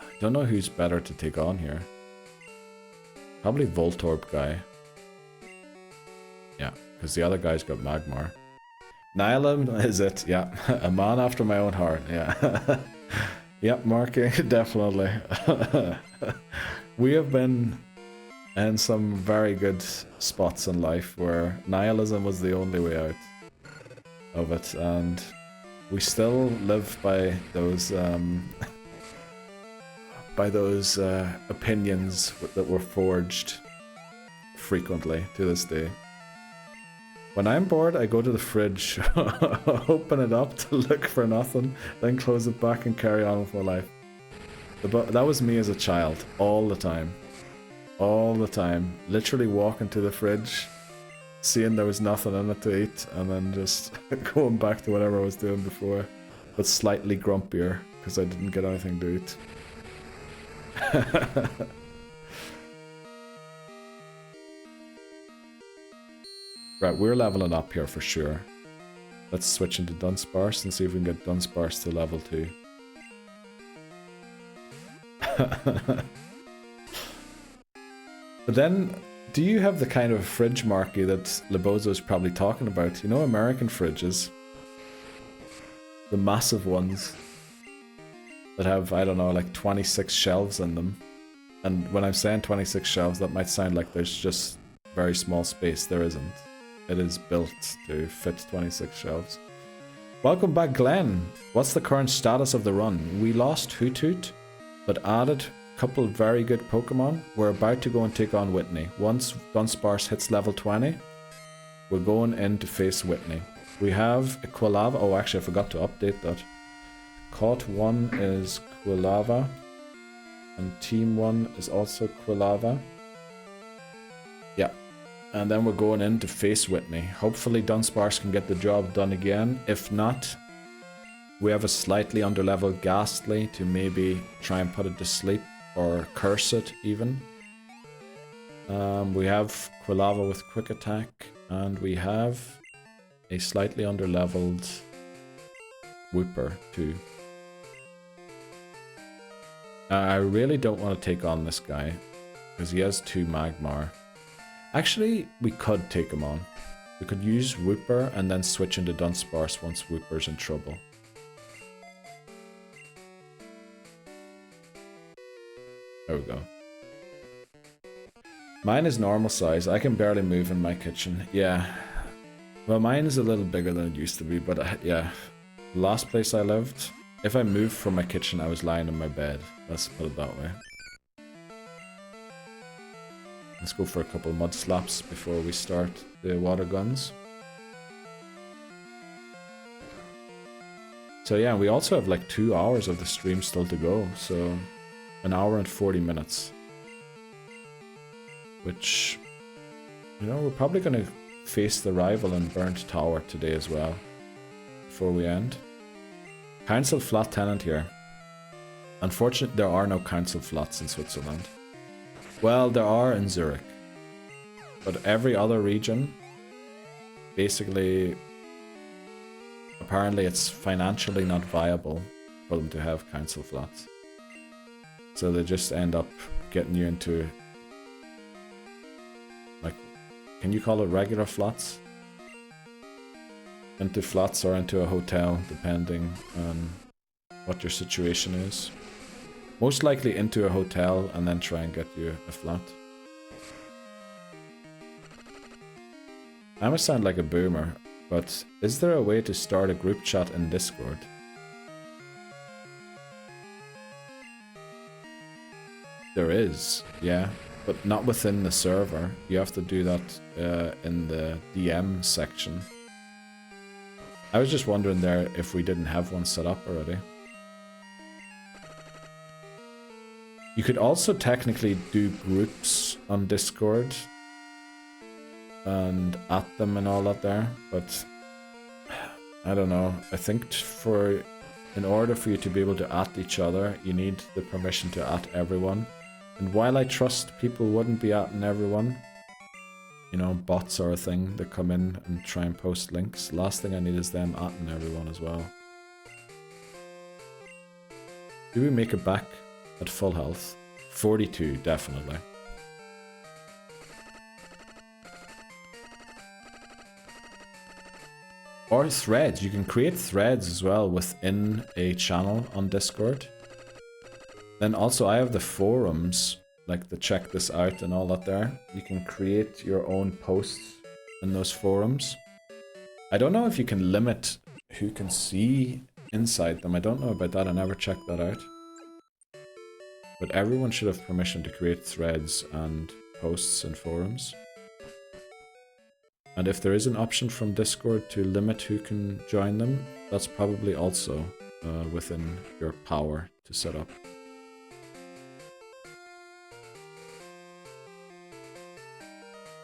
I don't know who's better to take on here. Probably Voltorb guy. Yeah, because the other guy's got Magmar. Nylam is it, yeah. A man after my own heart, yeah. Yep, Marky, definitely. We have been in some very good spots in life where nihilism was the only way out of it, and we still live by those opinions that were forged frequently to this day. When I'm bored, I go to the fridge, open it up to look for nothing, then close it back and carry on with my life. That was me as a child, all the time. All the time. Literally walking to the fridge, seeing there was nothing in it to eat, and then just going back to whatever I was doing before, but slightly grumpier, because I didn't get anything to eat. Right, we're leveling up here for sure. Let's switch into Dunsparce and see if we can get Dunsparce to level 2. But then, do you have the kind of fridge, Marky, that Lebozo is probably talking about? You know, American fridges? The massive ones that have, I don't know, like 26 shelves in them. And when I'm saying 26 shelves, that might sound like there's just very small space. There isn't. It is built to fit 26 shelves. Welcome back, Glenn. What's the current status of the run? We lost Hoothoot, but added a couple very good Pokemon. We're about to go and take on Whitney. Once Dunsparce hits level 20, we're going in to face Whitney. We have a Quilava. Oh, actually, I forgot to update that. Caught 1 is Quilava, and Team 1 is also Quilava. Yeah. And then we're going in to face Whitney. Hopefully Dunsparce can get the job done again. If not, we have a slightly underleveled Ghastly to maybe try and put it to sleep or curse it even. We have Quilava with Quick Attack, and we have a slightly underleveled Wooper too. I really don't want to take on this guy because he has 2 Magmar. Actually, we could take him on. We could use Wooper and then switch into Dunsparce once Wooper's in trouble. There we go. Mine is normal size. I can barely move in my kitchen. Yeah. Well, mine is a little bigger than it used to be, but yeah. Last place I lived, if I moved from my kitchen, I was lying in my bed. Let's put it that way. Let's go for a couple mud slaps before we start the water guns. So yeah, we also have like 2 hours of the stream still to go, so 1 hour and 40 minutes. Which, you know, we're probably going to face the rival in Burnt Tower today as well, before we end. Council flat tenant here. Unfortunately, there are no council flats in Switzerland. Well, there are in Zurich. But every other region, basically, apparently it's financially not viable for them to have council flats. So they just end up getting you into, like, can you call it regular flats? Into flats or into a hotel, depending on what your situation is. Most likely into a hotel and then try and get you a flat. I must sound like a boomer, but is there a way to start a group chat in Discord? There is, yeah, but not within the server. You have to do that in the DM section. I was just wondering there if we didn't have one set up already. You could also technically do groups on Discord and at them and all that there, but I don't know. I think in order for you to be able to at each other, you need the permission to at everyone. And while I trust people wouldn't be atting everyone, you know, bots are a thing that come in and try and post links. Last thing I need is them atting everyone as well. Do we make it back at full health? 42, definitely. Or threads. You can create threads as well within a channel on Discord. Then also I have the forums, like the check this out and all that there. You can create your own posts in those forums. I don't know if you can limit who can see inside them. I don't know about that. I never checked that out. But everyone should have permission to create threads and posts in forums. And if there is an option from Discord to limit who can join them, that's probably also within your power to set up.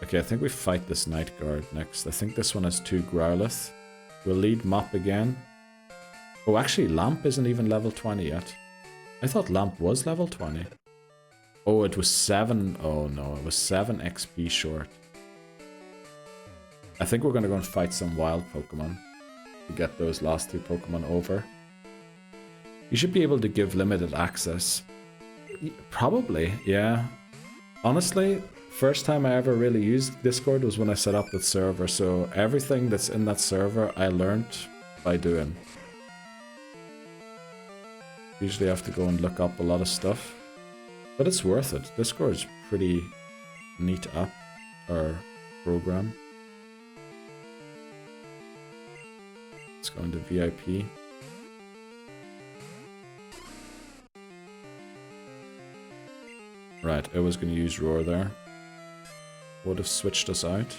Okay, I think we fight this Night Guard next. I think this one has 2 Growlithe. We'll lead Mop again. Oh, actually, Lamp isn't even level 20 yet. I thought Lamp was level 20. Oh, it was 7. Oh no, it was 7 XP short. I think we're going to go and fight some wild Pokemon to get those last 2 Pokemon over. You should be able to give limited access. Probably, yeah. Honestly, first time I ever really used Discord was when I set up the server, so everything that's in that server I learned by doing. Usually I have to go and look up a lot of stuff. But it's worth it. Discord's pretty neat app or program. Let's go into VIP. Right, I was going to use Roar there. Would have switched us out.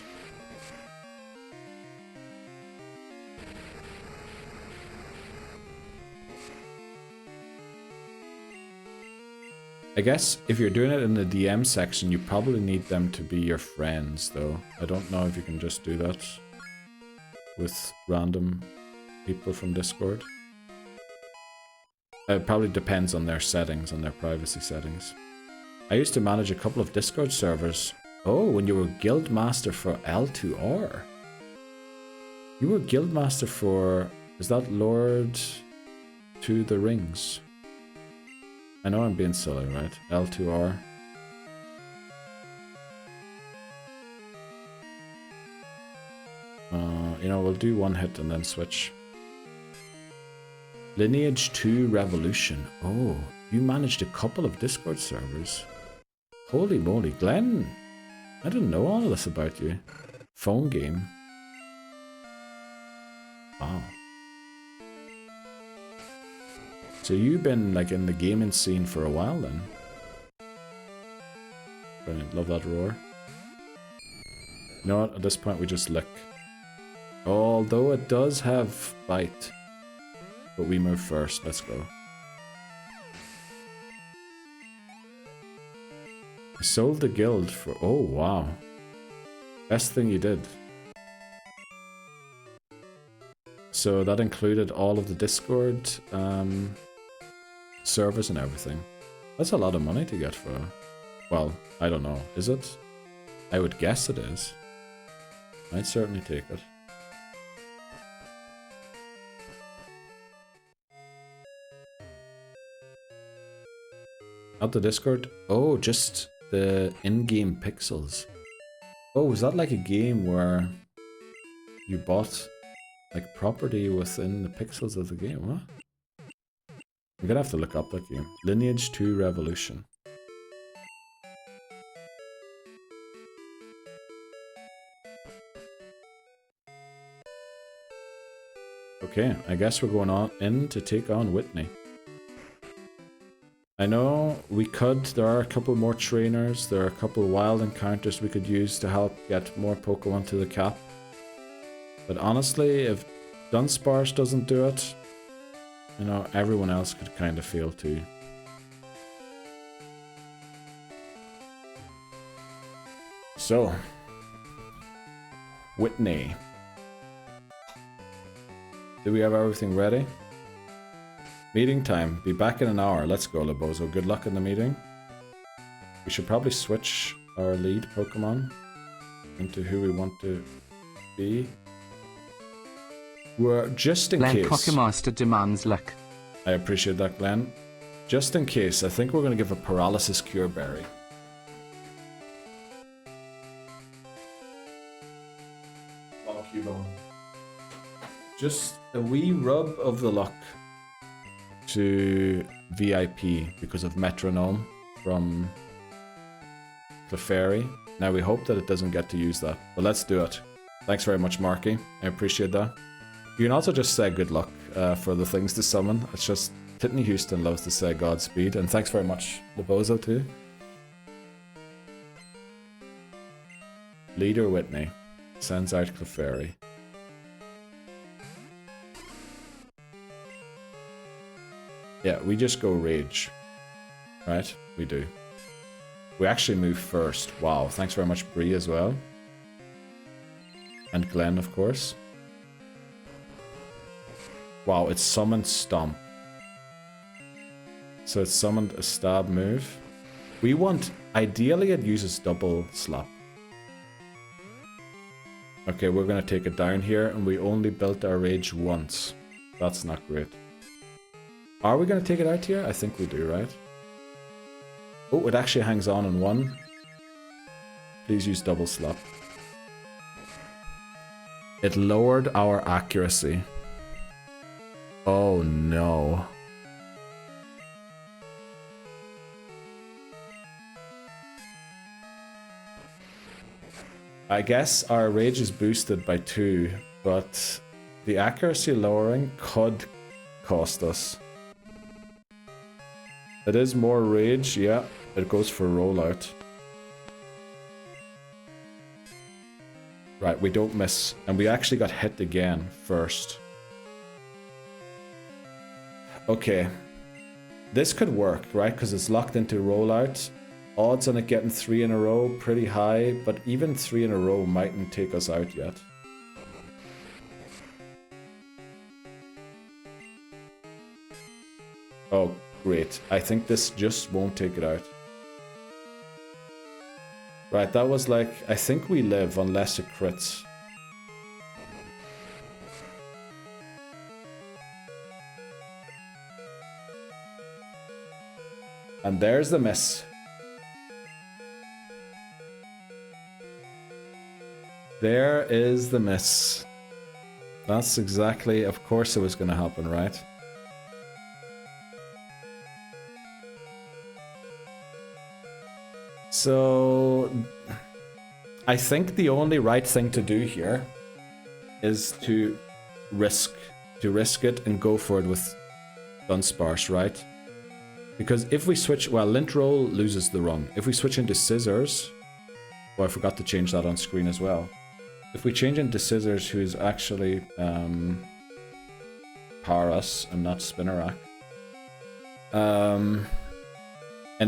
I guess if you're doing it in the DM section, you probably need them to be your friends, though. I don't know if you can just do that with random people from Discord. It probably depends on their settings, on their privacy settings. I used to manage a couple of Discord servers. Oh, when you were Guildmaster for L2R. You were Guildmaster for... Is that Lord to the Rings? I know I'm being silly, right? L2R. You know, we'll do 1 hit and then switch. Lineage 2 Revolution. Oh, you managed a couple of Discord servers. Holy moly, Glenn! I didn't know all of this about you. Phone game. Wow. So you've been like in the gaming scene for a while then. Brilliant, love that roar. You know what, at this point we just lick. Although it does have bite. But we move first, let's go. I sold the guild for... Oh, wow. Best thing you did. So that included all of the Discord servers and everything. That's a lot of money to get for... Well, I don't know. Is it? I would guess it is. I'd certainly take it. Not the Discord? Oh, just the in-game pixels. Oh, was that like a game where you bought like property within the pixels of the game? What? I'm gonna have to look up that game. Lineage 2 Revolution. Okay, I guess we're going on in to take on Whitney. I know we could, there are a couple more trainers, there are a couple wild encounters we could use to help get more Pokemon to the cap. But honestly, if Dunsparce doesn't do it, you know, everyone else could kind of fail too. So, Whitney. Do we have everything ready? Meeting time. Be back in an hour. Let's go, Lebozo. Good luck in the meeting. We should probably switch our lead Pokemon into who we want to be. We're just in Glenn case. Pokémaster demands luck. I appreciate that, Glenn. Just in case, I think we're going to give a paralysis cure berry. Oh, Cubone. Just a wee rub of the luck to VIP because of Metronome from Clefairy. Now we hope that it doesn't get to use that, but let's do it. Thanks very much, Marky. I appreciate that. You can also just say good luck for the things to summon. It's just Titney Houston loves to say Godspeed, and thanks very much, Lebozo, too. Leader Whitney sends out Clefairy. Yeah, we just go Rage. Right? We do. We actually move first. Wow, thanks very much, Bree, as well. And Glenn, of course. Wow, it summoned Stomp. So it summoned a stab move. We want... Ideally, it uses double slap. Okay, we're gonna take it down here, and we only built our rage once. That's not great. Are we gonna take it out here? I think we do, right? Oh, it actually hangs on in one. Please use double slap. It lowered our accuracy. Oh no. I guess our rage is boosted by 2, but the accuracy lowering could cost us. It is more rage, yeah, it goes for rollout. Right, we don't miss, and we actually got hit again first. Okay, this could work, right, because it's locked into rollout. Odds on it getting 3 in a row, pretty high, but even 3 in a row mightn't take us out yet. Oh, great. I think this just won't take it out. Right, that was like, I think we live unless it crits. And there's the miss. There is the miss. That's exactly, of course it was going to happen, right? So, I think the only right thing to do here is to risk it and go for it with Dunsparce, right? Because if we switch, well, Lint Roll loses the run. If we switch into Scissors, oh, I forgot to change that on screen as well. If we change into Scissors, who's actually Paras and not Spinnerack, and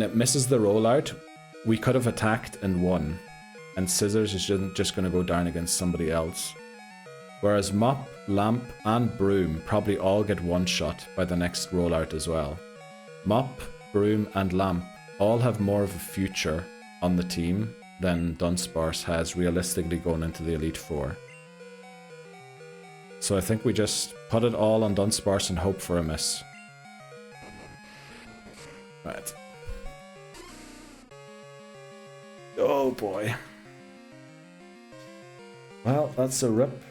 it misses the rollout, we could have attacked and won, and Scissors is just going to go down against somebody else. Whereas Mop, Lamp, and Broom probably all get one shot by the next rollout as well. Mop, Broom, and Lamp all have more of a future on the team than Dunsparce has realistically going into the Elite Four. So I think we just put it all on Dunsparce and hope for a miss. Right. Oh boy. Well, that's a rip.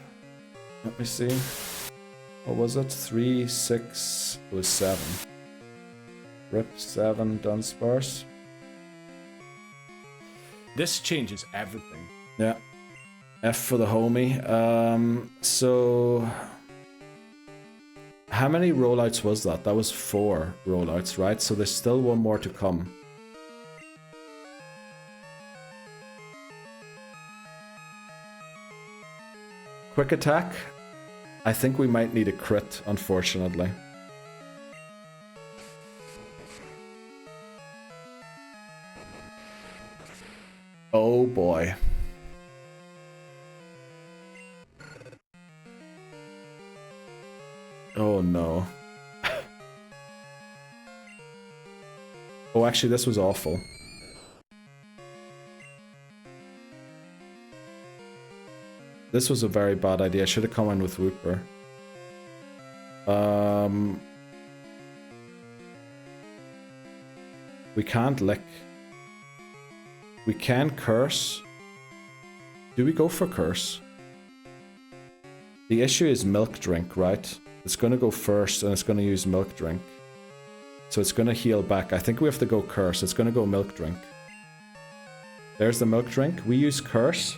Let me see. What was it? 3, 6, it was 7. Rip 7 Dunsparce. This changes everything. Yeah. F for the homie. So how many rollouts was that? That was 4 rollouts, right? So there's still one more to come. Quick attack. I think we might need a crit, unfortunately. Oh boy. Oh no. Oh, actually, this was awful. This was a very bad idea. I should have come in with Whooper. We can't lick. We can curse. Do we go for curse? The issue is milk drink, right? It's going to go first and it's going to use milk drink. So it's going to heal back. I think we have to go curse. It's going to go milk drink. There's the milk drink. We use curse.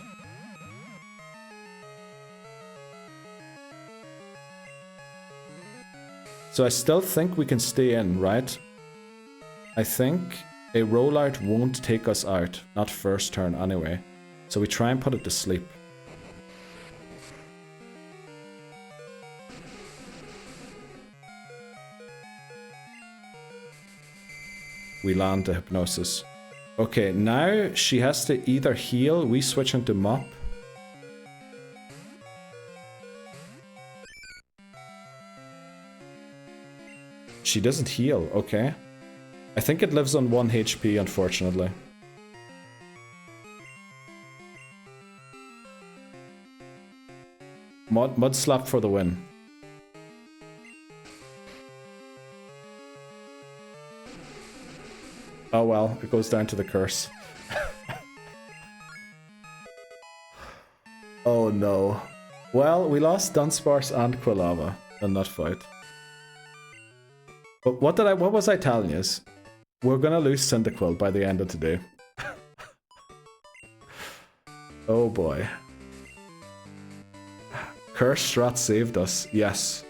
So I still think we can stay in, right? I think a rollout won't take us out. Not first turn anyway. So we try and put it to sleep. We land the hypnosis. Okay, now she has to either heal, we switch into Mop. She doesn't heal, okay. I think it lives on 1 HP, unfortunately. Mud slap for the win. Oh well, it goes down to the curse. Oh no. Well, we lost Dunsparce and Quilava in that fight. But what was I telling you? We're gonna lose Cyndaquil by the end of today. Oh boy. Curse Strat saved us, yes.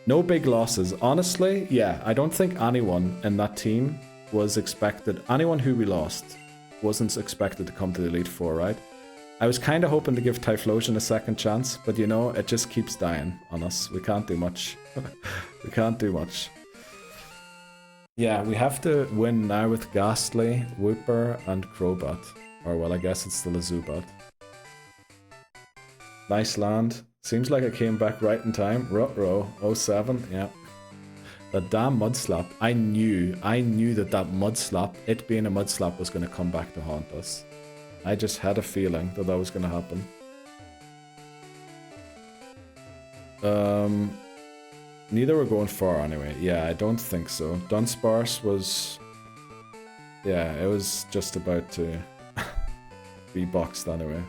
No big losses. Honestly, yeah, I don't think anyone in that team was expected. Anyone who we lost wasn't expected to come to the Elite Four, right? I was kind of hoping to give Typhlosion a second chance, but you know, it just keeps dying on us. We can't do much. We can't do much. Yeah, we have to win now with Ghastly, Wooper, and Crobat. Or well, I guess it's still a Zubat. Nice land. Seems like I came back right in time. Ruh-roh, 07, yeah. That damn mud slap. I knew that mud slap, it being a mud slap, was going to come back to haunt us. I just had a feeling that was going to happen. Neither were going far anyway. Yeah, I don't think so. Dunsparce was... Yeah, it was just about to be boxed anyway.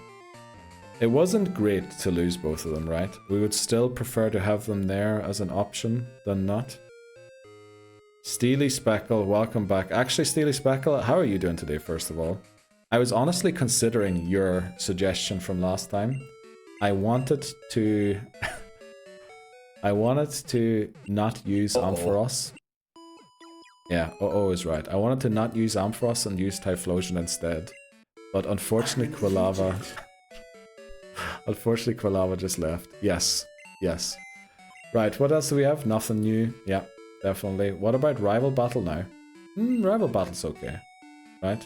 It wasn't great to lose both of them, right? We would still prefer to have them there as an option than not. Steely Speckle, welcome back. Actually, Steely Speckle, how are you doing today, first of all? I was honestly considering your suggestion from last time. I wanted to... I wanted to not use Ampharos. Yeah, is right. I wanted to not use Ampharos and use Typhlosion instead. But unfortunately, Quilava... Unfortunately, Quilava just left. Yes. Yes. Right, what else do we have? Nothing new. Yeah, definitely. What about Rival Battle now? Rival Battle's okay. Right?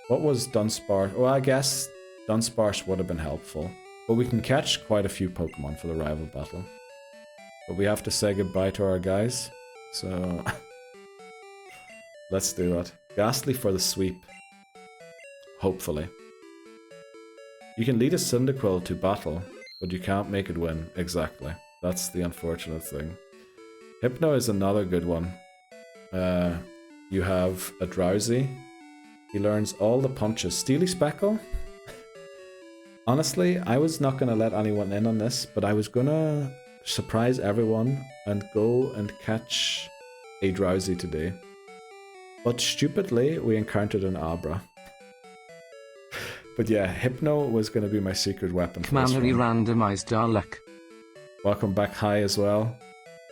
What was Dunsparce? Well, I guess Dunsparce would have been helpful. But we can catch quite a few Pokemon for the Rival Battle. But we have to say goodbye to our guys. So... let's do that. Ghastly for the sweep. Hopefully. You can lead a Cyndaquil to battle, but you can't make it win. Exactly. That's the unfortunate thing. Hypno is another good one. You have a Drowsy. He learns all the punches. Steely Speckle? Honestly, I was not going to let anyone in on this, but I was going to surprise everyone and go and catch a Drowsy today. But stupidly, we encountered an Abra. But yeah, Hypno was going to be my secret weapon. Manually randomized our luck. Welcome back, High, as well.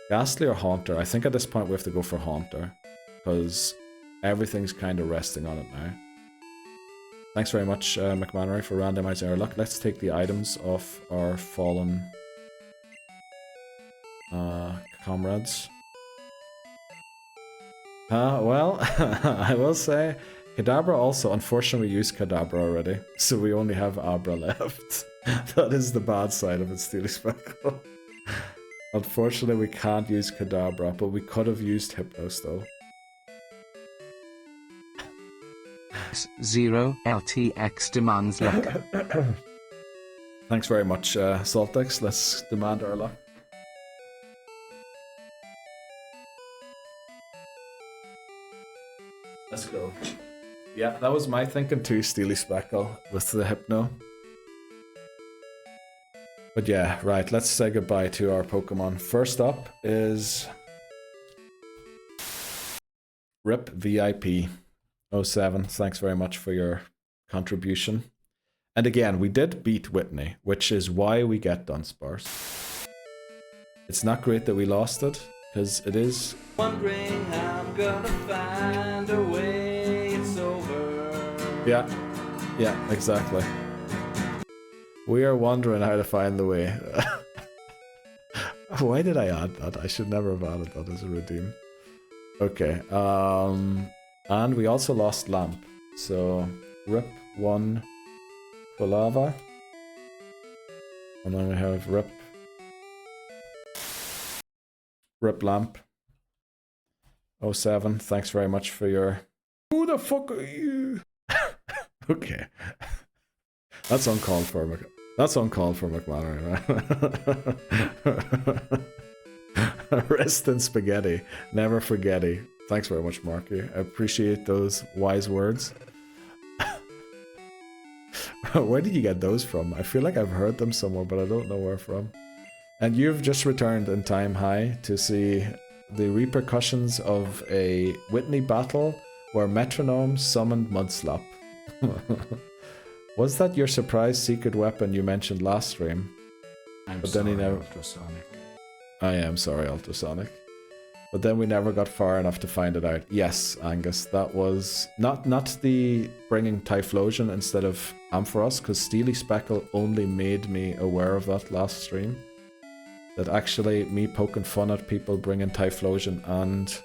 Ghastly or Haunter? I think at this point we have to go for Haunter. Because everything's kind of resting on it now. Thanks very much, McMannery, for randomizing our luck. Let's take the items off our fallen comrades. Well, I will say... Kadabra also, unfortunately we used Kadabra already, so we only have Abra left. That is the bad side of it, Steely Speckle. Unfortunately we can't use Kadabra, but we could have used Hypno still. 0 LTX demands luck. Thanks very much, Saltex. Let's demand our luck. Let's go. Yeah, that was my thinking too, Steely Speckle, with the Hypno. But yeah, right, let's say goodbye to our Pokemon. First up is... Rip VIP 07. Thanks very much for your contribution. And again, we did beat Whitney, which is why we get Dunsparce. It's not great that we lost it, because it is... Wondering how I'm gonna find a way, it's over. Yeah, exactly. We are wondering how to find the way. Why did I add that? I should never have added that as a redeem. Okay, and we also lost Lamp. So, Rip 1 Quilava. And then we have Rip Lamp. 07, thanks very much for your... Who the fuck are you? Okay. That's uncalled for, that's uncalled for, McMahon. Rest in spaghetti. Never forgetty. Thanks very much, Marky. I appreciate those wise words. Where did you get those from? I feel like I've heard them somewhere, but I don't know where from. And you've just returned in time, High, to see the repercussions of a Whitney battle where Metronome summoned Mudslap. Was that your surprise secret weapon you mentioned last stream? I'm but sorry, then he never... Ultrasonic. I am sorry, Ultrasonic. But then we never got far enough to find it out. Yes, Angus, that was not the bringing Typhlosion instead of Ampharos, because Steely Speckle only made me aware of that last stream. That actually me poking fun at people bringing Typhlosion and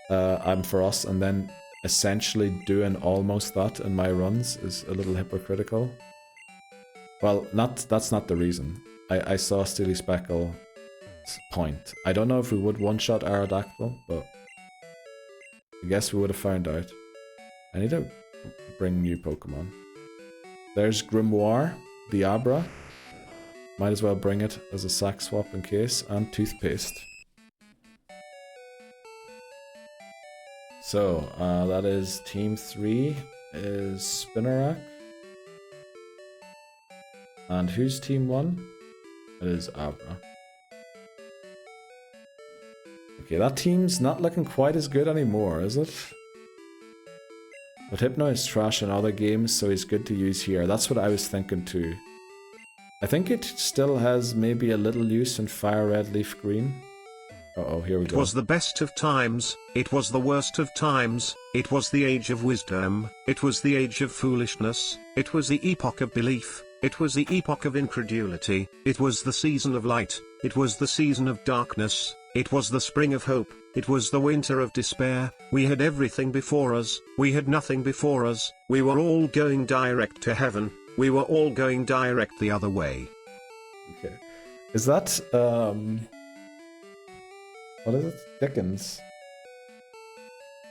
Ampharos and then essentially doing almost that in my runs is a little hypocritical. Well, that's not the reason. I saw Steely Speckle point. I don't know if we would one-shot Aerodactyl, but I guess we would have found out. I need to bring new Pokemon. There's Grimoire, Diabra. Might as well bring it as a sack swap in case, and Toothpaste. So, that is Team 3 is Spinarak. And who's Team 1? It is Abra. Okay, that team's not looking quite as good anymore, is it? But Hypno is trash in other games, so he's good to use here. That's what I was thinking too. I think it still has maybe a little use in Fire Red, Leaf Green. Uh-oh, here we go. It was the best of times, it was the worst of times, it was the age of wisdom, it was the age of foolishness, it was the epoch of belief, it was the epoch of incredulity, it was the season of light, it was the season of darkness, it was the spring of hope, it was the winter of despair, we had everything before us, we had nothing before us, we were all going direct to heaven, we were all going direct the other way. Okay. Is that, what is it? Dickens.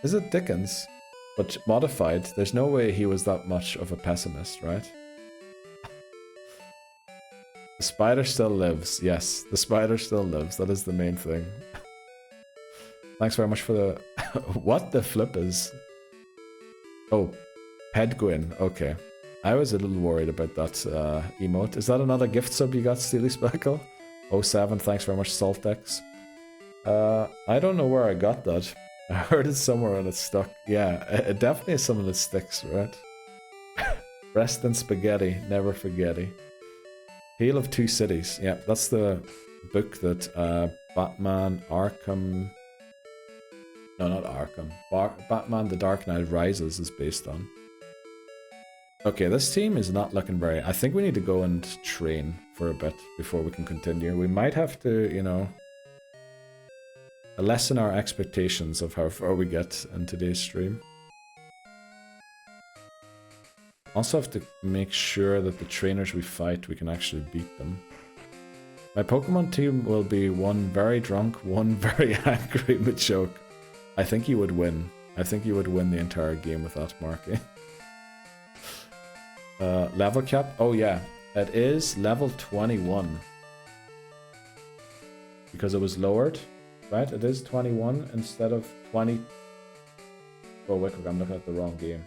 Is it Dickens? But modified. There's no way he was that much of a pessimist, right? The spider still lives. Yes, the spider still lives. That is the main thing. Thanks very much for the... What the flip is? Oh, Pedguin. Okay. I was a little worried about that emote. Is that another gift sub you got, Steely Speckle? 07, thanks very much, Saltex. I don't know where I got that. I heard it somewhere and it's stuck. Yeah, it definitely is something that sticks, right? Rest in spaghetti, never forgetty. Tale of Two Cities. Yeah, that's the book that Batman Arkham... No, not Arkham. Batman The Dark Knight Rises is based on. Okay, this team is not looking very... I think we need to go and train for a bit before we can continue. We might have to, you know... lessen our expectations of how far we get in today's stream. Also have to make sure that the trainers we fight, we can actually beat them. My Pokemon team will be one very drunk, one very angry Machoke. I think you would win. I think you would win the entire game with that, Marky. Level cap? Oh yeah, it is level 21. Because it was lowered. Right, it is 21 instead of 20. Oh, wait, I'm looking at the wrong game.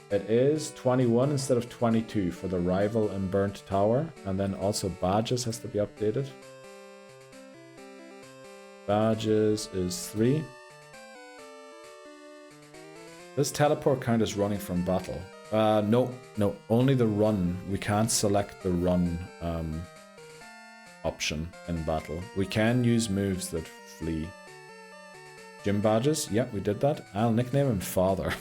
It is 21 instead of 22 for the rival and burnt tower, and then also badges has to be updated. Badges is 3. Does teleport count as running from battle? No, only the run. We can't select the run option in battle. We can use moves that flee. Gym badges? Yep, we did that. I'll nickname him Father.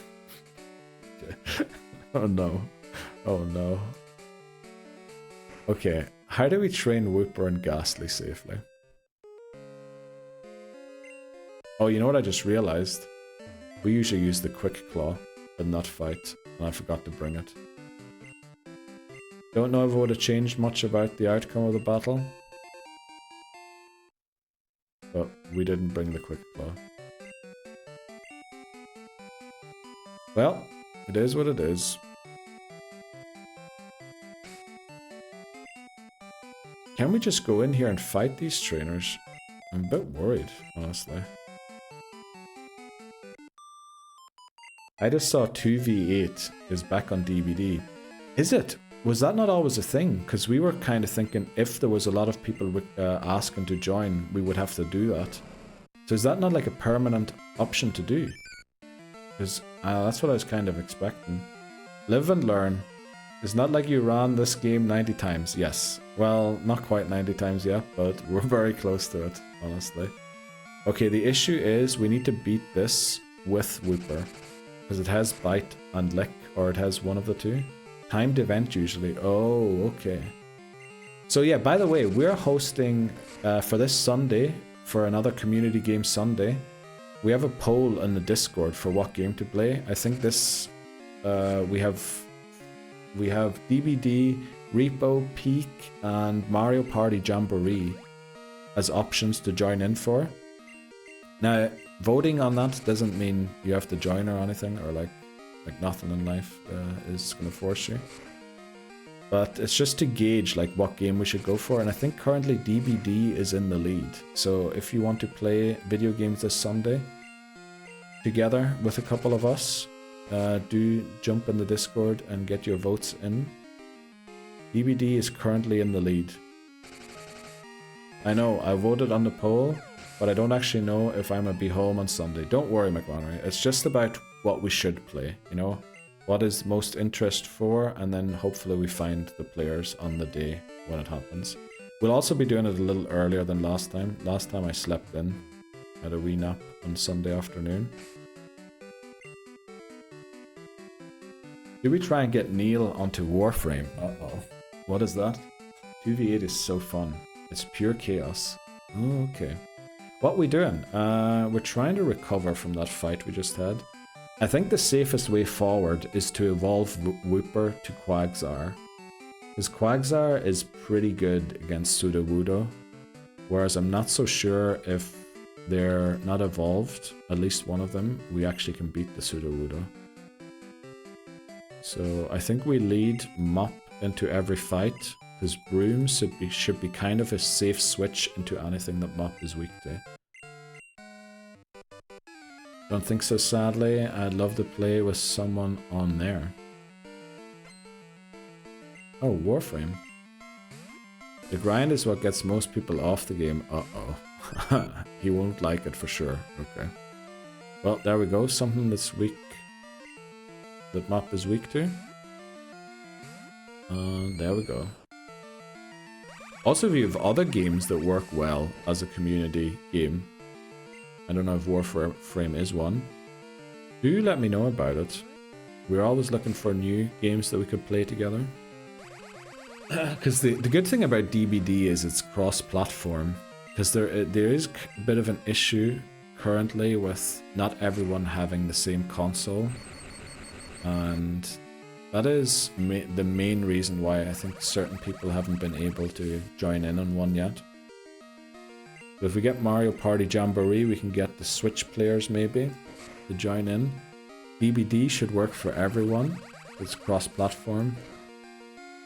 Oh no. Oh no. Okay, how do we train Whooper and Ghastly safely? Oh, you know what I just realized? We usually use the Quick Claw and not fight, and I forgot to bring it. Don't know if it would have changed much about the outcome of the battle. but we didn't bring the quick claw. Well, it is what it is. Can we just go in here and fight these trainers? I'm a bit worried, honestly. I just saw 2v8 is back on DVD. Is it? Was that not always a thing? Because we were kind of thinking if there was a lot of people asking to join, we would have to do that. So is that not like a permanent option to do? Because that's what I was kind of expecting. Live and learn. It's not like you ran this game 90 times. Yes. Well, not quite 90 times yet, but we're very close to it, honestly. Okay, the issue is we need to beat this with Whooper. Because it has Bite and Lick, or it has one of the two. Timed event usually. Oh, okay. So yeah, by the way, we're hosting for this Sunday, for another Community Game Sunday, we have a poll in the Discord for what game to play. I think this, we have DBD, Repo, Peak, and Mario Party Jamboree as options to join in for. Now, voting on that doesn't mean you have to join or anything, or like nothing in life is going to force you. But it's just to gauge like what game we should go for, and I think currently DBD is in the lead. So if you want to play video games this Sunday together with a couple of us, do jump in the Discord and get your votes in. DBD is currently in the lead. I know, I voted on the poll, but I don't actually know if I'm gonna be home on Sunday. Don't worry, McMonnery. It's just about what we should play, you know? What is most interest for, and then hopefully we find the players on the day when it happens. We'll also be doing it a little earlier than last time. Last time I slept in, had a wee nap on Sunday afternoon. Do we try and get Neil onto Warframe? Uh-oh. What is that? 2v8 is so fun. It's pure chaos. Oh, okay. What we doing? We're trying to recover from that fight we just had. I think the safest way forward is to evolve Whooper to Quagsire. Because Quagsire is pretty good against Sudowoodo. Whereas I'm not so sure if they're not evolved, at least one of them, we actually can beat the Sudowoodo. So I think we lead Mop into every fight, because Broom should be kind of a safe switch into anything that Mop is weak to. Don't think so, sadly. I'd love to play with someone on there. Oh, Warframe. The grind is what gets most people off the game. Uh-oh. He won't like it for sure. Okay. Well, there we go. Something that's weak. That Mop is weak to. There we go. Also, if you have other games that work well as a community game, I don't know if Warframe is one, do let me know about it. We're always looking for new games that we could play together. Because the good thing about DBD is it's cross-platform. Because there is a bit of an issue currently with not everyone having the same console. And that is the main reason why I think certain people haven't been able to join in on one yet. But if we get Mario Party Jamboree, we can get the Switch players maybe to join in. DBD should work for everyone. It's cross-platform.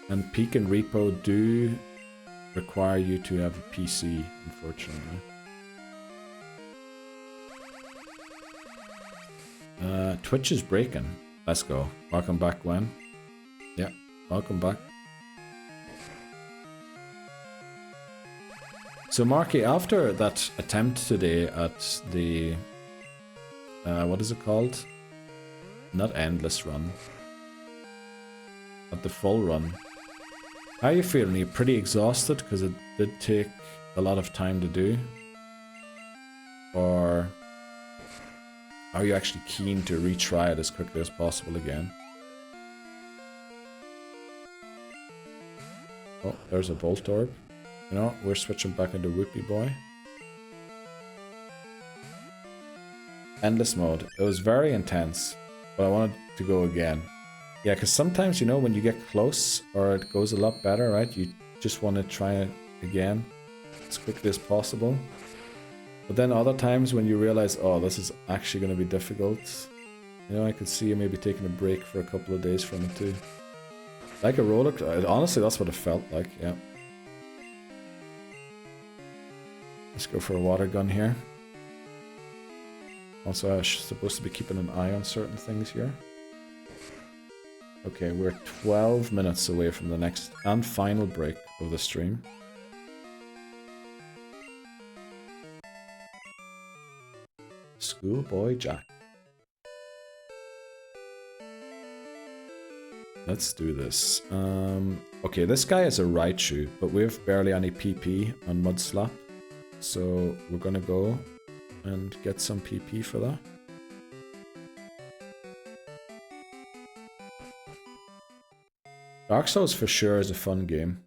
And Peak and Repo do require you to have a PC, unfortunately. Twitch is breaking. Let's go. Welcome back, Gwen. Yeah, welcome back. So Marky, after that attempt today at the... what is it called? Not endless run. At the full run. How are you feeling? Are you pretty exhausted? Because it did take a lot of time to do. Or are you actually keen to retry it as quickly as possible again? Oh, there's a Voltorb. You know, we're switching back into Whoopie Boy. Endless mode. It was very intense, but I wanted to go again. Yeah, because sometimes, you know, when you get close, or it goes a lot better, right? You just want to try it again as quickly as possible. But then other times when you realize, oh, this is actually going to be difficult, you know, I could see you maybe taking a break for a couple of days from it too. Like a roller coaster. Honestly, that's what it felt like, yeah. Let's go for a water gun here. Also, I'm supposed to be keeping an eye on certain things here. Okay, we're 12 minutes away from the next and final break of the stream. Schoolboy Jack. Let's do this. Okay, this guy is a Raichu, but we have barely any PP on Mudslap. So we're gonna go and get some PP for that. Dark Souls for sure is a fun game.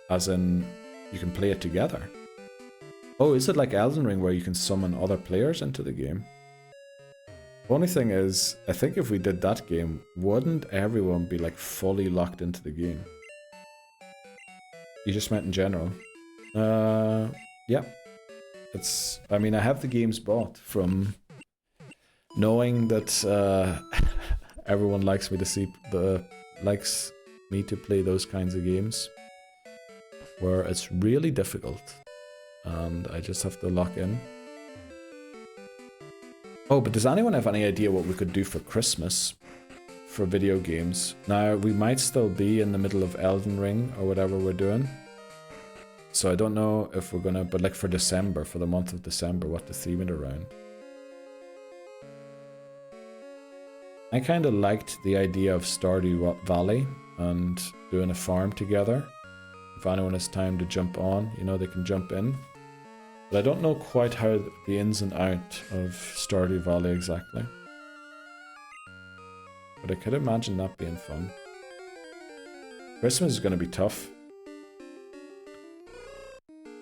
As in, you can play it together. Oh, is it like Elden Ring where you can summon other players into the game? Only thing is, I think if we did that game, wouldn't everyone be like fully locked into the game? You just meant in general. Yeah. It's, I mean, I have the games bought from knowing that everyone likes me to play those kinds of games where it's really difficult and I just have to lock in. Oh, but does anyone have any idea what we could do for Christmas for video games? Now, we might still be in the middle of Elden Ring or whatever we're doing. So I don't know if we're gonna, but like for December, for the month of December, what to theme it around. I kind of liked the idea of Stardew Valley and doing a farm together. If anyone has time to jump on, you know, they can jump in. But I don't know quite how the ins and out of Stardew Valley exactly. But I could imagine that being fun. Christmas is going to be tough.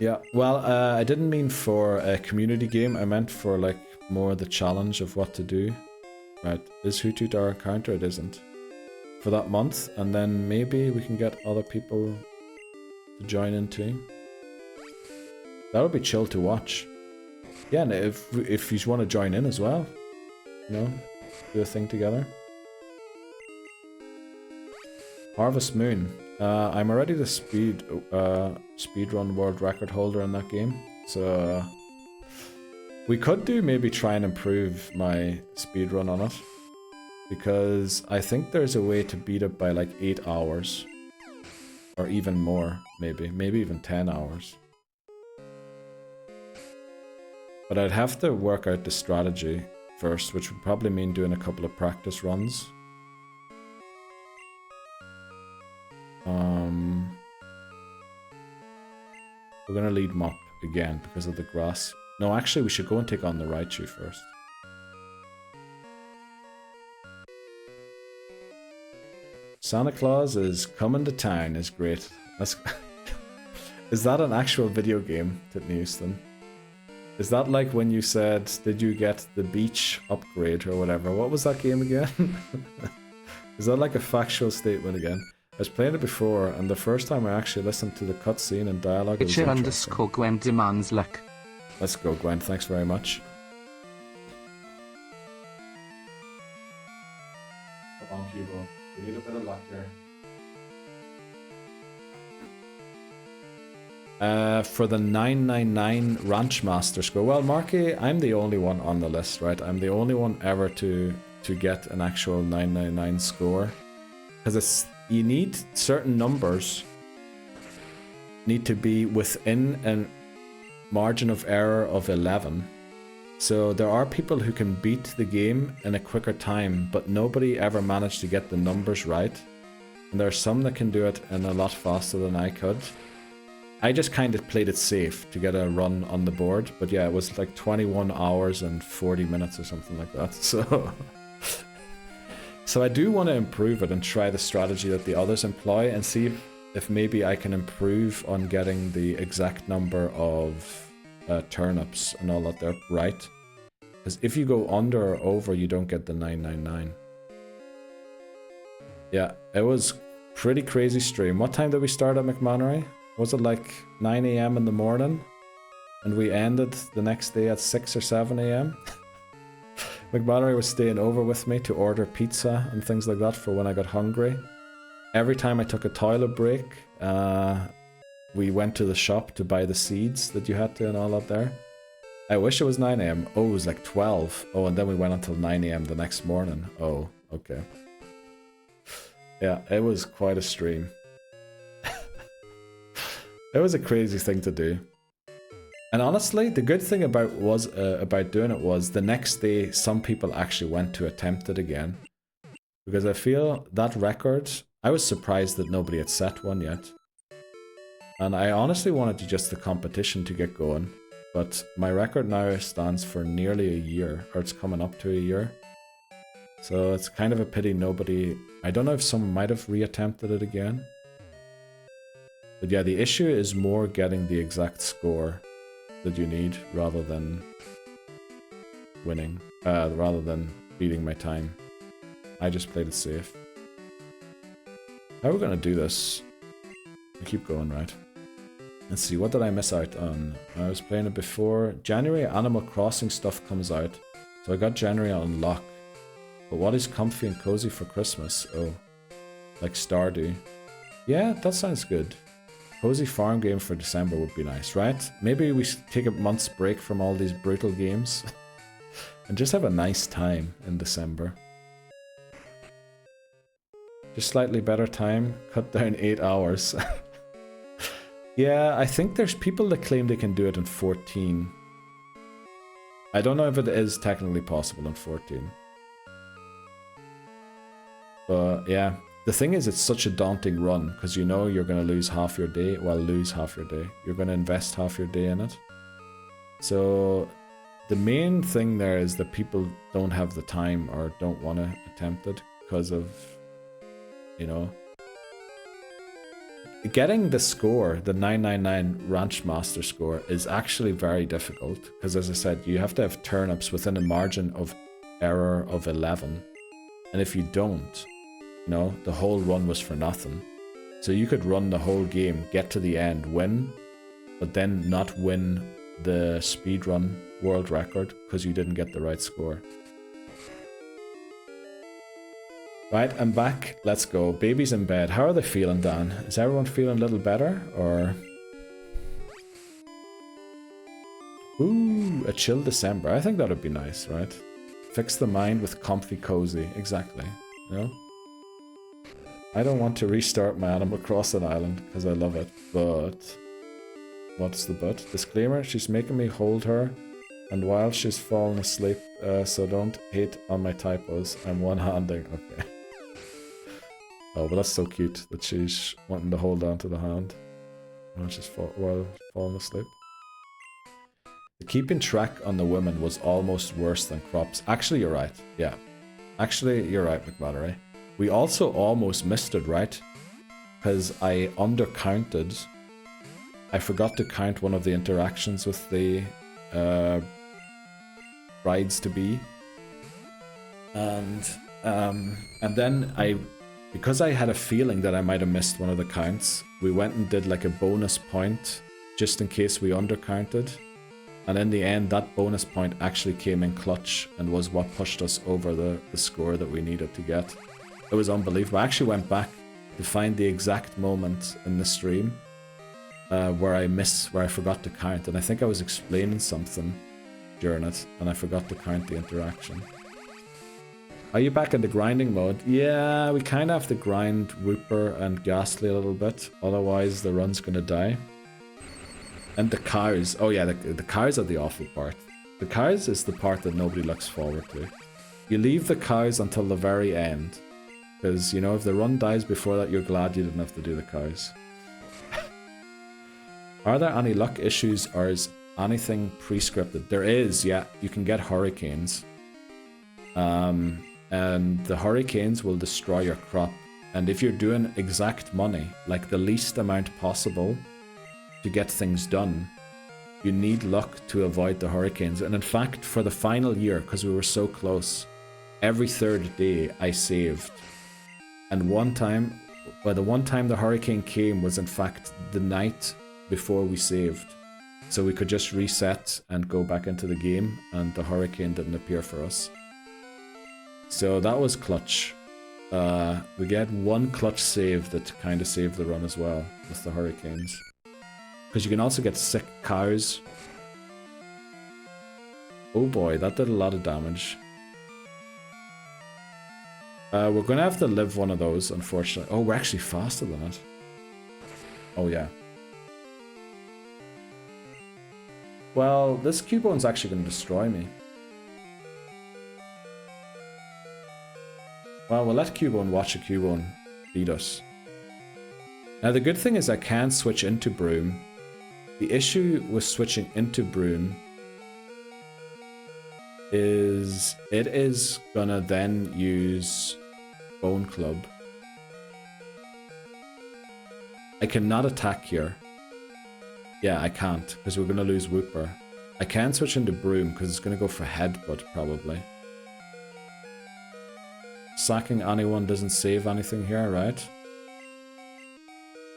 Yeah, well, I didn't mean for a community game. I meant for like more the challenge of what to do. Right, is Hoothoot our encounter? It isn't. For that month, and then maybe we can get other people to join in too. That would be chill to watch. Yeah, and if you want to join in as well, you know, do a thing together. Harvest Moon. I'm already the speedrun world record holder in that game, so we could do maybe try and improve my speedrun on it, because I think there's a way to beat it by like 8 hours, or even more, maybe even 10 hours. But I'd have to work out the strategy first, which would probably mean doing a couple of practice runs. We're gonna lead Mop again because of the grass. No, actually we should go and take on the Raichu first. Santa Claus is coming to town is great. That's is that an actual video game, Titney Houston? Is that like when you said, did you get the beach upgrade or whatever? What was that game again? Is that like a factual statement again? I was playing it before, and the first time I actually listened to the cutscene and dialogue, it was interesting. _Gwen demands luck. Let's go, Gwen. Thanks very much. Come on, Cubo. We need a bit of luck here. For the 999 Ranch Master score. Well, Marky, I'm the only one on the list, right? I'm the only one ever to get an actual 999 score. Because it's, you need certain numbers need to be within a margin of error of 11. So there are people who can beat the game in a quicker time, but nobody ever managed to get the numbers right. And there are some that can do it in a lot faster than I could. I just kind of played it safe to get a run on the board, but yeah, it was like 21 hours and 40 minutes or something like that, so... So I do want to improve it and try the strategy that the others employ and see if maybe I can improve on getting the exact number of turnips and all that there right. Because if you go under or over, you don't get the 999. Yeah, it was pretty crazy stream. What time did we start at McManary? was it like 9 a.m. in the morning? And we ended the next day at 6 or 7 a.m. McBattery was staying over with me to order pizza and things like that for when I got hungry. Every time I took a toilet break, we went to the shop to buy the seeds that you had to and all that there. I wish it was 9 a.m. Oh, it was like 12. Oh, and then we went until 9 a.m. the next morning. Oh, okay. Yeah, it was quite a stream. It was a crazy thing to do. And honestly, the good thing about doing it was the next day some people actually went to attempt it again. Because I feel that record, I was surprised that nobody had set one yet. And I honestly wanted just the competition to get going. But my record now stands for nearly a year, or it's coming up to a year. So it's kind of a pity nobody... I don't know if someone might have re-attempted it again. But yeah, the issue is more getting the exact score that you need rather than winning, rather than beating my time. I just played it safe. How are we gonna do this? I keep going, right? Let's see, what did I miss out on? I was playing it before. January Animal Crossing stuff comes out. So I got January on lock. But what is comfy and cozy for Christmas? Oh, like Stardew. Yeah, that sounds good. Cozy farm game for December would be nice, right? Maybe we should take a month's break from all these brutal games. And just have a nice time in December. Just slightly better time. Cut down 8 hours. Yeah, I think there's people that claim they can do it in 14. I don't know if it is technically possible in 14. But yeah, the thing is it's such a daunting run because you know you're going to lose half your day. Well, lose half your day. You're going to invest half your day in it. So the main thing there is that people don't have the time or don't want to attempt it because of, you know, getting the score, the 999 Ranch Master score, is actually very difficult because, as I said, you have to have turnips within a margin of error of 11. And if you don't, you know, the whole run was for nothing. So you could run the whole game, get to the end, win, but then not win the speedrun world record because you didn't get the right score. Right, I'm back. Let's go. Baby's in bed. How are they feeling, Dan? Is everyone feeling a little better, or...? Ooh, a chill December. I think that would be nice, right? Fix the mind with comfy cozy. Exactly. You know? I don't want to restart my Animal Crossing island, because I love it, but... What's the but? Disclaimer, she's making me hold her, and while she's falling asleep, so don't hate on my typos. I'm one-handing. Okay. Oh, but that's so cute that she's wanting to hold on to the hand while she's falling asleep. The keeping track on the women was almost worse than crops. Actually, you're right. Yeah. Actually, you're right, McMattery. We also almost missed it, right? Because I undercounted. I forgot to count one of the interactions with the brides-to-be. And then because I had a feeling that I might have missed one of the counts, we went and did like a bonus point just in case we undercounted. And in the end, that bonus point actually came in clutch and was what pushed us over the score that we needed to get. It was unbelievable. I actually went back to find the exact moment in the stream where I forgot to count. And I think I was explaining something during it and I forgot to count the interaction. Are you back in the grinding mode? Yeah, we kind of have to grind Wooper and Ghastly a little bit, otherwise the run's gonna die. And the cows. Oh yeah, the cows are the awful part. The cows is the part that nobody looks forward to. You leave the cows until the very end, because, you know, if the run dies before that, you're glad you didn't have to do the cows. Are there any luck issues, or is anything pre-scripted? There is, yeah. You can get hurricanes. And the hurricanes will destroy your crop. And if you're doing exact money, like the least amount possible to get things done, you need luck to avoid the hurricanes. And in fact, for the final year, because we were so close, every third day I saved. And one time, But the one time the hurricane came was in fact the night before we saved. So we could just reset and go back into the game, and the hurricane didn't appear for us. So that was clutch. We get one clutch save that kind of saved the run as well with the hurricanes. Because you can also get sick cows. Oh boy, that did a lot of damage. We're gonna have to live one of those, unfortunately. Oh, we're actually faster than it. Oh yeah. Well, this Cubone's actually gonna destroy me. Well, we'll let Cubone watch a Cubone beat us. Now the good thing is I can switch into Broom. The issue with switching into Broom is it is gonna then use Bone Club. I cannot attack here. Yeah, I can't, because we're gonna lose Whooper. I can switch into Broom, because it's gonna go for Headbutt, probably. Sacking anyone doesn't save anything here, right?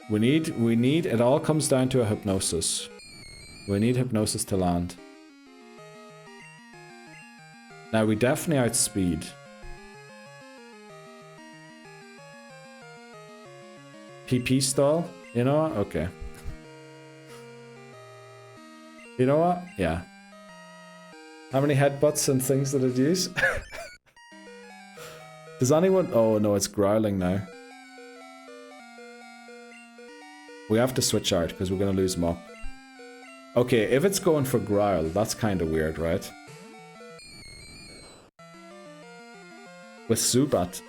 We need, it all comes down to a Hypnosis. We need Hypnosis to land. Now, we definitely outspeed. PP stall? You know what? Okay. You know what? Yeah. How many headbutts and things did it use? Does anyone... Oh no, it's growling now. We have to switch out because we're going to lose Mop. Okay, if it's going for growl, that's kind of weird, right? With Zubat.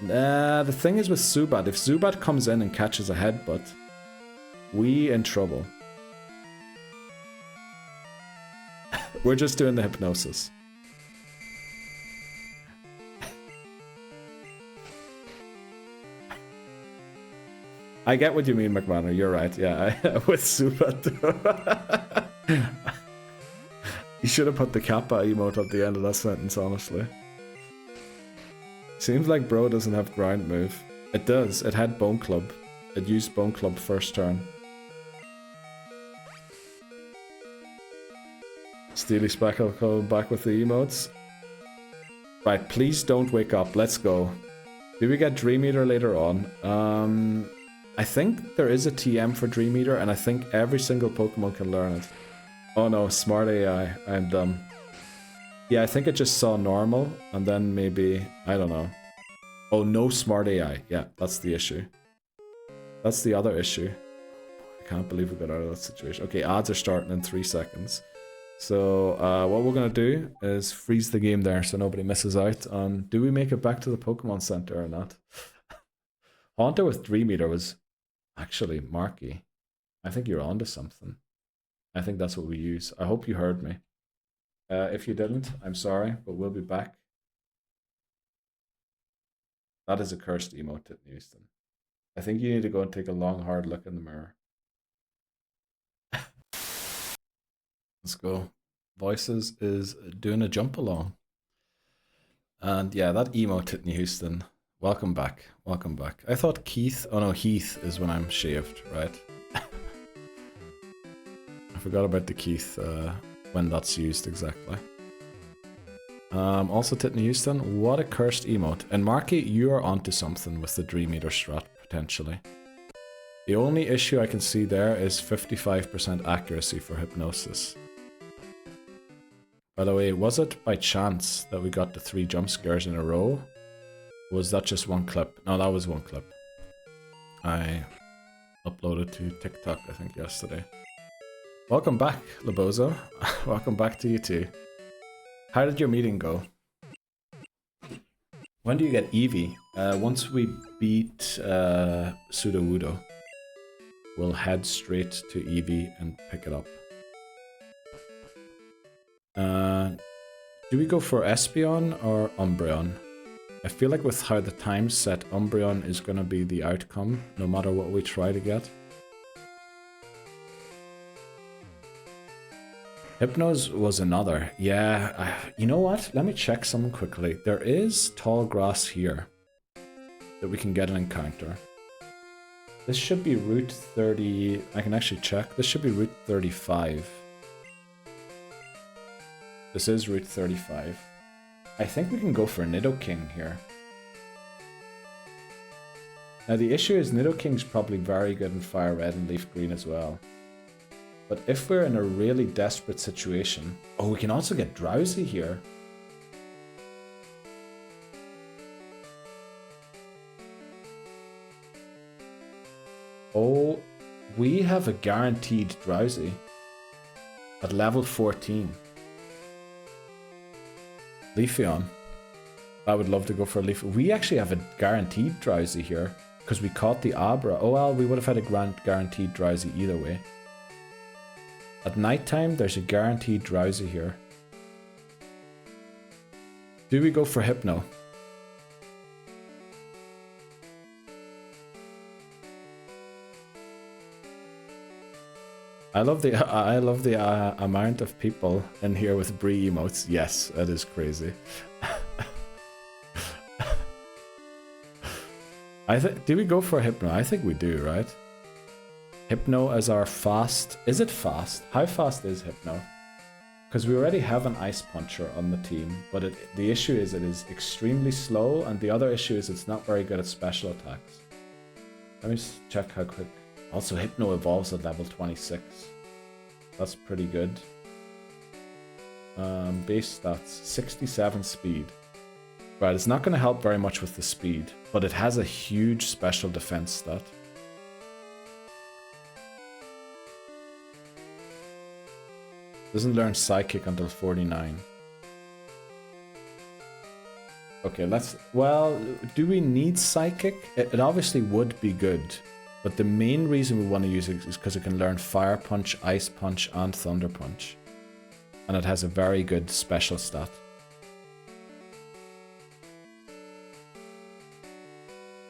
The thing is with Zubat, if Zubat comes in and catches a headbutt, we in trouble. We're just doing the Hypnosis. I get what you mean, McManor. You're right. Yeah, with Zubat. You should have put the Kappa emote at the end of that sentence, honestly. Seems like bro doesn't have ground move. It does. It had Bone Club. It used Bone Club first turn. Steely Spectacle back with the emotes. Right, please don't wake up. Let's go. Do we get Dream Eater later on? I think there is a TM for Dream Eater, and I think every single Pokemon can learn it. Oh no, smart AI. I'm dumb. Yeah, I think it just saw normal, and then maybe... I don't know. Oh, no smart AI. Yeah, that's the issue. That's the other issue. I can't believe we got out of that situation. Okay, ads are starting in 3 seconds. So, what we're going to do is freeze the game there so nobody misses out on... Do we make it back to the Pokemon Center or not? Haunter with Dream Eater was actually Marky. I think you're onto something. I think that's what we use. I hope you heard me. If you didn't, I'm sorry, but we'll be back. That is a cursed emote, Houston. I think you need to go and take a long, hard look in the mirror. Let's go. Voices is doing a jump along. And yeah, that emote hit Houston. Welcome back. Welcome back. I thought Keith... Oh no, Heath is when I'm shaved, right? I forgot about the Keith, when that's used exactly. Also Titney Houston, what a cursed emote. And Marky, you are onto something with the Dream Eater strat, potentially. The only issue I can see there is 55% accuracy for Hypnosis. By the way, was it by chance that we got the 3 jump scares in a row? Was that just one clip? No, that was one clip. I uploaded to TikTok, I think, yesterday. Welcome back, Labozo. Welcome back to you too. How did your meeting go? When do you get Eevee? Once we beat Sudowoodo, we'll head straight to Eevee and pick it up. Do we go for Espeon or Umbreon? I feel like with how the time's set, Umbreon is going to be the outcome, no matter what we try to get. Hypnos was another. Yeah, you know what? Let me check something quickly. There is tall grass here that we can get an encounter. This should be route 30. I can actually check. This should be route 35. This is route 35. I think we can go for Nidoking here. Now the issue is Nidoking's probably very good in Fire Red and Leaf Green as well. But if we're in a really desperate situation... Oh, we can also get Drowsy here. Oh, we have a guaranteed Drowsy at level 14. Leafeon. I would love to go for a Leaf. We actually have a guaranteed Drowsy here because we caught the Abra. Oh well, we would have had a guaranteed Drowsy either way. At nighttime, there's a guaranteed Drowsy here. Do we go for Hypno? I love the amount of people in here with Bree emotes. Yes, that is crazy. Do we go for Hypno? I think we do, right? Hypno as our fast. Is it fast? How fast is Hypno? Because we already have an Ice Puncher on the team, but the issue is it is extremely slow, and the other issue is it's not very good at special attacks. Let me just check how quick. Also, Hypno evolves at level 26. That's pretty good. Base stats, 67 speed. Right, it's not going to help very much with the speed, but it has a huge special defense stat. Doesn't learn Psychic until 49. Okay, well, do we need Psychic? It obviously would be good, but the main reason we want to use it is because it can learn Fire Punch, Ice Punch, and Thunder Punch. And it has a very good special stat.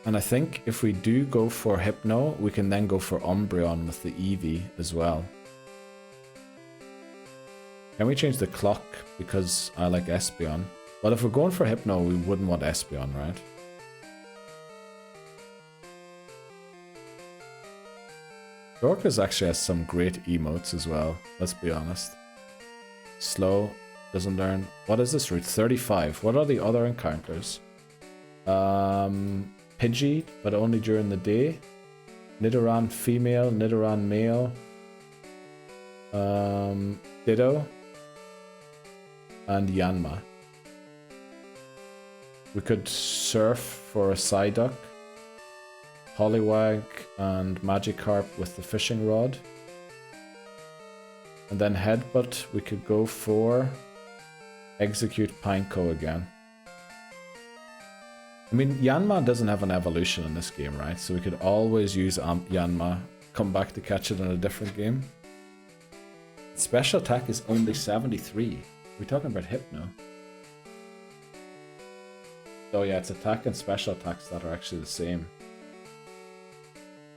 And I think if we do go for Hypno, we can then go for Umbreon with the Eevee as well. Can we change the clock because I like Espeon? Well, if we're going for Hypno, we wouldn't want Espeon, right? Dorcas actually has some great emotes as well, let's be honest. Slow, doesn't learn. What is this route? 35. What are the other encounters? Pidgey, but only during the day. Nidoran female, Nidoran male. Ditto. And Yanma. We could surf for a Psyduck. Poliwag and Magikarp with the fishing rod. And then Headbutt, we could go for Execute Pineco again. I mean, Yanma doesn't have an evolution in this game, right? So we could always use Yanma, come back to catch it in a different game. Special attack is only 73. We're talking about Hypno. Oh yeah, it's attack and special attacks that are actually the same.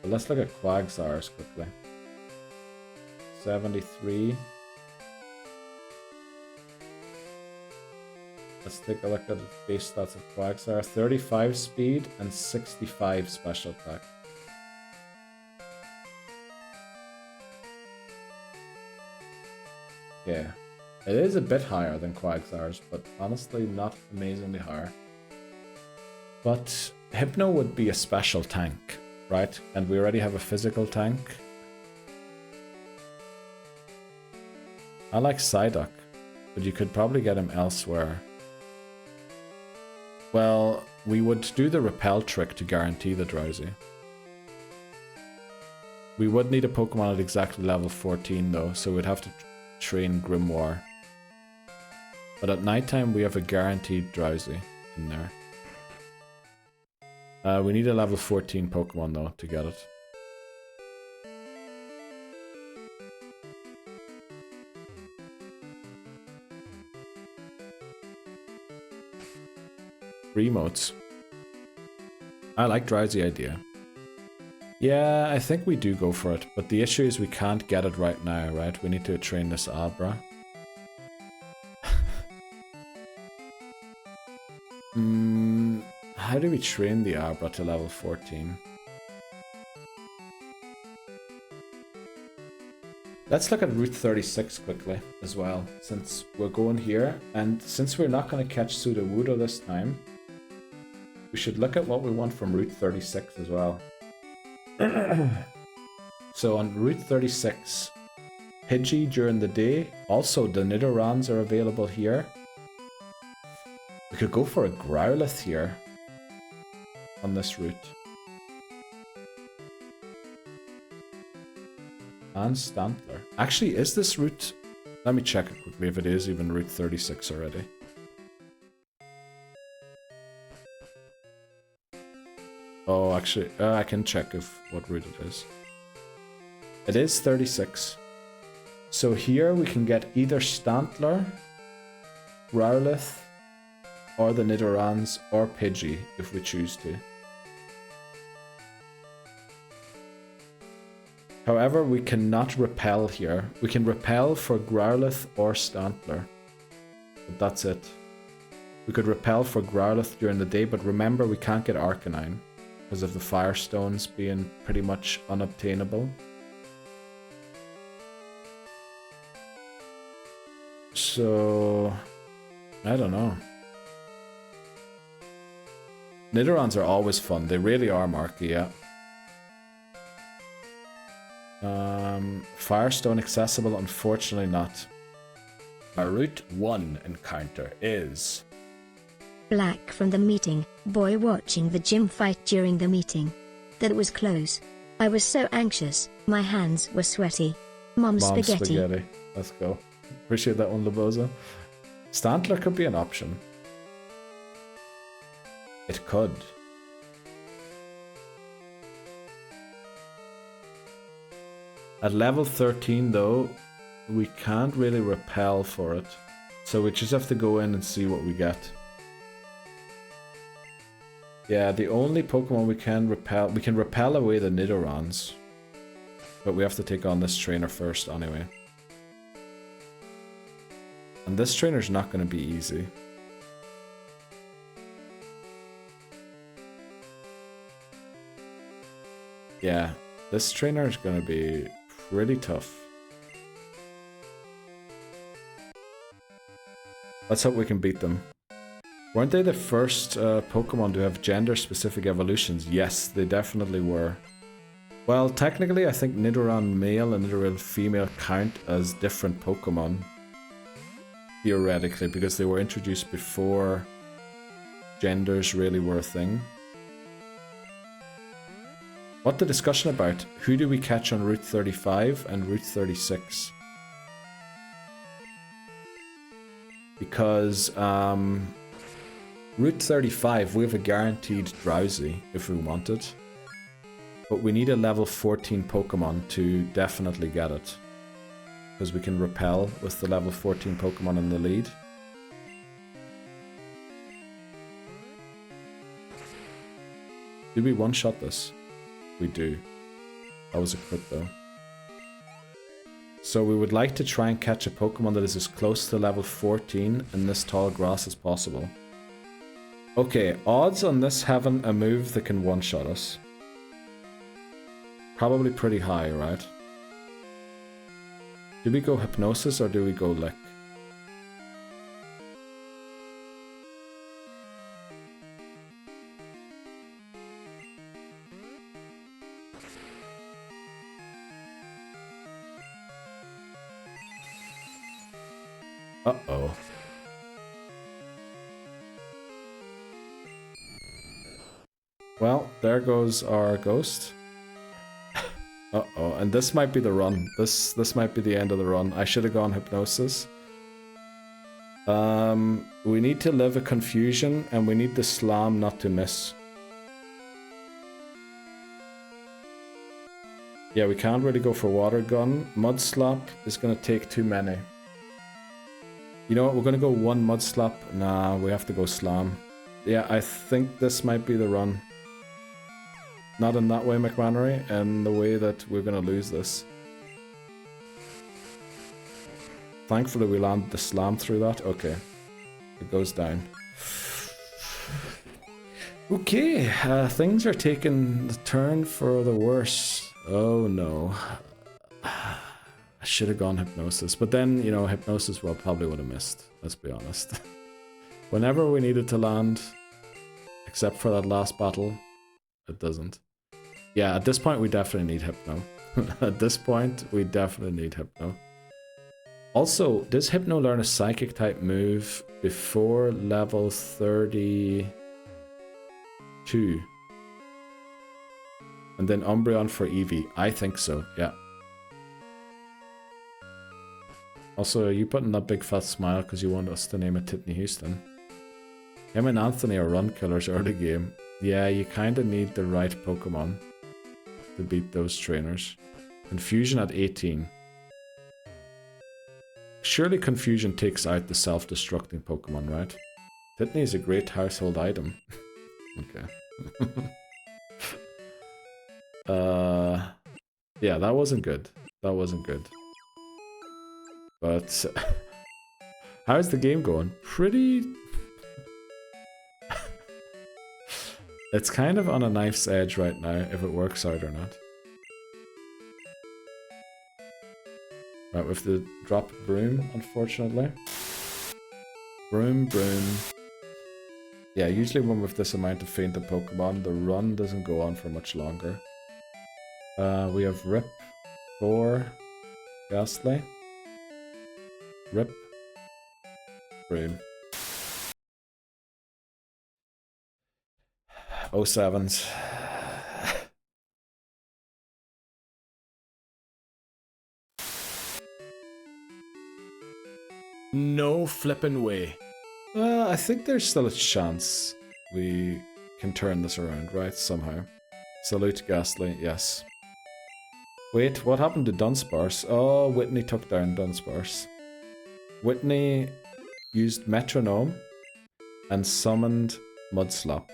But let's look at Quagsires quickly. 73. Let's take a look at the base stats of Quagsire. 35 speed and 65 special attack. Yeah. It is a bit higher than Quagsire's, but honestly not amazingly higher. But Hypno would be a special tank, right? And we already have a physical tank. I like Psyduck, but you could probably get him elsewhere. Well, we would do the repel trick to guarantee the Drowsy. We would need a Pokemon at exactly level 14 though, so we'd have to train Grimoire. But at nighttime we have a guaranteed Drowsy in there. We need a level 14 Pokemon though to get it. Remotes. I like Drowsy idea. Yeah, I think we do go for it, but the issue is we can't get it right now, right? We need to train this Abra. How do we train the Abra to level 14? Let's look at Route 36 quickly as well, since we're going here. And since we're not going to catch Sudowoodo this time, we should look at what we want from Route 36 as well. So on Route 36, Pidgey during the day. Also, the Nidorans are available here. We could go for a Growlithe here on this route. And Stantler. Actually, is this route... Let me check it quickly if it is even Route 36 already. Oh, actually, I can check what route it is. It is 36. So here we can get either Stantler, Growlithe, or the Nidorans, or Pidgey if we choose to. However, we cannot repel here. We can repel for Growlithe or Stantler. But that's it. We could repel for Growlithe during the day, but remember we can't get Arcanine because of the Firestones being pretty much unobtainable. So... I don't know. Nidorans are always fun. They really are, Marky, yeah. Firestone accessible? Unfortunately not. Our Route 1 encounter is... Black from the meeting, boy watching the gym fight during the meeting. That was close. I was so anxious, my hands were sweaty. Mom spaghetti. Let's go. Appreciate that one, Laboza. Stantler could be an option. It could. At level 13 though, we can't really repel for it. So we just have to go in and see what we get. Yeah, the only Pokemon we can repel away the Nidorans. But we have to take on this trainer first anyway. And this trainer's not going to be easy. Yeah, this trainer is going to be pretty tough. Let's hope we can beat them. Weren't they the first Pokemon to have gender-specific evolutions? Yes, they definitely were. Well, technically I think Nidoran male and Nidoran female count as different Pokemon. Theoretically, because they were introduced before genders really were a thing. What the discussion about? Who do we catch on Route 35 and Route 36? Because Route 35 we have a guaranteed Drowsy if we want it. But we need a level 14 Pokemon to definitely get it. Because we can repel with the level 14 Pokemon in the lead. Do we one-shot this? We do. That was a crit though. So we would like to try and catch a Pokemon that is as close to level 14 in this tall grass as possible. Okay, odds on this having a move that can one-shot us. Probably pretty high, right? Do we go Hypnosis or do we go Lick? Uh-oh. Well, there goes our ghost. Uh-oh, and this might be the run. This might be the end of the run. I should have gone Hypnosis. We need to live a Confusion, and we need the Slam not to miss. Yeah, we can't really go for Water Gun. Mud Slap is going to take too many. You know what, we're going to go one Mud Slap. Nah, we have to go Slam. Yeah, I think this might be the run. Not in that way, McMannery, and the way that we're going to lose this. Thankfully we landed the Slam through that. Okay. It goes down. Okay, things are taking the turn for the worse. Oh no. I should have gone Hypnosis. But then, you know, Hypnosis well probably would have missed. Let's be honest. Whenever we needed to land, except for that last battle, it doesn't. Yeah, at this point we definitely need Hypno. At this point, we definitely need Hypno. Also, does Hypno learn a Psychic type move before level 32? And then Umbreon for Eevee? I think so, yeah. Also, are you putting that big fat smile because you want us to name it Titney Houston? Him and Anthony are run killers early game. Yeah, you kind of need the right Pokemon to beat those trainers. Confusion at 18. Surely Confusion takes out the self-destructing Pokemon, right? Titney is a great household item. Okay. Yeah, that wasn't good. That wasn't good. But how's the game going? Pretty... It's kind of on a knife's edge right now, if it works out or not. Right, we have to drop Broom, unfortunately. Broom, Broom. Yeah, usually when with this amount of fainted Pokemon, the run doesn't go on for much longer. We have Rip for Ghastly. Rip. Broom. 07s. No flippin' way. I think there's still a chance we can turn this around, right? Somehow. Salute Ghastly, yes. Wait, what happened to Dunsparce? Oh, Whitney took down Dunsparce. Whitney used Metronome and summoned Mudslap.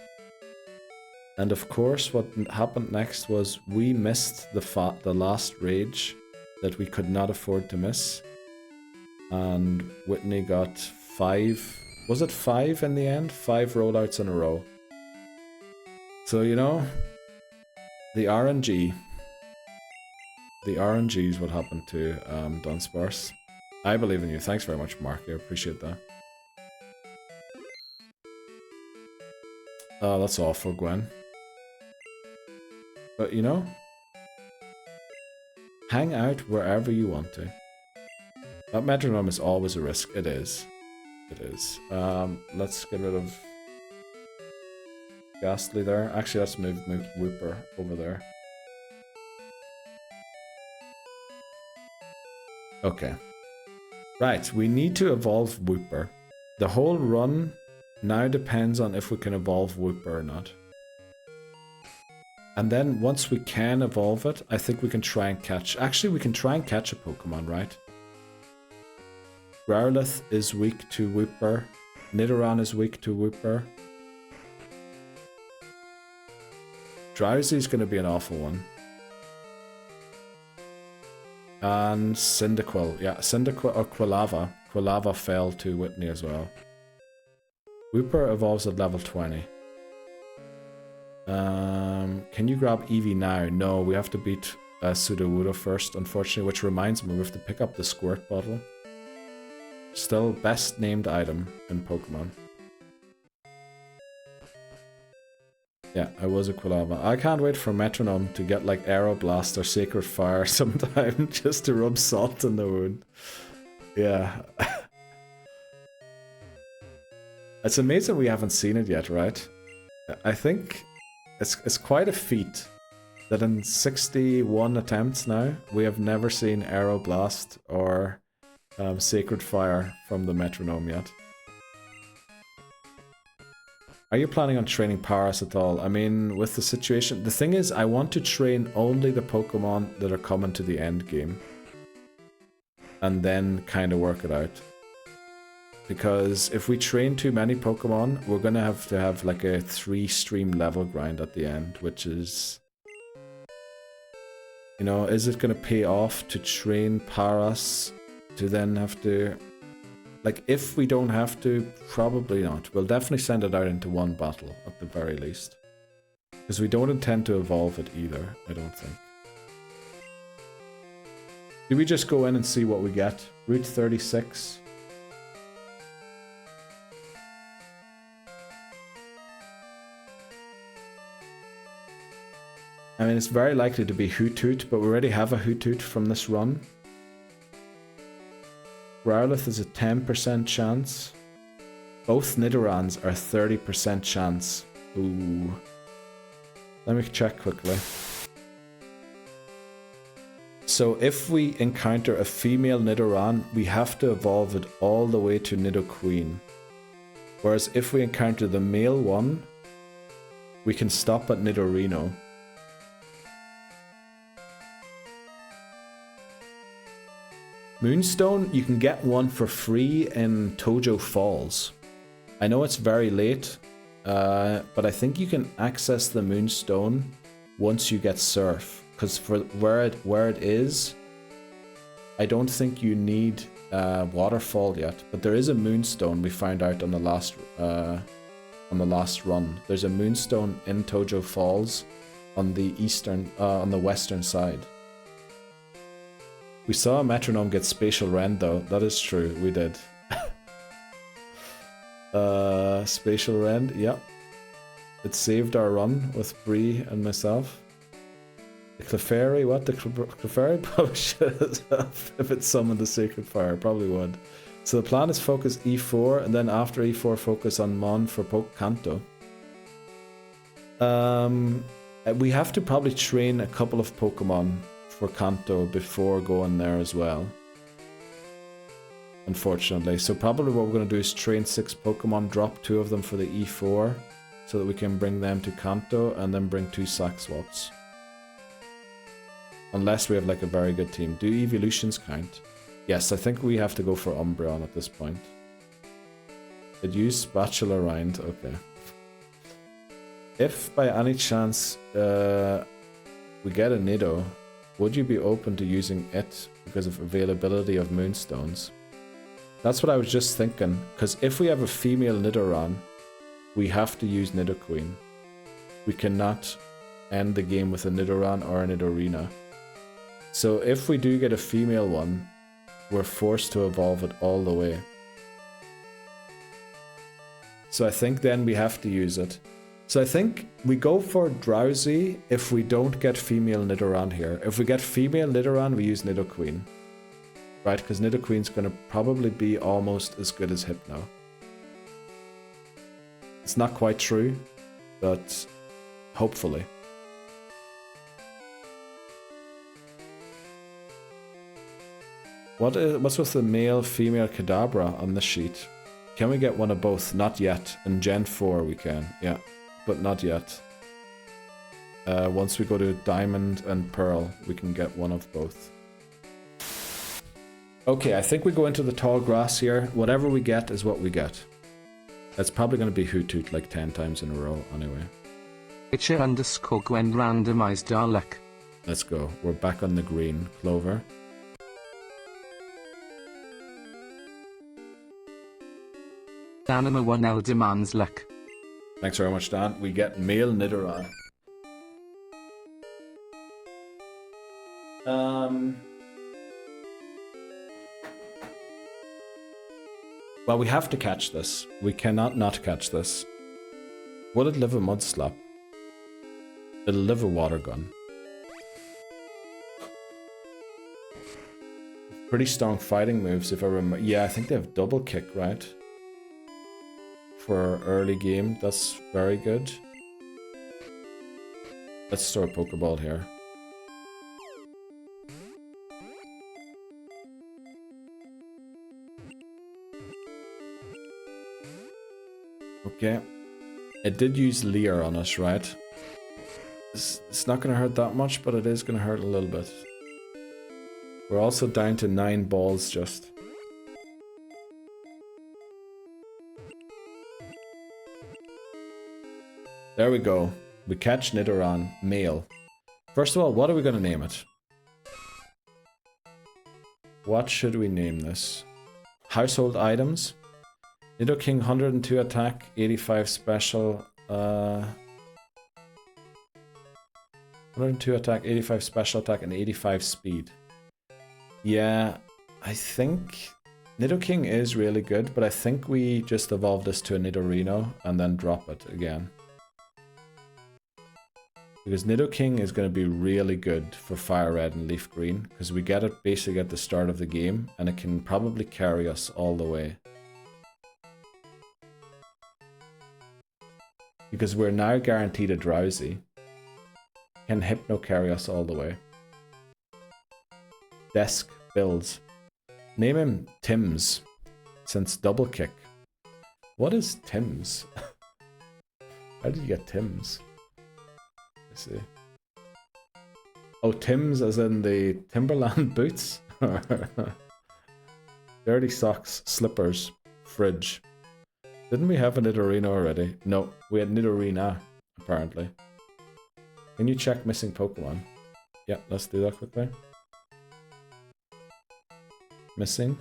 And of course, what happened next was we missed the last rage that we could not afford to miss. And Whitney got 5... Was it 5 in the end? 5 rollouts in a row. So, you know, the RNG. The RNG is what happened to Dunsparce. I believe in you. Thanks very much, Mark. I appreciate that. Oh, that's awful, Gwen. But, you know, hang out wherever you want to. That Metronome is always a risk. It is. It is. Let's get rid of Ghastly there. Actually, let's move Whooper over there. Okay. Right, we need to evolve Whooper. The whole run now depends on if we can evolve Whooper or not. And then once we can evolve it, I think we can try and catch... Actually, we can try and catch a Pokemon, right? Growlithe is weak to Whooper. Nidoran is weak to Whooper. Drowsy is going to be an awful one. And Cyndaquil. Yeah, Cyndaquil or Quilava. Quilava fell to Whitney as well. Whooper evolves at level 20. Can you grab Eevee now? No, we have to beat Sudowoodo first, unfortunately, which reminds me we have to pick up the Squirt Bottle. Still best named item in Pokemon. Yeah, I was a Quilava. I can't wait for Metronome to get like Aeroblast or Sacred Fire sometime just to rub salt in the wound. Yeah. It's amazing we haven't seen it yet, right? I think it's quite a feat that in 61 attempts now, we have never seen Aeroblast or Sacred Fire from the Metronome yet. Are you planning on training Paras at all? I mean, with the situation... The thing is, I want to train only the Pokemon that are coming to the end game. And then kind of work it out. Because if we train too many Pokemon, we're going to have like a 3-stream level grind at the end, which is... You know, is it going to pay off to train Paras to then have to... Like, if we don't have to, probably not. We'll definitely send it out into one battle, at the very least. Because we don't intend to evolve it either, I don't think. Do we just go in and see what we get? Route 36. I mean, it's very likely to be Hoothoot, but we already have a Hoothoot from this run. Growlithe is a 10% chance. Both Nidorans are 30% chance. Ooh. Let me check quickly. So if we encounter a female Nidoran, we have to evolve it all the way to Nidoqueen. Whereas if we encounter the male one, we can stop at Nidorino. Moonstone, you can get one for free in Tojo Falls. I know it's very late, but I think you can access the Moonstone once you get Surf. Because for where it is, I don't think you need Waterfall yet. But there is a Moonstone we found out on the last run. There's a Moonstone in Tojo Falls on the western side. We saw a Metronome get Spatial Rend though. That is true, we did. Spatial Rend, yeah. It saved our run with Bree and myself. The Clefairy, what? The Clefairy probably should have, if it summoned the Sacred Fire, probably would. So the plan is focus E4, and then after E4 focus on Mon for Kanto. We have to probably train a couple of Pokemon for Kanto before going there as well. Unfortunately. So probably what we're going to do is train 6 Pokemon, drop 2 of them for the E4, so that we can bring them to Kanto, and then bring 2 sack swaps. Unless we have like a very good team. Do evolutions count? Yes, I think we have to go for Umbreon at this point. Did you spatula rind? Okay. If by any chance we get a Nido, would you be open to using it because of availability of Moonstones? That's what I was just thinking, because if we have a female Nidoran, we have to use Nidoqueen. We cannot end the game with a Nidoran or a Nidorina. So if we do get a female one, we're forced to evolve it all the way. So I think then we have to use it. So I think we go for Drowsy if we don't get female Nidoran here. If we get female Nidoran, we use Nidoqueen. Right, because Nidoqueen's going to probably be almost as good as Hypno. It's not quite true, but hopefully. What's with the male-female Kadabra on this sheet? Can we get one of both? Not yet. In Gen 4 we can, yeah. But not yet. Once we go to Diamond and Pearl, we can get one of both. Okay, I think we go into the tall grass here. Whatever we get is what we get. That's probably going to be Hoothoot like 10 times in a row anyway. Itcher_Gwen randomized our luck. Let's go. We're back on the green. Clover. Anima 1L demands luck. Thanks very much, Dan. We get male Nidoran. Well, we have to catch this. We cannot not catch this. Will it live a Mud Slap? It'll live a Water Gun. Pretty strong fighting moves if I remember. Yeah, I think they have double kick, right? For early game, that's very good. Let's store a Pokeball here. Okay. It did use Leer on us, right? It's not going to hurt that much, but it is going to hurt a little bit. We're also down to 9 balls just. There we go. We catch Nidoran, male. First of all, what are we going to name it? What should we name this? Household items. Nidoking 102 attack, 85 special. 102 attack, 85 special attack, and 85 speed. Yeah, I think Nidoking is really good, but I think we just evolve this to a Nidorino and then drop it again. Because Nidoking is going to be really good for Fire Red and Leaf Green, because we get it basically at the start of the game, and it can probably carry us all the way. Because we're now guaranteed a Drowsy. Can Hypno carry us all the way? Desk builds. Name him Tim's, since Double Kick. What is Tim's? How did you get Tim's? Let's see. Oh, Tim's as in the Timberland boots? Dirty socks, slippers, fridge. Didn't we have a Nidorino already? No, we had Nidorina, apparently. Can you check missing Pokemon? Yeah, let's do that quickly. Missing.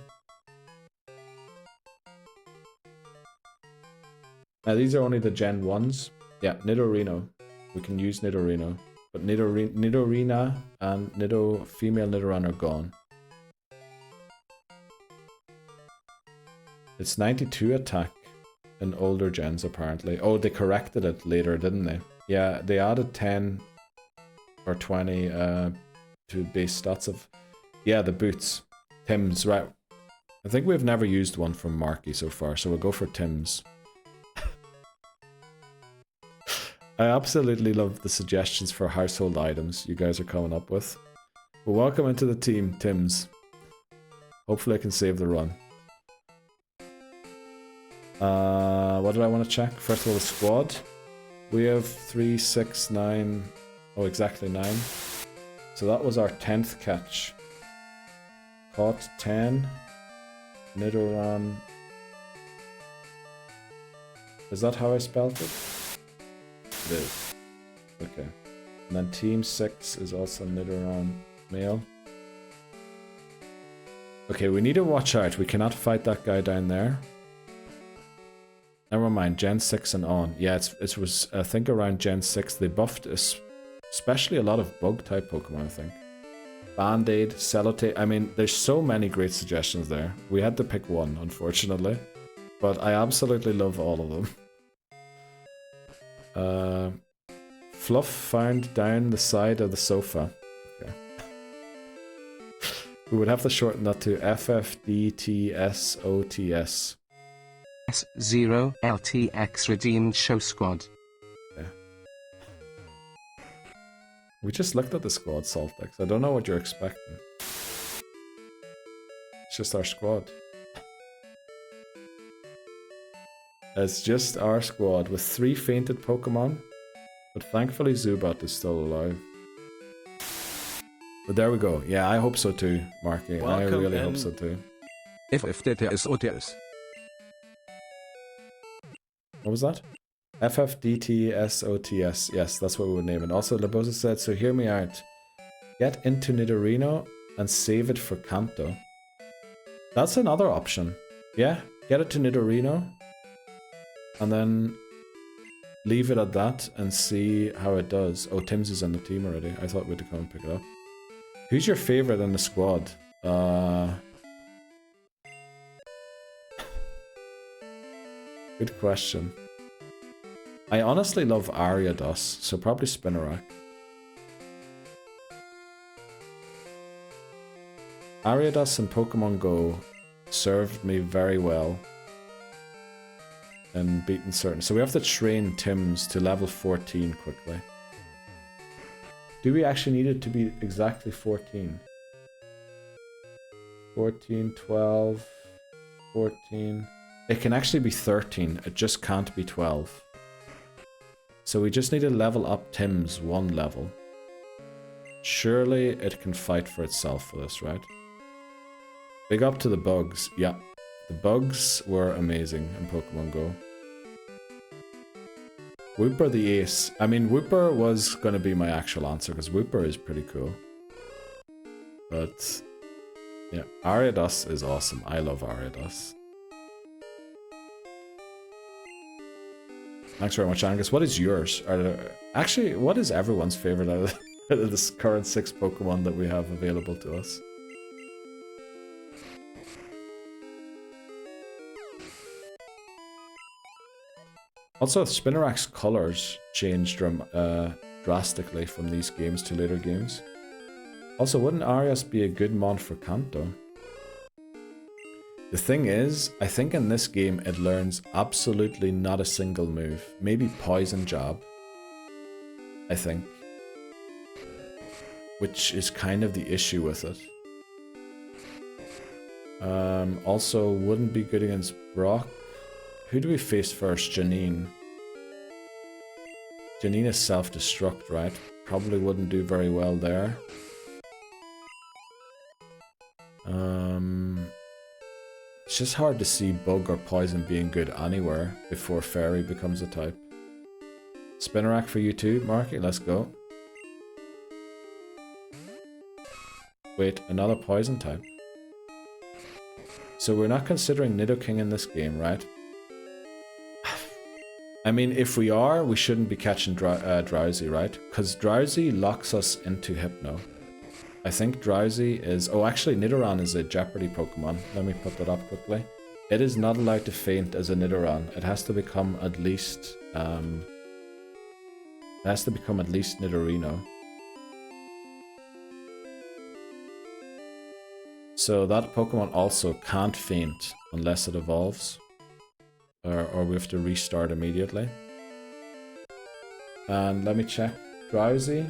Now these are only the Gen 1s. Yeah, Nidorino. We can use Nidorino. But Nidorina and female Nidoran are gone. It's 92 attack in older gens apparently. Oh, they corrected it later, didn't they? Yeah, they added 10 or 20 to base stats of... Yeah, the boots. Tim's, right. I think we've never used one from Marky so far, so we'll go for Tim's. I absolutely love the suggestions for household items you guys are coming up with. Well, welcome into the team, Tim's. Hopefully I can save the run. What did I want to check? First of all, the squad. We have 3, 6, 9... Oh, exactly 9. So that was our 10th catch. Caught 10. Nidoran. Is that how I spelled it? It is. Okay. And then team 6 is also Nidoran male. Okay, we need to watch out. We cannot fight that guy down there. Never mind, Gen 6 and on. Yeah, it was, I think, around Gen 6 they buffed especially a lot of bug-type Pokemon, I think. Band-Aid, Sellotape. I mean, there's so many great suggestions there. We had to pick one, unfortunately. But I absolutely love all of them. Fluff found down the side of the sofa. Okay. We would have to shorten that to FFDTSOTS. S0 LTX redeemed show squad. Yeah. We just looked at the squad, Saltex. I don't know what you're expecting. It's just our squad. It's just our squad with 3 fainted Pokemon. But thankfully Zubat is still alive. But there we go. Yeah, I hope so too, Marky. I really hope so too. FFDTSOTS. What was that? FFDTSOTS. Yes, that's what we would name it. Also, Labosa said, so hear me out. Get into Nidorino and save it for Kanto. That's another option. Yeah, get it to Nidorino. And then leave it at that and see how it does. Oh, Tim's is on the team already. I thought we'd come and pick it up. Who's your favorite in the squad? Good question. I honestly love Ariados, so probably Spinarak. Ariados in Pokemon Go served me very well in beating certain. So we have to train Tim's to level 14 quickly. Do we actually need it to be exactly 14? 14, 12, 14... It can actually be 13, it just can't be 12. So we just need to level up Tim's 1 level. Surely it can fight for itself for this, right? Big up to the bugs. Yeah, the bugs were amazing in Pokemon Go. Wooper the ace. I mean, Wooper was going to be my actual answer because Wooper is pretty cool. But yeah, Ariados is awesome. I love Ariados. Thanks very much, Angus. What is yours? Actually, what is everyone's favorite out of this current 6 Pokemon that we have available to us? Also, Spinarak's colors changed drastically from these games to later games. Also, wouldn't Arias be a good mod for Kanto? The thing is, I think in this game it learns absolutely not a single move. Maybe Poison Jab, I think. Which is kind of the issue with it. Also, wouldn't be good against Brock. Who do we face first? Janine. Janine is self-destruct, right? Probably wouldn't do very well there. It's just hard to see Bug or Poison being good anywhere before Fairy becomes a type. Spinarak for you too, Marky, let's go. Wait, another Poison type. So we're not considering Nidoking in this game, right? I mean, if we are, we shouldn't be catching Drowsy, right? Because Drowsy locks us into Hypno. I think Drowsy is... Oh, actually, Nidoran is a Jeopardy Pokemon. Let me put that up quickly. It is not allowed to faint as a Nidoran. It has to become at least... It has to become at least Nidorino. So that Pokemon also can't faint unless it evolves. Or we have to restart immediately. And let me check. Drowsy.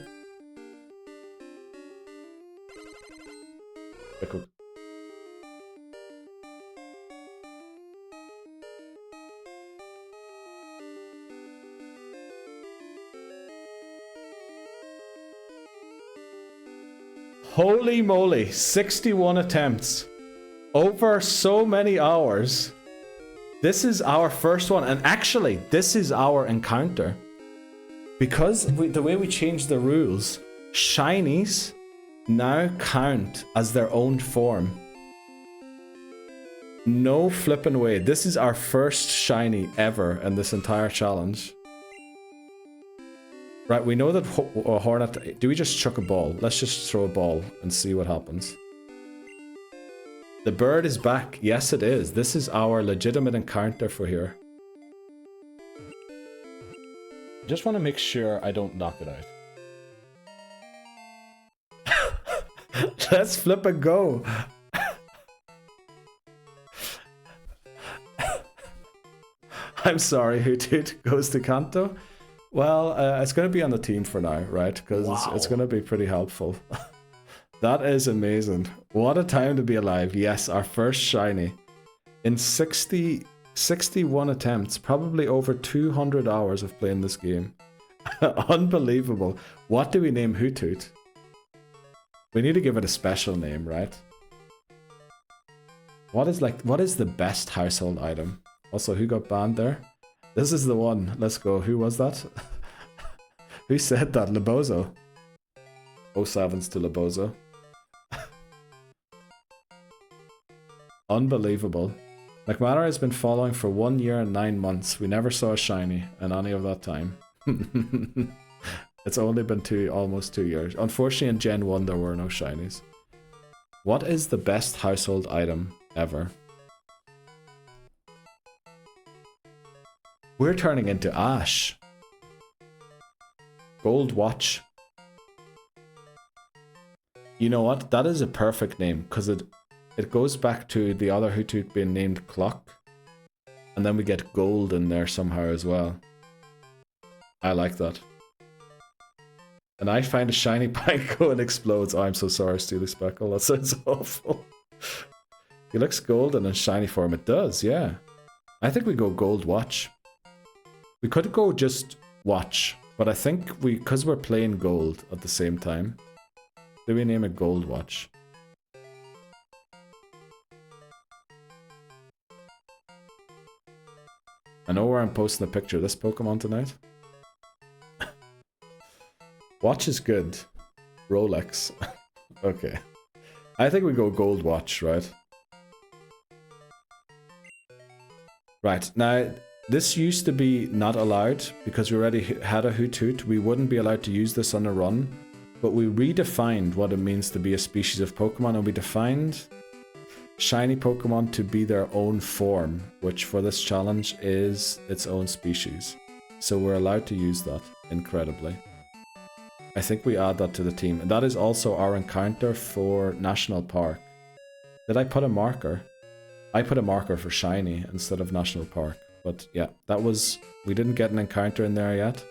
Holy moly, 61 attempts. Over so many hours. This is our first one, and actually, this is our encounter. Because the way we changed the rules, shinies now count as their own form. No flipping way. This is our first shiny ever in this entire challenge. Right, we know that Hornet... Do we just chuck a ball? Let's just throw a ball and see what happens. The bird is back. Yes, it is. This is our legitimate encounter for here. Just want to make sure I don't knock it out. Let's flip and go. I'm sorry, Hoothoot goes to Kanto. Well, it's going to be on the team for now, right? Because it's going to be pretty helpful. That is amazing. What a time to be alive. Yes, our first shiny. In 61 attempts, probably over 200 hours of playing this game. Unbelievable. What do we name Hoothoot? We need to give it a special name, right? What is the best household item? Also, who got banned there? This is the one. Let's go. Who was that? Who said that? Lebozo. 07s to Lebozo. Unbelievable. McManor has been following for 1 year and 9 months. We never saw a shiny in any of that time. It's only been almost 2 years. Unfortunately, in Gen 1, there were no shinies. What is the best household item ever? We're turning into Ash. Gold watch. You know what? That is a perfect name because it goes back to the other Hoothoot being named Clock. And then we get gold in there somehow as well. I like that. And I find a shiny Pineco and explodes. Oh, I'm so sorry, Steely Speckle. That sounds awful. He looks golden in shiny form. It does, yeah. I think we go gold watch. We could go just watch, but I think because we're playing gold at the same time, do we name it gold watch? I know where I'm posting a picture of this Pokemon tonight. Watch is good. Rolex. Okay. I think we go gold watch, right? Right, now... This used to be not allowed because we already had a Hoothoot. We wouldn't be allowed to use this on a run, but we redefined what it means to be a species of Pokemon, and we defined shiny Pokemon to be their own form, which for this challenge is its own species. So we're allowed to use that, incredibly. I think we add that to the team. And that is also our encounter for National Park. Did I put a marker? I put a marker for shiny instead of National Park. But yeah, that was... We didn't get an encounter in there yet.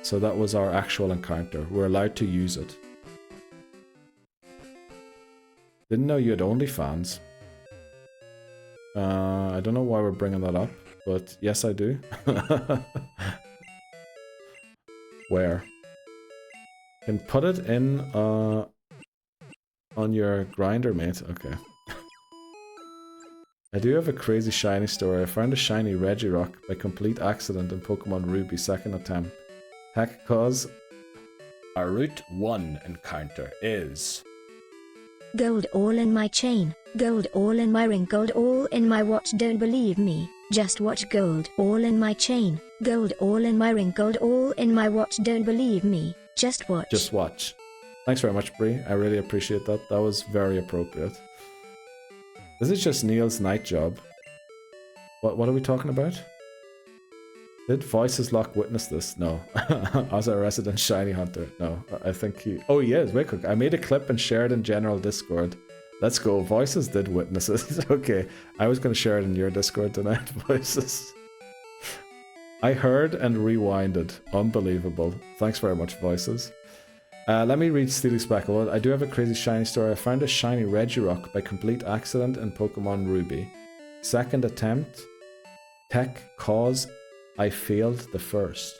So that was our actual encounter. We're allowed to use it. Didn't know you had OnlyFans. I don't know why we're bringing that up, but yes, I do. Where? Can put it in on your grinder, mate. Okay. I do have a crazy shiny story. I found a shiny Regirock by complete accident in Pokemon Ruby, second attempt. Heck, cause our Route 1 encounter is... Gold all in my chain, gold all in my ring, gold all in my watch. Don't believe me, just watch. Gold all in my chain, gold all in my ring, gold all in my watch. Don't believe me, just watch. Just watch. Thanks very much, Bree. I really appreciate that. That was very appropriate. This is just Neil's night job. What are we talking about? Did Voices Lock witness this? No. As a resident shiny hunter. No. I think he... Oh, he is. Wait quick. I made a clip and shared in general Discord. Let's go. Voices did witness it. Okay. I was going to share it in your Discord tonight. Voices. I heard and rewinded. Unbelievable. Thanks very much, Voices. Let me read Steely Speckle. I do have a crazy shiny story. I found a shiny Regirock by complete accident in Pokemon Ruby. Second attempt. Tech cause I failed the first.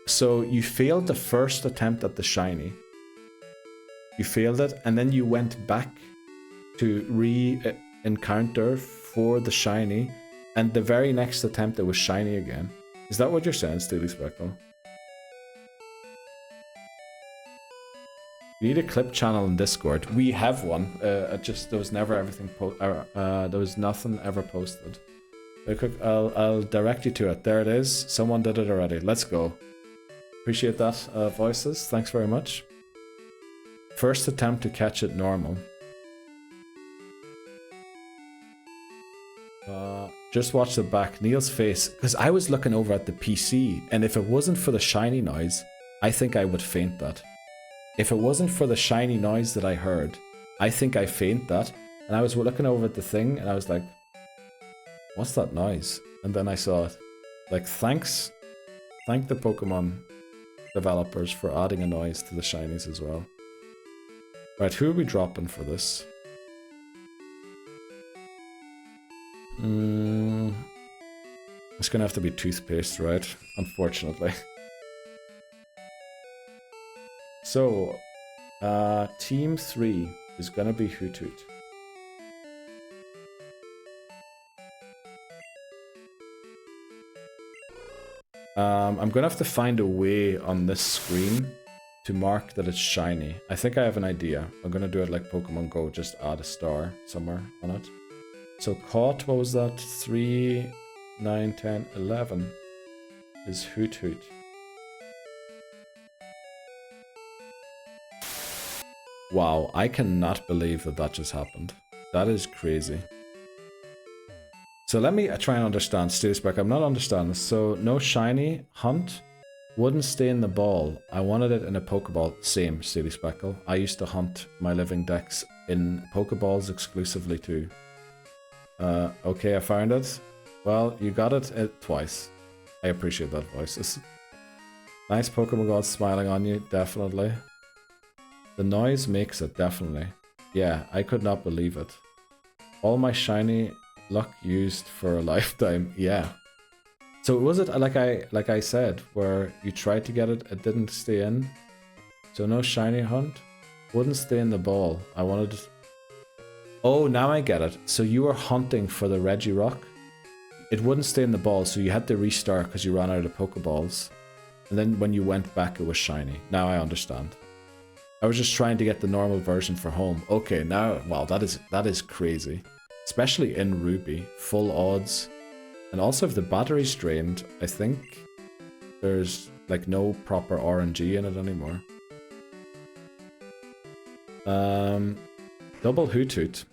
So you failed the first attempt at the shiny. You failed it, and then you went back to re-encounter for the shiny, and the very next attempt it was shiny again. Is that what you're saying, Steely Speckle? You need a clip channel in Discord. We have one. There was never everything. There was nothing ever posted. I'll direct you to it. There it is. Someone did it already. Let's go. Appreciate that, Voices. Thanks very much. First attempt to catch it normal. Just watch the back. Neil's face. Because I was looking over at the PC, and if it wasn't for the shiny noise, I think I would faint that. If it wasn't for the shiny noise that I heard, I think I faint that. And I was looking over at the thing, and I was like, what's that noise? And then I saw it. Like, thank the Pokemon developers for adding a noise to the shinies as well. Right, who are we dropping for this? It's gonna have to be toothpaste, right? Unfortunately. So, Team 3 is gonna be Hoot Hoot. I'm gonna have to find a way on this screen to mark that it's shiny. I think I have an idea. I'm gonna do it like Pokemon Go, just add a star somewhere on it. So caught, what was that? 3, 9, 10, 11 is Hoot Hoot. Wow, I cannot believe that that just happened. That is crazy. So let me try and understand. Steelspec, I'm not understanding this. So no shiny, hunt, wouldn't stay in the ball. I wanted it in a Pokeball. Same, Steely Speckle. I used to hunt my living Dex in Pokeballs exclusively too. Okay, I found it. Well, you got it twice. I appreciate that, Voices. Nice Pokemon God smiling on you, definitely. The noise makes it, definitely. Yeah, I could not believe it. All my shiny luck used for a lifetime. Yeah. So was it like I said, where you tried to get it, it didn't stay in? So no shiny hunt? Wouldn't stay in the ball. I wanted... Oh, now I get it. So you were hunting for the Regirock. It wouldn't stay in the ball, so you had to restart because you ran out of Pokeballs. And then when you went back, it was shiny. Now I understand. I was just trying to get the normal version for home. Okay, now, wow, that is crazy. Especially in Ruby, full odds. And also if the battery's drained, I think there's like no proper RNG in it anymore. Double Hoothoot.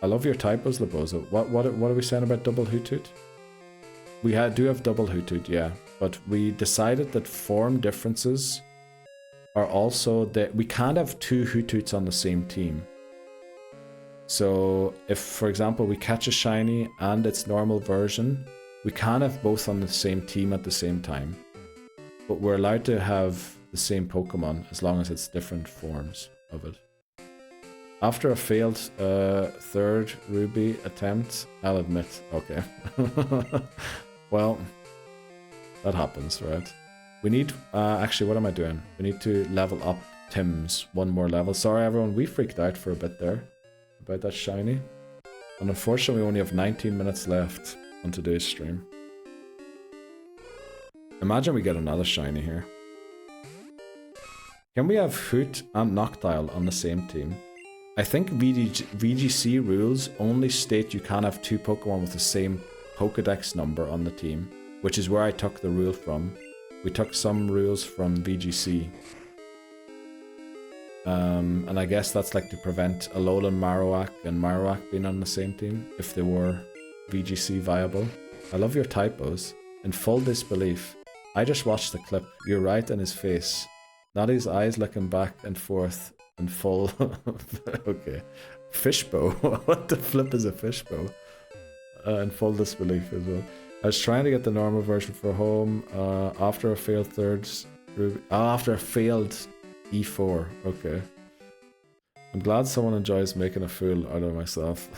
I love your typos, Labozo. What are we saying about double Hoothoot? We do have double Hoothoot, yeah. But we decided that form differences are also that we can't have two Hootoots on the same team. So if, for example, we catch a shiny and its normal version, we can't have both on the same team at the same time. But we're allowed to have the same Pokemon as long as it's different forms of it. After a failed third Ruby attempt, I'll admit, okay. Well, that happens, right? We need, actually, what am I doing? We need to level up Tim's one more level. Sorry everyone, we freaked out for a bit there about that shiny. And unfortunately we only have 19 minutes left on today's stream. Imagine we get another shiny here. Can we have Hoot and Noctile on the same team? I think VGC rules only state you can't have two Pokemon with the same Pokedex number on the team, which is where I took the rule from. We took some rules from VGC. And I guess that's like to prevent Alolan Marowak and Marowak being on the same team if they were VGC viable. I love your typos. In full disbelief. I just watched the clip. You're right in his face. Not his eyes looking back and forth in full... okay. Fishbow. What the flip is a fishbow? In full disbelief as well. I was trying to get the normal version for home after a failed third Ruby. After a failed E4. Okay. I'm glad someone enjoys making a fool out of myself.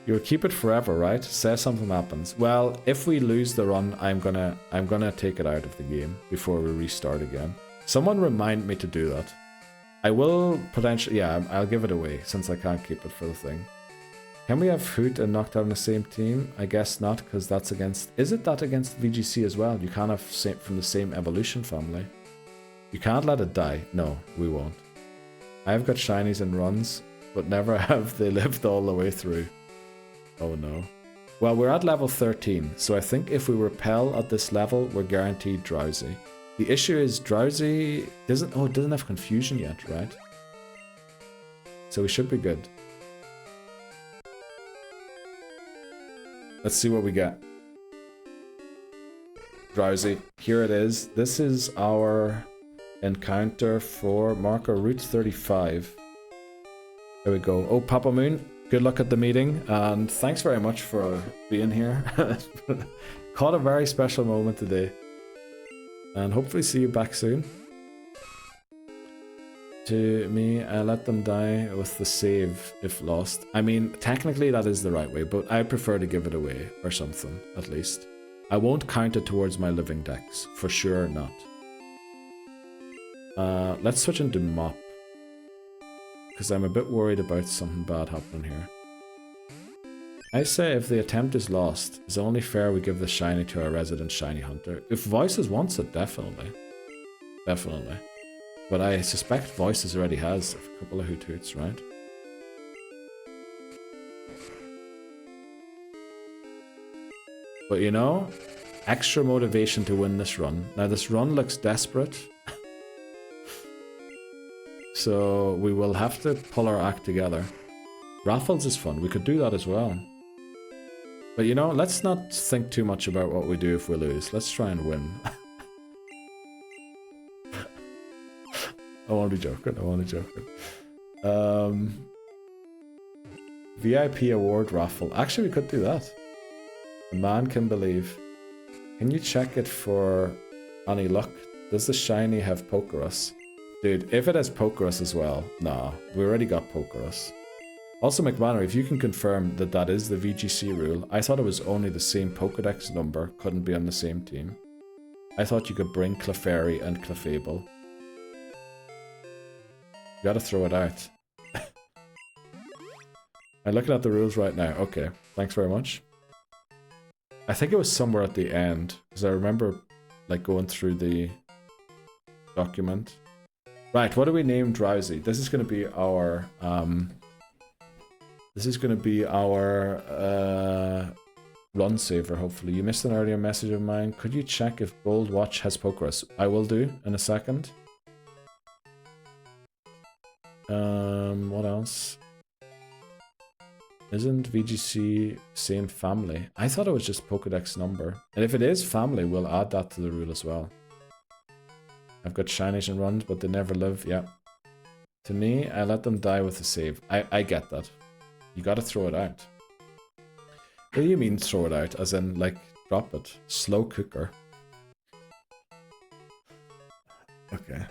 You'll keep it forever, right? Say something happens. Well, if we lose the run, I'm gonna take it out of the game before we restart again. Someone remind me to do that. I will potentially, yeah, I'll give it away since I can't keep it for the thing. Can we have Hoot and Noctowl on the same team? I guess not, because that's against... Is it that against VGC as well? You can't have from the same evolution family. You can't let it die. No, we won't. I've got shinies and runs, but never have they lived all the way through. Oh no. Well, we're at level 13, so I think if we repel at this level, we're guaranteed Drowsy. The issue is Drowsy doesn't have confusion yet, right? So we should be good. Let's see what we get. Drowsy, here it is. This is our encounter for marker Route 35. There we go. Oh, Papa Moon, good luck at the meeting, and thanks very much for being here. Caught a very special moment today. And hopefully see you back soon. To me, I let them die with the save if lost. I mean, technically that is the right way, but I prefer to give it away or something, at least. I won't count it towards my living dex, for sure not. Let's switch into Mop. Because I'm a bit worried about something bad happening here. I say if the attempt is lost, it's only fair we give the shiny to our resident shiny hunter. If Voices wants it, definitely. Definitely. But I suspect Voices already has a couple of Hootoots, right? But you know, extra motivation to win this run. Now this run looks desperate. So we will have to pull our act together. Raffles is fun, we could do that as well. But you know, let's not think too much about what we do if we lose. Let's try and win. I want to be joking, I want to be joking. VIP award raffle. Actually, we could do that. A man can believe. Can you check it for any luck? Does the shiny have Pokerus? Dude, if it has Pokerus as well, nah, we already got Pokerus. Also, McManor, if you can confirm that that is the VGC rule, I thought it was only the same Pokedex number couldn't be on the same team. I thought you could bring Clefairy and Clefable. You gotta throw it out. I'm looking at the rules right now. Okay, thanks very much. I think it was somewhere at the end, because I remember like going through the document. Right, what do we name Drowsy? This is gonna be our run saver, hopefully. You missed an earlier message of mine. Could you check if Bold Watch has Pokerus? I will do in a second. What else? Isn't VGC same family? I thought it was just Pokedex number. And if it is family, we'll add that to the rule as well. I've got shinies and runs, but they never live. Yeah. To me, I let them die with a save. I get that. You gotta throw it out. What do you mean throw it out? As in, like, drop it. Slow cooker. Okay.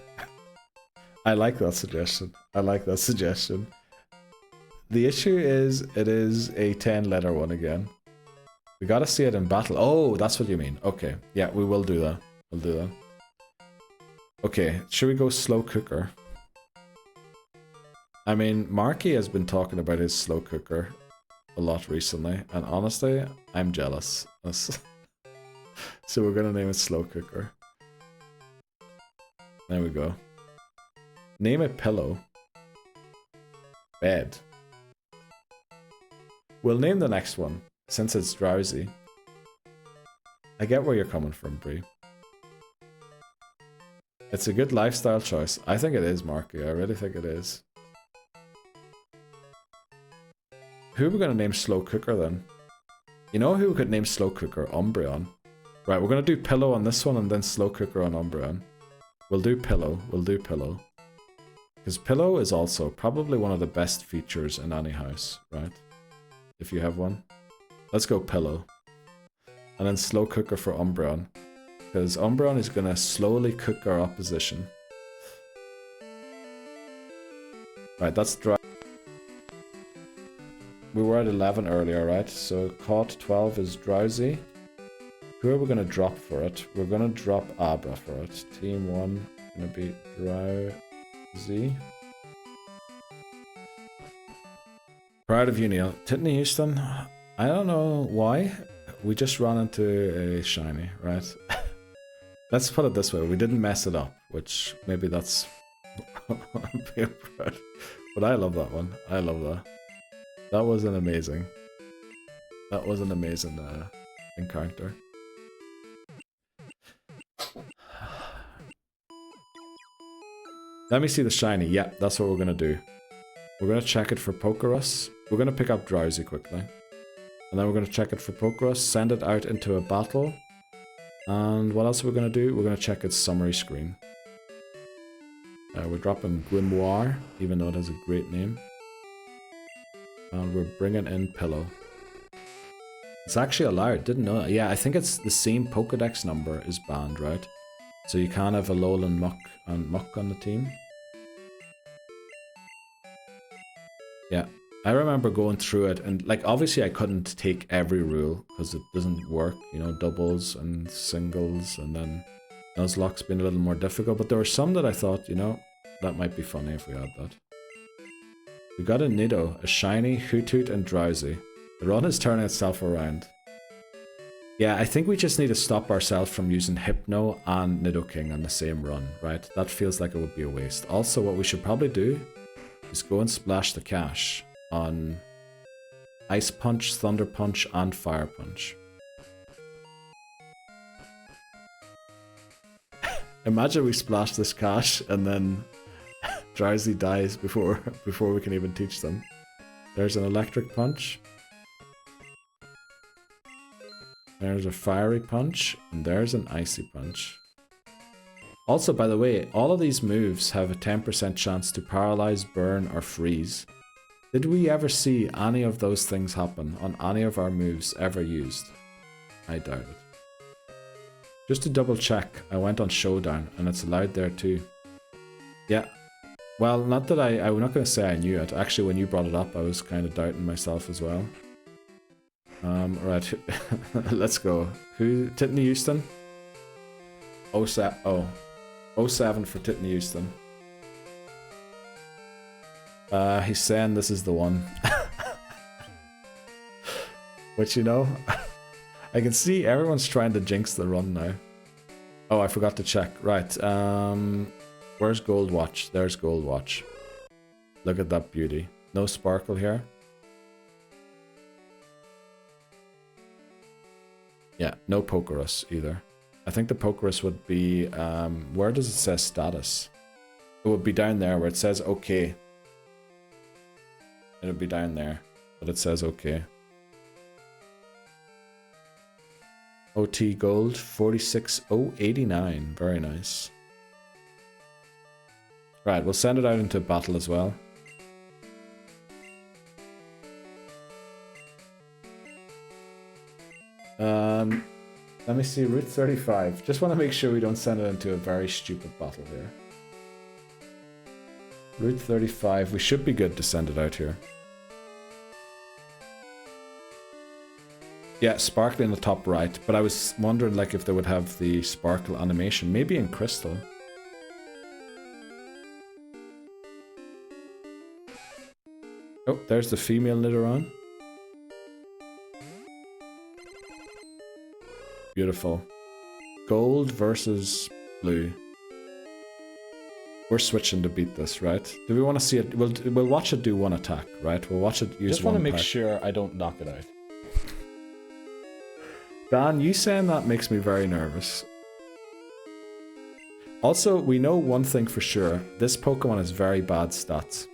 I like that suggestion. I like that suggestion. The issue is, it is a 10-letter one again. We gotta see it in battle. Oh, that's what you mean. Okay. Yeah, we will do that. We'll do that. Okay, should we go slow cooker? I mean, Marky has been talking about his slow cooker a lot recently, and honestly, I'm jealous. So we're gonna name it slow cooker. There we go. Name it pillow. Bed. We'll name the next one, since it's drowsy. I get where you're coming from, Bree. It's a good lifestyle choice. I think it is, Marky. I really think it is. Who are we going to name slow cooker then? You know who we could name slow cooker? Umbreon. Right, we're going to do pillow on this one and then slow cooker on Umbreon. We'll do pillow. We'll do pillow. Because pillow is also probably one of the best features in any house, right? If you have one. Let's go pillow. And then slow cooker for Umbreon. Because Umbreon is going to slowly cook our opposition. Right, that's dry. We were at 11 earlier, right? So caught 12 is drowsy. Who are we going to drop for it? We're going to drop Abra for it. Team 1 going to be drowsy. Proud of you, Neil. Titney Houston, I don't know why. We just ran into a shiny, right? Let's put it this way. We didn't mess it up, which maybe that's... I'm being proud. But I love that one. I love that. That was an amazing... That was an amazing encounter. Let me see the shiny. Yeah, that's what we're going to do. We're going to check it for Pokerus. We're going to pick up Drowsy quickly. And then we're going to check it for Pokerus, send it out into a battle. And what else are we going to do? We're going to check its summary screen. We're dropping Grimoire, even though it has a great name. And we're bringing in Pillow. It's actually allowed, didn't know. Yeah, I think it's the same Pokedex number is banned, right? So you can't have Alolan Muck on the team. Yeah, I remember going through it, and like obviously I couldn't take every rule because it doesn't work, you know, doubles and singles, and then Nuzlocke's been a little more difficult, but there were some that I thought, you know, that might be funny if we had that. We got a Nido, a shiny, Hoothoot, and Drowsy. The run is turning itself around. Yeah, I think we just need to stop ourselves from using Hypno and Nidoking on the same run, right? That feels like it would be a waste. Also, what we should probably do is go and splash the cash on Ice Punch, Thunder Punch, and Fire Punch. Imagine we splash this cash and then Drowsy dies before we can even teach them. There's an Electric Punch. There's a Fiery Punch, and there's an Icy Punch. Also, by the way, all of these moves have a 10% chance to paralyze, burn, or freeze. Did we ever see any of those things happen on any of our moves ever used? I doubt it. Just to double check, I went on Showdown, and it's allowed there too. Yeah. Well, not that I'm not going to say I knew it. Actually, when you brought it up, I was kind of doubting myself as well. Right. Let's go. Who? Titney Houston? 07 for Titney Houston. He's saying this is the one. Which, you know, I can see everyone's trying to jinx the run now. Oh, I forgot to check. Right. Where's Gold Watch? There's Gold Watch. Look at that beauty. No sparkle here. Yeah, no Pokerus either. I think the Pokerus would be, where does it say status? It would be down there where it says okay. It'll be down there, but it says okay. OT gold 46089. Very nice. Right, we'll send it out into battle as well. Let me see, Route 35. Just want to make sure we don't send it into a very stupid battle here. Route 35, we should be good to send it out here. Yeah, sparkly in the top right, but I was wondering like if they would have the sparkle animation, maybe in crystal. Oh, there's the female Nidoran. Beautiful. Gold versus blue. We're switching to beat this, right? Do we want to see it? We'll watch it do one attack, right? We'll watch it use Just want to one make pack. sure I don't knock it out. Dan, you saying that makes me very nervous. Also, we know one thing for sure. This Pokemon has very bad stats.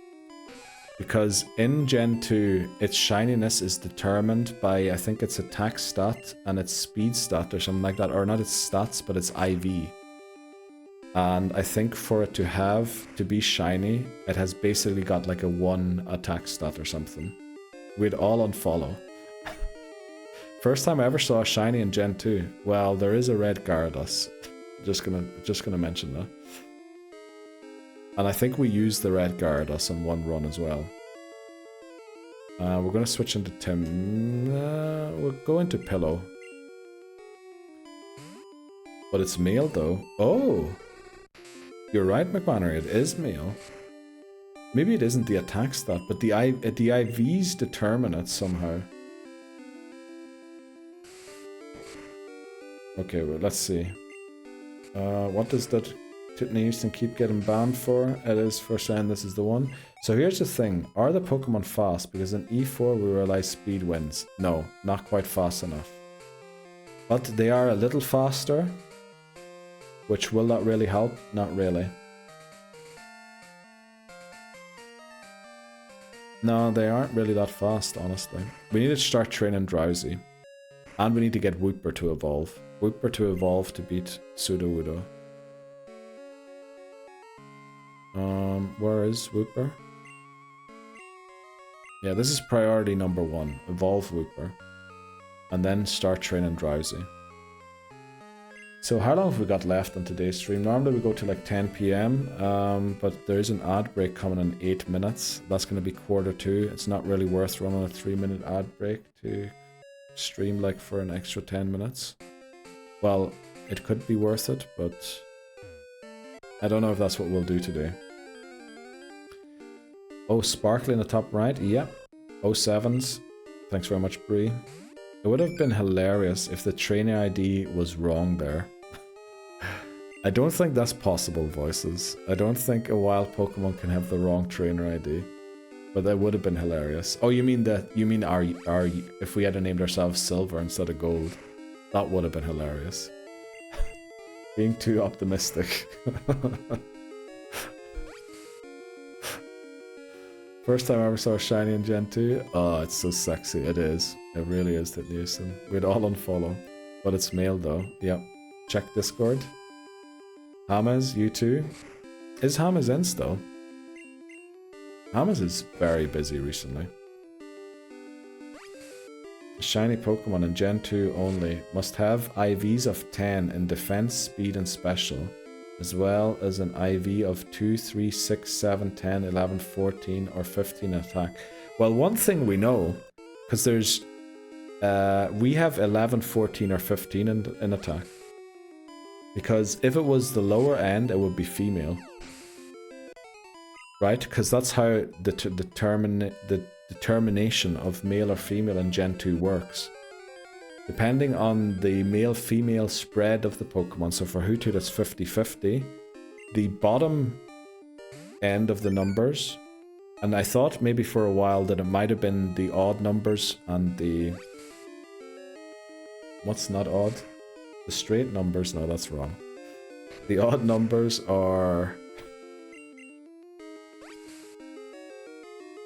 Because in Gen 2, its shininess is determined by, I think its attack stat and its speed stat or something like that. Or not its stats, but its IV. And I think for it to be shiny, it has basically got like a 1 attack stat or something. We'd all unfollow. First time I ever saw a shiny in Gen 2. Well, there is a red Gyarados. Just gonna mention that. And I think we used the red Gyarados in one run as well. We're gonna switch into Tim. We'll go into Pillow. But it's male though. Oh! You're right, McMannery, it is male. Maybe it isn't the attack stat, but the IVs determine it somehow. Okay, well, let's see. What does that Whitney Houston keep getting banned for? It is for saying this is the one. So here's the thing. Are the Pokemon fast? Because in E4 we realize speed wins. No, not quite fast enough. But they are a little faster. Which will that really help? Not really. No, they aren't really that fast, honestly. We need to start training Drowsy. And we need to get Wooper to evolve. Wooper to evolve to beat Sudowoodo. Where is Wooper? Yeah, this is priority number 1. Evolve Wooper. And then start training Drowsy. So how long have we got left on today's stream? Normally we go to like 10 PM, but there is an ad break coming in 8 minutes. That's going to be 1:45. It's not really worth running a 3-minute ad break to stream like for an extra 10 minutes. Well, it could be worth it, but I don't know if that's what we'll do today. Oh, Sparkly in the top right, yep. 07s. Thanks very much, Bree. It would have been hilarious if the trainer ID was wrong there. I don't think that's possible, Voices. I don't think a wild Pokemon can have the wrong trainer ID. But that would have been hilarious. Oh, you mean our if we had named ourselves Silver instead of Gold. That would have been hilarious. Being too optimistic. First time I ever saw a shiny in Gen 2. Oh, it's so sexy. It is. It really is, that Newsom. We'd all unfollow. But it's male though. Yep. Check Discord. Hamas, you too. Is Hamas in still? Hamas is very busy recently. A shiny Pokemon in Gen 2 only. Must have IVs of 10 in defense, speed and special. As well as an IV of 2, 3, 6, 7, 10, 11, 14 or 15 attack. Well, one thing we know, because there's we have 11, 14 or 15 in attack. Because if it was the lower end, it would be female. Right? Because that's how the determination of male or female in Gen 2 works. Depending on the male-female spread of the Pokemon, so for Hoothoot it's 50-50, the bottom end of the numbers, and I thought maybe for a while that it might have been the odd numbers and the... What's not odd? The straight numbers? No, that's wrong. The odd numbers are...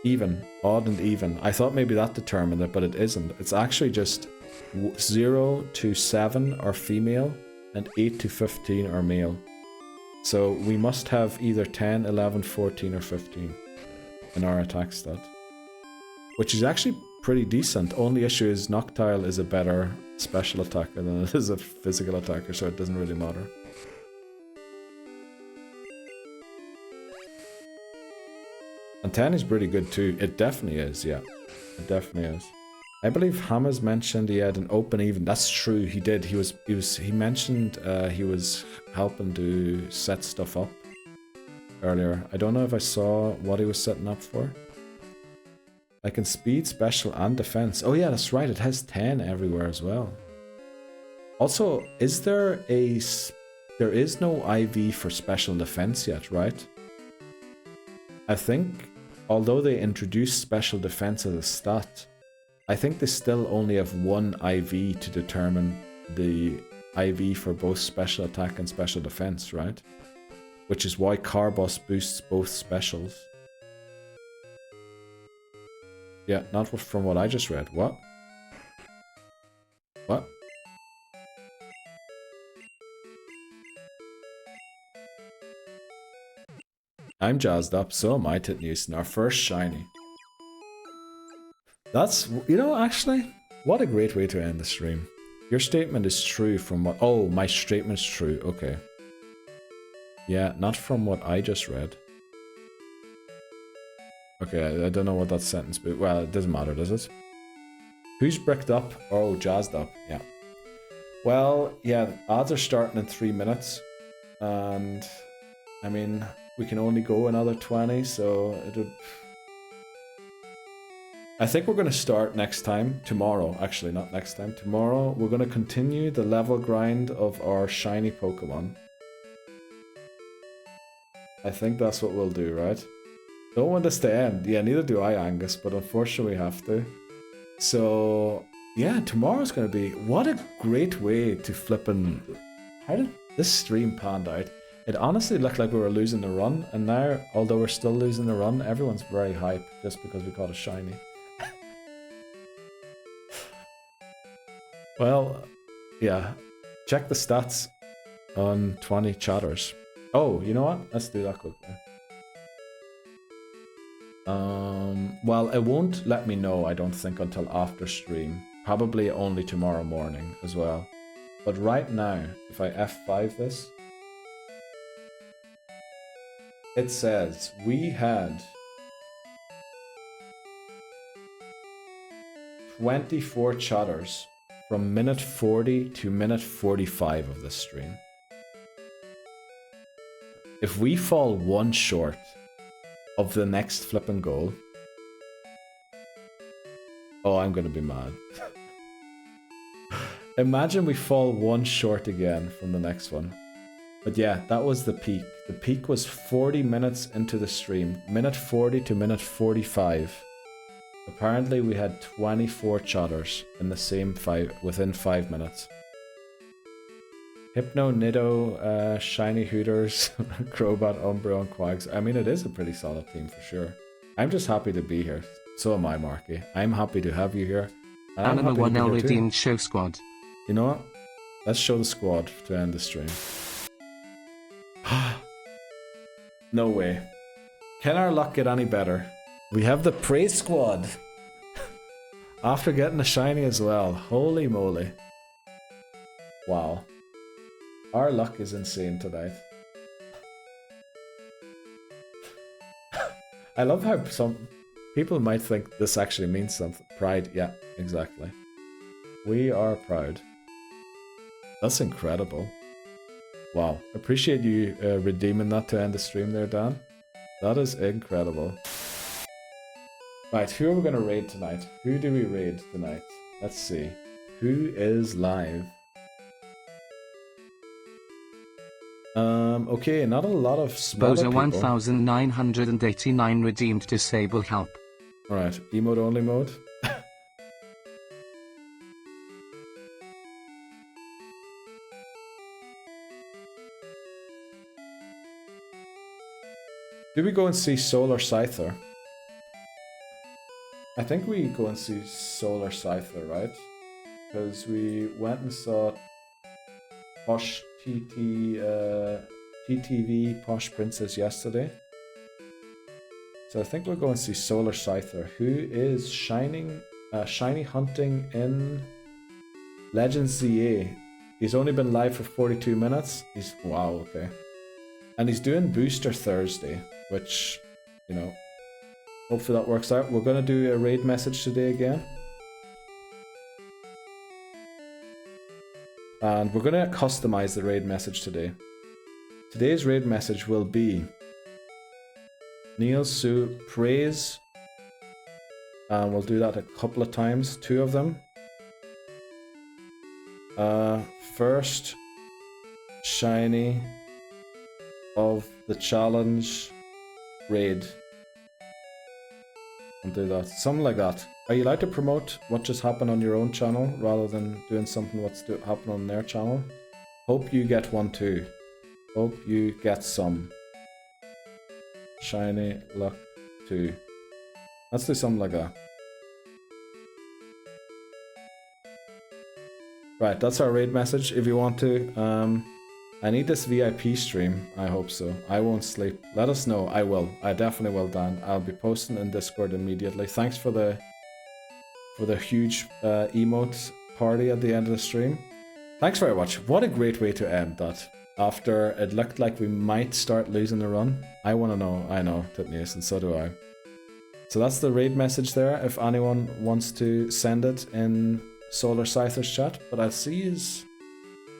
Even. Odd and even. I thought maybe that determined it, but it isn't. It's actually just 0 to 7 are female and 8 to 15 are male. So we must have either 10, 11, 14 or 15 in our attack stat. Which is actually pretty decent. Only issue is Noctile is a better special attacker than it is a physical attacker, so it doesn't really matter. And 10 is pretty good too. It definitely is, yeah. It definitely is. I believe Hammers mentioned he had an open even. That's true, he did. He mentioned he was helping to set stuff up earlier. I don't know if I saw what he was setting up for. I can speed, special, and defense. Oh yeah, that's right. It has 10 everywhere as well. Also, is there a... There is no IV for special defense yet, right? I think, although they introduced special defense as a stat, I think they still only have one IV to determine the IV for both special attack and special defense, right? Which is why Carbos boosts both specials. Yeah, not from what I just read. What? What? I'm jazzed up, so am I, Titnewson. Our first shiny. That's, you know, actually, what a great way to end the stream. Your statement is true from what... Oh, my statement's true, okay. Yeah, not from what I just read. Okay, I don't know what that sentence... But, well, it doesn't matter, does it? Who's bricked up? Oh, jazzed up, yeah. Well, yeah, odds are starting in 3 minutes. And, I mean, we can only go another 20, so it'll... I think we're going to start next time, tomorrow, actually, not next time. Tomorrow, we're going to continue the level grind of our shiny Pokemon. I think that's what we'll do, right? Don't want this to end. Yeah, neither do I, Angus, but unfortunately we have to. So, yeah, tomorrow's going to be... What a great way to flippin'... How did this stream pan out? It honestly looked like we were losing the run, and now, although we're still losing the run, everyone's very hyped just because we got a shiny. Well, yeah, check the stats on 20 chatters. Oh, you know what? Let's do that quickly. Well, it won't let me know, I don't think, until after stream. Probably only tomorrow morning as well. But right now, if I F5 this, it says we had 24 chatters from minute 40 to minute 45 of this stream. If we fall one short of the next flipping goal, oh, I'm gonna be mad. Imagine we fall one short again from the next one. But yeah, that was the peak. The peak was 40 minutes into the stream, minute 40 to minute 45. Apparently we had 24 chatters in the same within 5 minutes. Hypno, Nido, Shiny Hooters, Crobat, Umbro, and Quags. I mean, it is a pretty solid team for sure. I'm just happy to be here. So am I, Marky. I'm happy to have you here. Anima 1L redeemed show squad. You know what? Let's show the squad to end the stream. No way. Can our luck get any better? We have the Praise Squad. After getting a shiny as well. Holy moly. Wow. Our luck is insane tonight. I love how some people might think this actually means something. Pride, yeah, exactly. We are proud. That's incredible. Wow. Appreciate you redeeming that to end the stream there, Dan. That is incredible. Right, who are we going to raid tonight? Who do we raid tonight? Let's see. Who is live? Okay, not a lot of smaller Boza people. 1989 redeemed disable help. Alright, emote only mode. Do we go and see Solar Scyther? I think we go and see Solar Scyther, right? Because we went and saw Posh TTV Posh Princess yesterday. So I think we'll go and see Solar Scyther, who is shiny hunting in Legends ZA. He's only been live for 42 minutes. Wow, okay. And he's doing Booster Thursday, which, you know, hopefully that works out. We're gonna do a raid message today again. And we're gonna customize the raid message today. Today's raid message will be Neil Sue praise. And we'll do that a couple of times, 2 of them. First shiny of the challenge raid. And do that. Something like that. Are you allowed to promote what just happened on your own channel rather than doing something what's happening on their channel? Hope you get one too. Hope you get some. Shiny luck 2. Let's do something like that. Right, that's our raid message. If you want to, I need this VIP stream. I hope so. I won't sleep. Let us know. I will. I definitely will, Dan. I'll be posting in Discord immediately. Thanks for the huge emote party at the end of the stream. Thanks very much. What a great way to end that. After it looked like we might start losing the run. I want to know. I know, Titnius, and so do I. So that's the raid message there. If anyone wants to send it in Solar Scyther's chat, but I'll see you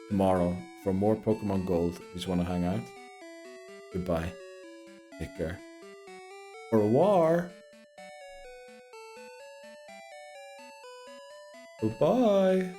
tomorrow for more Pokemon Gold if you just want to hang out. Goodbye. Take care. Au revoir. Goodbye.